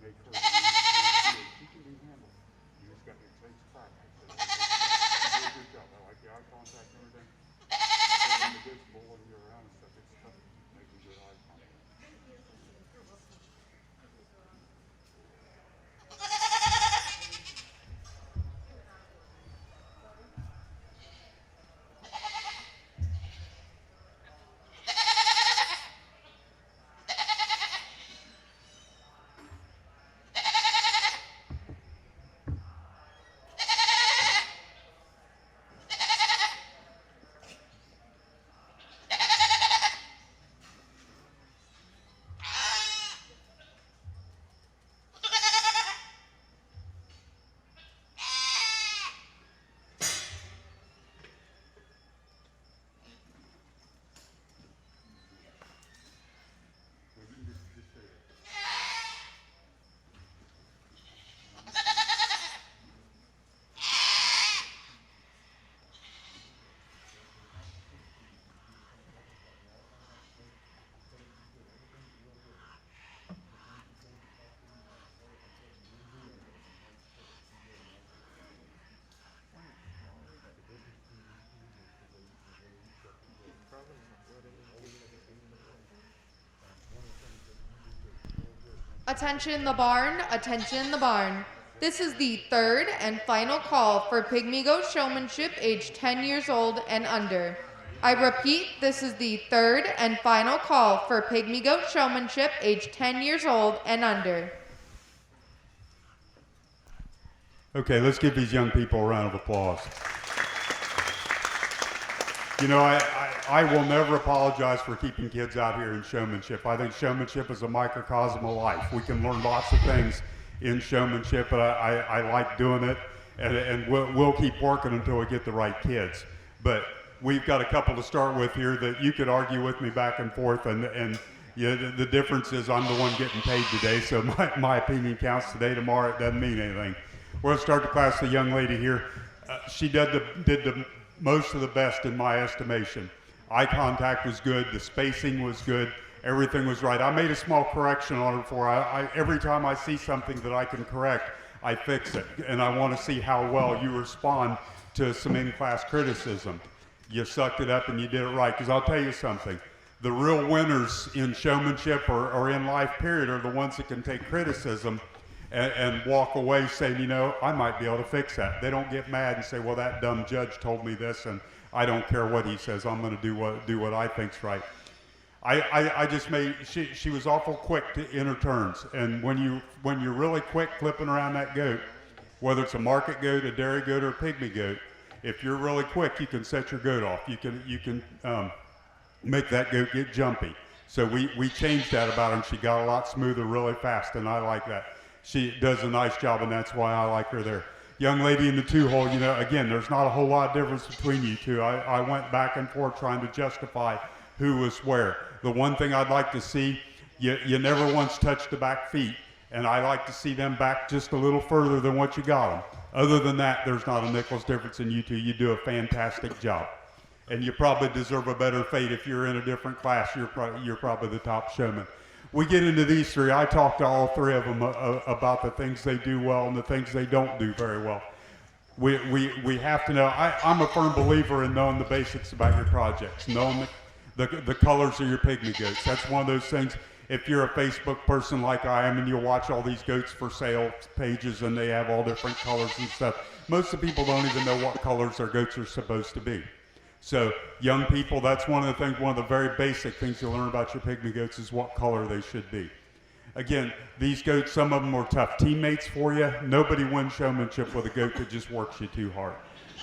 make her one field. She can be handled. You just got to take practice. You do a good job. I like the eye contact and everything. When the goat's bullying you around and stuff, it's tough to keep making good eye contact. Attention the barn, attention the barn. This is the third and final call for pygmy goat showmanship aged 10 years old and under. I repeat, this is the third and final call for pygmy goat showmanship aged 10 years old and under. Okay, let's give these young people a round of applause. You know, I will never apologize for keeping kids out here in showmanship. I think showmanship is a microcosm of life. We can learn lots of things in showmanship, but I like doing it, and we'll keep working until we get the right kids. But we've got a couple to start with here that you could argue with me back and forth, and you know, the difference is I'm the one getting paid today, so my opinion counts today. Tomorrow it doesn't mean anything. We're going to start the class with the young lady here. She did the most of the best in my estimation. Eye contact was good, the spacing was good, everything was right. I made a small correction on her for her. Every time I see something that I can correct, I fix it. And I want to see how well you respond to some in-class criticism. You sucked it up and you did it right. Because I'll tell you something, the real winners in showmanship or in life period are the ones that can take criticism and walk away saying, you know, I might be able to fix that. They don't get mad and say, well, that dumb judge told me this and I don't care what he says. I'm going to do what I think's right. I just made, she was awful quick in her turns. And when you're really quick flipping around that goat, whether it's a market goat, a dairy goat, or a pygmy goat, if you're really quick, you can set your goat off. You can make that goat get jumpy. So we changed that about her, and she got a lot smoother really fast, and I like that. She does a nice job, and that's why I like her there. Young lady in the two-hole, you know, again, there's not a whole lot of difference between you two. I went back and forth trying to justify who was where. The one thing I'd like to see, you never once touched the back feet, and I like to see them back just a little further than what you got them. Other than that, there's not a nickel's difference in you two. You do a fantastic job. And you probably deserve a better fate if you're in a different class. You're probably the top showman. We get into these three. I talk to all three of them about the things they do well and the things they don't do very well. We have to know. I'm a firm believer in knowing the basics about your projects, knowing the colors of your pygmy goats. That's one of those things. If you're a Facebook person like I am and you'll watch all these goats for sale pages and they have all different colors and stuff, most of the people don't even know what colors their goats are supposed to be. So young people, that's one of the very basic things you learn about your pygmy goats is what color they should be. Again, these goats, some of them are tough teammates for you. Nobody wins showmanship with a goat that just works you too hard.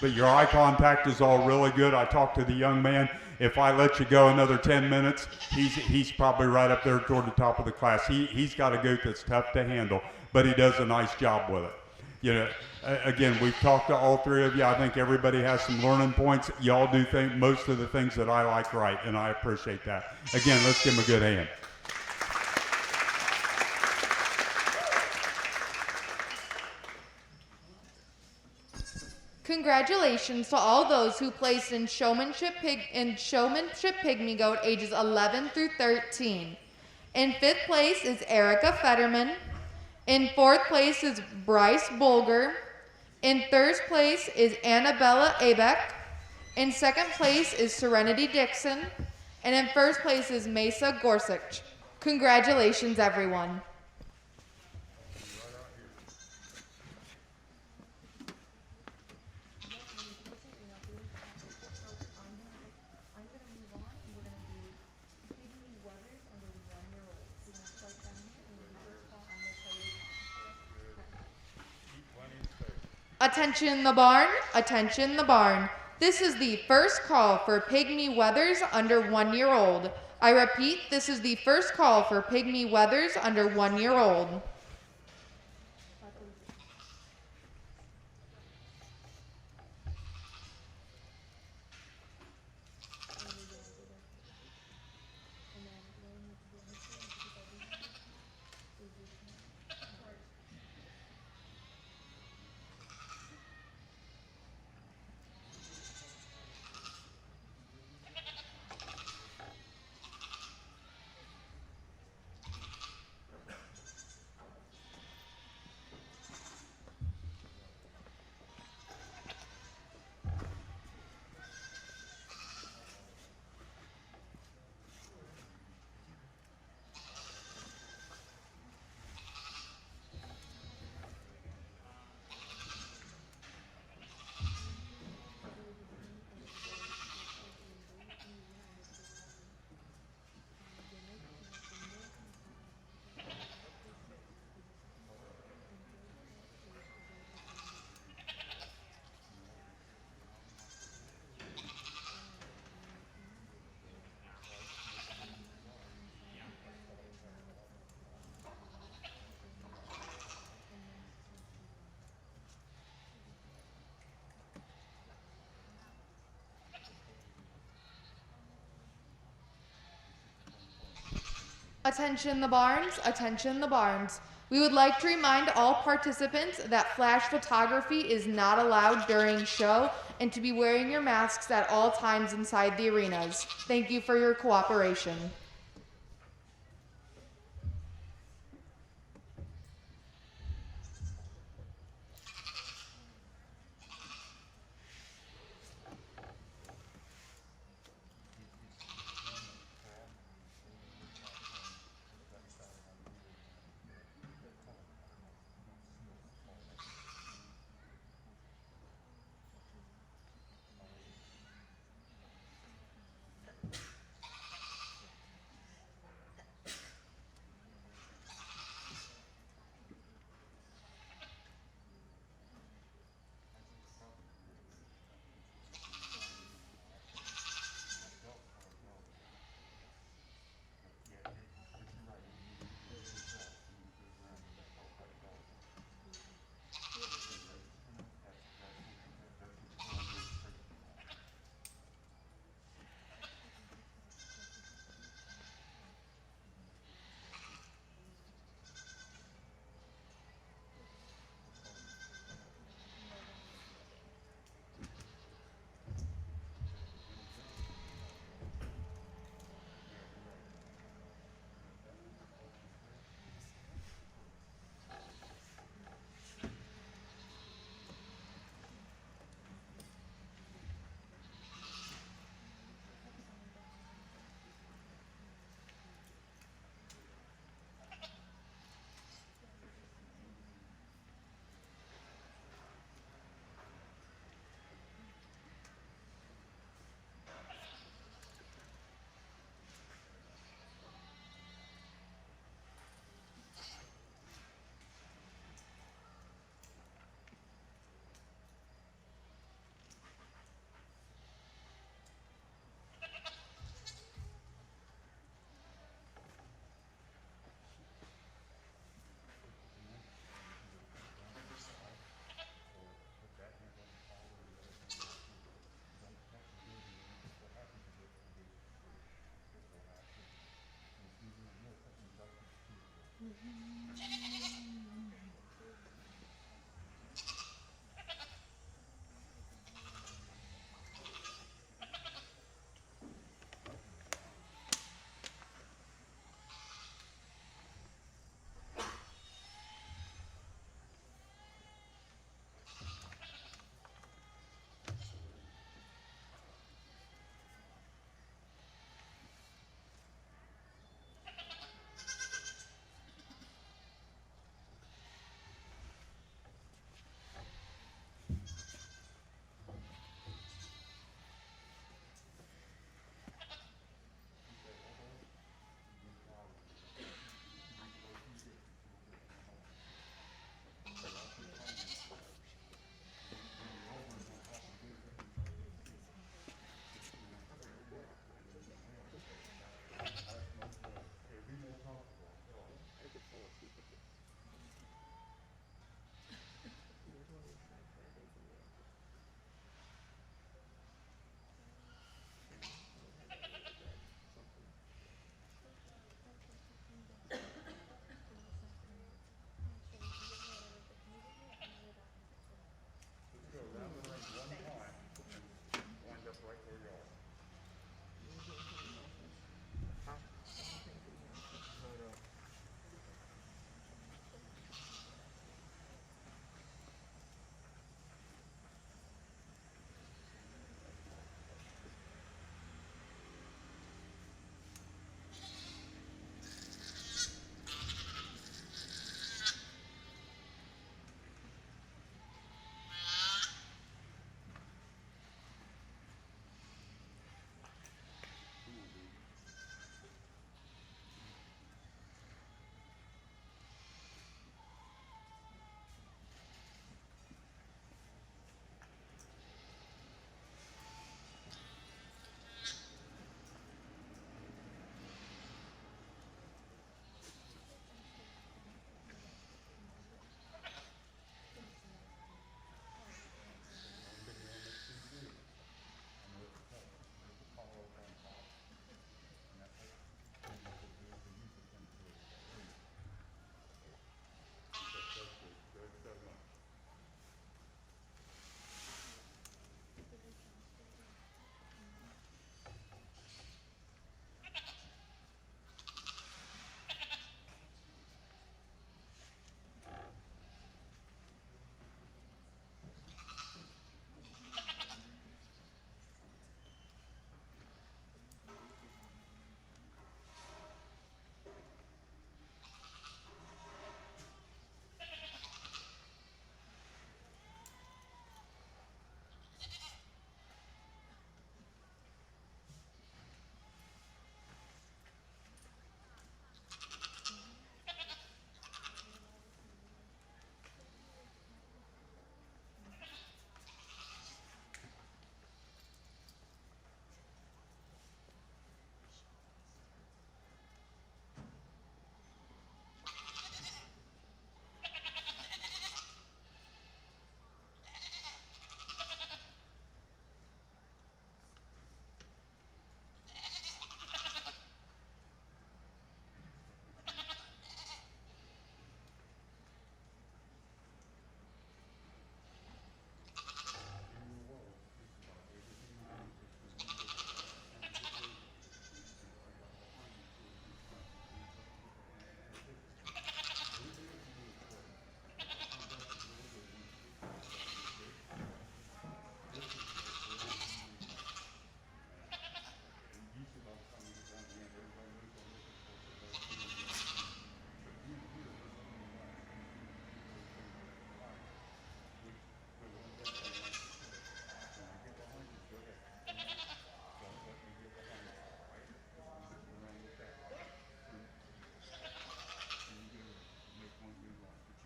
But your eye contact is all really good. I talked to the young man. If I let you go another 10 minutes, he's probably right up there toward the top of the class. He's got a goat that's tough to handle, but he does a nice job with it. You know, again, we've talked to all three of you. I think everybody has some learning points. Y'all do most of the things that I like right, and I appreciate that. Again, let's give them a good hand. Congratulations to all those who placed in showmanship pygmy goat ages 11 through 13. In 5th place is Erica Fetterman. In fourth place is Bryce Bolger. In third place is Annabella Abeck. In second place is Serenity Dixon. And in first place is Mesa Gorsuch. Congratulations, everyone. Attention the barn, attention the barn. This is the first call for pygmy wethers under 1 year old. I repeat, this is the first call for pygmy wethers under 1 year old. Attention the barns, attention the barns. We would like to remind all participants that flash photography is not allowed during show and to be wearing your masks at all times inside the arenas. Thank you for your cooperation.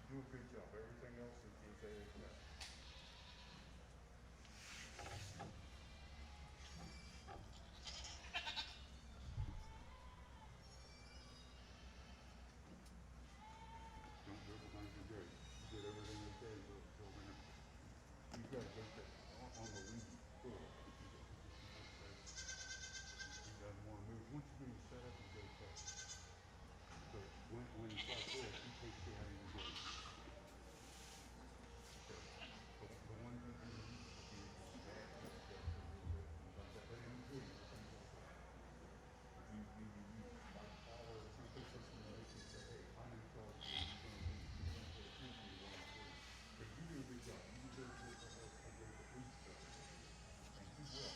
do a good job. Everything else is A. Don't go behind your gate. You did everything okay till then. You've got to go on the lead full. He doesn't want to move. Once you get him set up, you go fast. So when he's like this, he takes you out of your gate. The one you do, you back up just a little bit. And like that. Let him do it. You fight follow the ecosystem and they can say, hey, I'm in charge. You're going to lead. You're going to pay attention to what I'm doing. But you do a good job. You do a good job of the police stuff. And he will.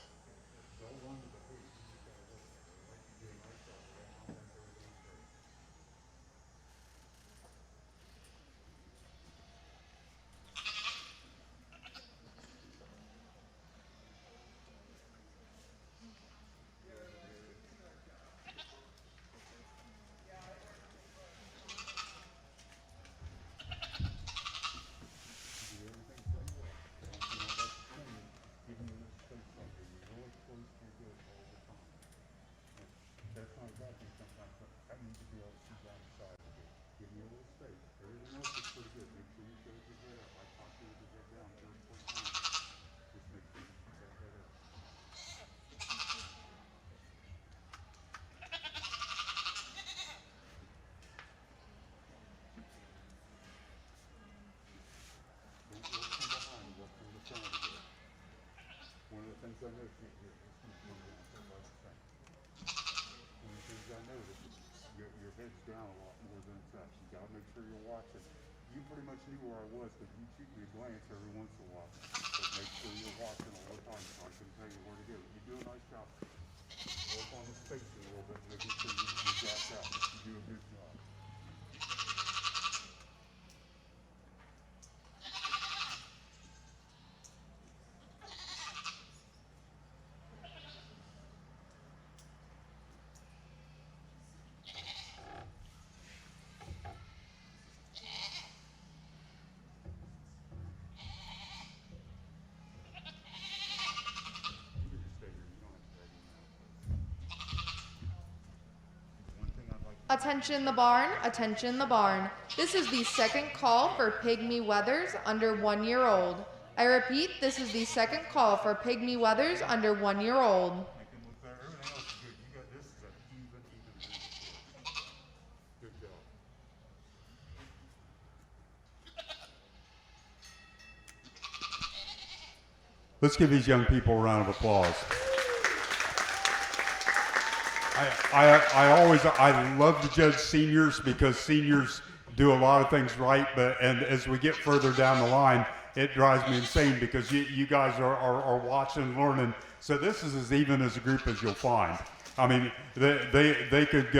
Don't run to the police. You just got to work at it. Like you do a nice job. I'll make everything straight. That's not exactly sometimes, but I need to be able to see down the side of it. Give me a little space. Everything else is pretty good. Make sure you show your head up. I talk to you with your head down 30 times. Just make sure you keep that head up. Don't work from behind, work from the front of it. One of the things I noticed here, this one's one of the things I was saying. One of the things I noticed, your head's down a lot more than it's up. You gotta make sure you're watching. You pretty much knew where I was because you shoot me a glance every once in a while. But make sure you're watching all the time so I can tell you where to go. You do a nice job. Work on the spacing a little bit, making sure you got that. You do a good job. Attention the barn, attention the barn. This is the second call for Pygmy Weathers under 1 year old. I repeat, this is the second call for Pygmy Weathers under 1 year old. Make him look better. Everything else is good. You got this is an even good job. Let's give these young people a round of applause. I love to judge seniors because seniors do a lot of things right, and as we get further down the line, it drives me insane because you guys are watching and learning. So this is as even as a group as you'll find. I mean, they could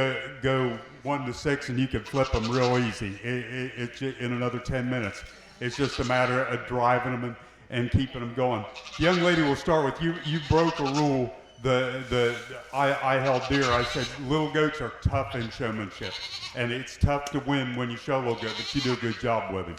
go 1 to 6 and you could flip them real easy in another 10 minutes. It's just a matter of driving them and keeping them going. The young lady will start with you. You broke a rule. I held dear. I said little goats are tough in showmanship, and it's tough to win when you show a little goat, but you do a good job with him.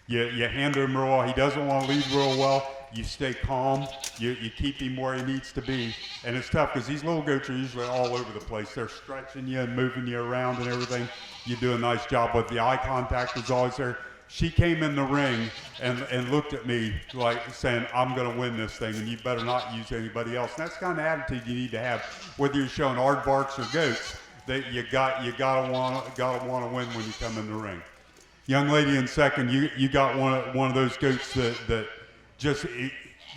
You handle him real well. He doesn't want to lead real well. You stay calm. You keep him where he needs to be, and it's tough because these little goats are usually all over the place. They're stretching you and moving you around and everything. You do a nice job with the eye contact is always there. She came in the ring and looked at me like saying, I'm going to win this thing and you better not use anybody else. And that's the kind of attitude you need to have, whether you're showing aardvarks or goats, that you gotta want to win when you come in the ring. Young lady in second, you got one of those goats that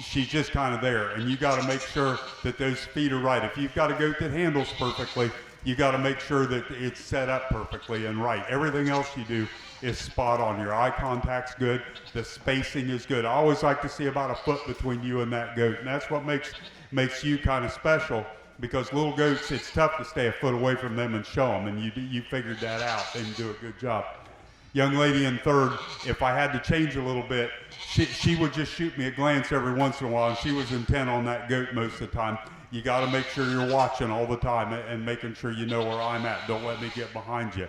she's just kind of there, and you got to make sure that those feet are right. If you've got a goat that handles perfectly, you got to make sure that it's set up perfectly and right. Everything else you do is spot on. Your eye contact's good. The spacing is good. I always like to see about a foot between you and that goat, and that's what makes you kind of special, because little goats, it's tough to stay a foot away from them and show them, and you figured that out and you do a good job. Young lady in third, if I had to change a little bit, she would just shoot me a glance every once in a while, and she was intent on that goat most of the time. You got to make sure you're watching all the time and making sure you know where I'm at. Don't let me get behind you.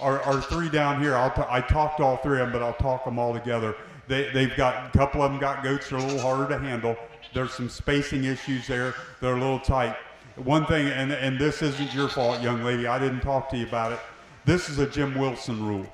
Our three down here, I talked all three of them, but I'll talk them all together. They've got, a couple of them got goats that are a little harder to handle. There's some spacing issues there. They're a little tight. One thing, and this isn't your fault, young lady, I didn't talk to you about it. This is a Jim Wilson rule.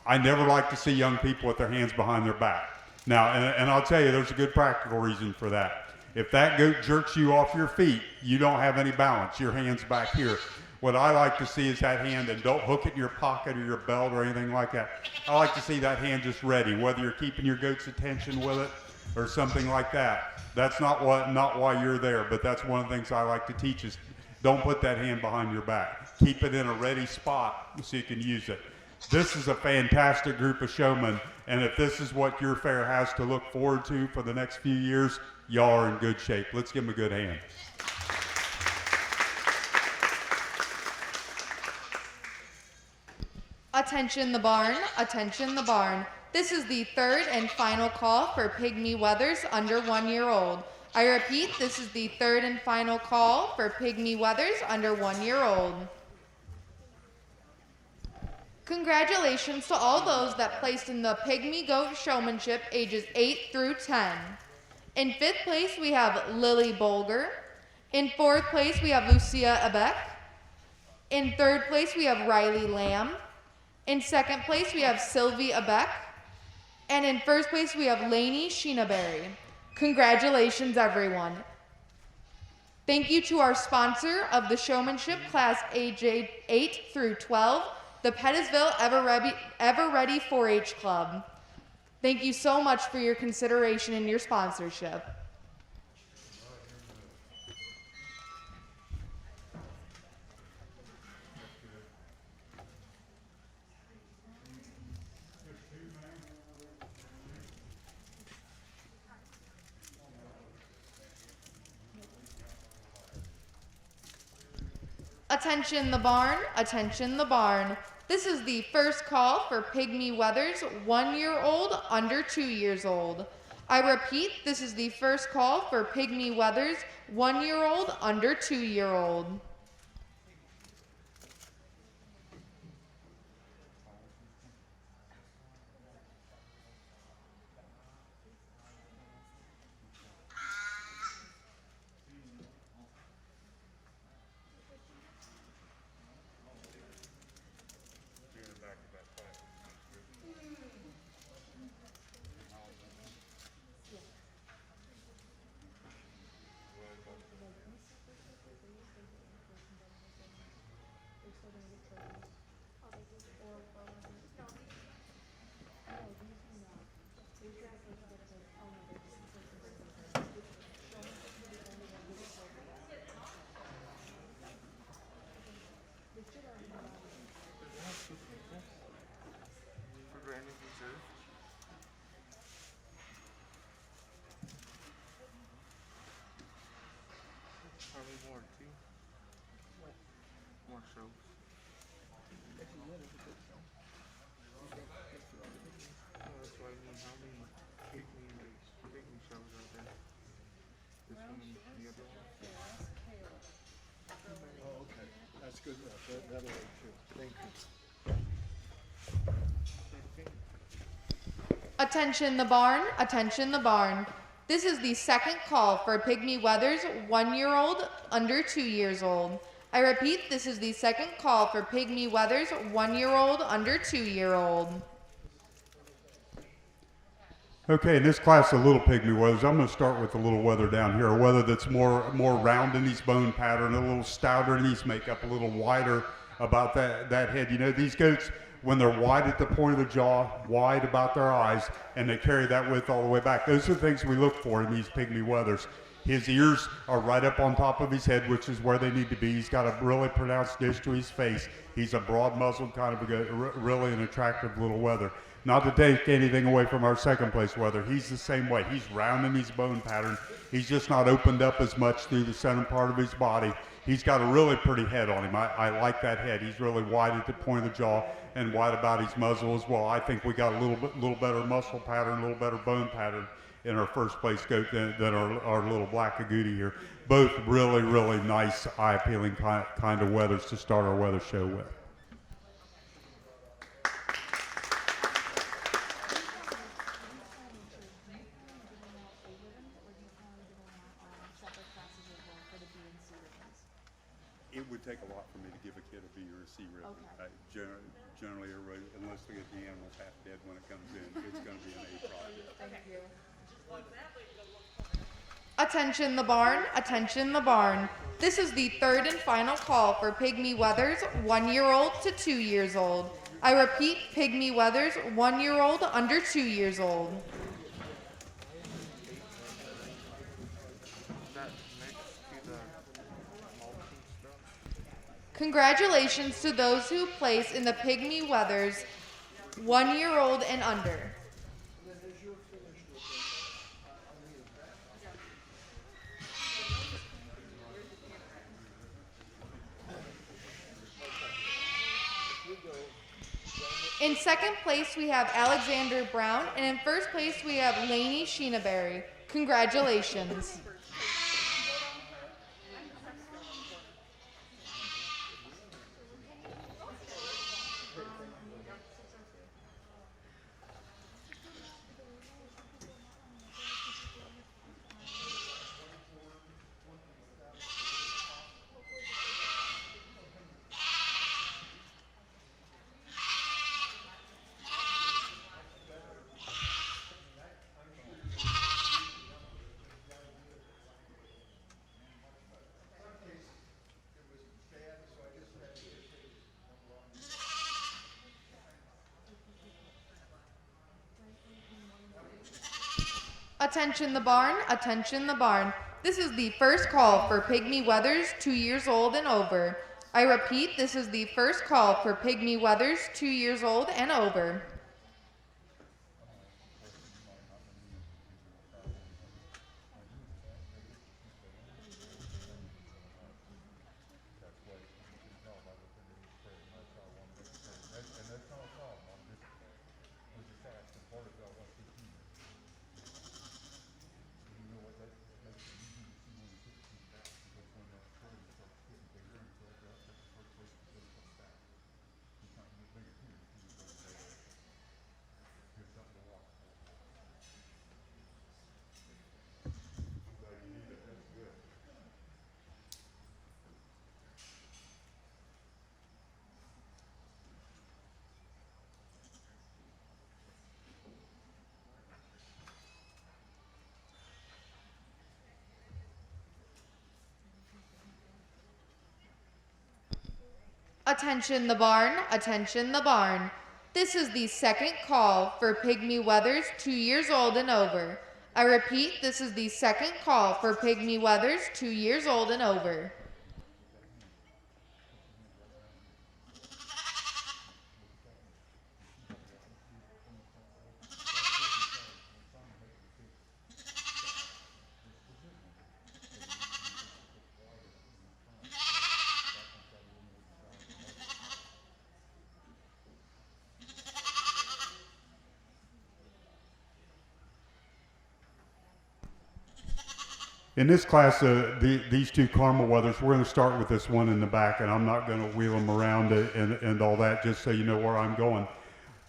I never like to see young people with their hands behind their back. Now, and I'll tell you, there's a good practical reason for that. If that goat jerks you off your feet, you don't have any balance. Your hand's back here. What I like to see is that hand, and don't hook it in your pocket or your belt or anything like that. I like to see that hand just ready, whether you're keeping your goat's attention with it or something like that. That's not why you're there, but that's one of the things I like to teach is don't put that hand behind your back. Keep it in a ready spot so you can use it. This is a fantastic group of showmen, and if this is what your fair has to look forward to for the next few years, y'all are in good shape. Let's give them a good hand. Attention the barn, attention the barn. This is the third and final call for pygmy wethers under 1 year old. I repeat, this is the third and final call for pygmy wethers under 1 year old. Congratulations to all those that placed in the pygmy goat showmanship ages 8 through 10. In 5th place, we have Lily Bolger. In 4th place, we have Lucia Abeck. In 3rd place, we have Riley Lamb. In 2nd place, we have Sylvie Abeck. And in 1st place, we have Lainey Sheenaberry. Congratulations, everyone. Thank you to our sponsor of the showmanship class age 8 through 12, the Pettisville Ever Ready 4-H Club. Thank you so much for your consideration and your sponsorship. Attention the barn, attention the barn. This is the first call for pygmy wethers 1 year old under 2 years old. I repeat, this is the first call for pygmy wethers 1 year old under 2 year old. Probably more too. What? More shows. If you let it, it's a good show. No, that's what I mean. How many pygmy shows are there? This one and the other one? Oh, okay. That's good enough. That'll work too. Thank you. Attention the barn, attention the barn. This is the second call for pygmy wethers 1 year old under 2 years old. I repeat, this is the second call for pygmy wethers 1 year old under 2 year old. Okay, in this class of little pygmy wethers, I'm going to start with the little wether down here, a wether that's more round in his bone pattern, a little stouter in his makeup, a little wider about that head. You know, these goats, when they're wide at the point of the jaw, wide about their eyes, and they carry that width all the way back. Those are the things we look for in these pygmy wethers. His ears are right up on top of his head, which is where they need to be. He's got a really pronounced dish to his face. He's a broad-muzzled kind of a goat, really an attractive little wether. Not to take anything away from our second place wether. He's the same way. He's round in his bone pattern. He's just not opened up as much through the center part of his body. He's got a really pretty head on him. I like that head. He's really wide at the point of the jaw and wide about his muzzle as well. I think we got a little better muscle pattern, a little better bone pattern in our first place goat than our little black agouti here. Both really, really nice, eye-appealing kind of wethers to start our wether show with. take a lot for me to give a kid a B or a C rating. I generally, everybody, unless they get the animals half dead when it comes in, it's going to be an A project. Thank you. Attention the barn, attention the barn. This is the third and final call for Pygmy Weathers, 1 year old to 2 years old. I repeat, Pygmy Weathers, 1 year old under 2 years old. Congratulations to those who place in the Pygmy Weathers, 1 year old and under. In second place, we have Alexander Brown, and in first place, we have Lainey Sheenaberry. Congratulations. Attention the barn, attention the barn. This is the first call for Pygmy Weathers 2 years old and over. I repeat, this is the first call for Pygmy Weathers 2 years old and over. Attention the barn, attention the barn. This is the second call for Pygmy Weathers 2 years old and over. I repeat, this is the second call for Pygmy Weathers 2 years old and over. In this class, these two caramel weathers, we're going to start with this one in the back, and I'm not going to wheel them around and all that, just so you know where I'm going.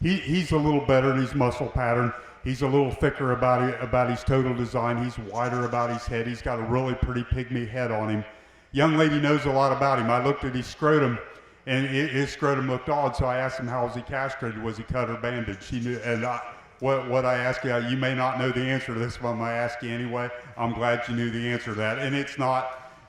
He's a little better in his muscle pattern. He's a little thicker about his total design. He's wider about his head. He's got a really pretty pygmy head on him. Young lady knows a lot about him. I looked at his scrotum, and his scrotum looked odd, so I asked him, how was he castrated? Was he cut or banded? She knew, and what I ask you, you may not know the answer to this, but I'm going to ask you anyway. I'm glad you knew the answer to that. And it's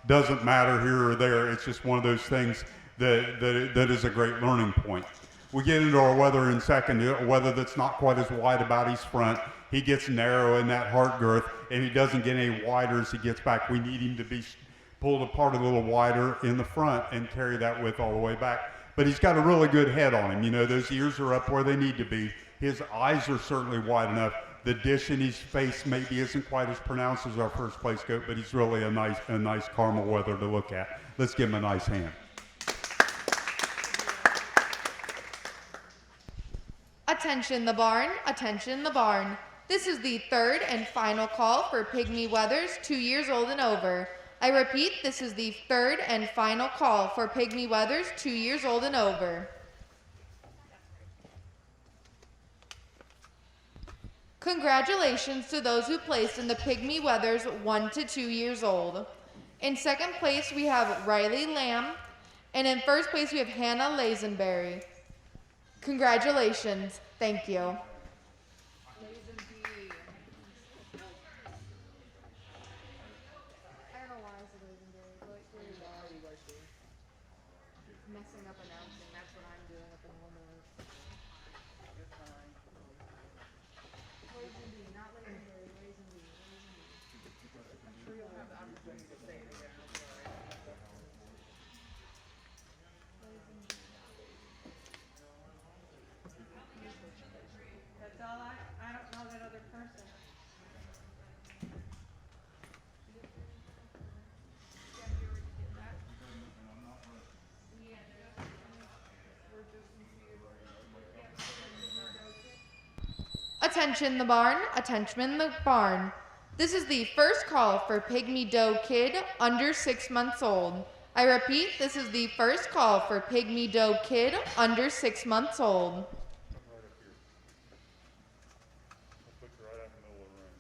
doesn't matter here or there. It's just one of those things that is a great learning point. We get into our weather in second, a weather that's not quite as wide about his front. He gets narrow in that heart girth, and he doesn't get any wider as he gets back. We need him to be pulled apart a little wider in the front and carry that width all the way back. But he's got a really good head on him. You know, those ears are up where they need to be. His eyes are certainly wide enough. The dish in his face maybe isn't quite as pronounced as our first place goat, but he's really a nice caramel weather to look at. Let's give him a nice hand. Attention the barn, attention the barn. This is the third and final call for Pygmy Weathers 2 years old and over. I repeat, this is the third and final call for Pygmy Weathers 2 years old and over. Congratulations to those who placed in the Pygmy Weathers 1 to 2 years old. In second place, we have Riley Lamb, And in first place, we have Hannah Lazenberry. Congratulations. Thank you. I don't know why I said legendary, but here we go. Messing up announcing, that's what I'm doing at the moment. Lazen B, not legendary, Lazen B, Lazen B. I'm sure you'll have the opportunity to say it again. That's all right. Lazen B, not Lazen B. That's all I don't know that other person. Attention the barn, attention the barn. This is the first call for Pygmy Doe Kid under 6 months old. I repeat, this is the first call for Pygmy Doe Kid under 6 months old. Come right up here. I'll put you right out in the middle of the ring.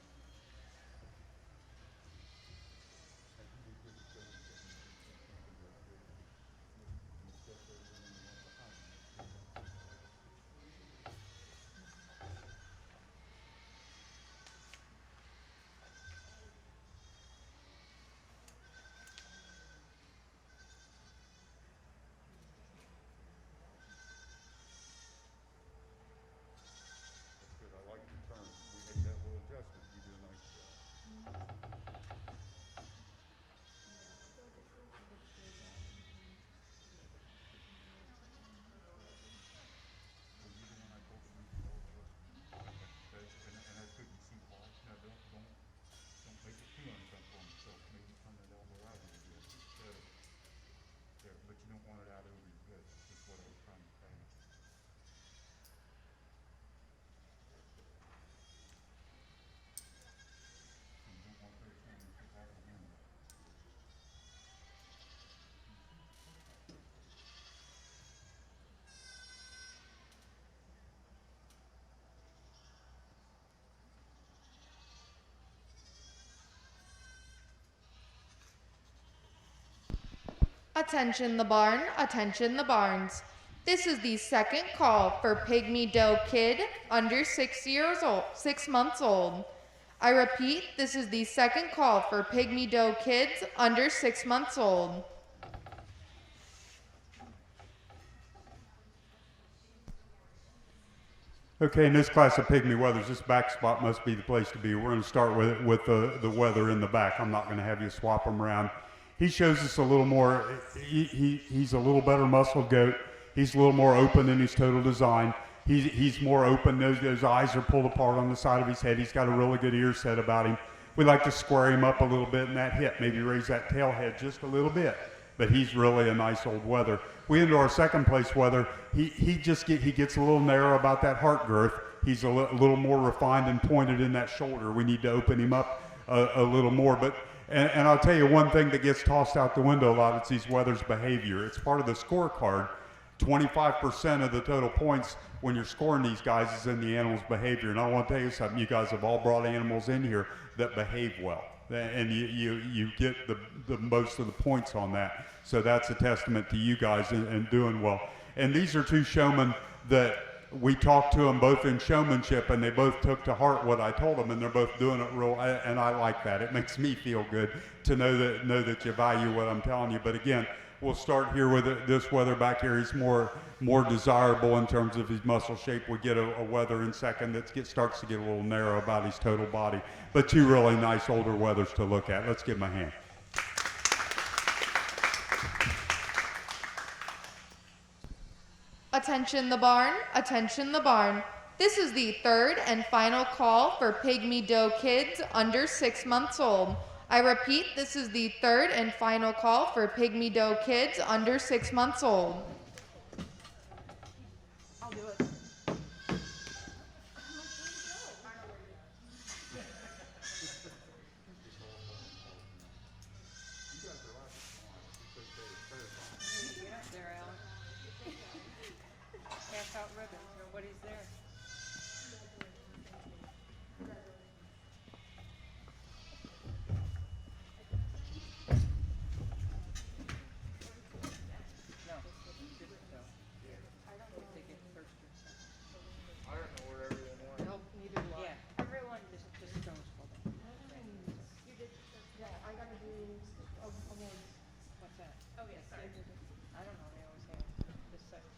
That's good. I like your turn. We make that little adjustment. You do a nice job. And I couldn't see hard. Now don't make it too uncomfortable on yourself. Maybe turn that elbow out a little bit. There, but you don't want it out over your head. That's what I was trying to tell you. And don't want those hands to back again. Attention the barn, attention the barns. This is the second call for Pygmy Doe Kid under 6 months old. I repeat, this is the second call for Pygmy Doe Kids under 6 months old. Okay, in this class of pygmy wethers, this back spot must be the place to be. We're going to start with the wether in the back. I'm not going to have you swap them around. He shows us a little more, he's a little better muscled goat. He's a little more open in his total design. He's more open, those eyes are pulled apart on the side of his head. He's got a really good ear set about him. We like to square him up a little bit in that hip, maybe raise that tail head just a little bit. But he's really a nice old wether. We into our second place wether. He gets a little narrow about that heart girth. He's a little more refined and pointed in that shoulder. We need to open him up a little more. And I'll tell you one thing that gets tossed out the window a lot, it's these wethers' behavior. It's part of the scorecard. 25% of the total points when you're scoring these guys is in the animal's behavior. And I want to tell you something, you guys have all brought animals in here that behave well. And you get the most of the points on that. So that's a testament to you guys and doing well. And these are two showmen that we talked to them both in showmanship, and they both took to heart what I told them, and they're both doing it real, and I like that. It makes me feel good to know that you value what I'm telling you. But again, we'll start here with this wether back here. He's more desirable in terms of his muscle shape. We get a wether in second that starts to get a little narrow about his total body. But two really nice older wethers to look at. Let's give him a hand. Attention the barn, attention the barn. This is the third and final call for Pygmy Doe Kids under 6 months old. I repeat, this is the third and final call for Pygmy Doe Kids under 6 months old. I'll do it. Get up there, Alan. Pass out ribbons. Nobody's there. No,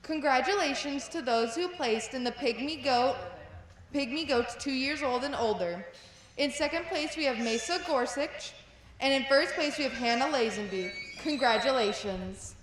Congratulations to those who placed in the pygmy goats 2 years old and older. In second place, we have Mesa Gorsuch, and in first place, we have Hannah Lazenby. Congratulations.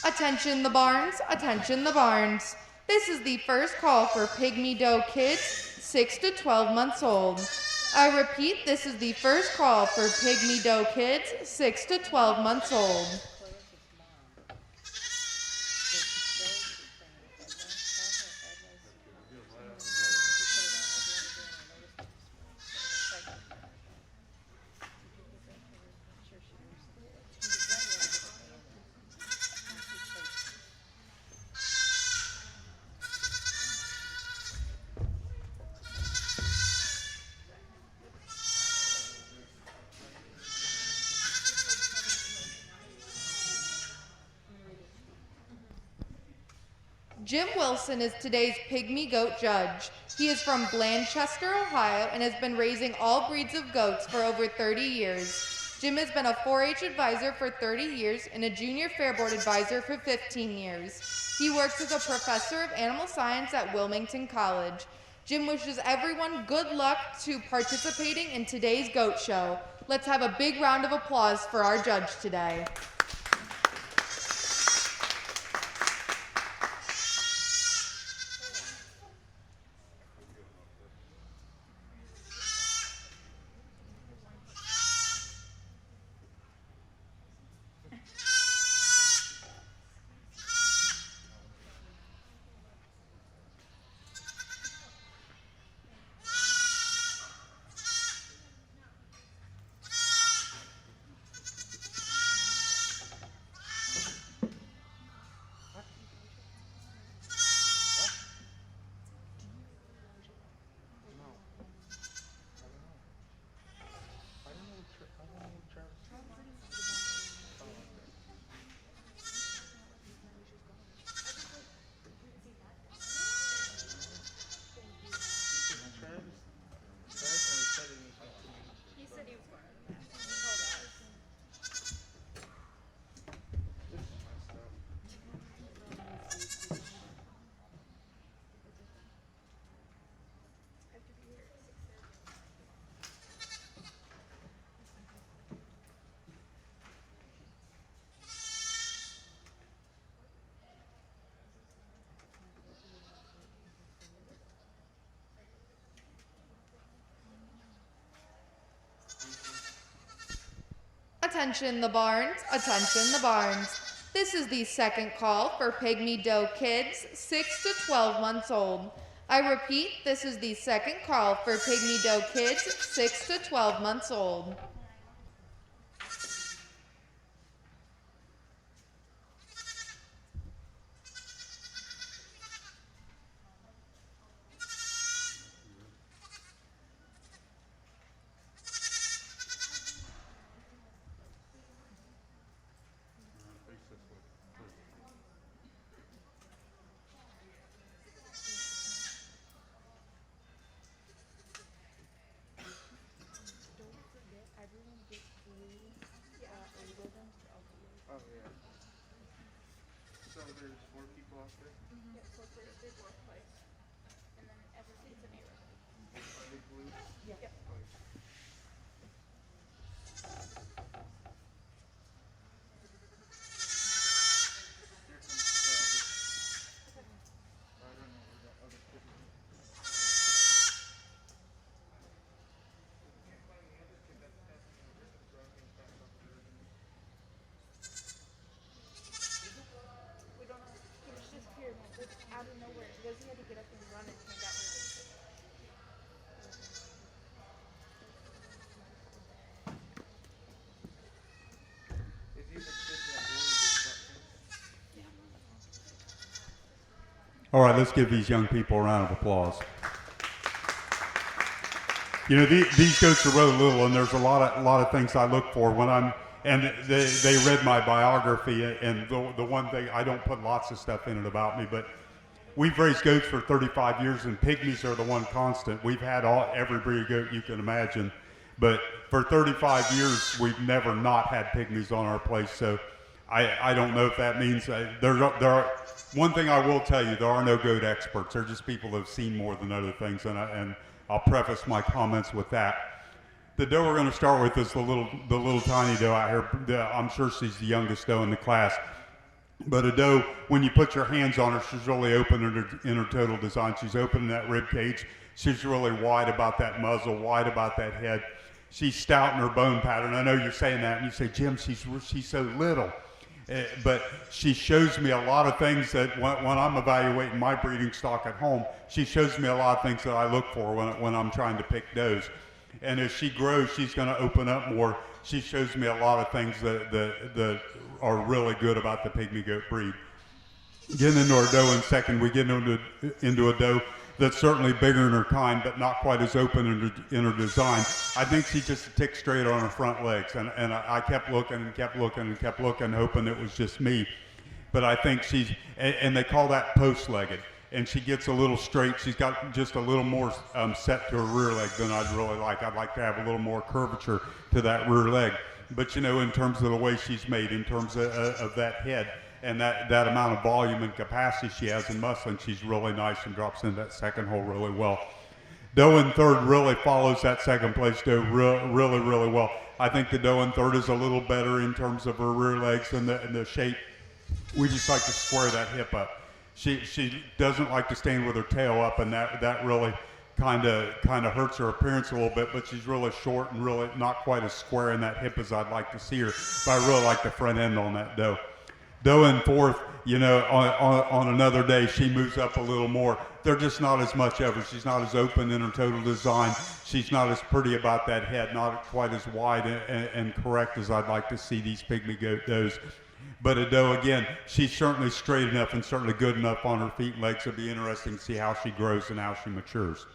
Attention the barns, attention the barns. This is the first call for pygmy doe kids 6 to 12 months old. I repeat, this is the first call for pygmy doe kids 6 to 12 months old. Jim Wilson is today's pygmy goat judge. He is from Blanchester, Ohio, and has been raising all breeds of goats for over 30 years. Jim has been a 4-H advisor for 30 years and a junior fair board advisor for 15 years. He works as a professor of animal science at Wilmington College. Jim wishes everyone good luck to participating in today's goat show. Let's have a big round of applause for our judge today. Attention the barns, attention the barns. This is the second call for pygmy doe kids 6 to 12 months old. I repeat, this is the second call for pygmy doe kids 6 to 12 months old. Oh yeah. So there's 4 people out there? Yeah, so Thursday, fourth place. And then everything's a neighborhood. Are they blue? Yeah. Yep. Oh, yeah. Here comes Travis. I don't know where the other kid is. We don't know. He was just here, just out of nowhere. Lizzie had to get up and run and he got released. Is he the kid that wore the buttons? All right, let's give these young people a round of applause. You know, these goats are really little, and there's a lot of things I look for when I'm. And they read my biography, and the one thing, I don't put lots of stuff in it about me, but we've raised goats for 35 years, and pygmies are the one constant. We've had every breed of goat you can imagine, but for 35 years, we've never not had pygmies on our place. So I don't know if that means one thing I will tell you, there are no goat experts. They're just people that have seen more than other things, and I'll preface my comments with that. The doe we're going to start with is the little tiny doe out here. I'm sure she's the youngest doe in the class. But a doe, when you put your hands on her, she's really open in her total design. She's open in that rib cage. She's really wide about that muzzle, wide about that head. She's stout in her bone pattern. I know you're saying that, and you say, Jim, she's so little. But she shows me a lot of things that when I'm evaluating my breeding stock at home, she shows me a lot of things that I look for when I'm trying to pick does. And as she grows, she's going to open up more. She shows me a lot of things that are really good about the pygmy goat breed. Getting into our doe in a second, we get into a doe that's certainly bigger in her kind, but not quite as open in her design. I think she's just a tick straight on her front legs, and I kept looking and kept looking and kept looking, hoping it was just me. But I think and they call that post-legged, and she gets a little straight. She's got just a little more set to her rear leg than I'd really like. I'd like to have a little more curvature to that rear leg. But you know, in terms of the way she's made, in terms of that head, and that amount of volume and capacity she has in muscle, she's really nice and drops into that second hole really well. Doe in third really follows that second place doe really, really well. I think the doe in third is a little better in terms of her rear legs and the shape. We just like to square that hip up. She doesn't like to stand with her tail up, and that really kind of hurts her appearance a little bit, but she's really short and really not quite as square in that hip as I'd like to see her. But I really like the front end on that doe. Doe in fourth, you know, on another day, she moves up a little more. They're just not as much of her. She's not as open in her total design. She's not as pretty about that head, not quite as wide and correct as I'd like to see these pygmy goat does. But a doe, again, she's certainly straight enough and certainly good enough on her feet and legs. It'll be interesting to see how she grows and how she matures.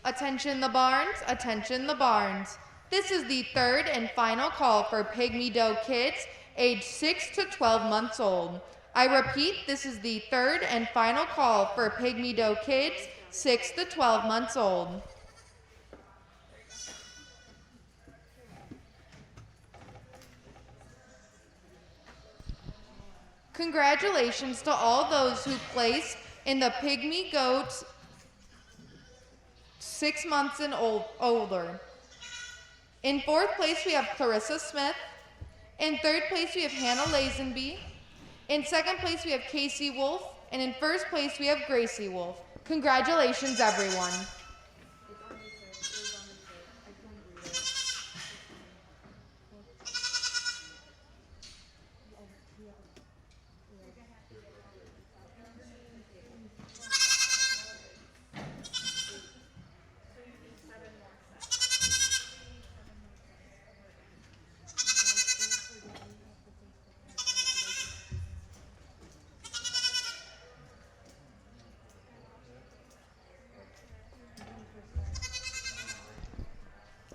Attention the barns, attention the barns. This is the third and final call for pygmy doe kids aged 6 to 12 months old. I repeat, this is the third and final call for pygmy doe kids 6 to 12 months old. Congratulations to all those who placed in the pygmy goats 6 months and older. In fourth place, we have Clarissa Smith. In third place, we have Hannah Lazenby. In second place, we have Casey Wolf. And in first place, we have Gracie Wolf. Congratulations, everyone.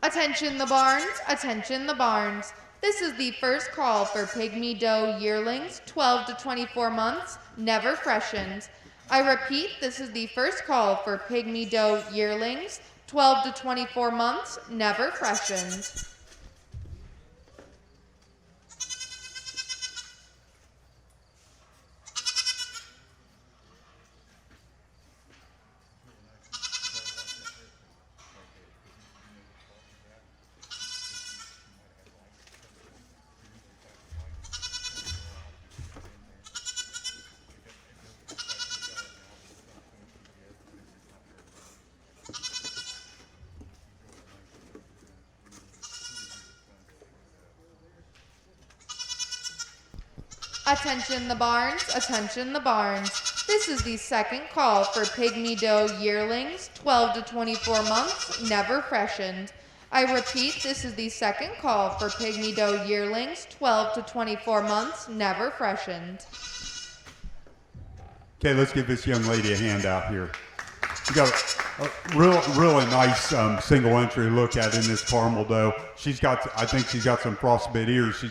Attention the barns, attention the barns. This is the first call for pygmy doe yearlings, 12 to 24 months, never freshened. I repeat, this is the first call for pygmy doe yearlings, 12 to 24 months, never freshened. Attention the barns, attention the barns. This is the second call for pygmy doe yearlings, 12 to 24 months, never freshened. I repeat, this is the second call for pygmy doe yearlings, 12 to 24 months, never freshened. Okay, let's give this young lady a hand out here. You got Really nice single entry look at in this caramel dough. I think she's got some frostbit ears.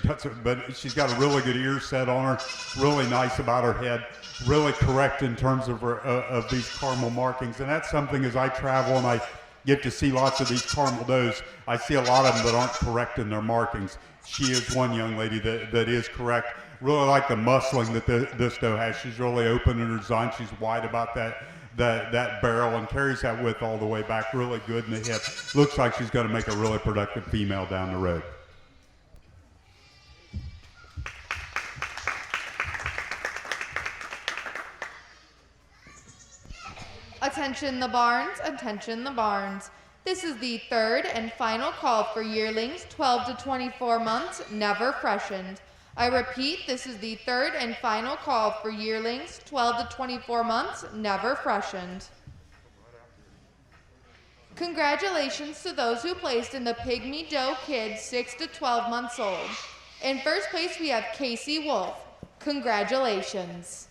But she's got a really good ear set on her. Really nice about her head. Really correct in terms of of these caramel markings. And that's something as I travel and I get to see lots of these caramel doughs, I see a lot of them that aren't correct in their markings. She is one young lady that is correct. Really like the muscling that this dough has. She's really open in her design. She's wide about that barrel and carries that width all the way back. Really good in the hip. Looks like she's going to make a really productive female down the road. Attention the barns, attention the barns. This is the third and final call for yearlings 12 to 24 months, never freshened. I repeat, this is the third and final call for yearlings 12 to 24 months, never freshened. Congratulations to those who placed in the Pygmy Dough Kids 6 to 12 months old. In first place, we have Casey Wolf. Congratulations.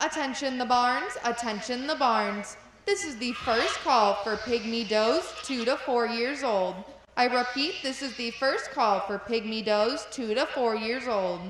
Attention the barns, attention the barns. This is the first call for Pygmy Doughs 2 to 4 years old. I repeat, this is the first call for Pygmy Doughs 2 to 4 years old.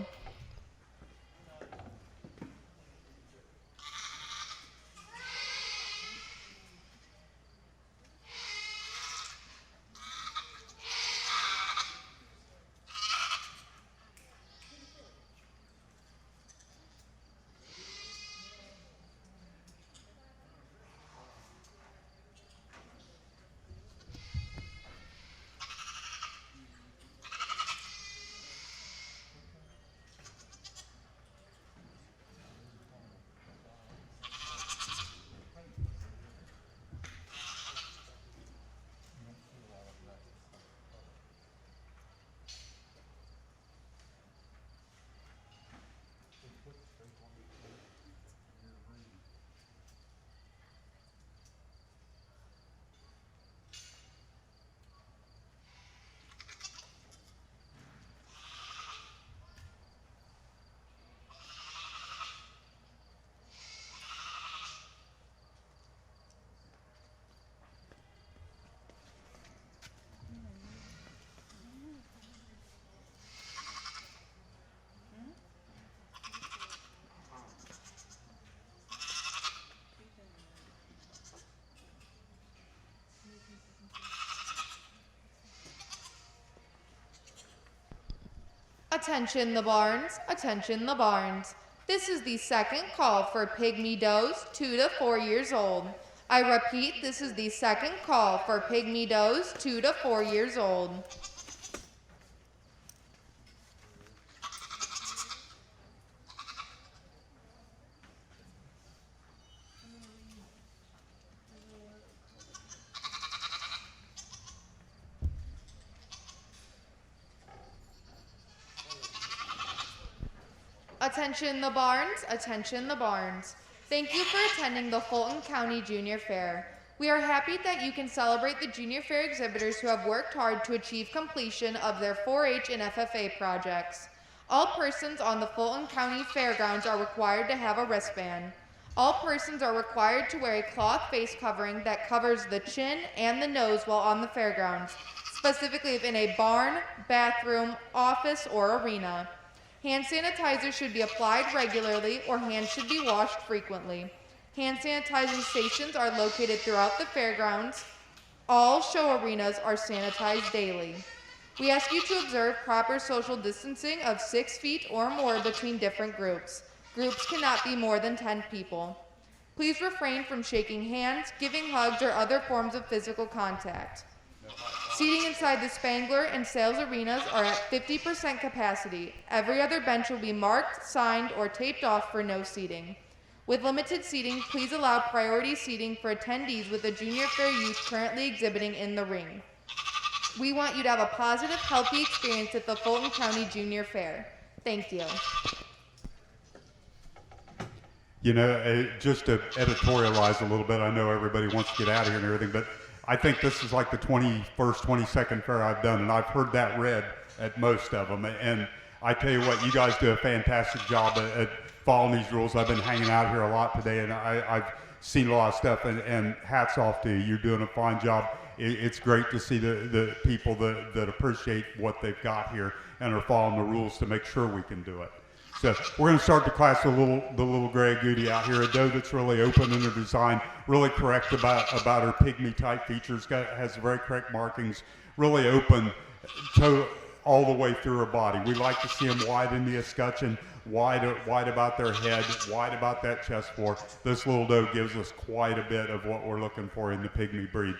Attention the barns, attention the barns. This is the second call for Pygmy Doughs 2 to 4 years old. I repeat, this is the second call for Pygmy Doughs 2 to 4 years old. Attention the barns, attention the barns. Thank you for attending the Fulton County Junior Fair. We are happy that you can celebrate the Junior Fair exhibitors who have worked hard to achieve completion of their 4-H and FFA projects. All persons on the Fulton County Fairgrounds are required to have a wristband. All persons are required to wear a cloth face covering that covers the chin and the nose while on the fairgrounds, specifically if in a barn, bathroom, office, or arena. Hand sanitizer should be applied regularly or hands should be washed frequently. Hand sanitizing stations are located throughout the fairgrounds. All show arenas are sanitized daily. We ask you to observe proper social distancing of 6 feet or more between different groups. Groups cannot be more than 10 people. Please refrain from shaking hands, giving hugs, or other forms of physical contact. Seating inside the Spangler and sales arenas are at 50% capacity. Every other bench will be marked, signed, or taped off for no seating. With limited seating, please allow priority seating for attendees with the Junior Fair youth currently exhibiting in the ring. We want you to have a positive, healthy experience at the Fulton County Junior Fair. Thank you. You know, just to editorialize a little bit, I know everybody wants to get out of here and everything, but I think this is like the 21st, 22nd fair I've done, and I've heard that read at most of them. And I tell you what, you guys do a fantastic job at following these rules. I've been hanging out here a lot today, and I've seen a lot of stuff, and hats off to you. You're doing a fine job. It's great to see the people that appreciate what they've got here and are following the rules to make sure we can do it. So we're going to start the class with the little gray agouti out here, a doe that's really open in her design, really correct about her pygmy type features, has very correct markings, really open all the way through her body. We like to see them wide in the escutcheon, wide about their head, wide about that chest floor. This little doe gives us quite a bit of what we're looking for in the pygmy breed.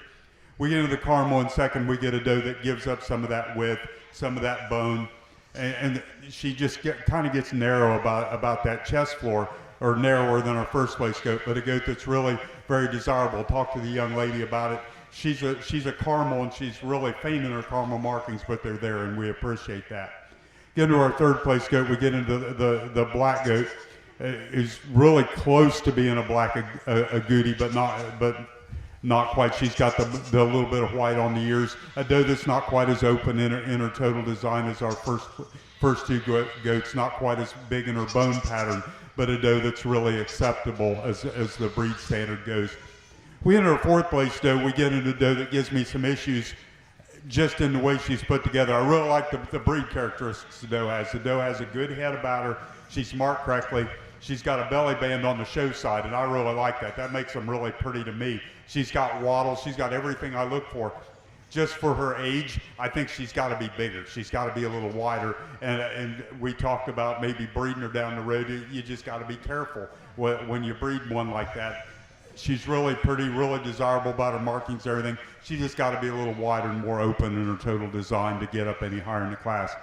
We get into the caramel in second, we get a doe that gives up some of that width, some of that bone, and she just kind of gets narrow about that chest floor, or narrower than our first place goat, but a goat that's really very desirable. Talk to the young lady about it. She's a caramel, and she's really faint in her caramel markings, but they're there, and we appreciate that. Get into our third place goat, we get into the black goat. Is really close to being a black agouti, but not quite. She's got the little bit of white on the ears. A doe that's not quite as open in her total design as our first two goats, not quite as big in her bone pattern, but a doe that's really acceptable as the breed standard goes. We enter our fourth place doe, we get into a doe that gives me some issues just in the way she's put together. I really like the breed characteristics the doe has. The doe has a good head about her. She's marked correctly. She's got a belly band on the show side, and I really like that. That makes them really pretty to me. She's got waddles. She's got everything I look for. Just for her age, I think she's got to be bigger. She's got to be a little wider. And we talked about maybe breeding her down the road. You just got to be careful when you breed one like that. She's really pretty, really desirable about her markings, everything. She just got to be a little wider and more open in her total design to get up any higher in the class.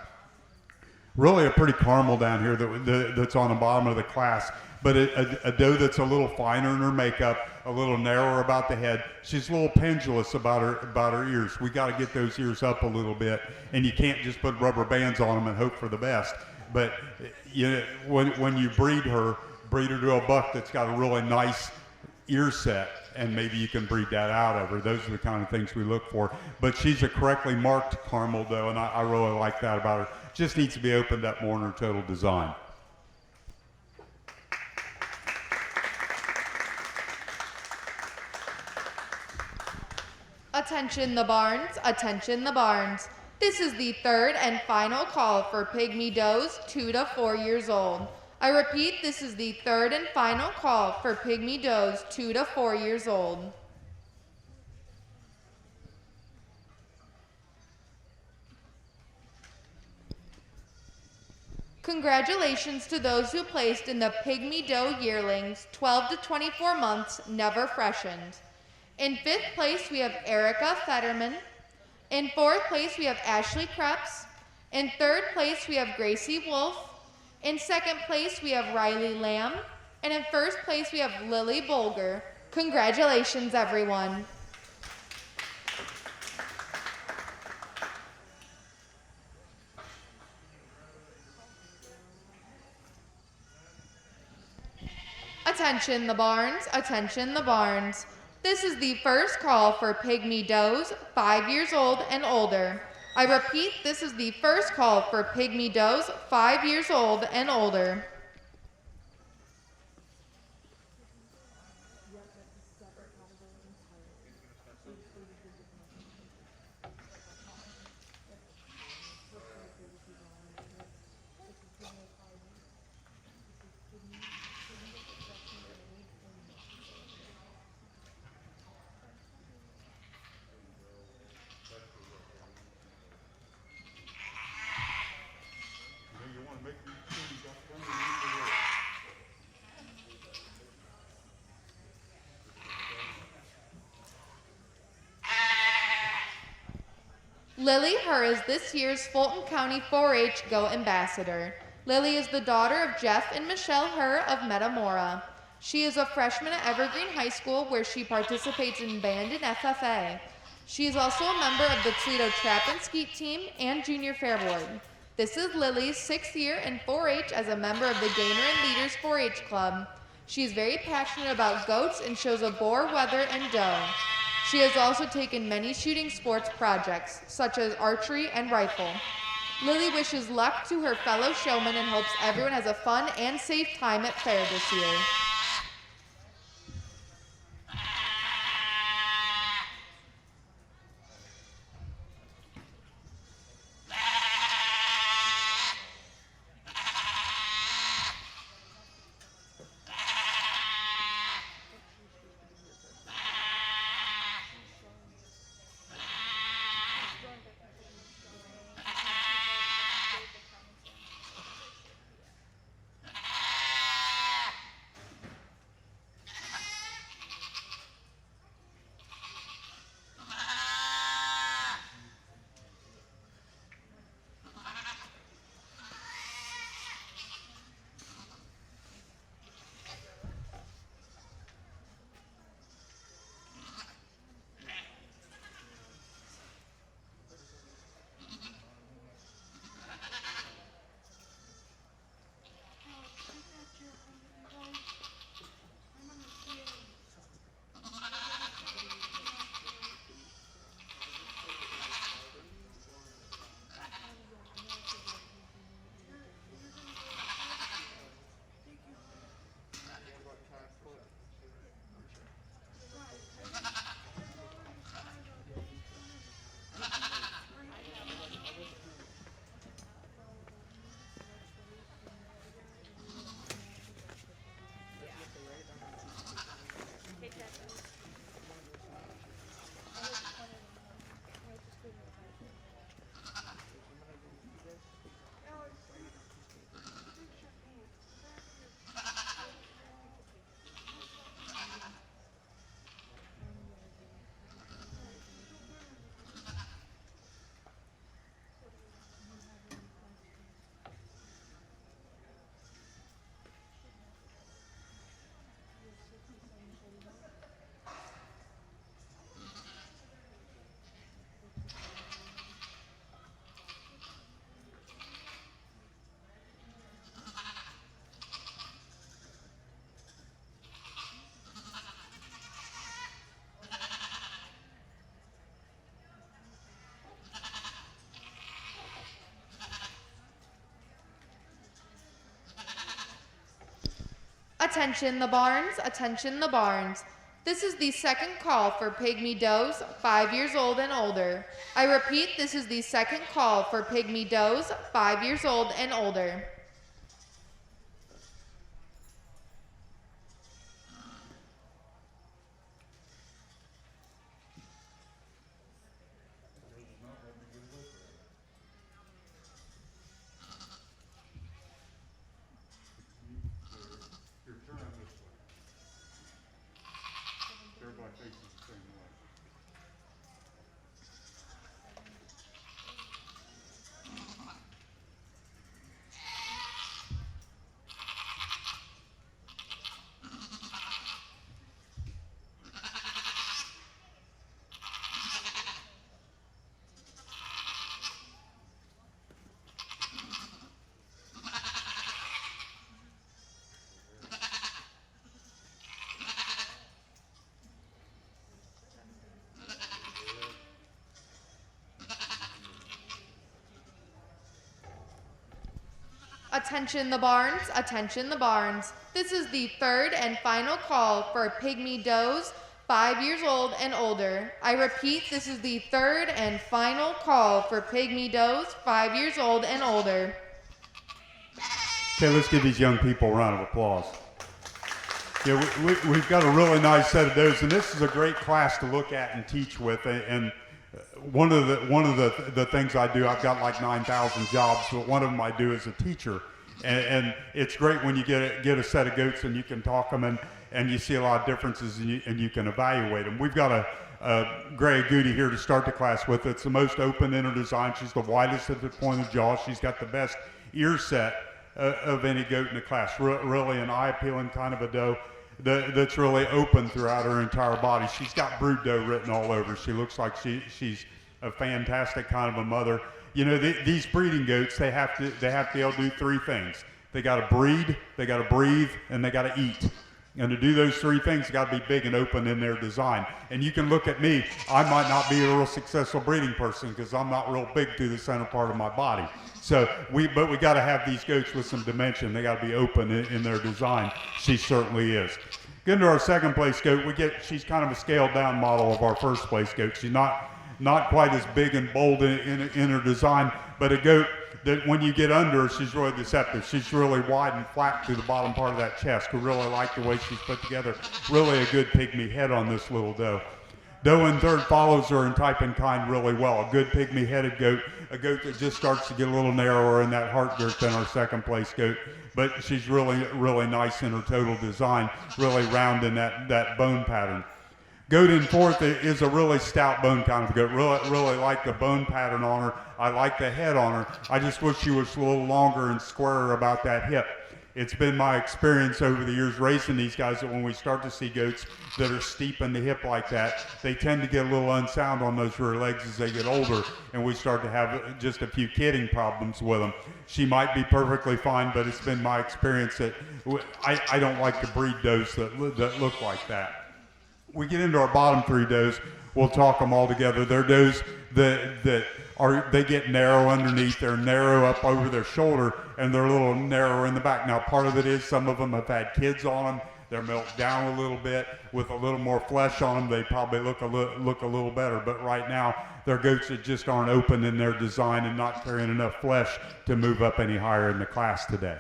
Really a pretty caramel down here that's on the bottom of the class, but a doe that's a little finer in her makeup, a little narrower about the head. She's a little pendulous about her ears. We got to get those ears up a little bit, and you can't just put rubber bands on them and hope for the best. But when you breed her to a buck that's got a really nice ear set, and maybe you can breed that out of her. Those are the kind of things we look for. But she's a correctly marked caramel doe, and I really like that about her. Just needs to be opened up more in her total design. Attention the barns, attention the barns. This is the third and final call for pygmy does 2 to 4 years old. I repeat, this is the third and final call for pygmy does 2 to 4 years old. Congratulations to those who placed in the pygmy doe yearlings 12 to 24 months never freshened. In 5th place we have Erica Fetterman. In 4th place we have Ashley Krebs. In 3rd place we have Gracie Wolf. In 2nd place we have Riley Lamb. And in 1st place we have Lily Bolger. Congratulations, everyone. Attention the barns, attention the barns. This is the first call for pygmy does 5 years old and older. I repeat, this is the first call for pygmy does 5 years old and older. Lily Herr is this year's Fulton County 4-H Goat Ambassador. Lily is the daughter of Jeff and Michelle Herr of Metamora. She is a freshman at Evergreen High School where she participates in band and FFA. She is also a member of the Toledo Trap and Skeet team and Junior Fair Board. This is Lily's 6th year in 4-H as a member of the Gainer and Leaders 4-H Club. She is very passionate about goats and shows a boar, wether, and doe. She has also taken many shooting sports projects, such as archery and rifle. Lily wishes luck to her fellow showmen and hopes everyone has a fun and safe time at fair this year. Attention the barns, attention the barns. This is the second call for pygmy does 5 years old and older. I repeat, this is the second call for pygmy does 5 years old and older. Your turn this way. Everybody faces the same way. Attention the barns, attention the barns. This is the third and final call for pygmy does 5 years old and older. I repeat, this is the third and final call for pygmy does 5 years old and older. Okay, let's give these young people a round of applause. Yeah, we've got a really nice set of those, and this is a great class to look at and teach with. And one of the things I do, I've got like 9,000 jobs, but one of them I do as a teacher. And it's great when you get a set of goats and you can talk them and you see a lot of differences and you can evaluate them. We've got a Gray Agouti here to start the class with. It's the most open in her design. She's the widest at the point of jaw. She's got the best ear set of any goat in the class. Really an eye-appealing kind of a doe that's really open throughout her entire body. She's got brood doe written all over. She looks like she's a fantastic kind of a mother. You know, these breeding goats, they have to be able to do three things. They got to breed, they got to breathe, and they got to eat. And to do those three things, got to be big and open in their design. And you can look at me, I might not be a real successful breeding person because I'm not real big through the center part of my body. So but we got to have these goats with some dimension. They got to be open in their design. She certainly is. Getting to our second place goat, she's kind of a scaled down model of our first place goat. She's not quite as big and bold in her design, but a goat that when you get under her, she's really deceptive. She's really wide and flat through the bottom part of that chest. We really like the way she's put together. Really a good pygmy head on this little doe. Doe in third follows her in type and kind really well. A good pygmy headed goat, a goat that just starts to get a little narrower in that heart girth than our second place goat. But she's really, really nice in her total design, really round in that bone pattern. Goat in fourth is a really stout bone kind of goat. Really like the bone pattern on her. I like the head on her. I just wish she was a little longer and squarer about that hip. It's been my experience over the years racing these guys that when we start to see goats that are steep in the hip like that, they tend to get a little unsound on those rear legs as they get older, and we start to have just a few kidding problems with them. She might be perfectly fine, but it's been my experience that I don't like to breed does that look like that. We get into our bottom three does, we'll talk them all together. They're does they get narrow underneath, they're narrow up over their shoulder, and they're a little narrower in the back. Now part of it is some of them have had kids on them, they're milked down a little bit, with a little more flesh on them, they probably look a little better, but right now they're goats that just aren't open in their design and not carrying enough flesh to move up any higher in the class today.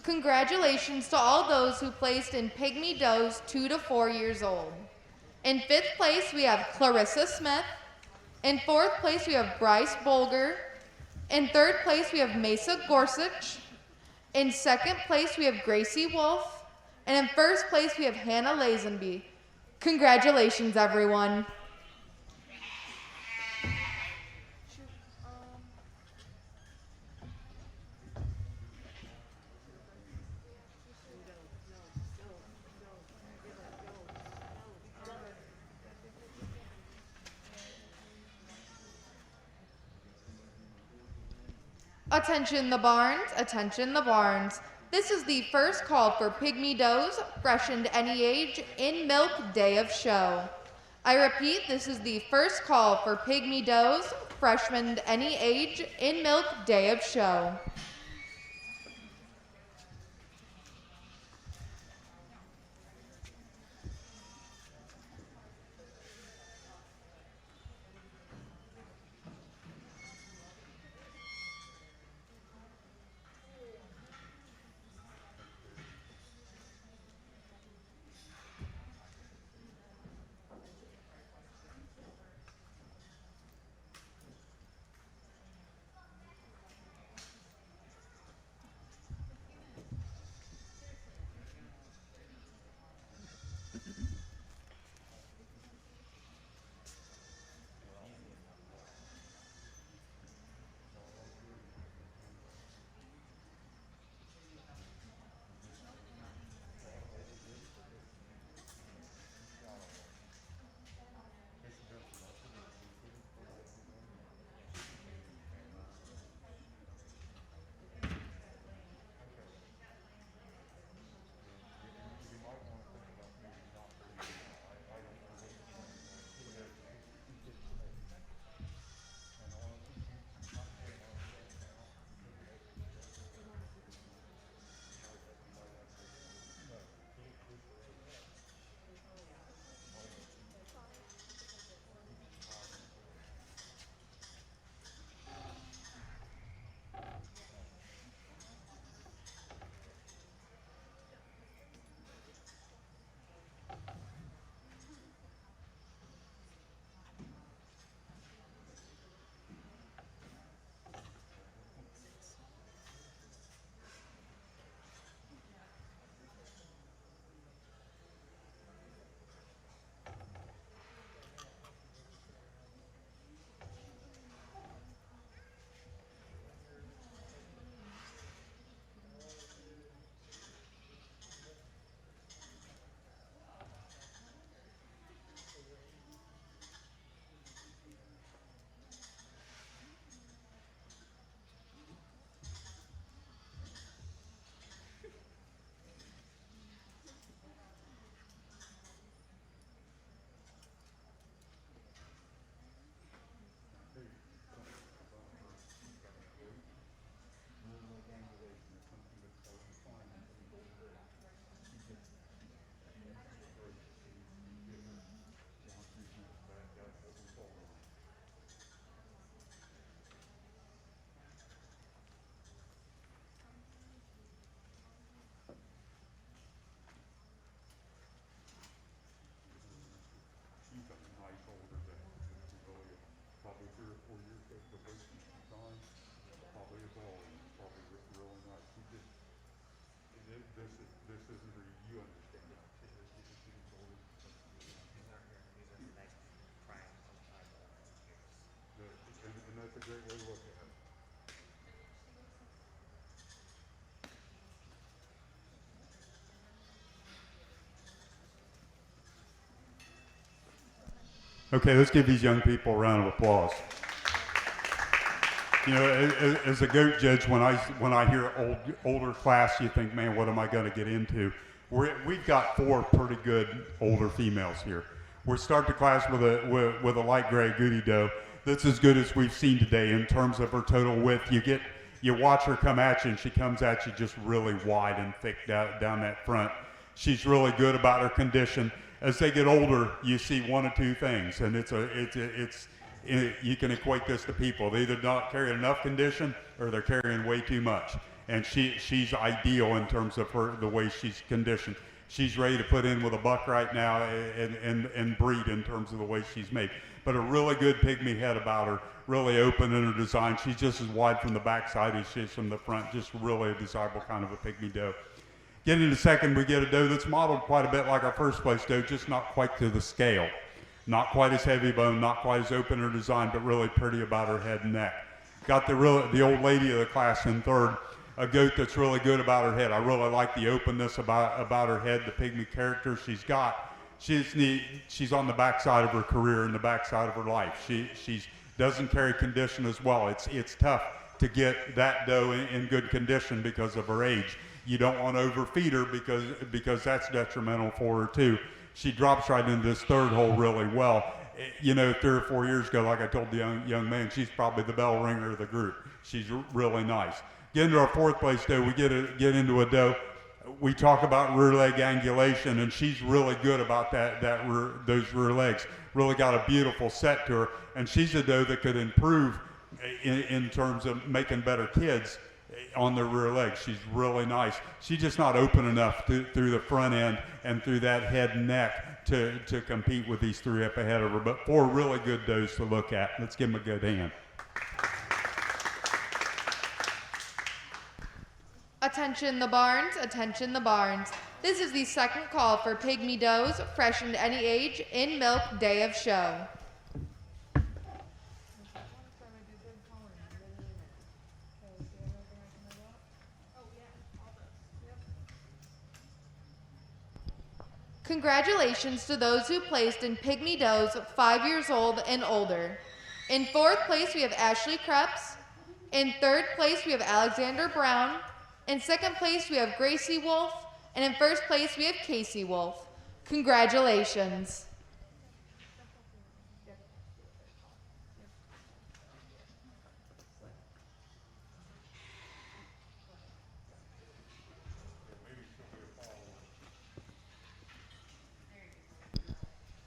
Congratulations to all those who placed in pygmy does 2 to 4 years old. In 5th place, we have Clarissa Smith. In 4th place, we have Bryce Bolger. In 3rd place, we have Mesa Gorsuch. In 2nd place, we have Gracie Wolf. And in 1st place, we have Hannah Lazenby. Congratulations, everyone. Attention the barns, attention the barns. This is the first call for pygmy does, freshened any age, in milk day of show. I repeat, this is the first call for pygmy does, freshened any age, in milk day of show. this isn't her, you understand that. She's older. And that's a great way to look at it. Okay, let's give these young people a round of applause. You know, as a goat judge, when I hear older class, you think, man, what am I going to get into? We've got 4 pretty good older females here. We're starting the class with a light gray Goody Doe. That's as good as we've seen today in terms of her total width. You watch her come at you, and she comes at you just really wide and thick down that front. She's really good about her condition. As they get older, you see one of two things, and you can equate this to people. They either not carry enough condition or they're carrying way too much. And she's ideal in terms of the way she's conditioned. She's ready to put in with a buck right now and breed in terms of the way she's made. But a really good pygmy head about her, really open in her design. She's just as wide from the backside as she is from the front, just really a desirable kind of a pygmy doe. Getting into second, we get a doe that's modeled quite a bit like our first place doe, just not quite to the scale. Not quite as heavy bone, not quite as open in her design, but really pretty about her head and neck. Got the old lady of the class in third, a goat that's really good about her head. I really like the openness about her head, the pygmy character she's got. She's on the backside of her career and the backside of her life. She doesn't carry condition as well. It's tough to get that doe in good condition because of her age. You don't want to overfeed her because that's detrimental for her too. She drops right into this third hole really well. You know, 3 or 4 years ago, like I told the young man, she's probably the bell ringer of the group. She's really nice. Get into our fourth place doe, we get into a doe. We talk about rear leg angulation, and she's really good about those rear legs. Really got a beautiful set to her, and she's a doe that could improve in terms of making better kids on their rear legs. She's really nice. She's just not open enough through the front end and through that head and neck to compete with these 3 up ahead of her. But 4 really good does to look at. Let's give them a good hand. Attention the barns, attention the barns. This is the second call for pygmy does, fresh into any age, in milk, day of show. Congratulations to those who placed in pygmy does 5 years old and older. In 4th place, we have Ashley Krebs. In 3rd place, we have Alexander Brown. In 2nd place, we have Gracie Wolf. And in 1st place, we have Casey Wolf. Congratulations.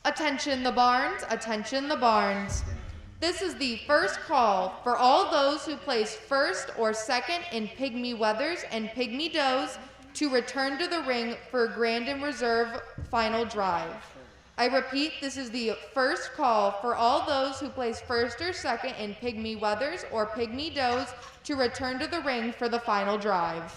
Attention the barns, attention the barns. This is the first call for all those who place first or second in pygmy wethers and pygmy does to return to the ring for Grand and Reserve final drive. I repeat, this is the first call for all those who place first or second in pygmy wethers or pygmy does to return to the ring for the final drive.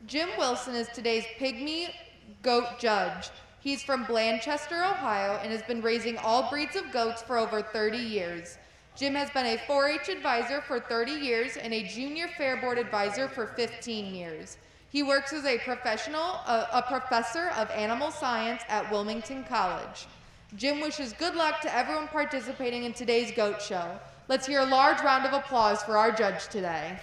Jim Wilson is today's pygmy goat judge. He's from Blanchester, Ohio, and has been raising all breeds of goats for over 30 years. Jim has been a 4-H advisor for 30 years and a junior fair board advisor for 15 years. He works as a professor of animal science at Wilmington College. Jim wishes good luck to everyone participating in today's goat show. Let's hear a large round of applause for our judge today.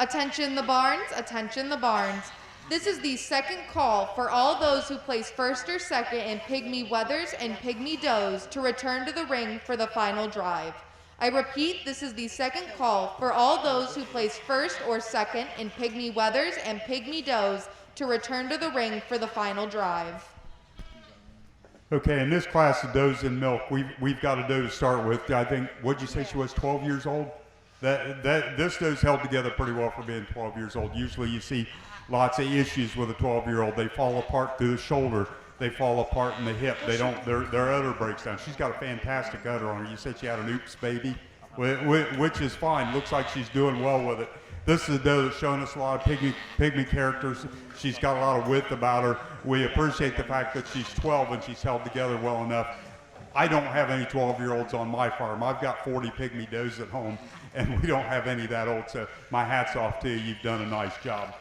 Attention the barns, attention the barns. This is the second call for all those who place first or second in pygmy wethers and pygmy does to return to the ring for the final drive. I repeat, this is the second call for all those who place first or second in pygmy wethers and pygmy does to return to the ring for the final drive. Okay, in this class of does and milk, we've got a doe to start with. I think, what'd you say she was, 12 years old? This doe's held together pretty well for being 12 years old. Usually you see lots of issues with a 12-year-old. They fall apart through the shoulder. They fall apart in the hip. Their udder breaks down. She's got a fantastic udder on her. You said she had an oops baby, which is fine. Looks like she's doing well with it. This is a doe that's showing us a lot of pygmy characters. She's got a lot of width about her. We appreciate the fact that she's 12 and she's held together well enough. I don't have any 12-year-olds on my farm. I've got 40 pygmy does at home, and we don't have any that old, so my hat's off to you. You've done a nice job.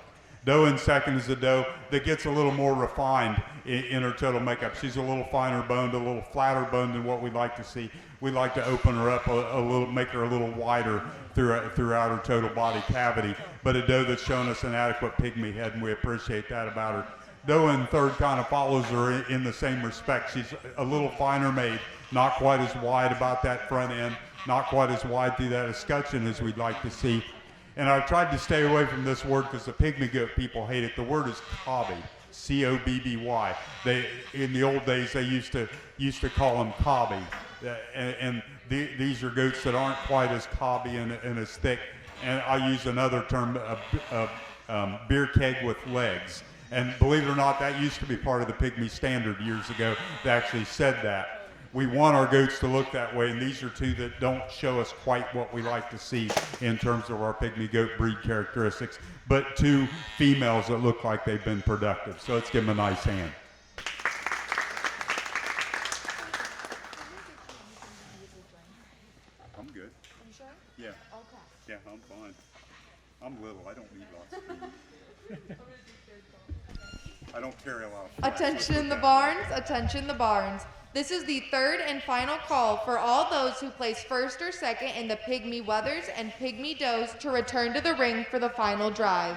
Doe in second is a doe that gets a little more refined in her total makeup. She's a little finer boned, a little flatter boned than what we'd like to see. We'd like to open her up a little, make her a little wider throughout her total body cavity. But a doe that's shown us an adequate pygmy head, and we appreciate that about her. Doe in third kind of follows her in the same respect. She's a little finer made, not quite as wide about that front end, not quite as wide through that escutcheon as we'd like to see. And I've tried to stay away from this word because the pygmy goat people hate it. The word is cobby, C-O-B-B-Y. In the old days, they used to call them cobby. These are goats that aren't quite as cobby and as thick. And I use another term, beer keg with legs. And believe it or not, that used to be part of the pygmy standard years ago. They actually said that. We want our goats to look that way, and these are two that don't show us quite what we like to see in terms of our pygmy goat breed characteristics, but two females that look like they've been productive. So let's give them a nice hand. I'm good. Are you sure? Yeah. Okay. Yeah, I'm fine. I'm little. I don't need lots of food. I don't carry a lot of fat. Attention the barns, attention the barns. This is the third and final call for all those who place first or second in the pygmy wethers and pygmy does to return to the ring for the final drive.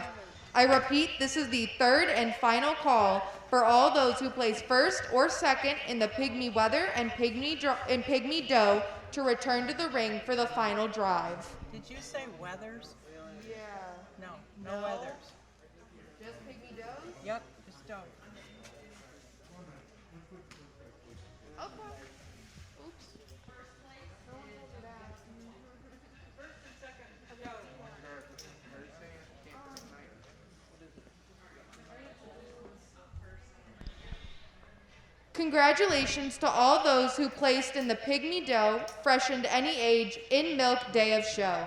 I repeat, this is the third and final call for all those who place first or second in the pygmy wether and pygmy doe to return to the ring for the final drive. Did you say weathers? Yeah. No weathers. Just pygmy does? Yep, just doe. Okay. Oops. No one told you that. First and second, Congratulations to all those who placed in the pygmy doe, freshened any age, in milk day of show.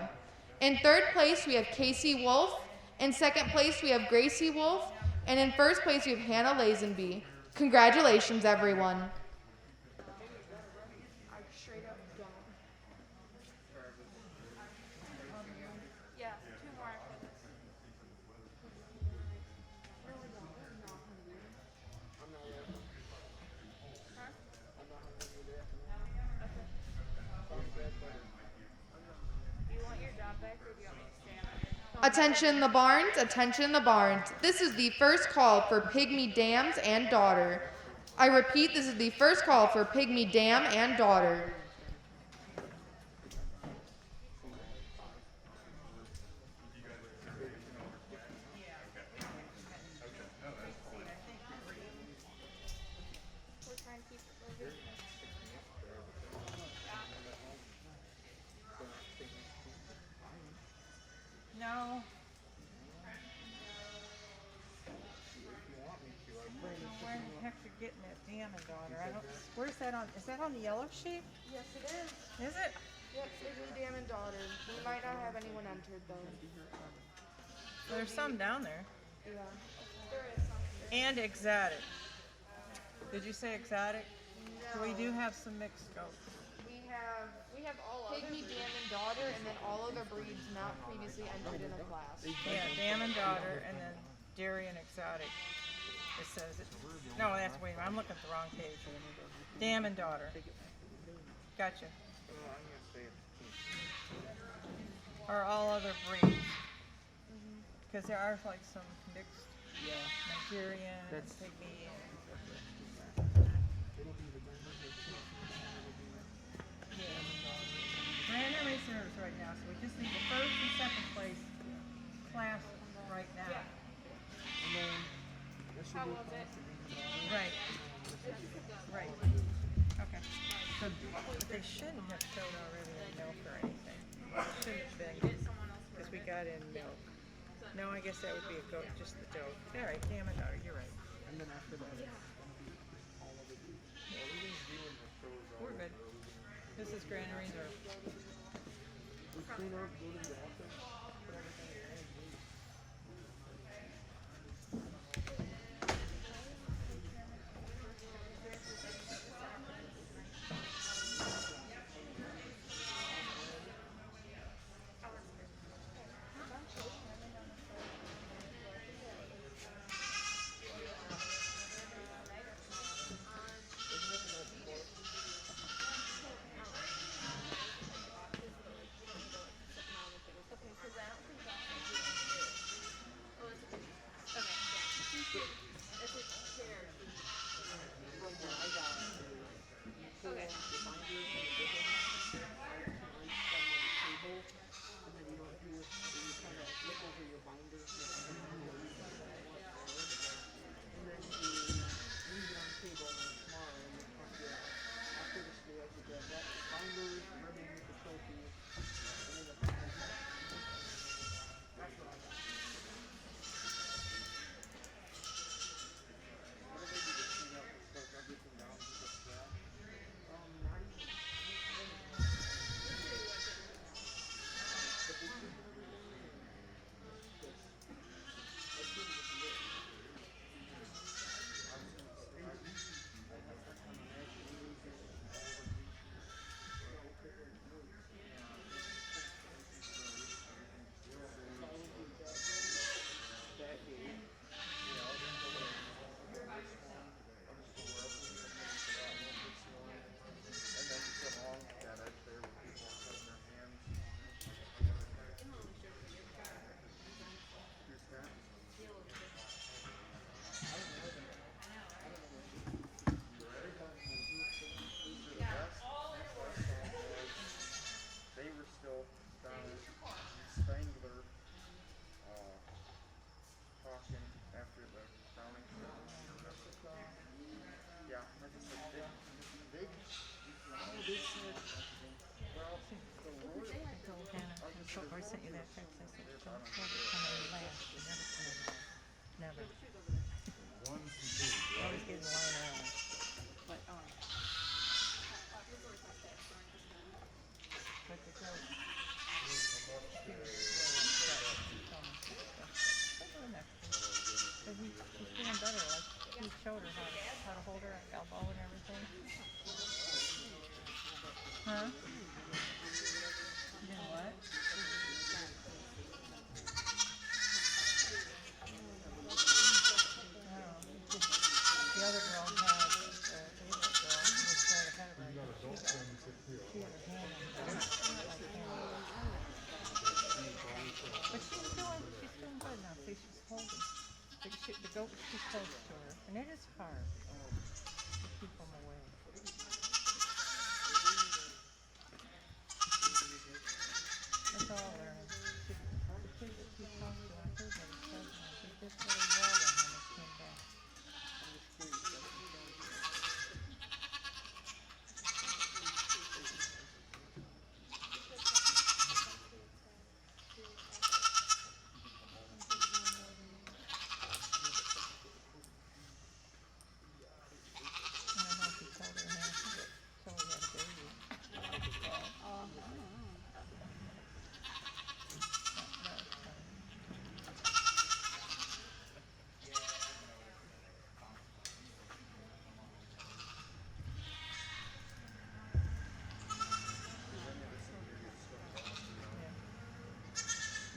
In third place, we have Casey Wolf. In second place, we have Gracie Wolf. And in first place, we have Hannah Lazenby. Congratulations, everyone. I straight up don't. Yeah, 2 more after this. Do you want your job back or do you want me to stay on? Attention the barns, attention the barns. This is the first call for pygmy dams and daughter. I repeat, this is the first call for pygmy dam and daughter. We're trying to keep it moving. No. Where in the heck you're getting that damn daughter? I don't. Where's that on? Is that on the yellow sheet? Yes, it is. Is it? Yep, pygmy dam and daughter. We might not have anyone entered though. There's some down there. Yeah. There is some. And exotic. Did you say exotic? So we do have some mixed goats. We have all pygmy dam and daughter, and then all other breeds not previously entered in a class. Yeah, dam and daughter, and then dairy and exotic. It says it. No, that's wait. I'm looking at the wrong page. Dam and daughter. Gotcha. Or all other breeds. Because there are like some mixed Nigerian, That's- pygmy, and It'll be the Grand random reserves right now, so we just need the first and second place classes right now. And then this How will was be it? Right. Right. Okay. So, but they shouldn't have showed already in milk or anything. Shouldn't have been, because we got in milk. No, I guess that would be a goat, just the dough. All right, damn it, daughter, you're right. And then after that, it's gonna be all of it. We're good. This is Grand Reserve. We clean up, go to the office, put everything in and leave. I sent you that text. I said, don't try to come in last. You never come in last. Never. Always get in line early. But, the goat. But she's feeling better. Like, he showed her how to hold her elbow and everything. Huh? You know what? The other girl had, the English girl, was right ahead of her. She had her hand on the But she's doing good now. See, she's holding. The goat is too close to her. And it is hard to keep them away. That's all learning. The kids that she talked to, I heard what he said, they did really well when they came back.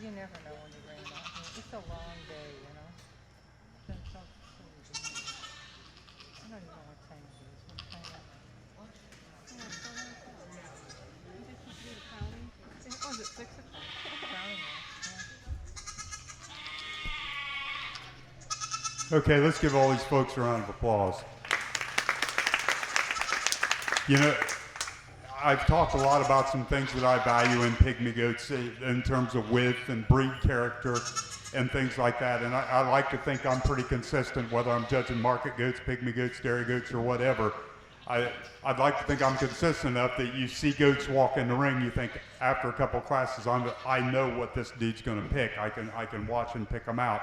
You never know when you bring them out here. It's a long day, you know. I don't even know what time it is. What time is it? Was it 6 o'clock? Crowning, yeah. Okay, let's give all these folks a round of applause. You know, I've talked a lot about some things that I value in pygmy goats in terms of width and breed character and things like that. And I like to think I'm pretty consistent, whether I'm judging market goats, pygmy goats, dairy goats, or whatever. I'd like to think I'm consistent enough that you see goats walk in the ring, you think after a couple classes, I know what this dude's going to pick. I can watch and pick them out.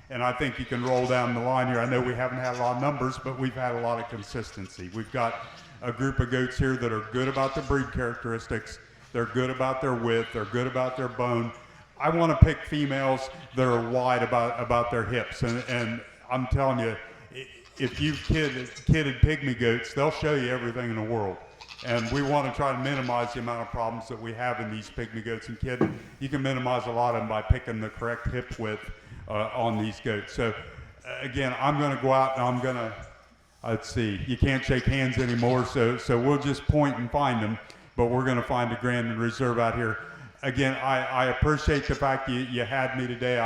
And I think you can roll down the line here. I know we haven't had a lot of numbers, but we've had a lot of consistency. We've got a group of goats here that are good about their breed characteristics. They're good about their width. They're good about their bone. I want to pick females that are wide about their hips. And I'm telling you, if you've kidded pygmy goats, they'll show you everything in the world. And we want to try to minimize the amount of problems that we have in these pygmy goats and kidding. You can minimize a lot of them by picking the correct hip width on these goats. So again, I'm going to go out and I'm going to, let's see, you can't shake hands anymore, so we'll just point and find them, but we're going to find a Grand and Reserve out here. Again, I appreciate the fact you had me today.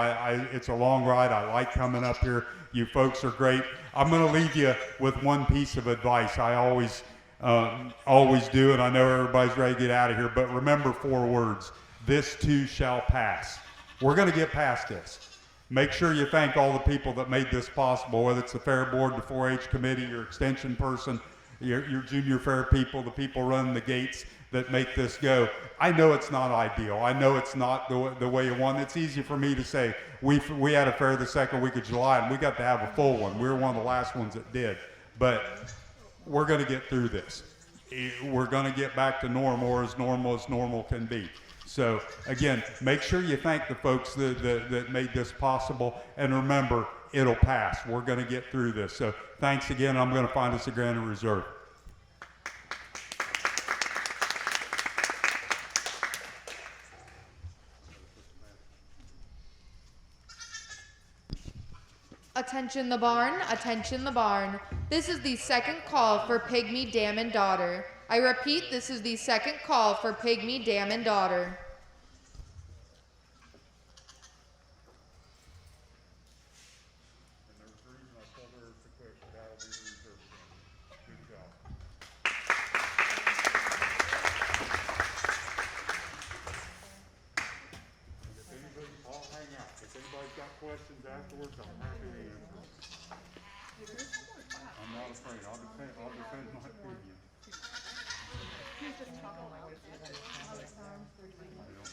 It's a long ride. I like coming up here. You folks are great. I'm going to leave you with one piece of advice. I always do, and I know everybody's ready to get out of here, but remember 4 words. This too shall pass. We're going to get past this. Make sure you thank all the people that made this possible, whether it's the fair board, the 4-H committee, your extension person, your junior fair people, the people running the gates that make this go. I know it's not ideal. I know it's not the way you want. It's easy for me to say. We had a fair the second week of July, and we got to have a full one. We were one of the last ones that did. But we're going to get through this. We're going to get back to normal as normal can be. So again, make sure you thank the folks that made this possible, and remember, it'll pass. We're going to get through this. So thanks again. I'm going to find us a Grand and Reserve. Attention the barn, attention the barn. This is the second call for Pygmy Dam and Daughter. I repeat, this is the second call for Pygmy Dam and Daughter. Questions afterwards, I'm happy to answer. I'm not afraid. I'll defend my opinion. He's just talking like this all the time. I don't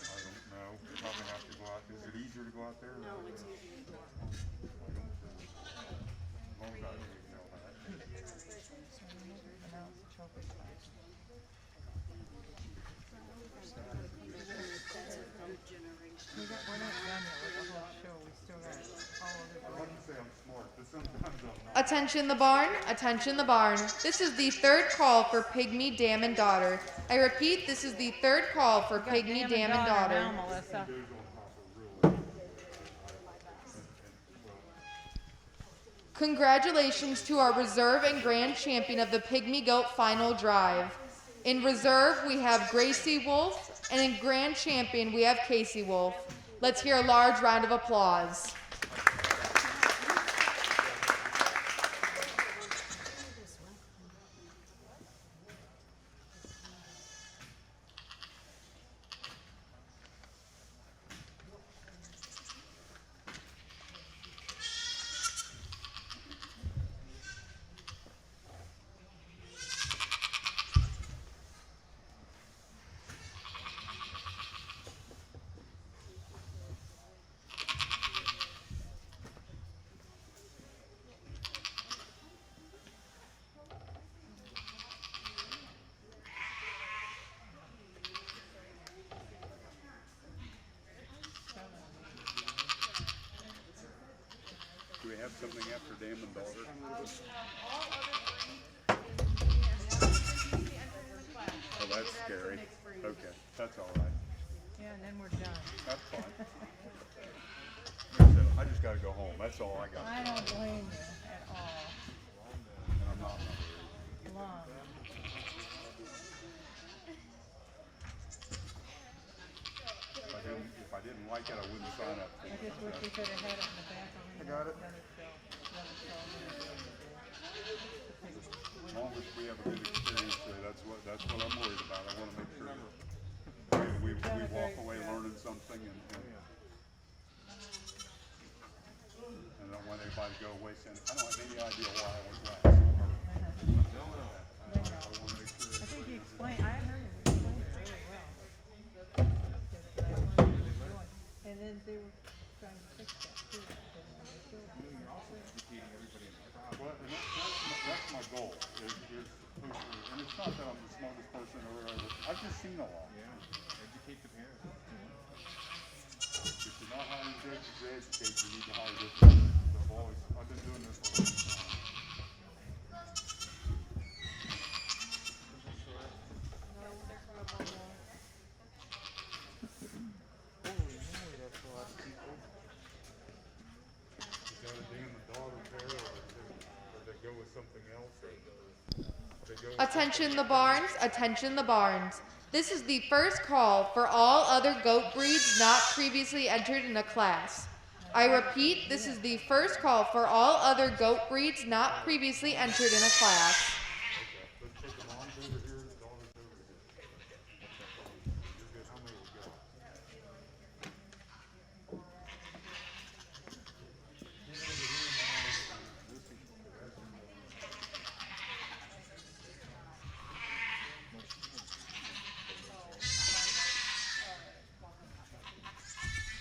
know. Probably have to go out there. Is it easier to go out there? No, it's easier to go out there. As long as I didn't know that. We're not done yet with the whole show. We still got all of it. I like to say I'm smart, but sometimes I'm not. Attention the barn, attention the barn. This is the third call for Pygmy Dam and Daughter. I repeat, this is the third call for Pygmy Dam and Daughter. Now, Melissa. Congratulations to our reserve and grand champion of the Pygmy Goat Final Drive. In reserve, we have Gracie Wolf, and in grand champion, we have Casey Wolf. Let's hear a large round of applause. Do we have something after Dam and Daughter? Oh, that's scary. Okay, that's all right. Yeah, and then we're done. That's fine. So I just got to go home. That's all I got. I don't blame you at all. And I'm not. Long. If I didn't If I didn't like it, I wouldn't sign up for I it. just wish we could have had it in the back. I got it. As long as we have a good experience there, that's what I'm worried about. I want to make sure that we walk away learning something and I don't want anybody to go away saying, I don't have any idea why I was last. I think he explained, I heard him explain it really well. And then they were trying to fix that too. Well, and that's my goal, is and it's not that I'm the smartest person or whatever. I've just seen a lot. Yeah, educate the parents. If you're not hiring to educate, you need to hire different people. I've been doing this for a long time. Holy moly, that's a lot of people. You got a damn daughter pair, or they go with something else, or they go with Attention the barns, attention the barns. This is the first call for all other goat breeds not previously entered in a class. I repeat, this is the first call for all other goat breeds not previously entered in a class. let's take the moms over here, the daughters over here. You're good. How many we got?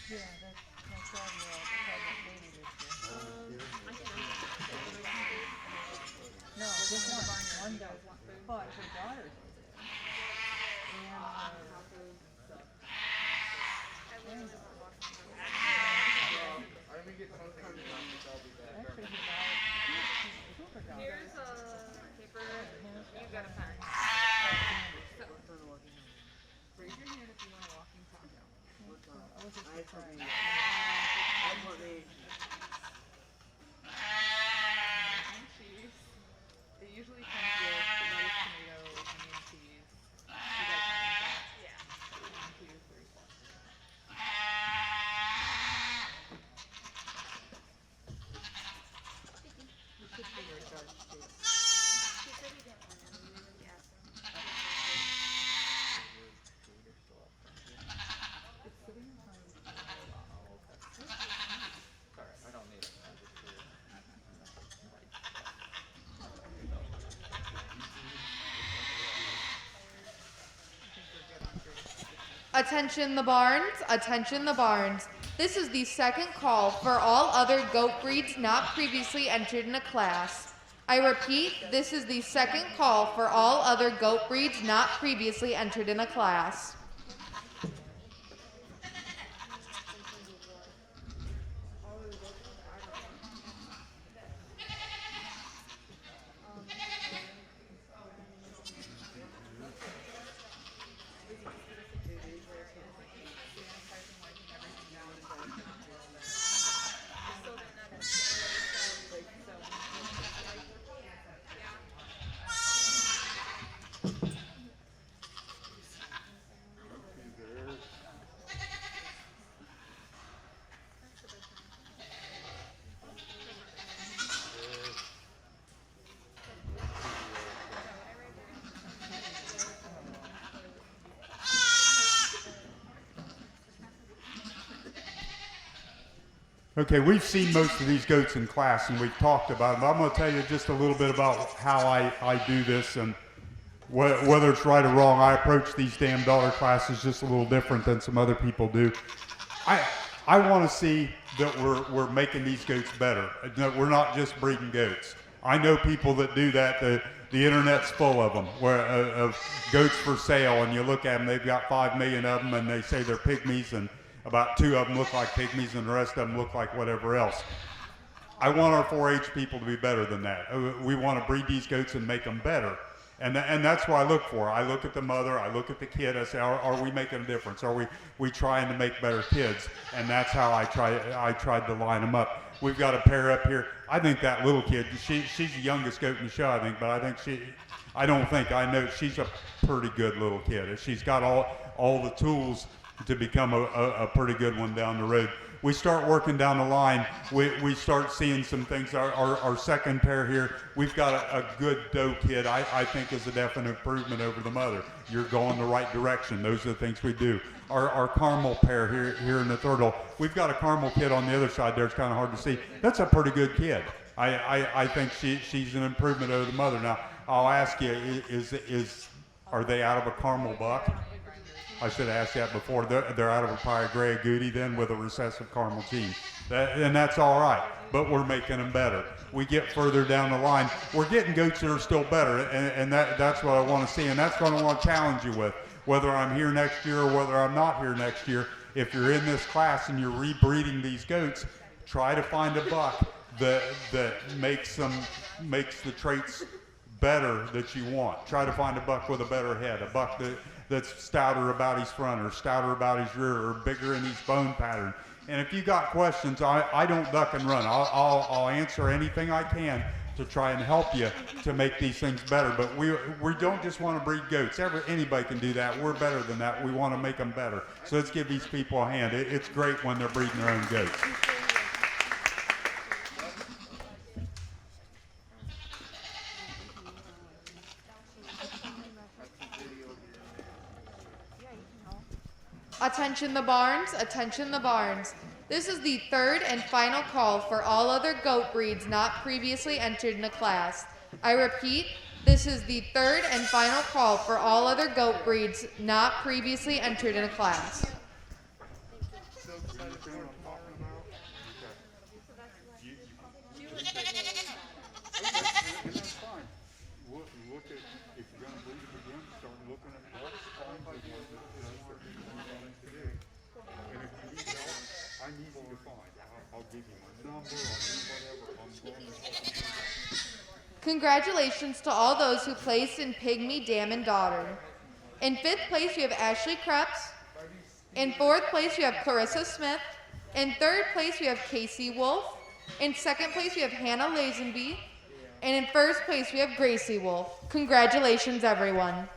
Yeah, that's my 12-year-old pregnant baby this year. No, just one does, but her daughter's in it. Let me get something. I'll be back. Actually, her daughter, super daughter. Here's a paper. You got a pen. Raise your hand if you want a walking talk out. I was just surprised. It usually comes with rice, tomatoes, onion, cheese. You guys have that? Yeah. 1, 2, 3, 4. You should be your judge too. He said he didn't want to. We asked him. It's sitting behind the Alright, I don't need it. I'll just do it. Attention the barns, attention the barns. This is the second call for all other goat breeds not previously entered in a class. I repeat, this is the second call for all other goat breeds not previously entered in a class. Okay, we've seen most of these goats in class and we've talked about them, but I'm going to tell you just a little bit about how I do this and whether it's right or wrong. I approach these damn daughter classes just a little different than some other people do. I want to see that we're making these goats better, that we're not just breeding goats. I know people that do that. The internet's full of them, of goats for sale, and you look at them, they've got 5 million of them, and they say they're pygmies, and about 2 of them look like pygmies, and the rest of them look like whatever else. I want our 4-H people to be better than that. We want to breed these goats and make them better. And that's what I look for. I look at the mother, I look at the kid, I say, are we making a difference? Are we trying to make better kids? And that's how I tried to line them up. We've got a pair up here. I think that little kid, she's the youngest goat in the show, I think, but I know she's a pretty good little kid. She's got all the tools to become a pretty good one down the road. We start working down the line, we start seeing some things. Our second pair here, we've got a good doe kid, I think is a definite improvement over the mother. You're going the right direction. Those are the things we do. Our caramel pair here in the third hole, we've got a caramel kid on the other side there. It's kind of hard to see. That's a pretty good kid. I think she's an improvement over the mother. Now, I'll ask you, are they out of a caramel buck? I should have asked that before. They're out of a pie gray agouti then with a recessive caramel gene. And that's all right, but we're making them better. We get further down the line, we're getting goats that are still better, and that's what I want to see, and that's what I want to challenge you with. Whether I'm here next year or whether I'm not here next year, if you're in this class and you're rebreeding these goats, try to find a buck that makes the traits better that you want. Try to find a buck with a better head, a buck that's stouter about his front or stouter about his rear or bigger in his bone pattern. And if you got questions, I don't duck and run. I'll answer anything I can to try and help you to make these things better. But we don't just want to breed goats. Anybody can do that. We're better than that. We want to make them better. So let's give these people a hand. It's great when they're breeding their own goats. Attention the barns, attention the barns. This is the third and final call for all other goat breeds not previously entered in a class. I repeat, this is the third and final call for all other goat breeds not previously entered in a class. Congratulations to all those who placed in Pygmy, Dam, and Daughter. In fifth place, we have Ashley Krebs. In fourth place, we have Clarissa Smith. In third place, we have Casey Wolf. In second place, we have Hannah Lazenby. And in first place, we have Gracie Wolf. Congratulations, everyone.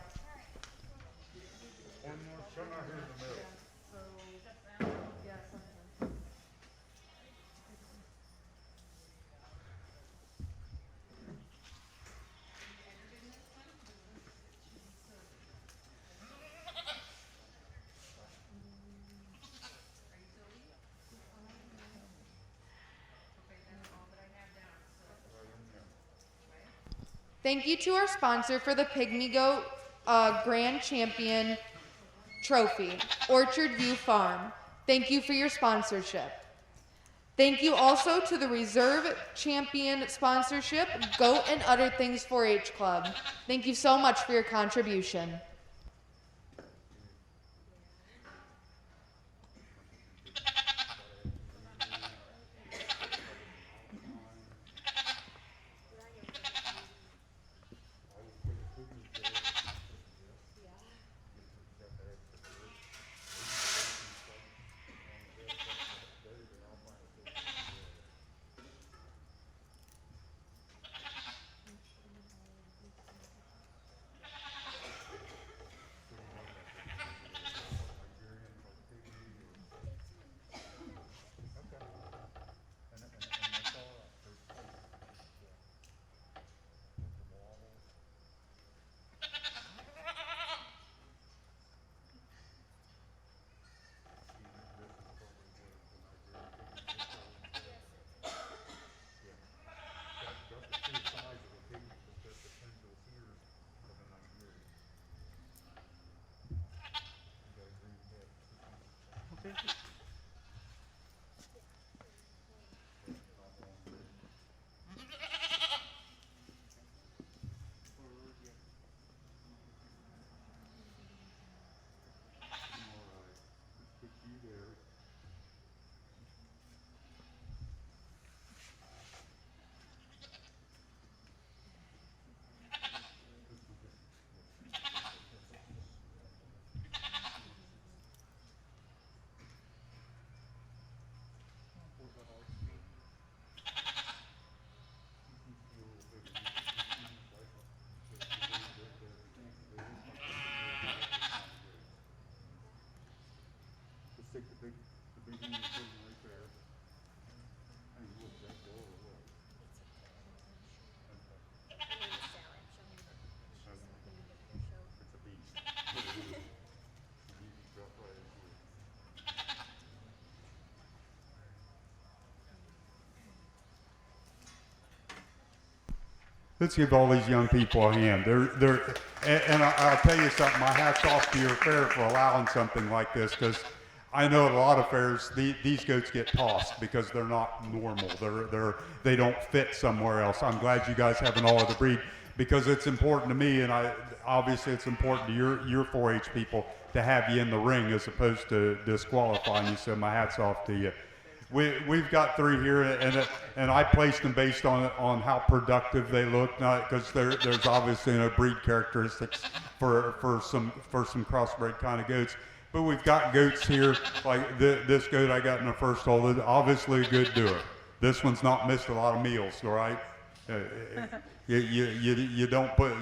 Thank you to our sponsor for the Pygmy Goat Grand Champion Trophy, Orchard View Farm. Thank you for your sponsorship. Thank you also to the Reserve Champion sponsorship, Goat and Other Things 4-H Club. Thank you so much for your contribution. Let's give all these young people a hand. I'll tell you something. My hat's off to your fair for allowing something like this, because I know at a lot of fairs these goats get tossed because they're not normal. They don't fit somewhere else. I'm glad you guys have an all other breed, because it's important to me, and obviously it's important to your 4-H people to have you in the ring as opposed to disqualifying you. So my hat's off to you. We've got 3 here, and I placed them based on how productive they look, not because there's obviously no breed characteristics for some crossbred kind of goats. But we've got goats here like this goat I got in the first hole. Obviously a good doer. This one's not missed a lot of meals, all right? You don't put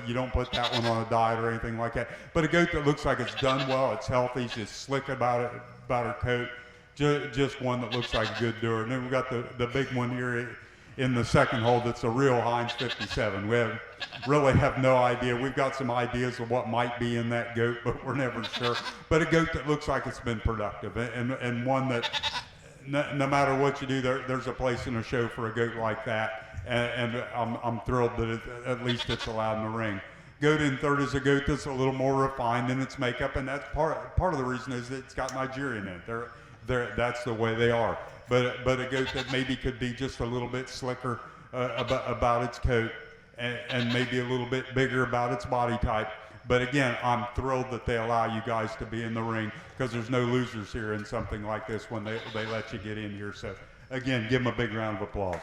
that one on a diet or anything like that. But a goat that looks like it's done well, it's healthy, she's slick about her coat. Just one that looks like a good doer. And then we've got the big one here in the second hole that's a real Heinz 57. We really have no idea. We've got some ideas of what might be in that goat, but we're never sure. But a goat that looks like it's been productive, and one that no matter what you do, there's a place in a show for a goat like that. And I'm thrilled that at least it's allowed in the ring. Goat in third is a goat that's a little more refined in its makeup, and that's part of the reason is that it's got Nigerian in it. That's the way they are. But a goat that maybe could be just a little bit slicker about its coat, and maybe a little bit bigger about its body type. But again, I'm thrilled that they allow you guys to be in the ring, because there's no losers here in something like this when they let you get in here. So again, give them a big round of applause.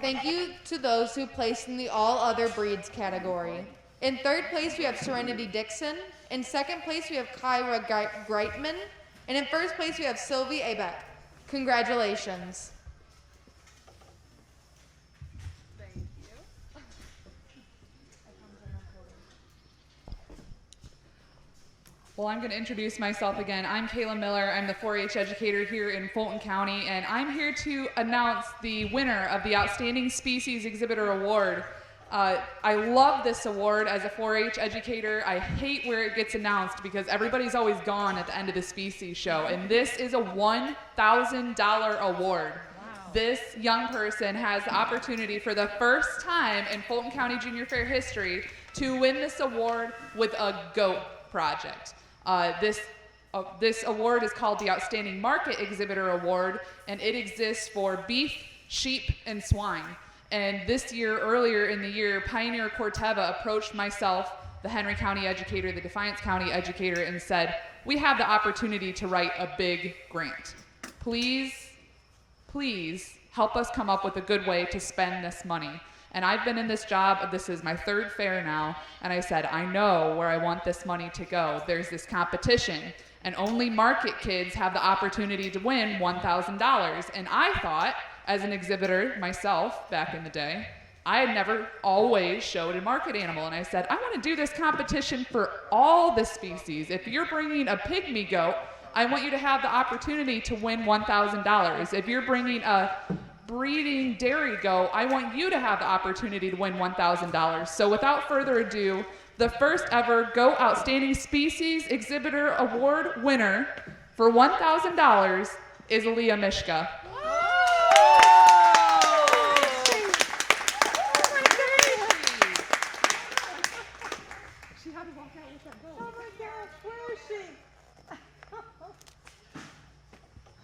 Thank you to those who placed in the all other breeds category. In third place, we have Serenity Dixon. In second place, we have Kyra Greitman. And in first place, we have Sylvie Abeck. Congratulations. Thank you. Well, I'm going to introduce myself again. I'm Kayla Miller. I'm the 4-H educator here in Fulton County, and I'm here to announce the winner of the Outstanding Species Exhibitor Award. I love this award as a 4-H educator. I hate where it gets announced because everybody's always gone at the end of the species show, and this is a $1,000 award. Wow. This young person has the opportunity for the first time in Fulton County Junior Fair history to win this award with a goat project. This award is called the Outstanding Market Exhibitor Award, and it exists for beef, sheep, and swine. And this year, earlier in the year, Pioneer Corteva approached myself, the Henry County educator, the Defiance County educator, and said, we have the opportunity to write a big grant. Please help us come up with a good way to spend this money. And I've been in this job, this is my third fair now, and I said, I know where I want this money to go. There's this competition, and only market kids have the opportunity to win $1,000. And I thought, as an exhibitor myself back in the day, I had never always showed a market animal, and I said, I want to do this competition for all the species. If you're bringing a pygmy goat, I want you to have the opportunity to win $1,000. If you're bringing a breeding dairy goat, I want you to have the opportunity to win $1,000. So without further ado, the first ever Goat Outstanding Species Exhibitor Award winner for $1,000 is Leah Mishka. She had to walk out with that goat. Oh my gosh, where is she?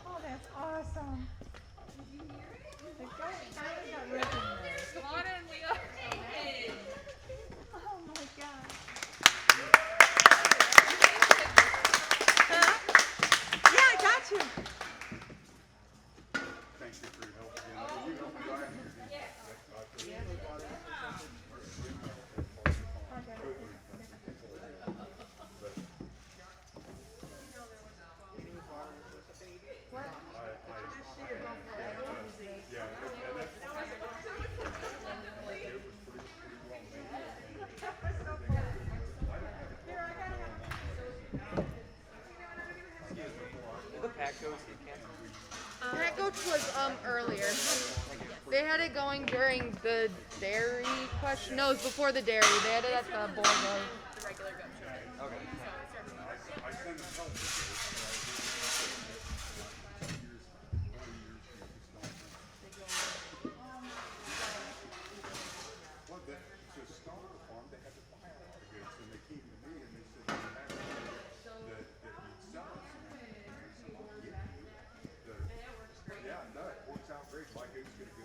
Oh, that's awesome. Did you hear it? The goat finally got recognized. Come on in, Leah. Oh my gosh. Yeah, I got you. Thank you for your help again. You helped me out here. Pack goats was earlier. They had it going during the dairy question. No, it was before the dairy. They had it at the board. The regular goat show. Okay. goat's gonna go